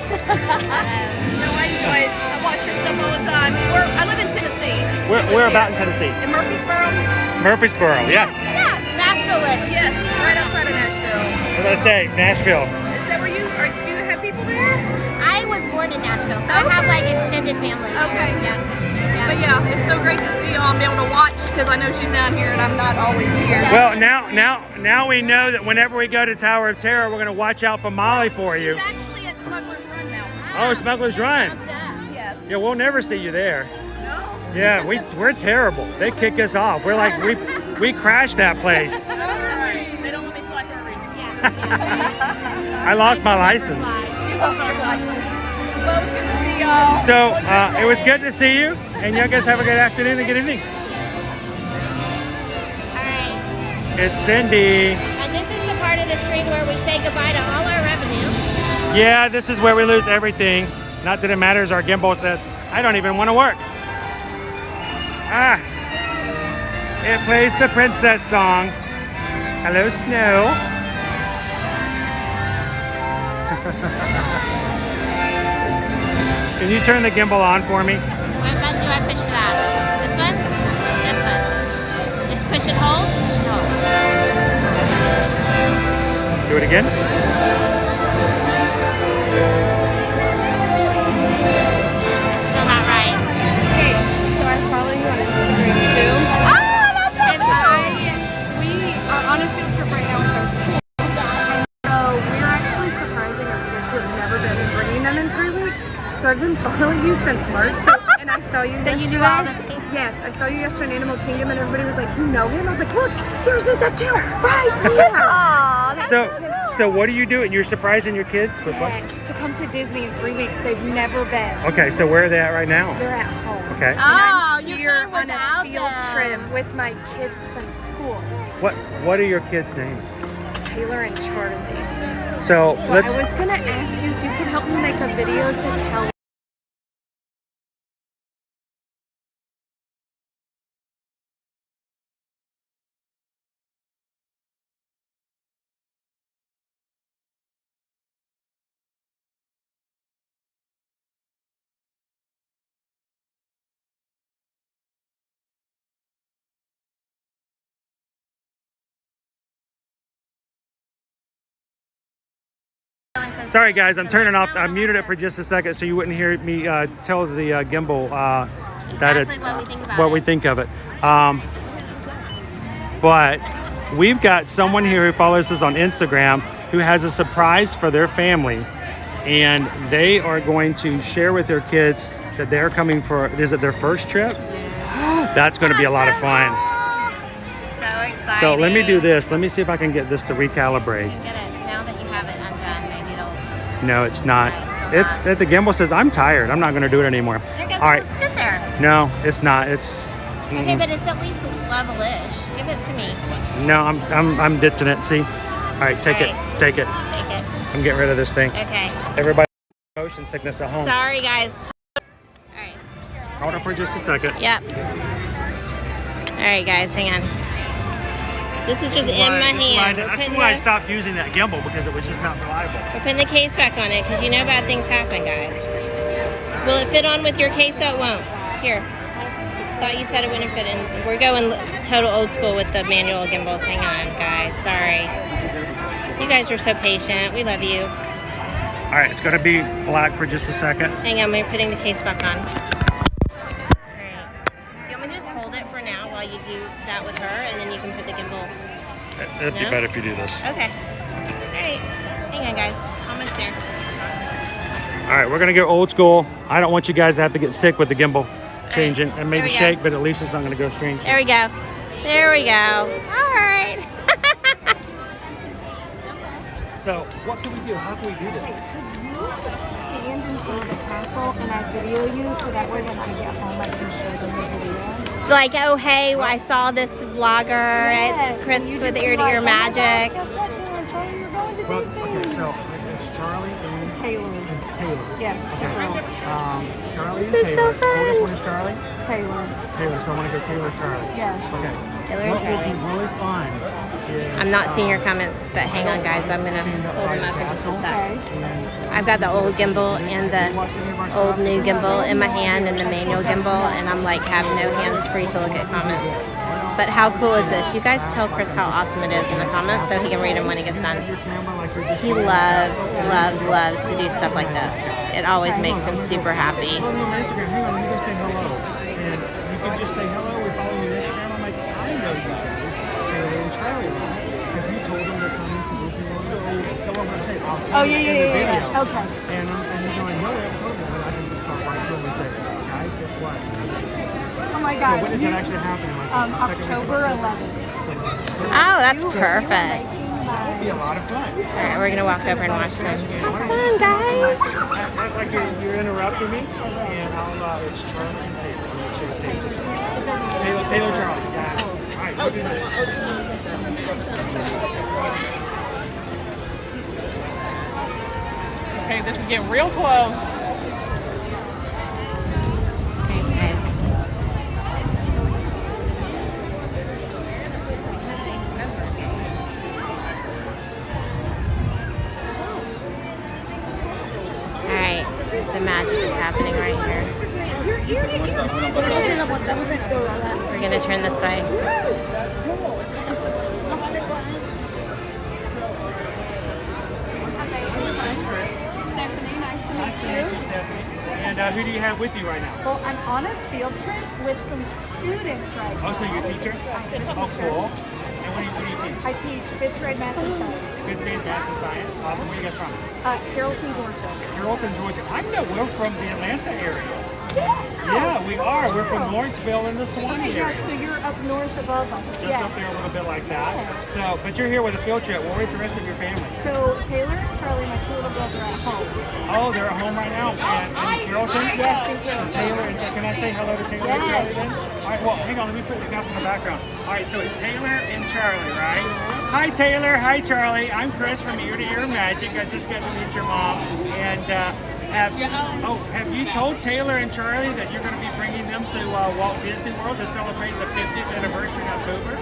I enjoy it. I watch your stuff all the time. I live in Tennessee. We're about in Tennessee. In Murfreesboro? Murfreesboro, yes. Yeah, Nashville-ish. Yes, right outside of Nashville. What did I say? Nashville. Is that where you have people there? I was born in Nashville, so I have like extended family here. Okay. Yeah. But yeah, it's so great to see y'all and be able to watch because I know she's down here and I'm not always here. Well, now we know that whenever we go to Tower of Terror, we're going to watch out for Molly for you. She's actually at Smuggler's Run now. Oh, Smuggler's Run. Yes. Yeah, we'll never see you there. No? Yeah, we're terrible. They kick us off. We're like, we crashed that place. They don't let me fly for a reason. I lost my license. Well, it was good to see y'all. So it was good to see you, and you guys have a good afternoon and good evening. All right. It's Cindy. And this is the part of the stream where we say goodbye to all our revenue. Yeah, this is where we lose everything. Not that it matters. Our gimbal says, I don't even want to work. It plays the princess song. Hello, Snow. Can you turn the gimbal on for me? What button do I push for that? This one? This one. Just push and hold? Push and hold. Do it again. It's still not right. Hey, so I follow you on Instagram too. Oh, that's so And we are on a field trip right now with our school. And so we're actually surprising our kids who have never been and bringing them in 3 weeks. So I've been following you since March. And I saw you yesterday. you knew all the things? Yes, I saw you yesterday in Animal Kingdom and everybody was like, you know him? I was like, look, here's his account right here. Aw, that's So what are you doing? You're surprising your kids with what? Yes, to come to Disney in 3 weeks. They've never been. Okay, so where are they at right now? They're at home. Okay. And Oh, I'm you're here going on a without field them. trip with my kids from school, What are your kids' names? Taylor and Charlie. So So let's. I was gonna ask you if you could help me make a video to tell. Sorry guys, I'm turning off. I muted it for just a second so you wouldn't hear me tell the gimbal that it's what we think about what it. we think of it. But we've got someone here who follows us on Instagram who has a surprise for their family, and they are going to share with their kids that they're coming for. Is it their first trip? That's going to be a lot of fun. So exciting. So let me do this. Let me see if I can get this to recalibrate. Get it. Now that you have it undone, maybe it'll... No, it's not. It's that the gimbal says I'm tired. I'm not going to do it anymore. I guess All it right. looks good there. No, it's not. It's Okay, but it's at least level-ish. Give it to me. No, I'm ditching it. See? All right, take it. Take it. Take it. I'm getting rid of this thing. Okay. Everybody, motion sickness at home. Sorry, guys. All right. Hold on for just a second. Yep. All right, guys, hang on. This is just in my hand. That's why I stopped using that gimbal, because it was just not reliable. We're putting the case back on it because you know bad things happen, guys. Will it fit on with your case? So it won't. Here. Thought you said it wouldn't fit in. We're going total old school with the manual gimbal. Hang on, guys. Sorry. You guys are so patient. We love you. All right, it's going to be black for just a second. Hang on, we're putting the case back on. Alright. Do you want me to just hold it for now while you do that with her, and then you can put the gimbal? It'd be better if you do this. Okay. Alright. Hang on, guys. Almost there. All right, we're going to go old school. I don't want you guys to have to get sick with the gimbal changing and maybe shake, but at least it's not going to go strange. There we go. There we go. All right. So, what can we do? How can we do this? Stand in front of the castle and I video you so that way when I get home I can show them the video. It's like, oh, hey, I saw this vlogger. It's Chris with Ear to Ear Magic. Guess what, Taylor and Charlie, you're going to Well, Disney. okay, so it's Charlie and Taylor. Taylor. Yes, two girls. Charlie This and is so Taylor. fun. Oldest one is Charlie? Taylor. Taylor, so I want to go Taylor, Charlie. Yes. Okay. Taylor and What will Charlie. be really fun is, I'm not seeing your comments, but hang on, guys. I'm going to hold them up for just a sec. I've got the old gimbal and the old new gimbal in my hand and the manual gimbal, and I'm like have no hands free to look at comments. But how cool is this? You guys tell Chris how awesome it is in the comments so he can read them when he gets done. He loves, loves, loves to do stuff like this. It always makes him super happy. Follow me on Instagram. Hang on, let me go say hello. And you can just say hello. We follow you on Instagram. I'm like, I know you guys. Taylor and Charlie. Have you told them they're coming to Disney World? So what I'm going to say, I'll tell you in the video. Okay. And you're going, no, I haven't told them, but I can just start right to them and say, guys, guess what? Oh my God. So when is that actually happening? Like October 11th. Oh, that's perfect. It'll be a lot of fun. All right, we're going to walk over and watch them. Have fun, guys. Act like you're interrupting me, and I'll, it's Charlie and Taylor. Make sure to say Taylor, Charlie. Yeah. All right, go do this. Okay, this is getting real close. Okay, guys. Alright, here's the magic that's happening right here. We're gonna turn this way. Stephanie, nice to meet you. And who do you have with you right now? Well, I'm on a field trip with some students right now. Oh, so you're a teacher? Oh, cool. And what do you teach? I teach 5th grade math and science. 5th grade math and science. Awesome. Where are you guys from? Carrollton, Georgia. Carrollton, Georgia. I know we're from the Atlanta area. Yeah, we are. We're from Lawrenceville in the Suwanee Okay, area. yeah, so you're up north above us. Just up there a little bit like that. So, but you're here with a field trip. Where's the rest of your family? So Taylor and Charlie, my two little girls, are at home. Oh, they're at home right now in Carrollton? Yes, in So Carrollton. Taylor and can I say hello to Taylor and Charlie then? All right, well, hang on. Let me put the guys in the background. All right, so it's Taylor and Charlie, right? Hi, Taylor. Hi, Charlie. I'm Chris from Ear to Ear Magic. I just got to meet your mom. And have you told Taylor and Charlie that you're going to be bringing them to Walt Disney World to celebrate the 50th anniversary in October?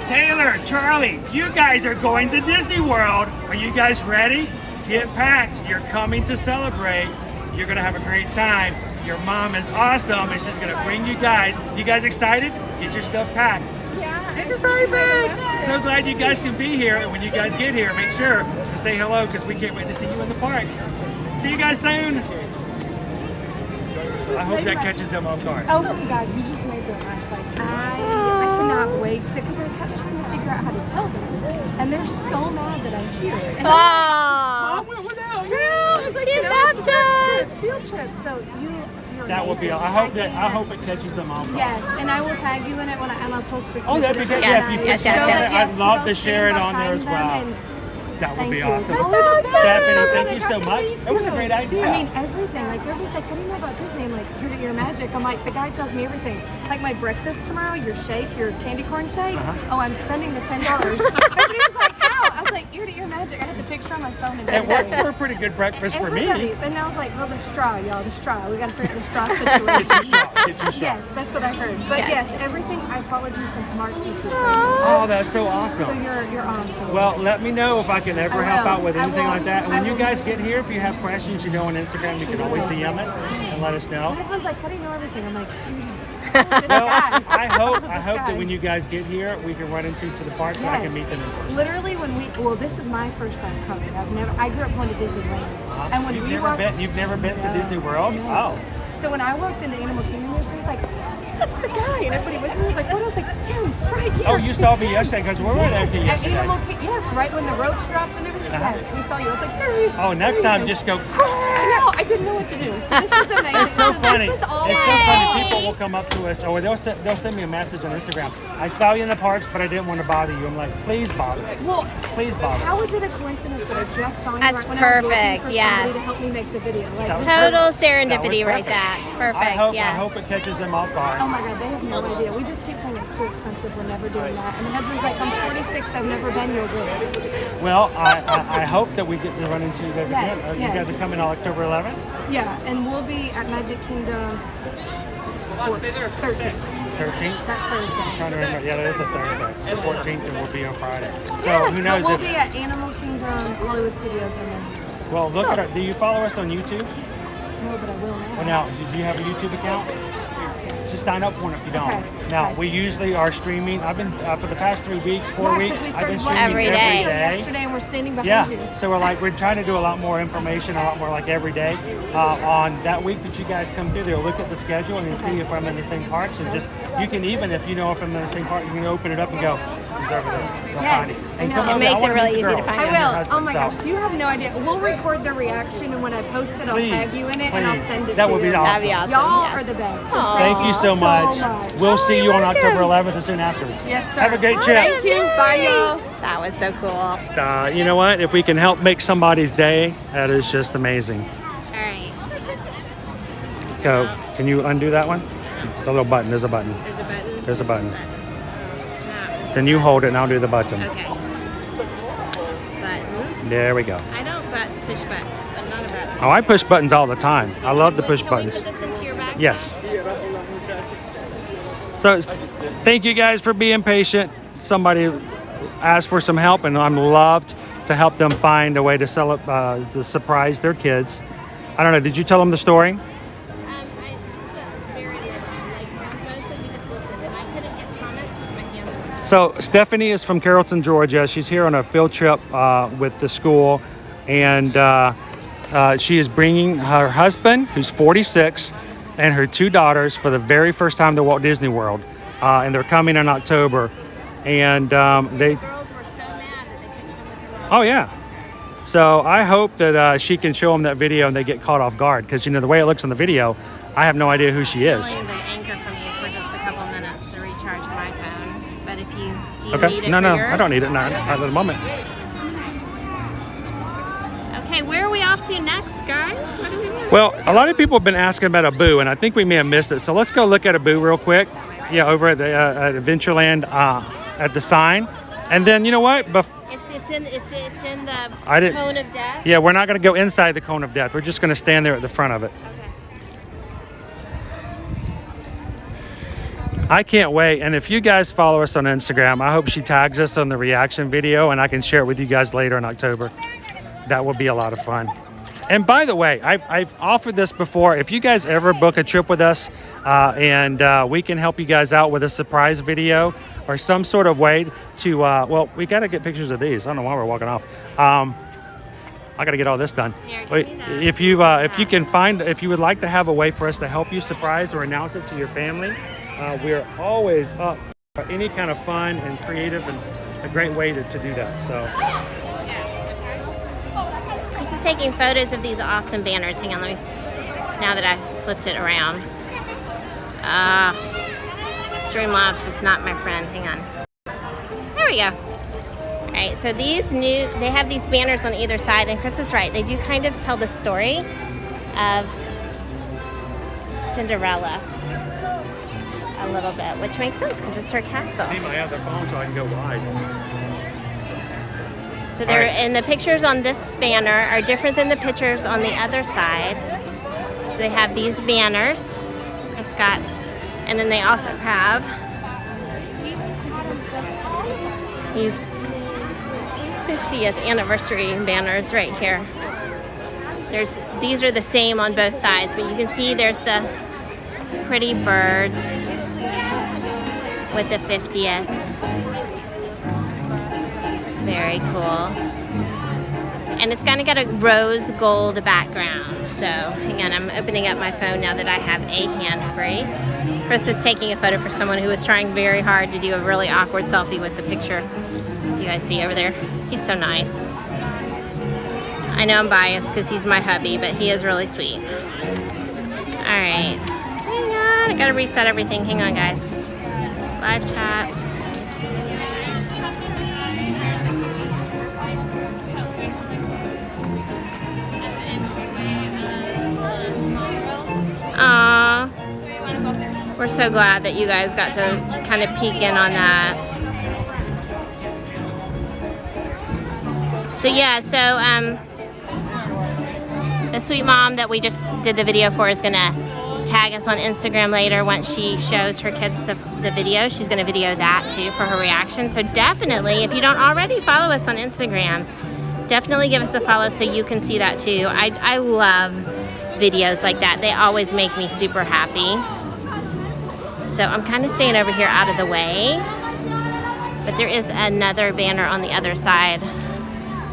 Taylor, Charlie, you guys are going to Disney World. Are you guys ready? Get packed. You're coming to celebrate. You're going to have a great time. Your mom is awesome and she's going to bring you guys. You guys excited? Get your stuff packed. Yeah. Excited. So glad you guys can be here. And when you guys get here, make sure to say hello because we can't wait to see you in the parks. See you guys soon. I hope that catches them off guard. Oh my God, you just made them act like I cannot wait to, because I kept trying to figure out how to tell them. And they're so mad that I'm here. And Oh, she loved us. Field trip, so you're That will be. I hope it catches them off guard. Yes, and I will tag you in it and I'll post this. Oh, that'd be great. Yes, Yeah, if you yes, could share yes. it, I'd love to share it on there as well. That would Thank be you. awesome. Oh, Stephanie, thank you so much. That was a great idea. I mean, everything. Like, everybody's like, how do you know about Disney? I'm like, here to your magic. I'm like, the guy tells me everything. Like, my breakfast tomorrow, your shake, your candy corn shake. Oh, I'm spending the $10. Everybody was like, how? I was like, ear to ear magic. I had the picture on my phone. And It worked for a pretty good breakfast for me. And I was like, well, the straw, y'all, the straw. We got to figure out the straw situation. Get your Yes, that's what I heard. But yes, everything, I followed you since March. Oh, that's so awesome. So you're awesome. Well, let me know if I can ever I help will. out with I anything will. like that. And I when you will. guys get here, if you have questions, you know, on Instagram, you can always DM us and let us know. This one's like, how do you know everything? I'm like, Well, I hope that when you guys get here, we can run into the parks and I can meet them in person. Literally, this is my first time coming. I grew up going to Disneyland, and when You've never been to Disney World? No. Oh. So when I walked into Animal Kingdom, she was like, that's the guy, and everybody with me was like, what? I was like, him, right here. Oh, you saw me yesterday because we were there At yesterday. Animal Kingdom, yes, right when the ropes dropped and everything. Yes, we saw you. I was like, there he is. Oh, next There he time is. just go. I didn't know what to do. So this is amazing. It's so funny. This is all It's so funny. People will come up to us, or they'll send me a message on Instagram. I saw you in the parks, but I didn't want to bother you. I'm like, please bother us. Well, please bother. How is it a coincidence that I just saw you That's right when I was looking perfect, for yes. somebody to help me make the video? Like, Total That serendipity was right there. Perfect, I yes. hope it catches them off guard. oh my God, they have no idea. We just keep saying it's too expensive. We're never doing that. And my husband's like, I'm 46. I've never been your way. Well, I hope that we get to run into you guys Yes, again. yes. You guys are coming on October 11th? Yeah, and we'll be at Magic Kingdom 13th. 13th? That Thursday. I'm trying to remember. Yeah, that is a Thursday. The 14th, and we'll be on Friday. So Yeah, who knows but we'll if... be at Animal Kingdom Hollywood Studios and then here. So. Well, look at it. Do you follow us on YouTube? No, but I will now. Well, now, do you have a YouTube account? Just sign up for it if you don't. Okay, Now, okay. we usually are streaming. I've been, for the past 3 weeks, 4 Yeah, weeks, 'cause we I've been started streaming every every day. day. Yesterday, and we're standing behind Yeah, you. so we're trying to do a lot more information, a lot more like every day. On that week that you guys come through, they'll look at the schedule and see if I'm in the same parks. And just, you can even, if you know if I'm in the same park, you can open it up and go, he's over there. You'll find it. I know. come It over. makes I wanna it really meet the easy to girls find I and your will. husband, Oh my so. gosh, you have no idea. We'll record the reaction, and when I post it, I'll tag you in it, and I'll Please. send it That to would be you. awesome. That'd be awesome. Y'all yes. are the best. Aw. Thank you so much. We'll see you on October 11th and soon afterwards. Yes, sir. Have a great trip. Thank you. Bye, y'all. That was so cool. You know what? If we can help make somebody's day, that is just amazing. All right. Go. Can you undo that one? The little button. There's a button. There's a button. There's a button. Snap. Then you hold it and I'll do the button. Okay. Buttons. There we go. I don't push buttons. I'm not a button. Oh, I push buttons all the time. I love the push Can buttons. we put this into your bag? Yes. So thank you guys for being patient. Somebody asked for some help and I'm loved to help them find a way to to surprise their kids. I don't know, did you tell them the story? I just very little. Like most of you just listened, and I couldn't get comments because my hands were. So Stephanie is from Carrollton, Georgia. She's here on a field trip with the school, and she is bringing her husband, who's 46, and her 2 daughters for the very first time to Walt Disney World, and they're coming in October. And they. The girls were so mad that they couldn't come with her. Oh yeah. So I hope that she can show them that video and they get caught off guard, because the way it looks on the video, I have no idea who she is. Stealing the anchor from you for just a couple minutes to recharge my phone. But if you do you Okay. need it No, for no, yours? I don't need it. Not at the moment. Okay, where are we off to next, guys? What do we want? Well, a lot of people have been asking about Abu, and I think we may have missed it. So let's go look at Abu real quick. Yeah, over at the at Adventureland at the sign. And then you know what? It's in the I didn't- cone of death. Yeah, we're not going to go inside the cone of death. We're just going to stand there at the front of it. Okay. I can't wait. And if you guys follow us on Instagram, I hope she tags us on the reaction video and I can share it with you guys later in October. That will be a lot of fun. And by the way, I've offered this before. If you guys ever book a trip with us and we can help you guys out with a surprise video or some sort of way to, well, we got to get pictures of these. I don't know why we're walking off. I got to get all this done. Here, give Wait, me that. if you can find, if you would like to have a way for us to help you surprise or announce it to your family, we're always up for any kind of fun and creative and a great way to do that. So. Chris is taking photos of these awesome banners. Hang on, now that I flipped it around. Streamlabs is not my friend. Hang on. There we go. Alright, so they have these banners on either side, and Chris is right. They do kind of tell the story of Cinderella a little bit, which makes sense because it's her castle. I need my other phone so I can go wide. So they're, and the pictures on this banner are different than the pictures on the other side. So they have these banners, Chris got, and then they also have these 50th anniversary banners right here. These are the same on both sides, but you can see there's the pretty birds with the 50th. Very cool. And it's kind of got a rose gold background. So hang on, I'm opening up my phone now that I have a hand-free. Chris is taking a photo for someone who was trying very hard to do a really awkward selfie with the picture you guys see over there. He's so nice. I know I'm biased because he's my hubby, but he is really sweet. Alright. Hang on, I gotta reset everything. Hang on, guys. Live chat. Aww. We're so glad that you guys got to kind of peek in on that. So yeah, so the sweet mom that we just did the video for is gonna tag us on Instagram later once she shows her kids the video. She's gonna video that too for her reaction. So definitely, if you don't already follow us on Instagram, definitely give us a follow so you can see that too. I love videos like that. They always make me super happy. So I'm kind of staying over here out of the way, but there is another banner on the other side.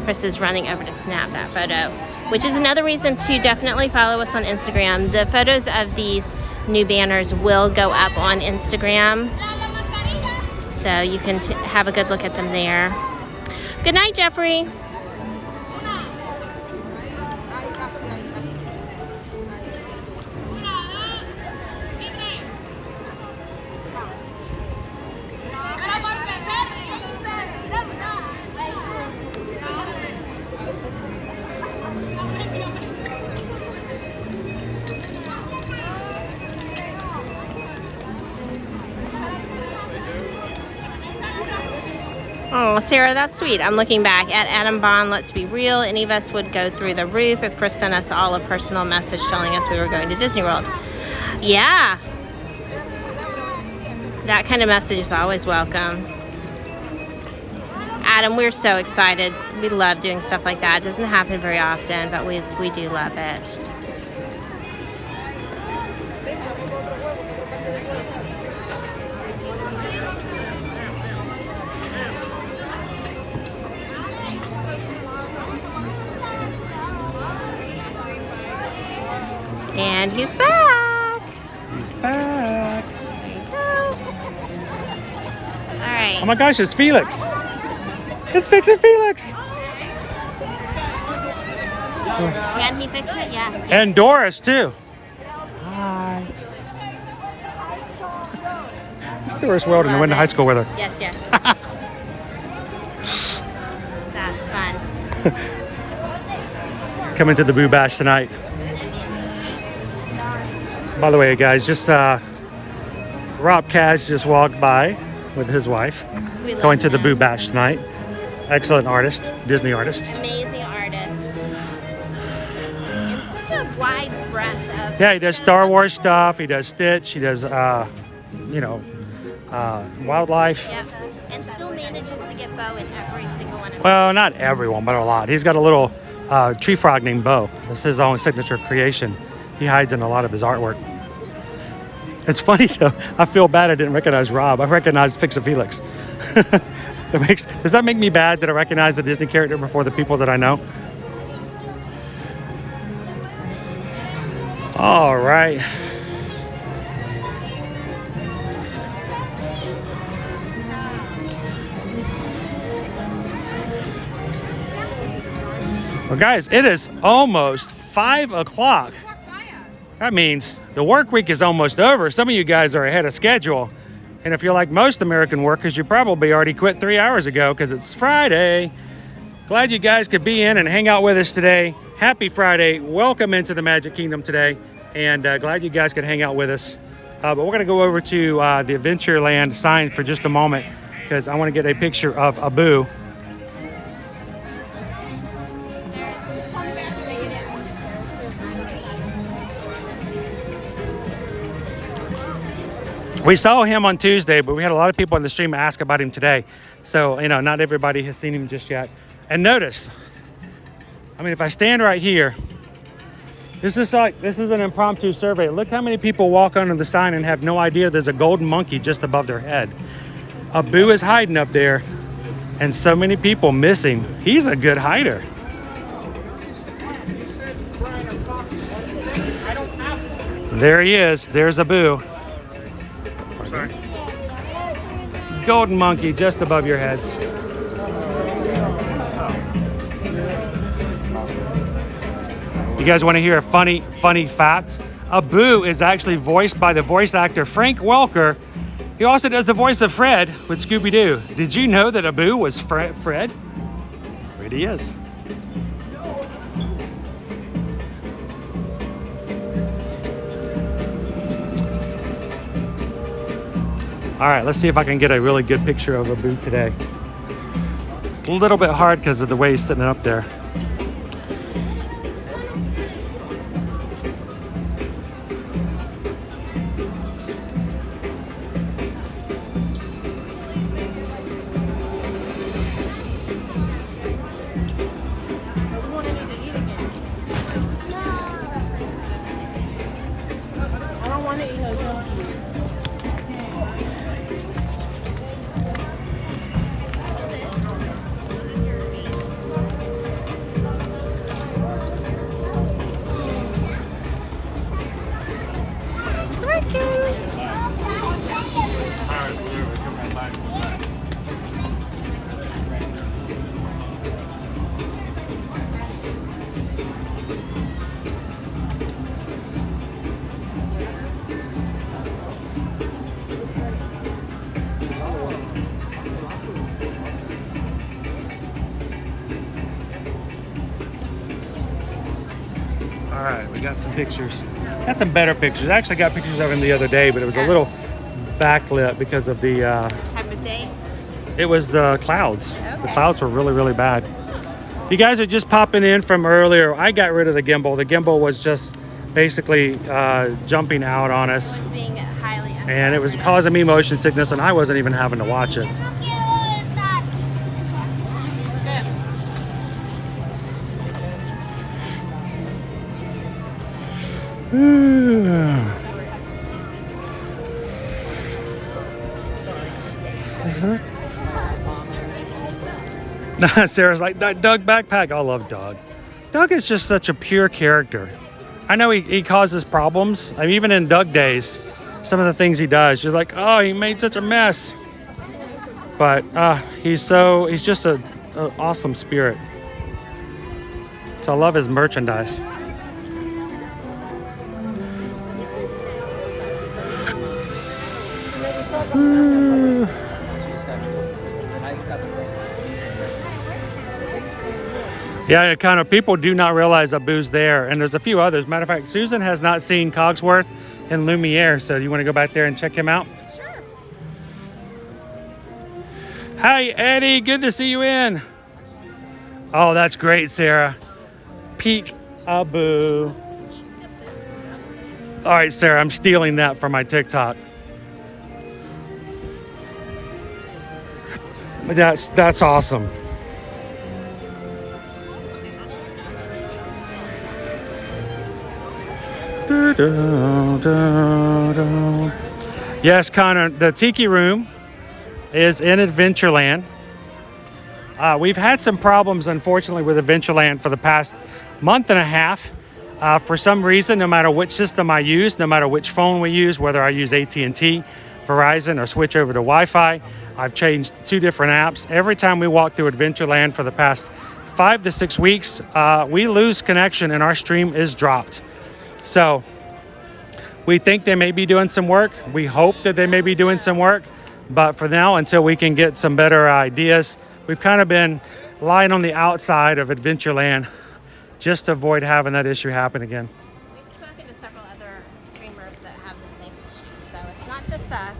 Chris is running over to snap that photo, which is another reason to definitely follow us on Instagram. The photos of these new banners will go up on Instagram, so you can have a good look at them there. Good night, Jeffrey. Oh, Sarah, that's sweet. I'm looking back at Adam Bond. Let's be real. Any of us would go through the roof if Chris sent us all a personal message telling us we were going to Disney World. Yeah. That kind of message is always welcome. Adam, we're so excited. We love doing stuff like that. It doesn't happen very often, but we do love it. And he's back. He's back. There you go. All right. Oh my gosh, it's Felix. It's Fix-It Felix. Can he fix it? Yes. And Doris, too. Hi. It's Doris Weldon. I went to high school with her. Yes, yes. That's fun. Coming to the Boo Bash tonight. By the way, guys, just Rob Kaz just walked by with his wife, going to the Boo Bash tonight. Excellent artist, Disney artist. Amazing artist. And such a wide breadth of. Yeah, he does Star Wars stuff. He does Stitch. He does, wildlife. Yep. And still manages to get Bo in every single one of them. Well, not everyone, but a lot. He's got a little tree frog named Bo. It's his own signature creation. He hides in a lot of his artwork. It's funny though. I feel bad I didn't recognize Rob. I recognized Fix-It Felix. Does that make me bad that I recognize the Disney character before the people that I know? All right. Well, guys, it is almost 5 o'clock. That means the work week is almost over. Some of you guys are ahead of schedule. And if you're like most American workers, you probably already quit 3 hours ago because it's Friday. Glad you guys could be in and hang out with us today. Happy Friday. Welcome into the Magic Kingdom today. And glad you guys could hang out with us. But we're going to go over to the Adventureland sign for just a moment because I want to get a picture of Abu. We saw him on Tuesday, but we had a lot of people on the stream ask about him today. So, you know, not everybody has seen him just yet. And notice, I mean, if I stand right here, this is an impromptu survey. Look how many people walk under the sign and have no idea there's a golden monkey just above their head. Abu is hiding up there, and so many people miss him. He's a good hider. There he is. There's Abu. Sorry. Golden monkey just above your heads. You guys want to hear a funny fact? Abu is actually voiced by the voice actor Frank Welker. He also does the voice of Fred with Scooby-Doo. Did you know that Abu was Fred? Here he is. All right, let's see if I can get a really good picture of Abu today. A little bit hard because of the way he's sitting up there. All right, we got some pictures. Got some better pictures. I actually got pictures of him the other day, but it was a little backlit because of the Time of day? It was the clouds. Okay. The clouds were really, really bad. If you guys are just popping in from earlier, I got rid of the gimbal. The gimbal was just basically jumping out on us. Being highly And it was causing me motion sickness, and I wasn't even having to watch it. Sarah's like, Doug backpack. I love Doug. Doug is just such a pure character. I know he causes problems. I mean, even in Doug days, some of the things he does, you're like, oh, he made such a mess. But he's just an awesome spirit. So I love his merchandise. Yeah, kind of people do not realize Abu's there, and there's a few others. Matter of fact, Susan has not seen Cogsworth and Lumiere, so you want to go back there and check him out? Sure. Hi, Eddie. Good to see you in. Oh, that's great, Sarah. Peek Abu. All right, Sarah, I'm stealing that for my TikTok. That's awesome. Yes, Connor, the Tiki Room is in Adventureland. We've had some problems, unfortunately, with Adventureland for the past month and a half. For some reason, no matter which system I use, no matter which phone we use, whether I use AT&T, Verizon, or switch over to Wi-Fi, I've changed 2 different apps. Every time we walk through Adventureland for the past 5 to 6 weeks, we lose connection and our stream is dropped. So We think they may be doing some work. We hope that they may be doing some work. But for now, until we can get some better ideas, we've kind of been lying on the outside of Adventureland just to avoid having that issue happen again. We've spoken to several other streamers that have the same issue, so it's not just us.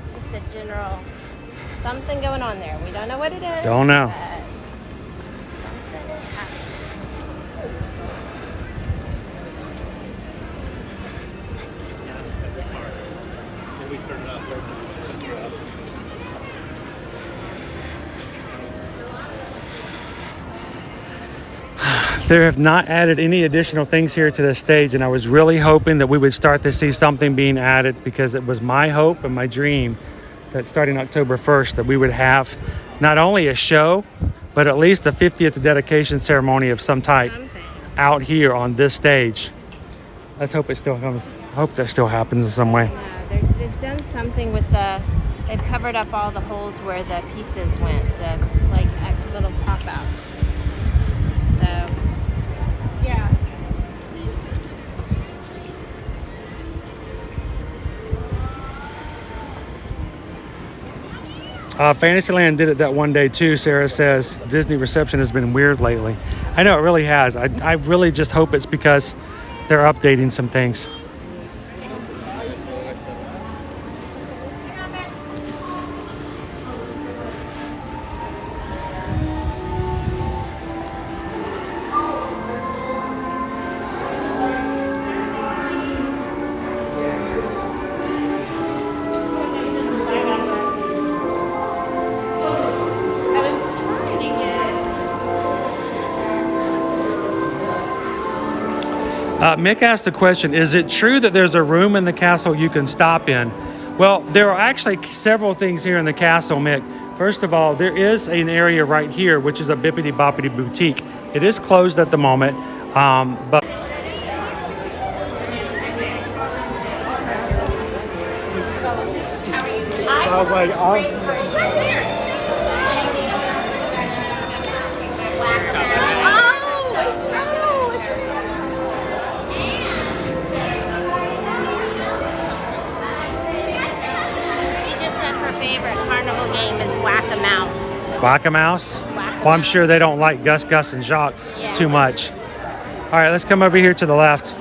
It's just a general something going on there. We don't know what it is. Don't know. But something is happening. We started off with They have not added any additional things here to the stage, and I was really hoping that we would start to see something being added, because it was my hope and my dream that starting October 1st that we would have not only a show, but at least a 50th dedication ceremony of some type out here on this stage. Let's hope it still comes. I hope that still happens in some way. They've done something with they've covered up all the holes where the pieces went, the like little pop-outs. So, yeah. Fantasyland did it that one day too. Sarah says Disney reception has been weird lately. I know it really has. I really just hope it's because they're updating some things. Mick asked the question, is it true that there's a room in the castle you can stop in? Well, there are actually several things here in the castle, Mick. First of all, there is an area right here, which is a Bippity Boppity Boutique. It is closed at the moment, but... I was like, favorite carnival game is Whack-A-Mouse. Whack-A-Mouse? Well, I'm sure they don't like Gus, Gus, and Jacques too much. All right, let's come over here to the left.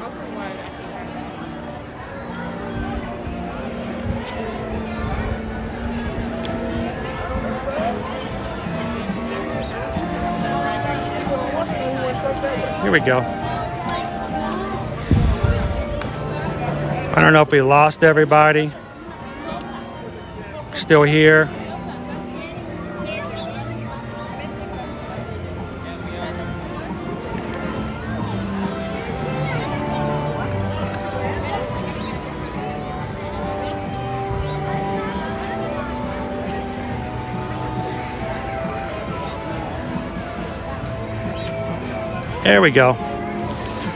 Here we go. I don't know if we lost everybody. Still here. There we go.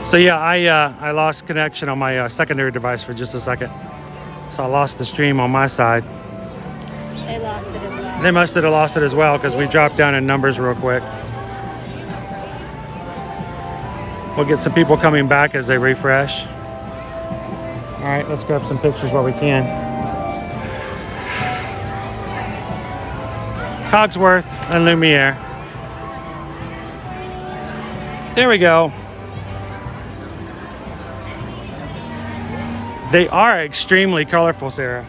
So yeah, I lost connection on my secondary device for just a second. So I lost the stream on my side. They lost it as well. They must have lost it as well because we dropped down in numbers real quick. We'll get some people coming back as they refresh. All right, let's grab some pictures while we can. Cogsworth and Lumiere. There we go. They are extremely colorful, Sarah.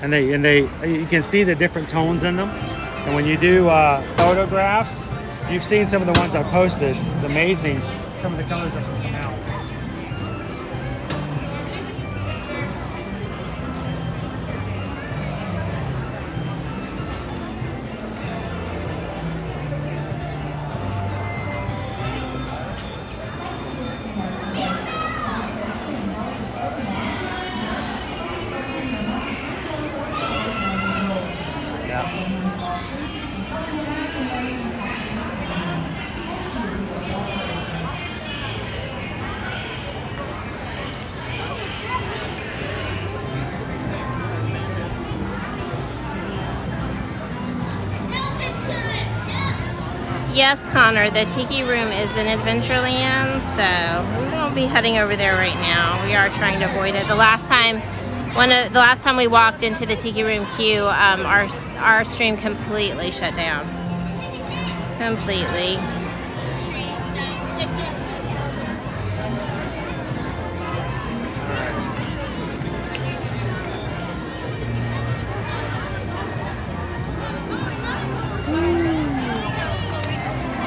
And you can see the different tones in them. And when you do photographs, you've seen some of the ones I posted. It's amazing some of the colors that come out. Yes, Connor, the Tiki Room is in Adventureland, so we won't be heading over there right now. We are trying to avoid it. The last time we walked into the Tiki Room queue, our stream completely shut down. Completely.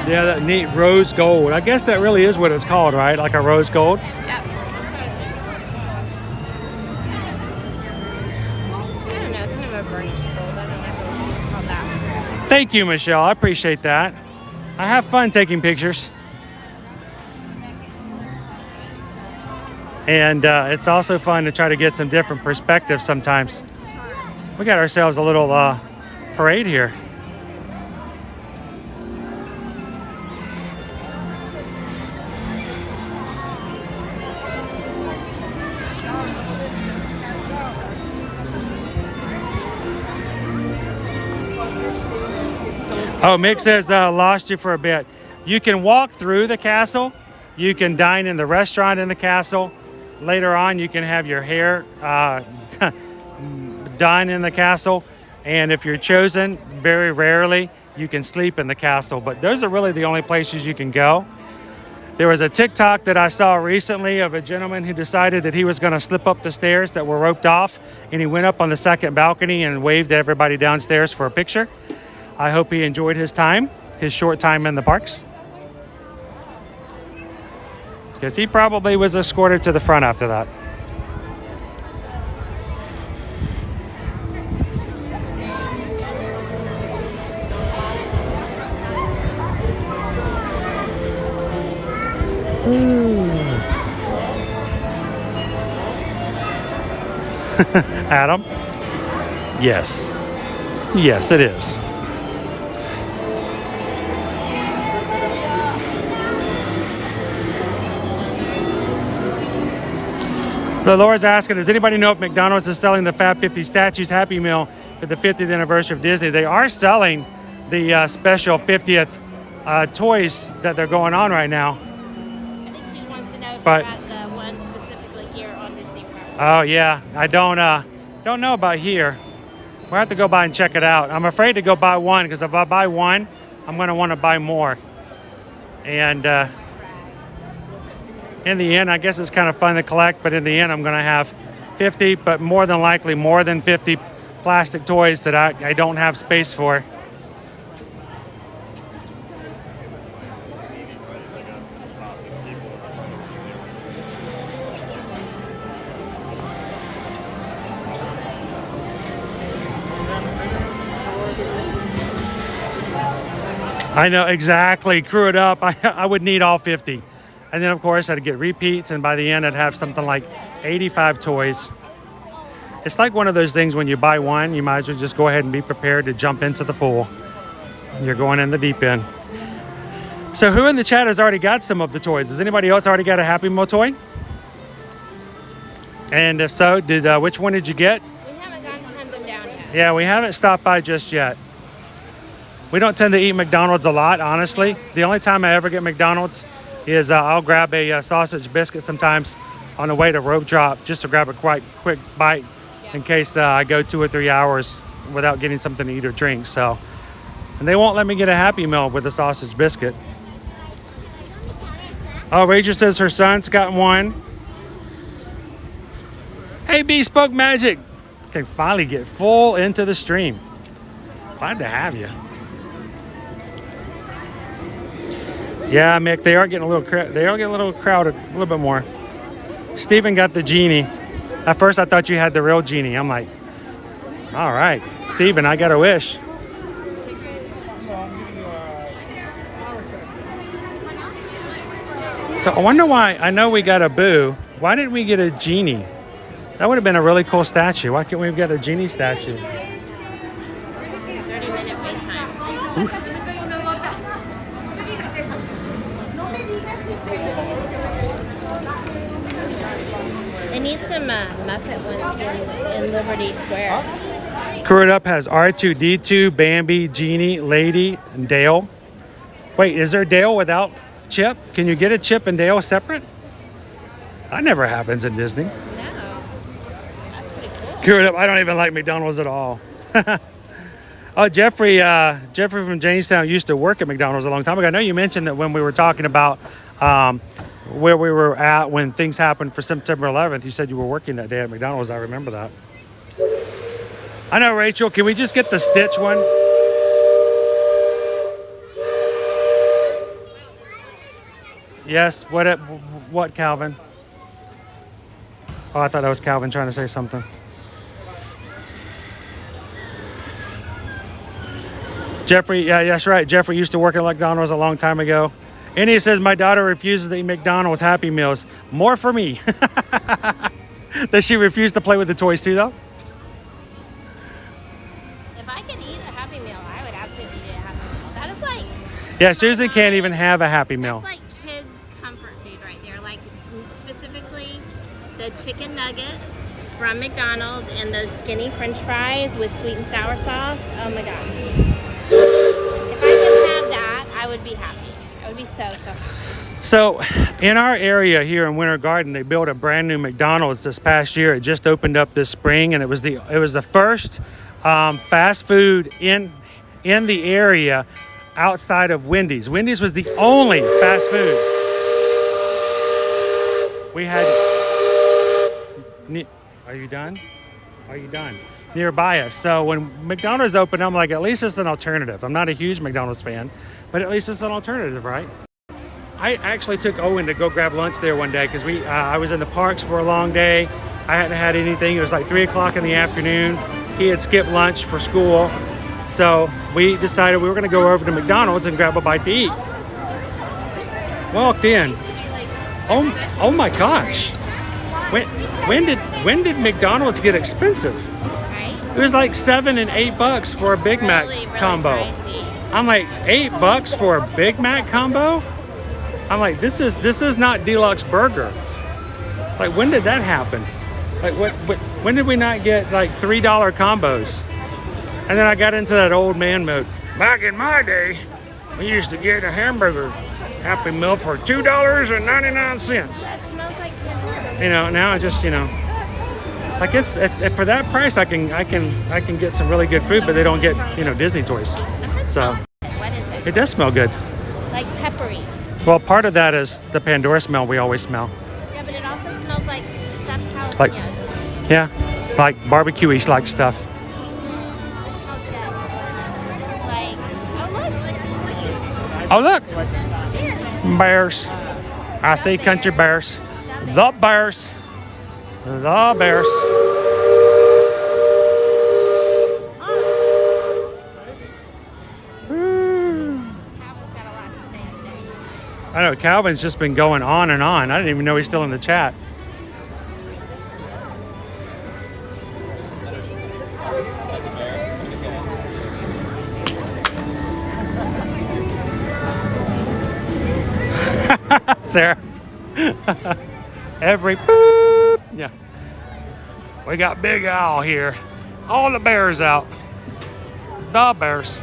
Yeah, that neat rose gold. I guess that really is what it's called, right? Like a rose gold? Yep. I don't know, kind of a burnished gold. I don't know what you call that. Thank you, Michelle. I appreciate that. I have fun taking pictures. And it's also fun to try to get some different perspectives sometimes. We got ourselves a little parade here. Oh, Mick says, lost you for a bit. You can walk through the castle. You can dine in the restaurant in the castle. Later on, you can have your hair done in the castle. And if you're chosen, very rarely, you can sleep in the castle. But those are really the only places you can go. There was a TikTok that I saw recently of a gentleman who decided that he was going to slip up the stairs that were roped off. And he went up on the second balcony and waved at everybody downstairs for a picture. I hope he enjoyed his short time in the parks. Because he probably was escorted to the front after that. Adam? Yes. Yes, it is. The Lord's asking, does anybody know if McDonald's is selling the Fab 50 Statues Happy Meal for the 50th anniversary of Disney? They are selling the special 50th toys that they're going on right now. I think she wants to know if about the one specifically here on Disney property. Oh yeah, I don't know about here. We'll have to go by and check it out. I'm afraid to go buy one because if I buy one, I'm going to want to buy more. And in the end, I guess it's kind of fun to collect, but in the end, I'm going to have 50, but more than likely more than 50 plastic toys that I don't have space for. I know, exactly. Crew it up. I would need all 50. And then, of course, I'd get repeats, and by the end, I'd have something like 85 toys. It's like one of those things when you buy one, you might as well just go ahead and be prepared to jump into the pool. You're going in the deep end. So who in the chat has already got some of the toys? Has anybody else already got a Happy Meal toy? And if so, which one did you get? We haven't gone to hunt them down yet. Yeah, we haven't stopped by just yet. We don't tend to eat McDonald's a lot, honestly. The only time I ever get McDonald's is I'll grab a sausage biscuit sometimes on the way to rope drop just to grab a quite quick bite in case I go 2 or 3 hours without getting something to eat or drink. So, and they won't let me get a Happy Meal with a sausage biscuit. Oh, Rachel says her son's got one. Hey, Bespoke Magic. Can finally get full into the stream. Glad to have you. Yeah, Mick, they are getting a little crowded, a little bit more. Steven got the genie. At first, I thought you had the real genie. I'm like, all right, Steven, I got a wish. So I wonder why. I know we got a Boo. Why didn't we get a genie? That would have been a really cool statue. Why can't we get a genie statue? 30-minute wait time. Oof. They need some Muppet ones in Liberty Square. Crew It Up has R2-D2, Bambi, Genie, Lady, and Dale. Wait, is there Dale without chip? Can you get a chip and Dale separate? That never happens in Disney. No. That's pretty cool. Screw it up. I don't even like McDonald's at all. Oh, Jeffrey from Jamestown used to work at McDonald's a long time ago. I know you mentioned that when we were talking about where we were at when things happened for September 11th. You said you were working that day at McDonald's. I remember that. I know, Rachel. Can we just get the Stitch one? Yes. What, Calvin? Oh, I thought that was Calvin trying to say something. Jeffrey, yeah, that's right. Jeffrey used to work at McDonald's a long time ago. And he says, my daughter refuses to eat McDonald's Happy Meals. More for me. Does she refuse to play with the toys too, though? If I could eat a Happy Meal, I would absolutely eat a Happy Meal. That is like... Yeah, Susan can't even have a Happy Meal. That's like kids' comfort food right there. Like, specifically, the chicken nuggets from McDonald's and those skinny French fries with sweet and sour sauce. Oh my gosh. If I could have that, I would be happy. I would be so happy. So, in our area here in Winter Garden, they built a brand new McDonald's this past year. It just opened up this spring, and it was the first fast food in the area outside of Wendy's. Wendy's was the only fast food. We had. Are you done? Are you done? Nearby us. So when McDonald's opened, I'm like, at least it's an alternative. I'm not a huge McDonald's fan, but at least it's an alternative, right? I actually took Owen to go grab lunch there one day because I was in the parks for a long day. I hadn't had anything. It was like 3 o'clock in the afternoon. He had skipped lunch for school. So we decided we were going to go over to McDonald's and grab a bite to eat. Walked in. Oh my gosh. When did McDonald's get expensive? It was like $7 and $8 for a Big Mac combo. Pricey. I'm like, $8 for a Big Mac combo? I'm like, this is not deluxe burger. Like, when did that happen? Like, when did we not get like $3 combos? And then I got into that old man mode. Back in my day, we used to get a hamburger Happy Meal for $2.99. That smells like good. You know, now I just, like it's for that price I can get some really good food, but they don't get, Disney toys. So what is it? It does smell good. Like peppery. Well, part of that is the Pandora smell we always smell. Yeah, but it also smells like stuffed jalapenos. Like, yeah, like barbecue-y like stuff. It smells good. Like, Oh look! Bears. I see country bears. The bears. The bears. I know, Calvin's just been going on and on. I didn't even know he's still in the chat. Sarah. Every boop. Yeah. We got Big Al here. All the bears out. The bears.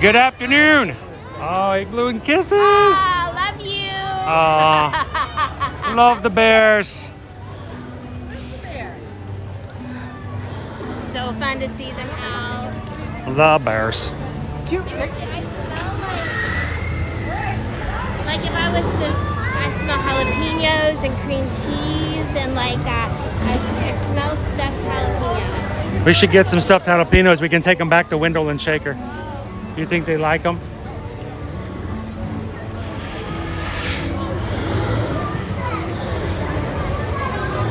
Good afternoon. Oh, igloo and kisses. Oh, love you. Oh, love the bears. So fun to see them out. The bears. Cute. I smell like if I was to, I smell jalapenos and cream cheese and like that. I smell stuffed jalapenos. We should get some stuffed jalapenos. We can take them back to Wendell and Shaker. Do you think they like them?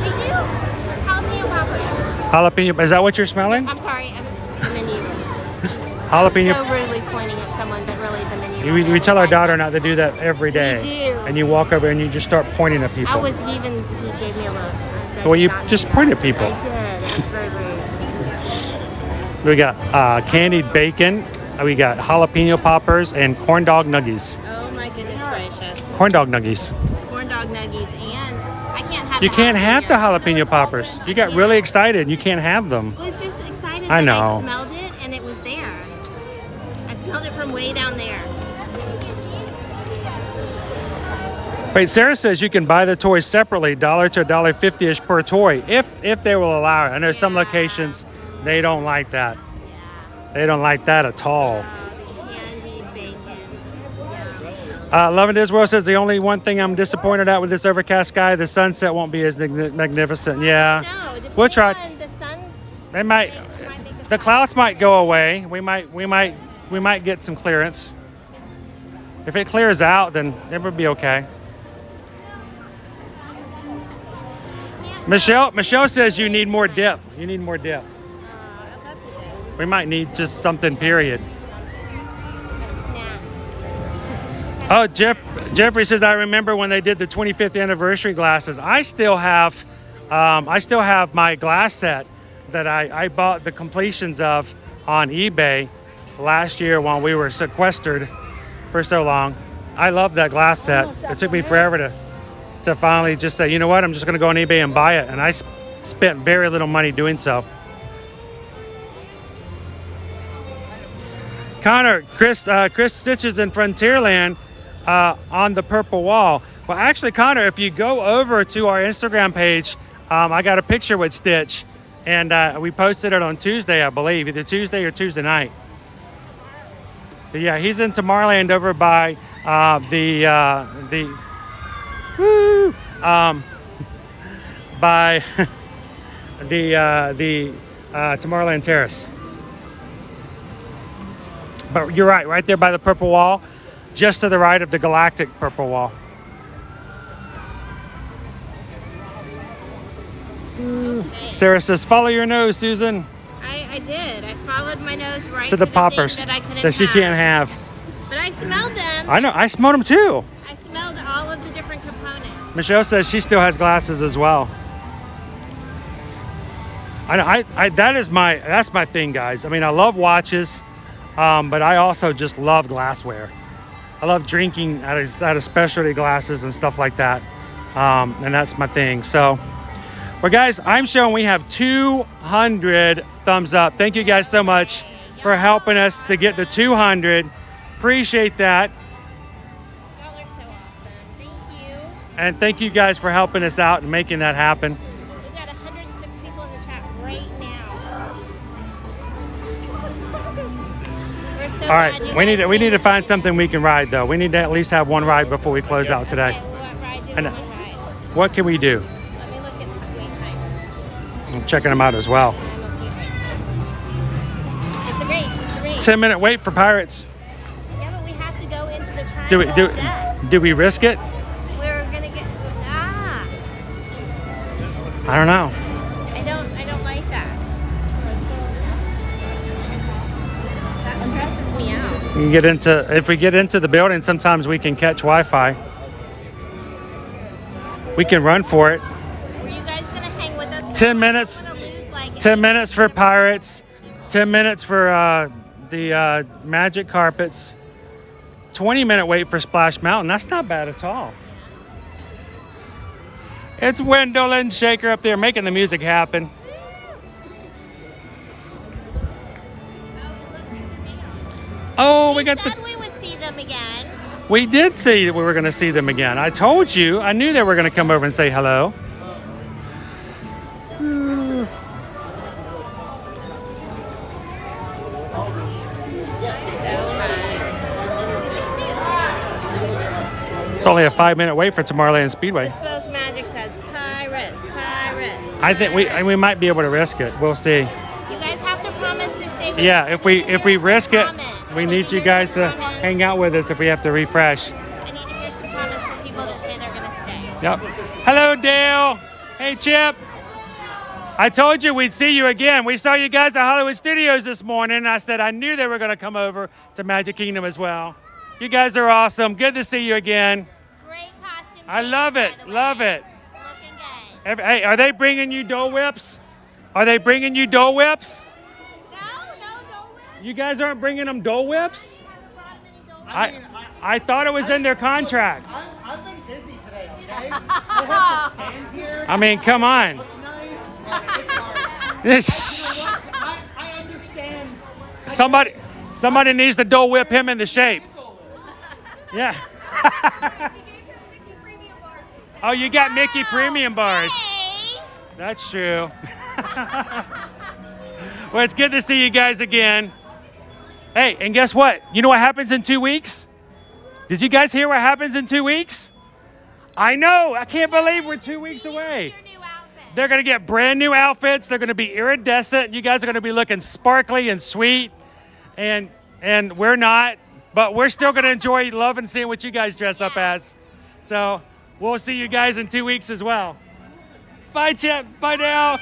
They do. Jalapeno poppers. Jalapeno, is that what you're smelling? I'm sorry, the menu. Jalapeno. So rudely pointing at someone, but really the menu. We tell our daughter not to do that every day. We do. And you walk over and you just start pointing at people. He gave me a look. Well, you just point at people. I did. It was very rude. We got candied bacon. We got jalapeno poppers and corn dog nuggies. Oh my goodness gracious. Corn dog nuggies. Corn dog nuggies, and I can't have You can't have the jalapeno poppers. You got really excited and you can't have them. I was just excited is I that know. I smelled it and it was there. I smelled it from way down there. Wait, Sarah says you can buy the toys separately, $1 to $1.50-ish per toy, if they will allow it. I know some locations, they don't like that. They don't like that at all. Candy bacon. Love and Israel says the only one thing I'm disappointed at with this overcast sky, the sunset won't be as magnificent. Yeah, No, we'll try. the sun. They might. The clouds might go away. We might get some clearance. If it clears out, then it would be okay. Michelle says you need more dip. You need more dip. We might need just something, period. Oh, Jeffrey says I remember when they did the 25th anniversary glasses. I still have my glass set that I bought the completions of on eBay last year while we were sequestered for so long. I love that glass set. It took me forever to finally just say, you know what, I'm just going to go on eBay and buy it. And I spent very little money doing so. Connor, Chris Stitches in Frontierland on the purple wall. Well, actually, Connor, if you go over to our Instagram page, I got a picture with Stitch, and we posted it on Tuesday, I believe, either Tuesday or Tuesday night. But yeah, he's in Tomorrowland over by by the Tomorrowland Terrace. But you're right there by the purple wall, just to the right of the galactic purple wall. Okay. Sarah says, follow your nose, Susan. I did. I followed my nose right to the poppers that she can't have. But I smelled them. I know. I smelled them too. I smelled all of the different components. Michelle says she still has glasses as well. That's my thing, guys. I mean, I love watches, but I also just love glassware. I love drinking out of specialty glasses and stuff like that, and that's my thing. So, well, guys, I'm showing we have 200 thumbs up. Thank you guys so much for helping us to get to 200. Appreciate that. Y'all are so awesome. Thank you. And thank you guys for helping us out and making that happen. We've got 106 people in the chat right now. We're so All right, we need to find something we can ride though. We need to at least have one ride before we close out today. Okay, what ride do we want to ride? What can we do? Let me look at wait times. I'm checking them out as well. It's a race. 10-minute wait for Pirates. Yeah, but we have to go into the triangle of death. Do we risk it? We're gonna get I don't know. I don't like that. That stresses me out. If we get into the building, sometimes we can catch Wi-Fi. We can run for it. Were you guys gonna hang with us? 10 minutes. 10 minutes for Pirates. 10 minutes for the Magic Carpets. 20-minute wait for Splash Mountain. That's not bad at all. It's Wendell and Shaker up there making the music happen. Oh, we got said we would see them again. We did say that we were going to see them again. I told you. I knew they were going to come over and say hello. It's only a 5-minute wait for Tomorrowland Speedway. Bespoke Magic says pirates. I think we might be able to risk it. We'll see. You guys have to promise to stay with Yeah, us. if we risk it, we need you guys to hang out with us if we have to refresh. I need to hear some comments from people that say they're going to stay. Yep. Hello, Dale. Hey, Chip. I told you we'd see you again. We saw you guys at Hollywood Studios this morning, and I said I knew they were going to come over to Magic Kingdom as well. You guys are awesome. Good to see you again. Great costume. I love it. Love it. Hey, are they bringing you Dole Whips? Are they bringing you Dole Whips? No Dole Whips. You guys aren't bringing them Dole Whips? I thought it was in their contract. I've been busy today, okay? I have to stand here. I mean, come on. Nice. It's hard. This. I Somebody needs to Dole Whip him into shape. Yeah. Oh, you got Mickey Premium bars. Hey. That's true. Well, it's good to see you guys again. Hey, and guess what? You know what happens in 2 weeks? Did you guys hear what happens in 2 weeks? I know. I can't believe we're 2 weeks away. They're going to get brand new outfits. They're going to be iridescent. You guys are going to be looking sparkly and sweet. And we're not. But we're still going to enjoy loving seeing what you guys dress up as. So we'll see you guys in 2 weeks as well. Bye, Chip. Bye now.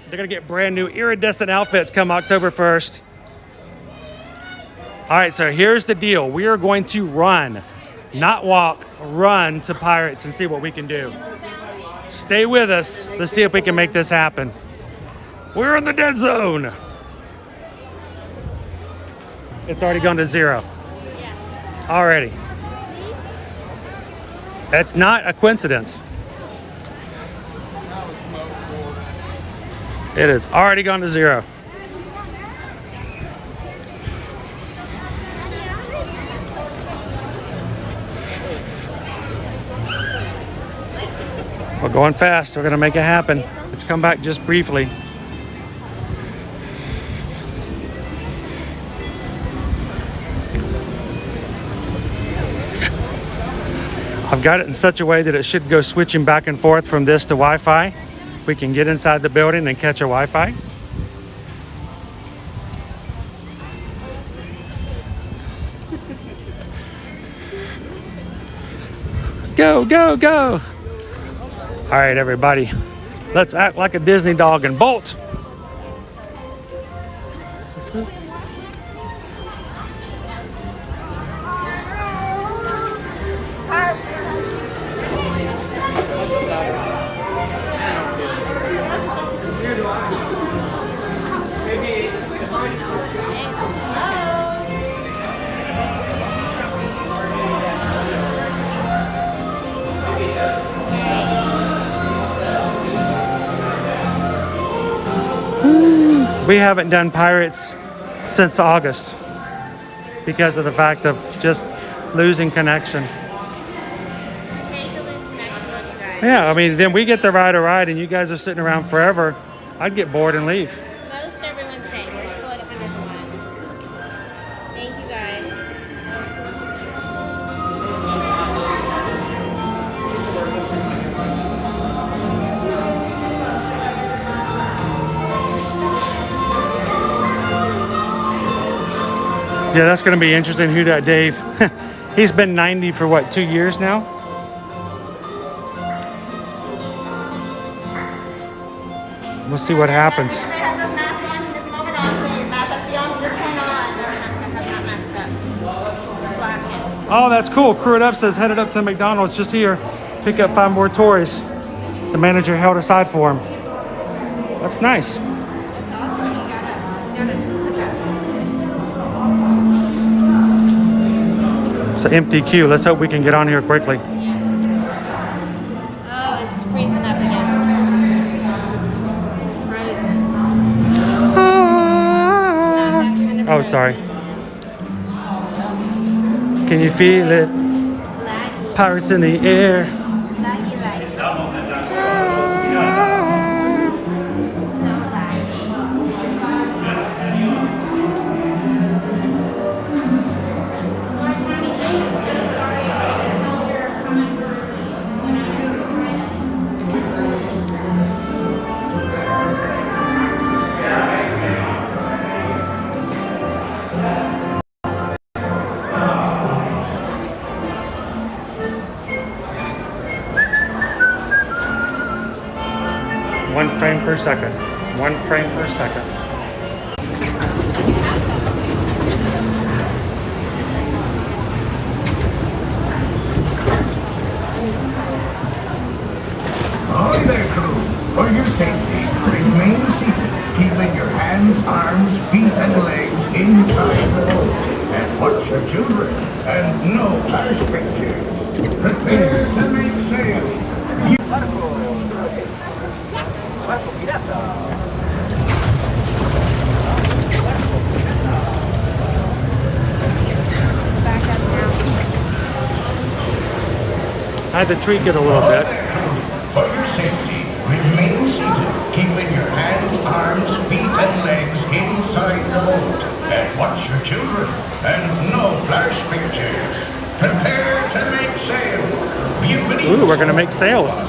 They're going to get brand new iridescent outfits come October 1st. All right, so here's the deal. We are going to run, not walk, run to Pirates and see what we can do. Stay with us. Let's see if we can make this happen. We're in the dead zone. It's already gone to 0. Already. That's not a coincidence. It has already gone to 0. We're going fast. We're going to make it happen. Let's come back just briefly. I've got it in such a way that it should go switching back and forth from this to Wi-Fi. We can get inside the building and catch a Wi-Fi. Go, go, go. All right, everybody. Let's act like a Disney dog and bolt. We haven't done Pirates since August because of the fact of just losing connection. Hate to lose connection on you guys. Yeah, I mean, then we get to ride a ride and you guys are sitting around forever. I'd get bored and leave. Most everyone's saying we're still at 101. Thank you guys. Yeah, that's going to be interesting. Who that Dave? He's been 90 for what, 2 years now? We'll see what happens. Oh, that's cool. Crew It Up says headed up to McDonald's just here. Pick up 5 more toys. The manager held aside for him. That's nice. It's an empty queue. Let's hope we can get on here quickly. Oh, it's freezing up again. Frozen. Oh, sorry. Can you feel it? Laggy. Pirates in the air. Laggy. So One frame per second. 1 frame per second. Ahoy there, crew. For your safety, remain seated, keeping your hands, arms, feet, and legs inside the boat. And watch your children, and no harsh pictures. Prepare to make sail. I had to tweak it a little bit. For your safety, remain seated, keeping your hands, arms, feet, and legs inside the boat. And watch your children, and no flash pictures. Prepare to make sail. Ooh, we're gonna make sails.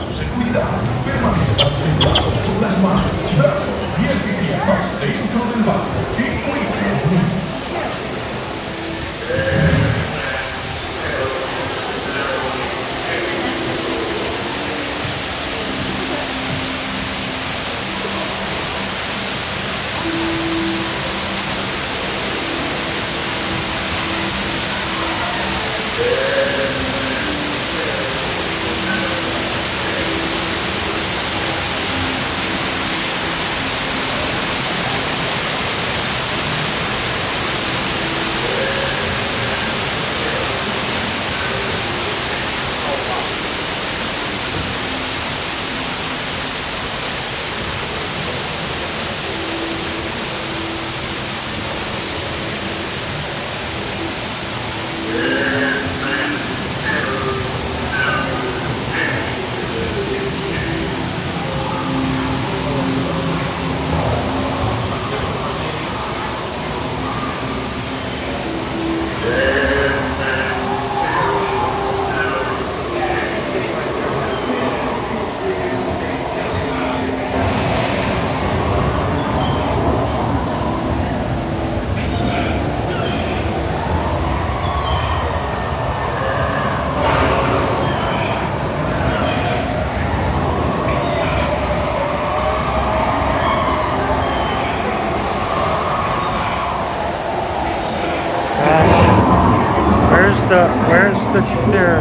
Where's the there?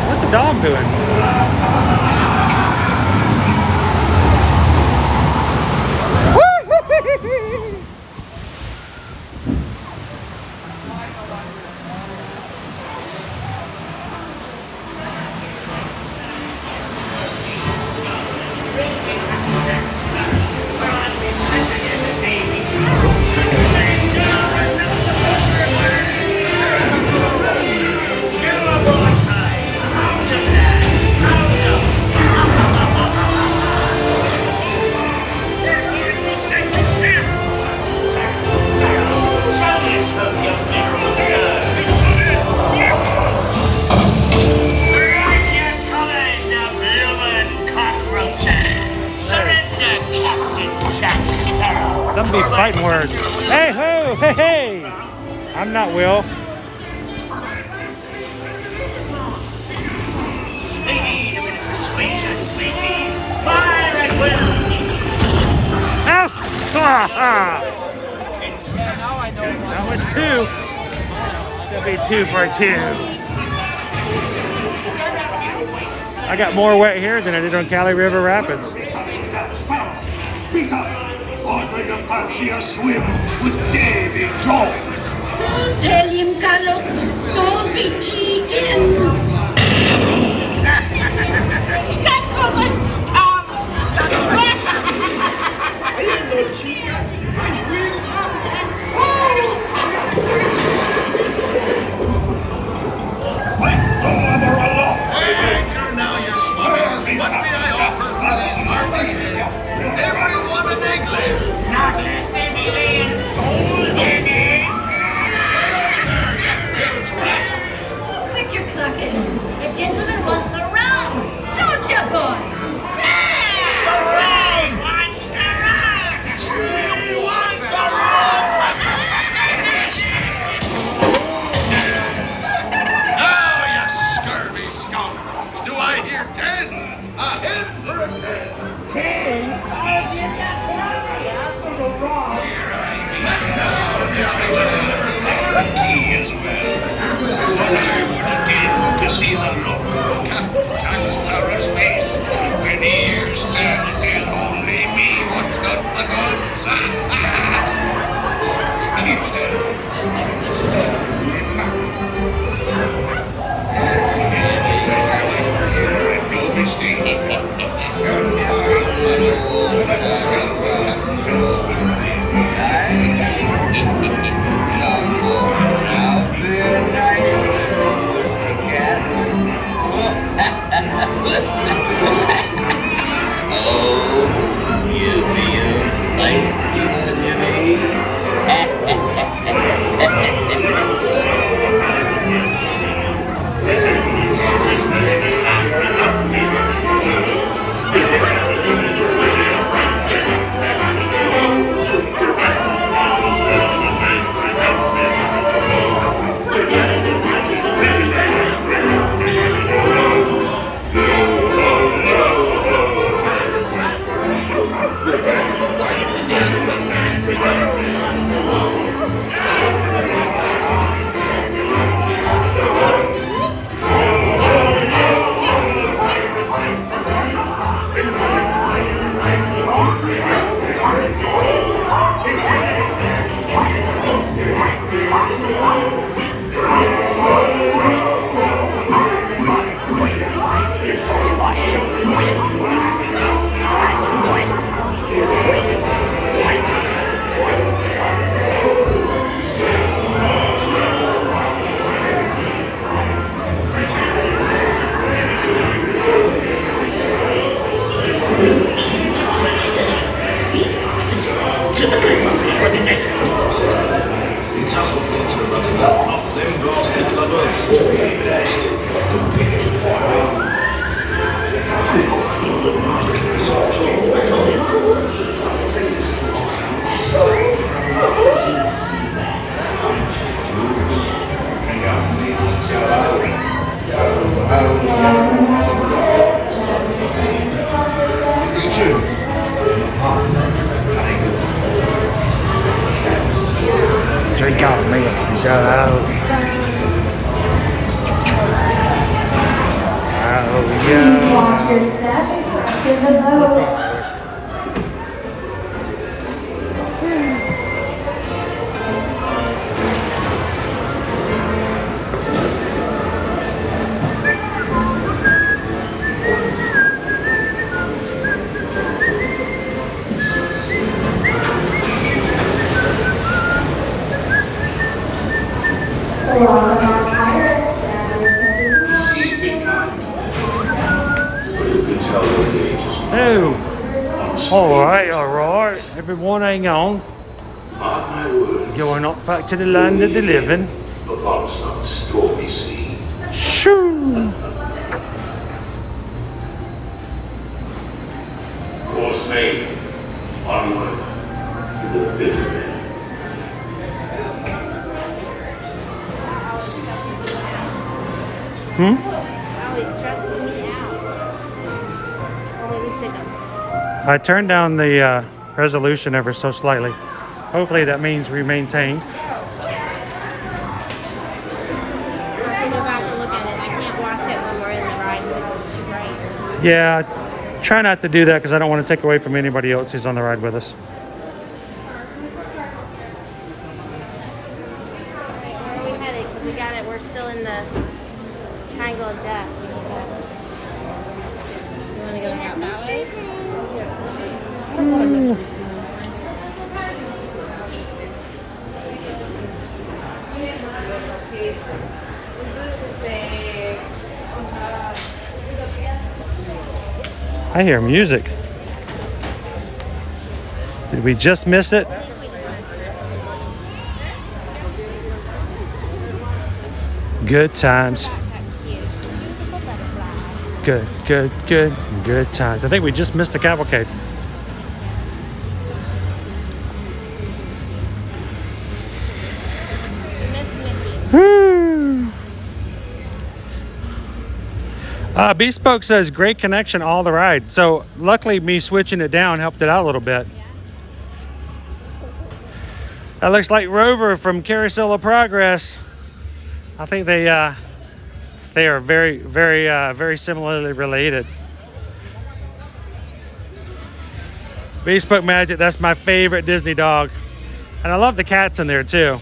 What's the dog doing? Them be fighting words. Hey ho, hey hey! I'm not Will. They need a bit of persuasion, ladies. Fire at will. Ow! That was two. That'll be 2 for 2. I got more wet here than I did on Cali River Rapids. Speak up. Or do you fancy a swim with Davy Jones? Tell him, Carlos, don't be cheating. Step on the scum. I am no cheater. I will not Fight the mother aloft. Anchor now, you smuggers. What may I offer for these martinis? Everyone an egg. Not less than $1 million gold eggs. Quit your clucking. The gentleman wants the rum. Don't you, boys? Yeah! The rum! What's the rum? Jim wants the rum! Now, you scurvy scoundrels. Do I hear 10? A hen for a 10. 10? I'll give you 20 after the rum. The key is well. But I wouldn't give to see the look on Captain Jack Sparrow's face when he hears that it is only me what's got the goods. Keep still. It's the treasure like for sure and no mistake. And I follow It's true. Drink out, man. Shout out. Oh, yeah. Please watch your step to the boat. The sea's been kind to me. But who can tell what the ages Oh, all right. Everyone hang on. Mark my words. Going up back to the land of the living. Upon some stormy sea. Shoo! Course made. Onward to the bitter end. Always stresses me out. Oh, wait, we signal. I turned down the resolution ever so slightly. Hopefully that means we maintain. I have to go back and look at it. I can't watch it when we're in the ride because it's too bright. Yeah, try not to do that because I don't want to take away from anybody else who's on the ride with us. Right, where are we headed? Because we got it. We're still in the triangle of death. You want to go out that way? I hear music. Did we just miss it? Good times. Good times. I think we just missed the cavalcade. Bespoke says great connection all the ride. So luckily me switching it down helped it out a little bit. That looks like Rover from Carousel of Progress. I think they are very similarly related. Bespoke Magic, that's my favorite Disney dog. And I love the cats in there too.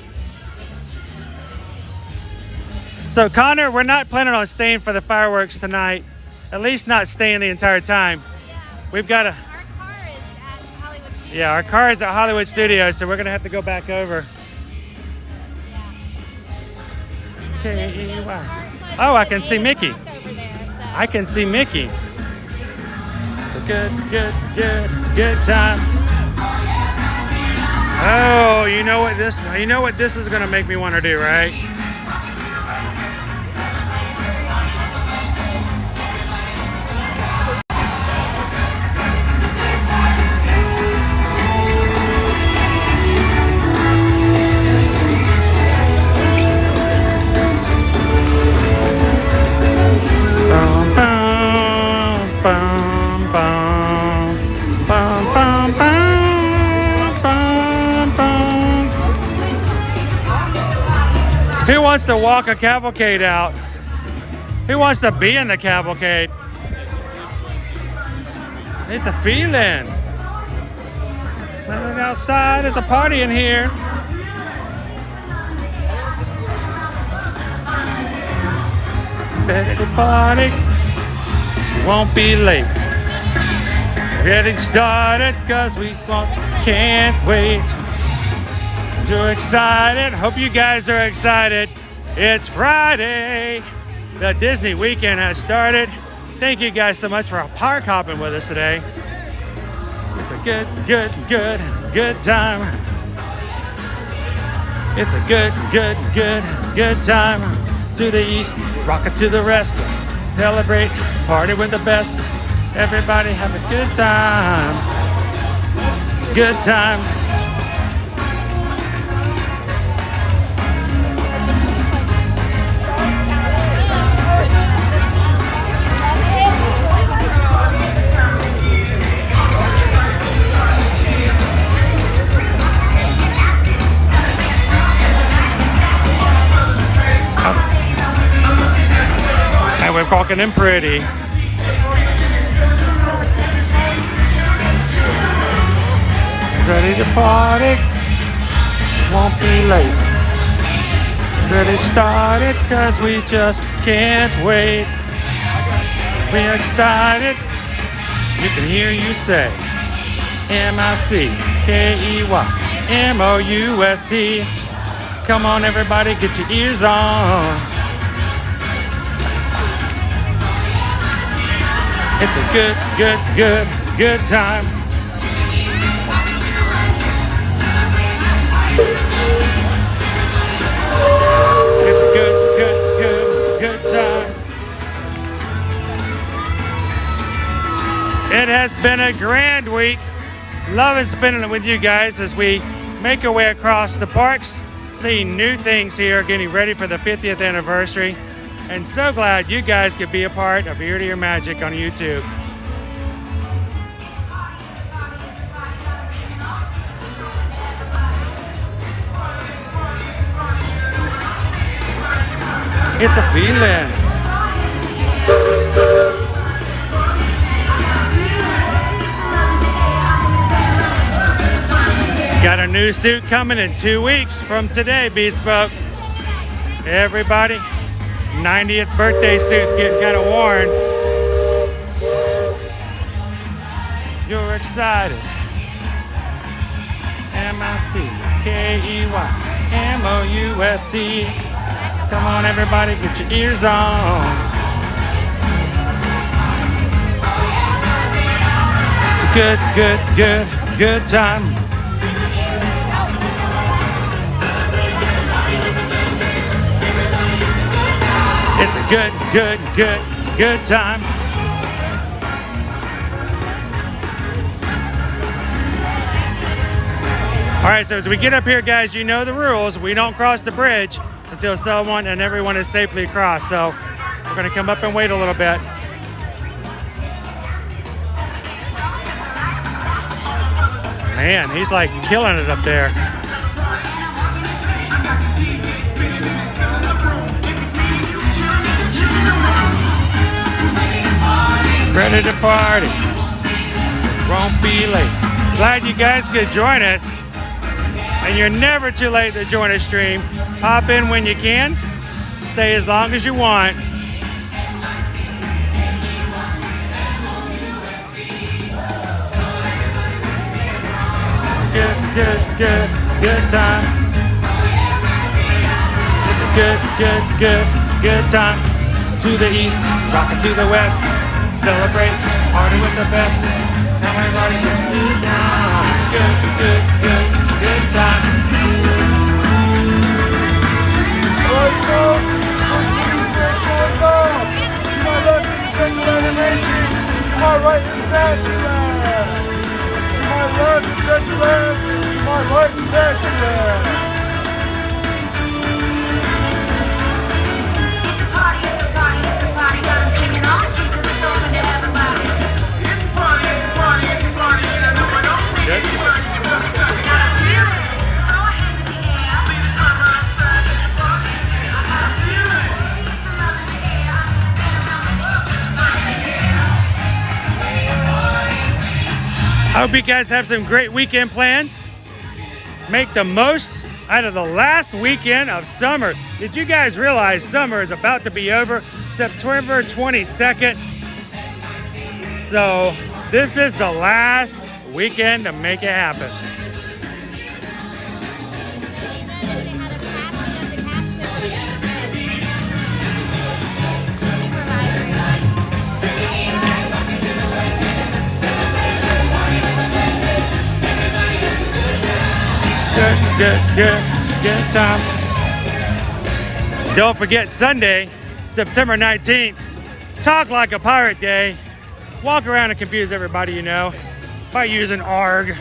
So Connor, we're not planning on staying for the fireworks tonight. At least not staying the entire time. We've got a... Our car is at Hollywood Studios. Yeah, our car is at Hollywood Studios, so we're gonna have to go back over. K-E-Y. Oh, I can see Mickey. I can see Mickey. It's a good time. Oh, you know what this is gonna make me want to do, right? Who wants to walk a cavalcade out? Who wants to be in the cavalcade? It's a feeling. Let it outside. It's a party in here. Ready to party. Won't be late. Getting started because we can't wait. Too excited. Hope you guys are excited. It's Friday. The Disney weekend has started. Thank you guys so much for park hopping with us today. It's a good time. It's a good time. To the east, rock it to the rest. Celebrate, party with the best. Everybody have a good time. Good time. And we're caulking them pretty. Ready to party, won't be late. Ready to start it, cause we just can't wait. We're excited, you can hear you say M-I-C-K-E-Y-M-O-U-S-E. Come on everybody, get your ears on. It's a good time. It's a good time. It has been a grand week. Loving spending it with you guys as we make our way across the parks, seeing new things here, getting ready for the 50th anniversary. And so glad you guys could be a part of Ear to Ear Magic on YouTube. It's a feeling. Got a new suit coming in 2 weeks from today, Bespoke. Everybody, 90th birthday suit's getting kind of worn. You're excited. M-I-C-K-E-Y-M-O-U-S-E. Come on everybody, get your ears on. It's a good time. It's a good time. All right, so as we get up here, guys, you know the rules. We don't cross the bridge until someone and everyone is safely across. So we're gonna come up and wait a little bit. Man, he's like killing it up there. Ready to party, won't be late. Glad you guys could join us. And you're never too late to join a stream. Hop in when you can. Stay as long as you want. Good time. It's a good time. To the east, rockin' to the west. Celebrate, party with the best. Everybody gets good time. Good time. Alright, folks, my left is Central Animation. To my right is Fantasyland. To my left is Centraland. To my right is Fantasyland. It's a party, got them singing on because it's open to everybody. It's a party, and I know I don't think anybody can stop it. Gotta feel it. Throw our hands in the air. Leave the time outside at the party. I gotta feel it. Put love in the air. I hope you guys have some great weekend plans. Make the most out of the last weekend of summer. Did you guys realize summer is about to be over September 22nd? So this is the last weekend to make it happen. good time. Don't forget Sunday, September 19th, Talk Like a Pirate Day. Walk around and confuse everybody you know by using ARG,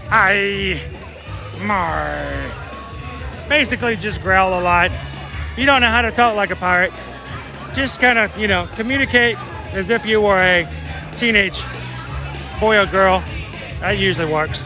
I, Mar. Basically just growl a lot. You don't know how to talk like a pirate. Just kind of, you know, communicate as if you were a teenage boy or girl. That usually works.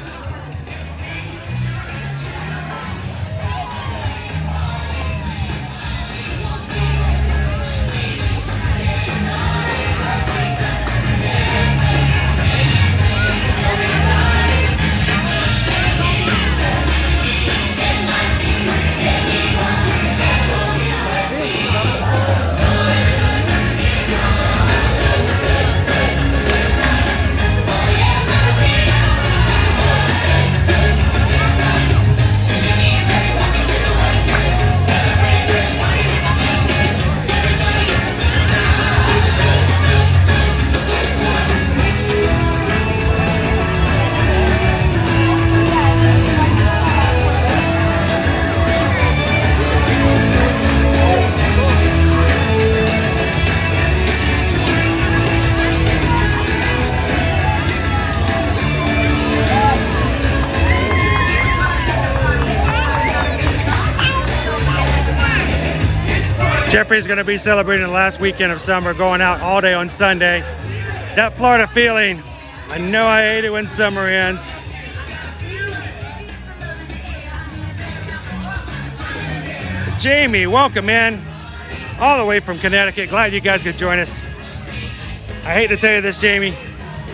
Jeffrey's going to be celebrating the last weekend of summer, going out all day on Sunday. That Florida feeling, I know I hate it when summer ends. Jamie, welcome in. All the way from Connecticut. Glad you guys could join us. I hate to tell you this, Jamie,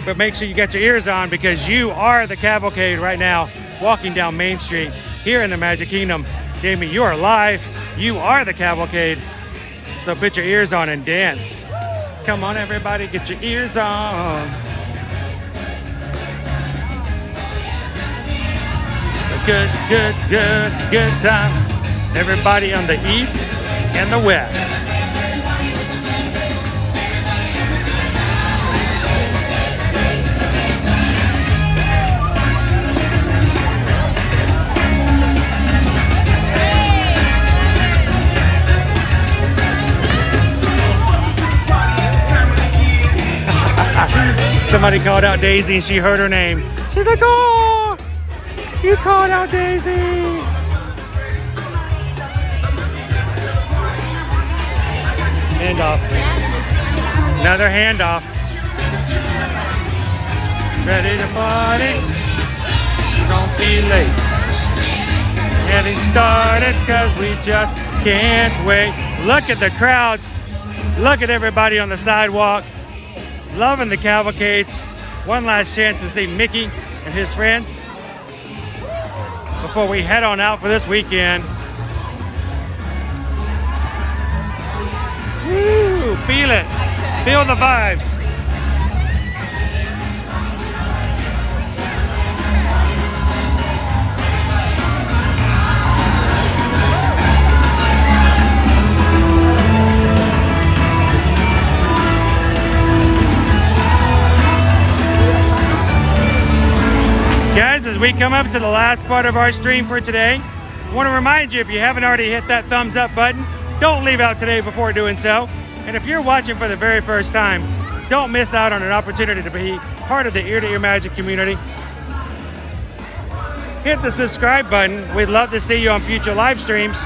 but make sure you got your ears on because you are the Cavalcade right now, walking down Main Street here in the Magic Kingdom. Jamie, you are live. You are the Cavalcade. So put your ears on and dance. Come on, everybody, get your ears on. A good time. Everybody on the east and the west. Somebody called out Daisy and she heard her name. She's like, oh, you called out Daisy. Handoff. Another handoff. Ready to party. Don't be late. Getting started because we just can't wait. Look at the crowds. Look at everybody on the sidewalk. Loving the cavalcades. One last chance to see Mickey and his friends before we head on out for this weekend. Woo, feel it. Feel the vibes. Guys, as we come up to the last part of our stream for today, I want to remind you, if you haven't already hit that thumbs up button, don't leave out today before doing so. And if you're watching for the very first time, don't miss out on an opportunity to be part of the Ear to Ear Magic community. Hit the subscribe button. We'd love to see you on future live streams.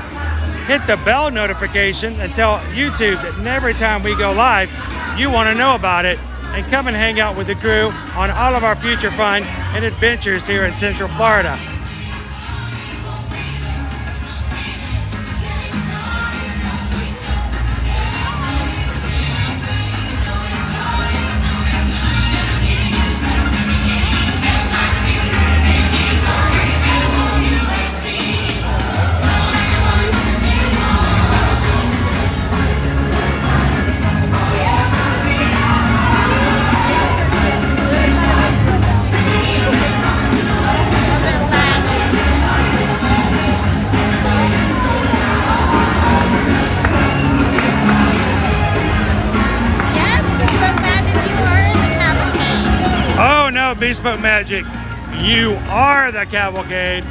Hit the bell notification and tell YouTube that every time we go live, you want to know about it. And come and hang out with the crew on all of our future fun and adventures here in Central Florida. Bespoke Magic, you are the Cavalcade.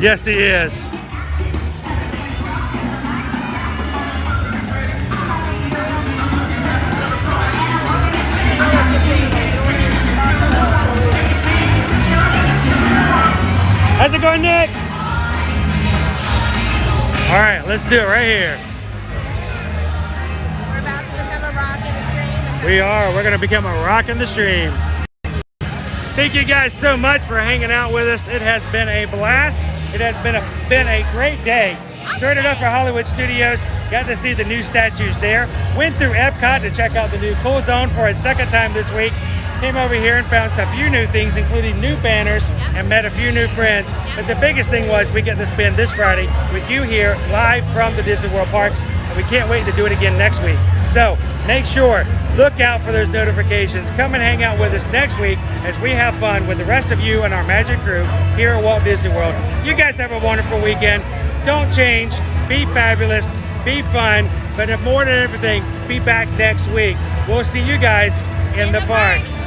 Yes, he is. How's it going, Nick? All right, let's do it right here. We're about to become a rock in the stream. We are. We're going to become a rock in the stream. Thank you guys so much for hanging out with us. It has been a blast. It has been a great day. Started off our Hollywood studios. Got to see the new statues there. Went through Epcot to check out the new Cool Zone for a second time this week. Came over here and found a few new things, including new banners, and met a few new friends. But the biggest thing was we get to spend this Friday with you here live from the Disney World parks, and we can't wait to do it again next week. So make sure, look out for those notifications. Come and hang out with us next week as we have fun with the rest of you and our magic crew here at Walt Disney World. You guys have a wonderful weekend. Don't change, be fabulous, be fun, but more than everything, be back next week. We'll see you guys in the parks.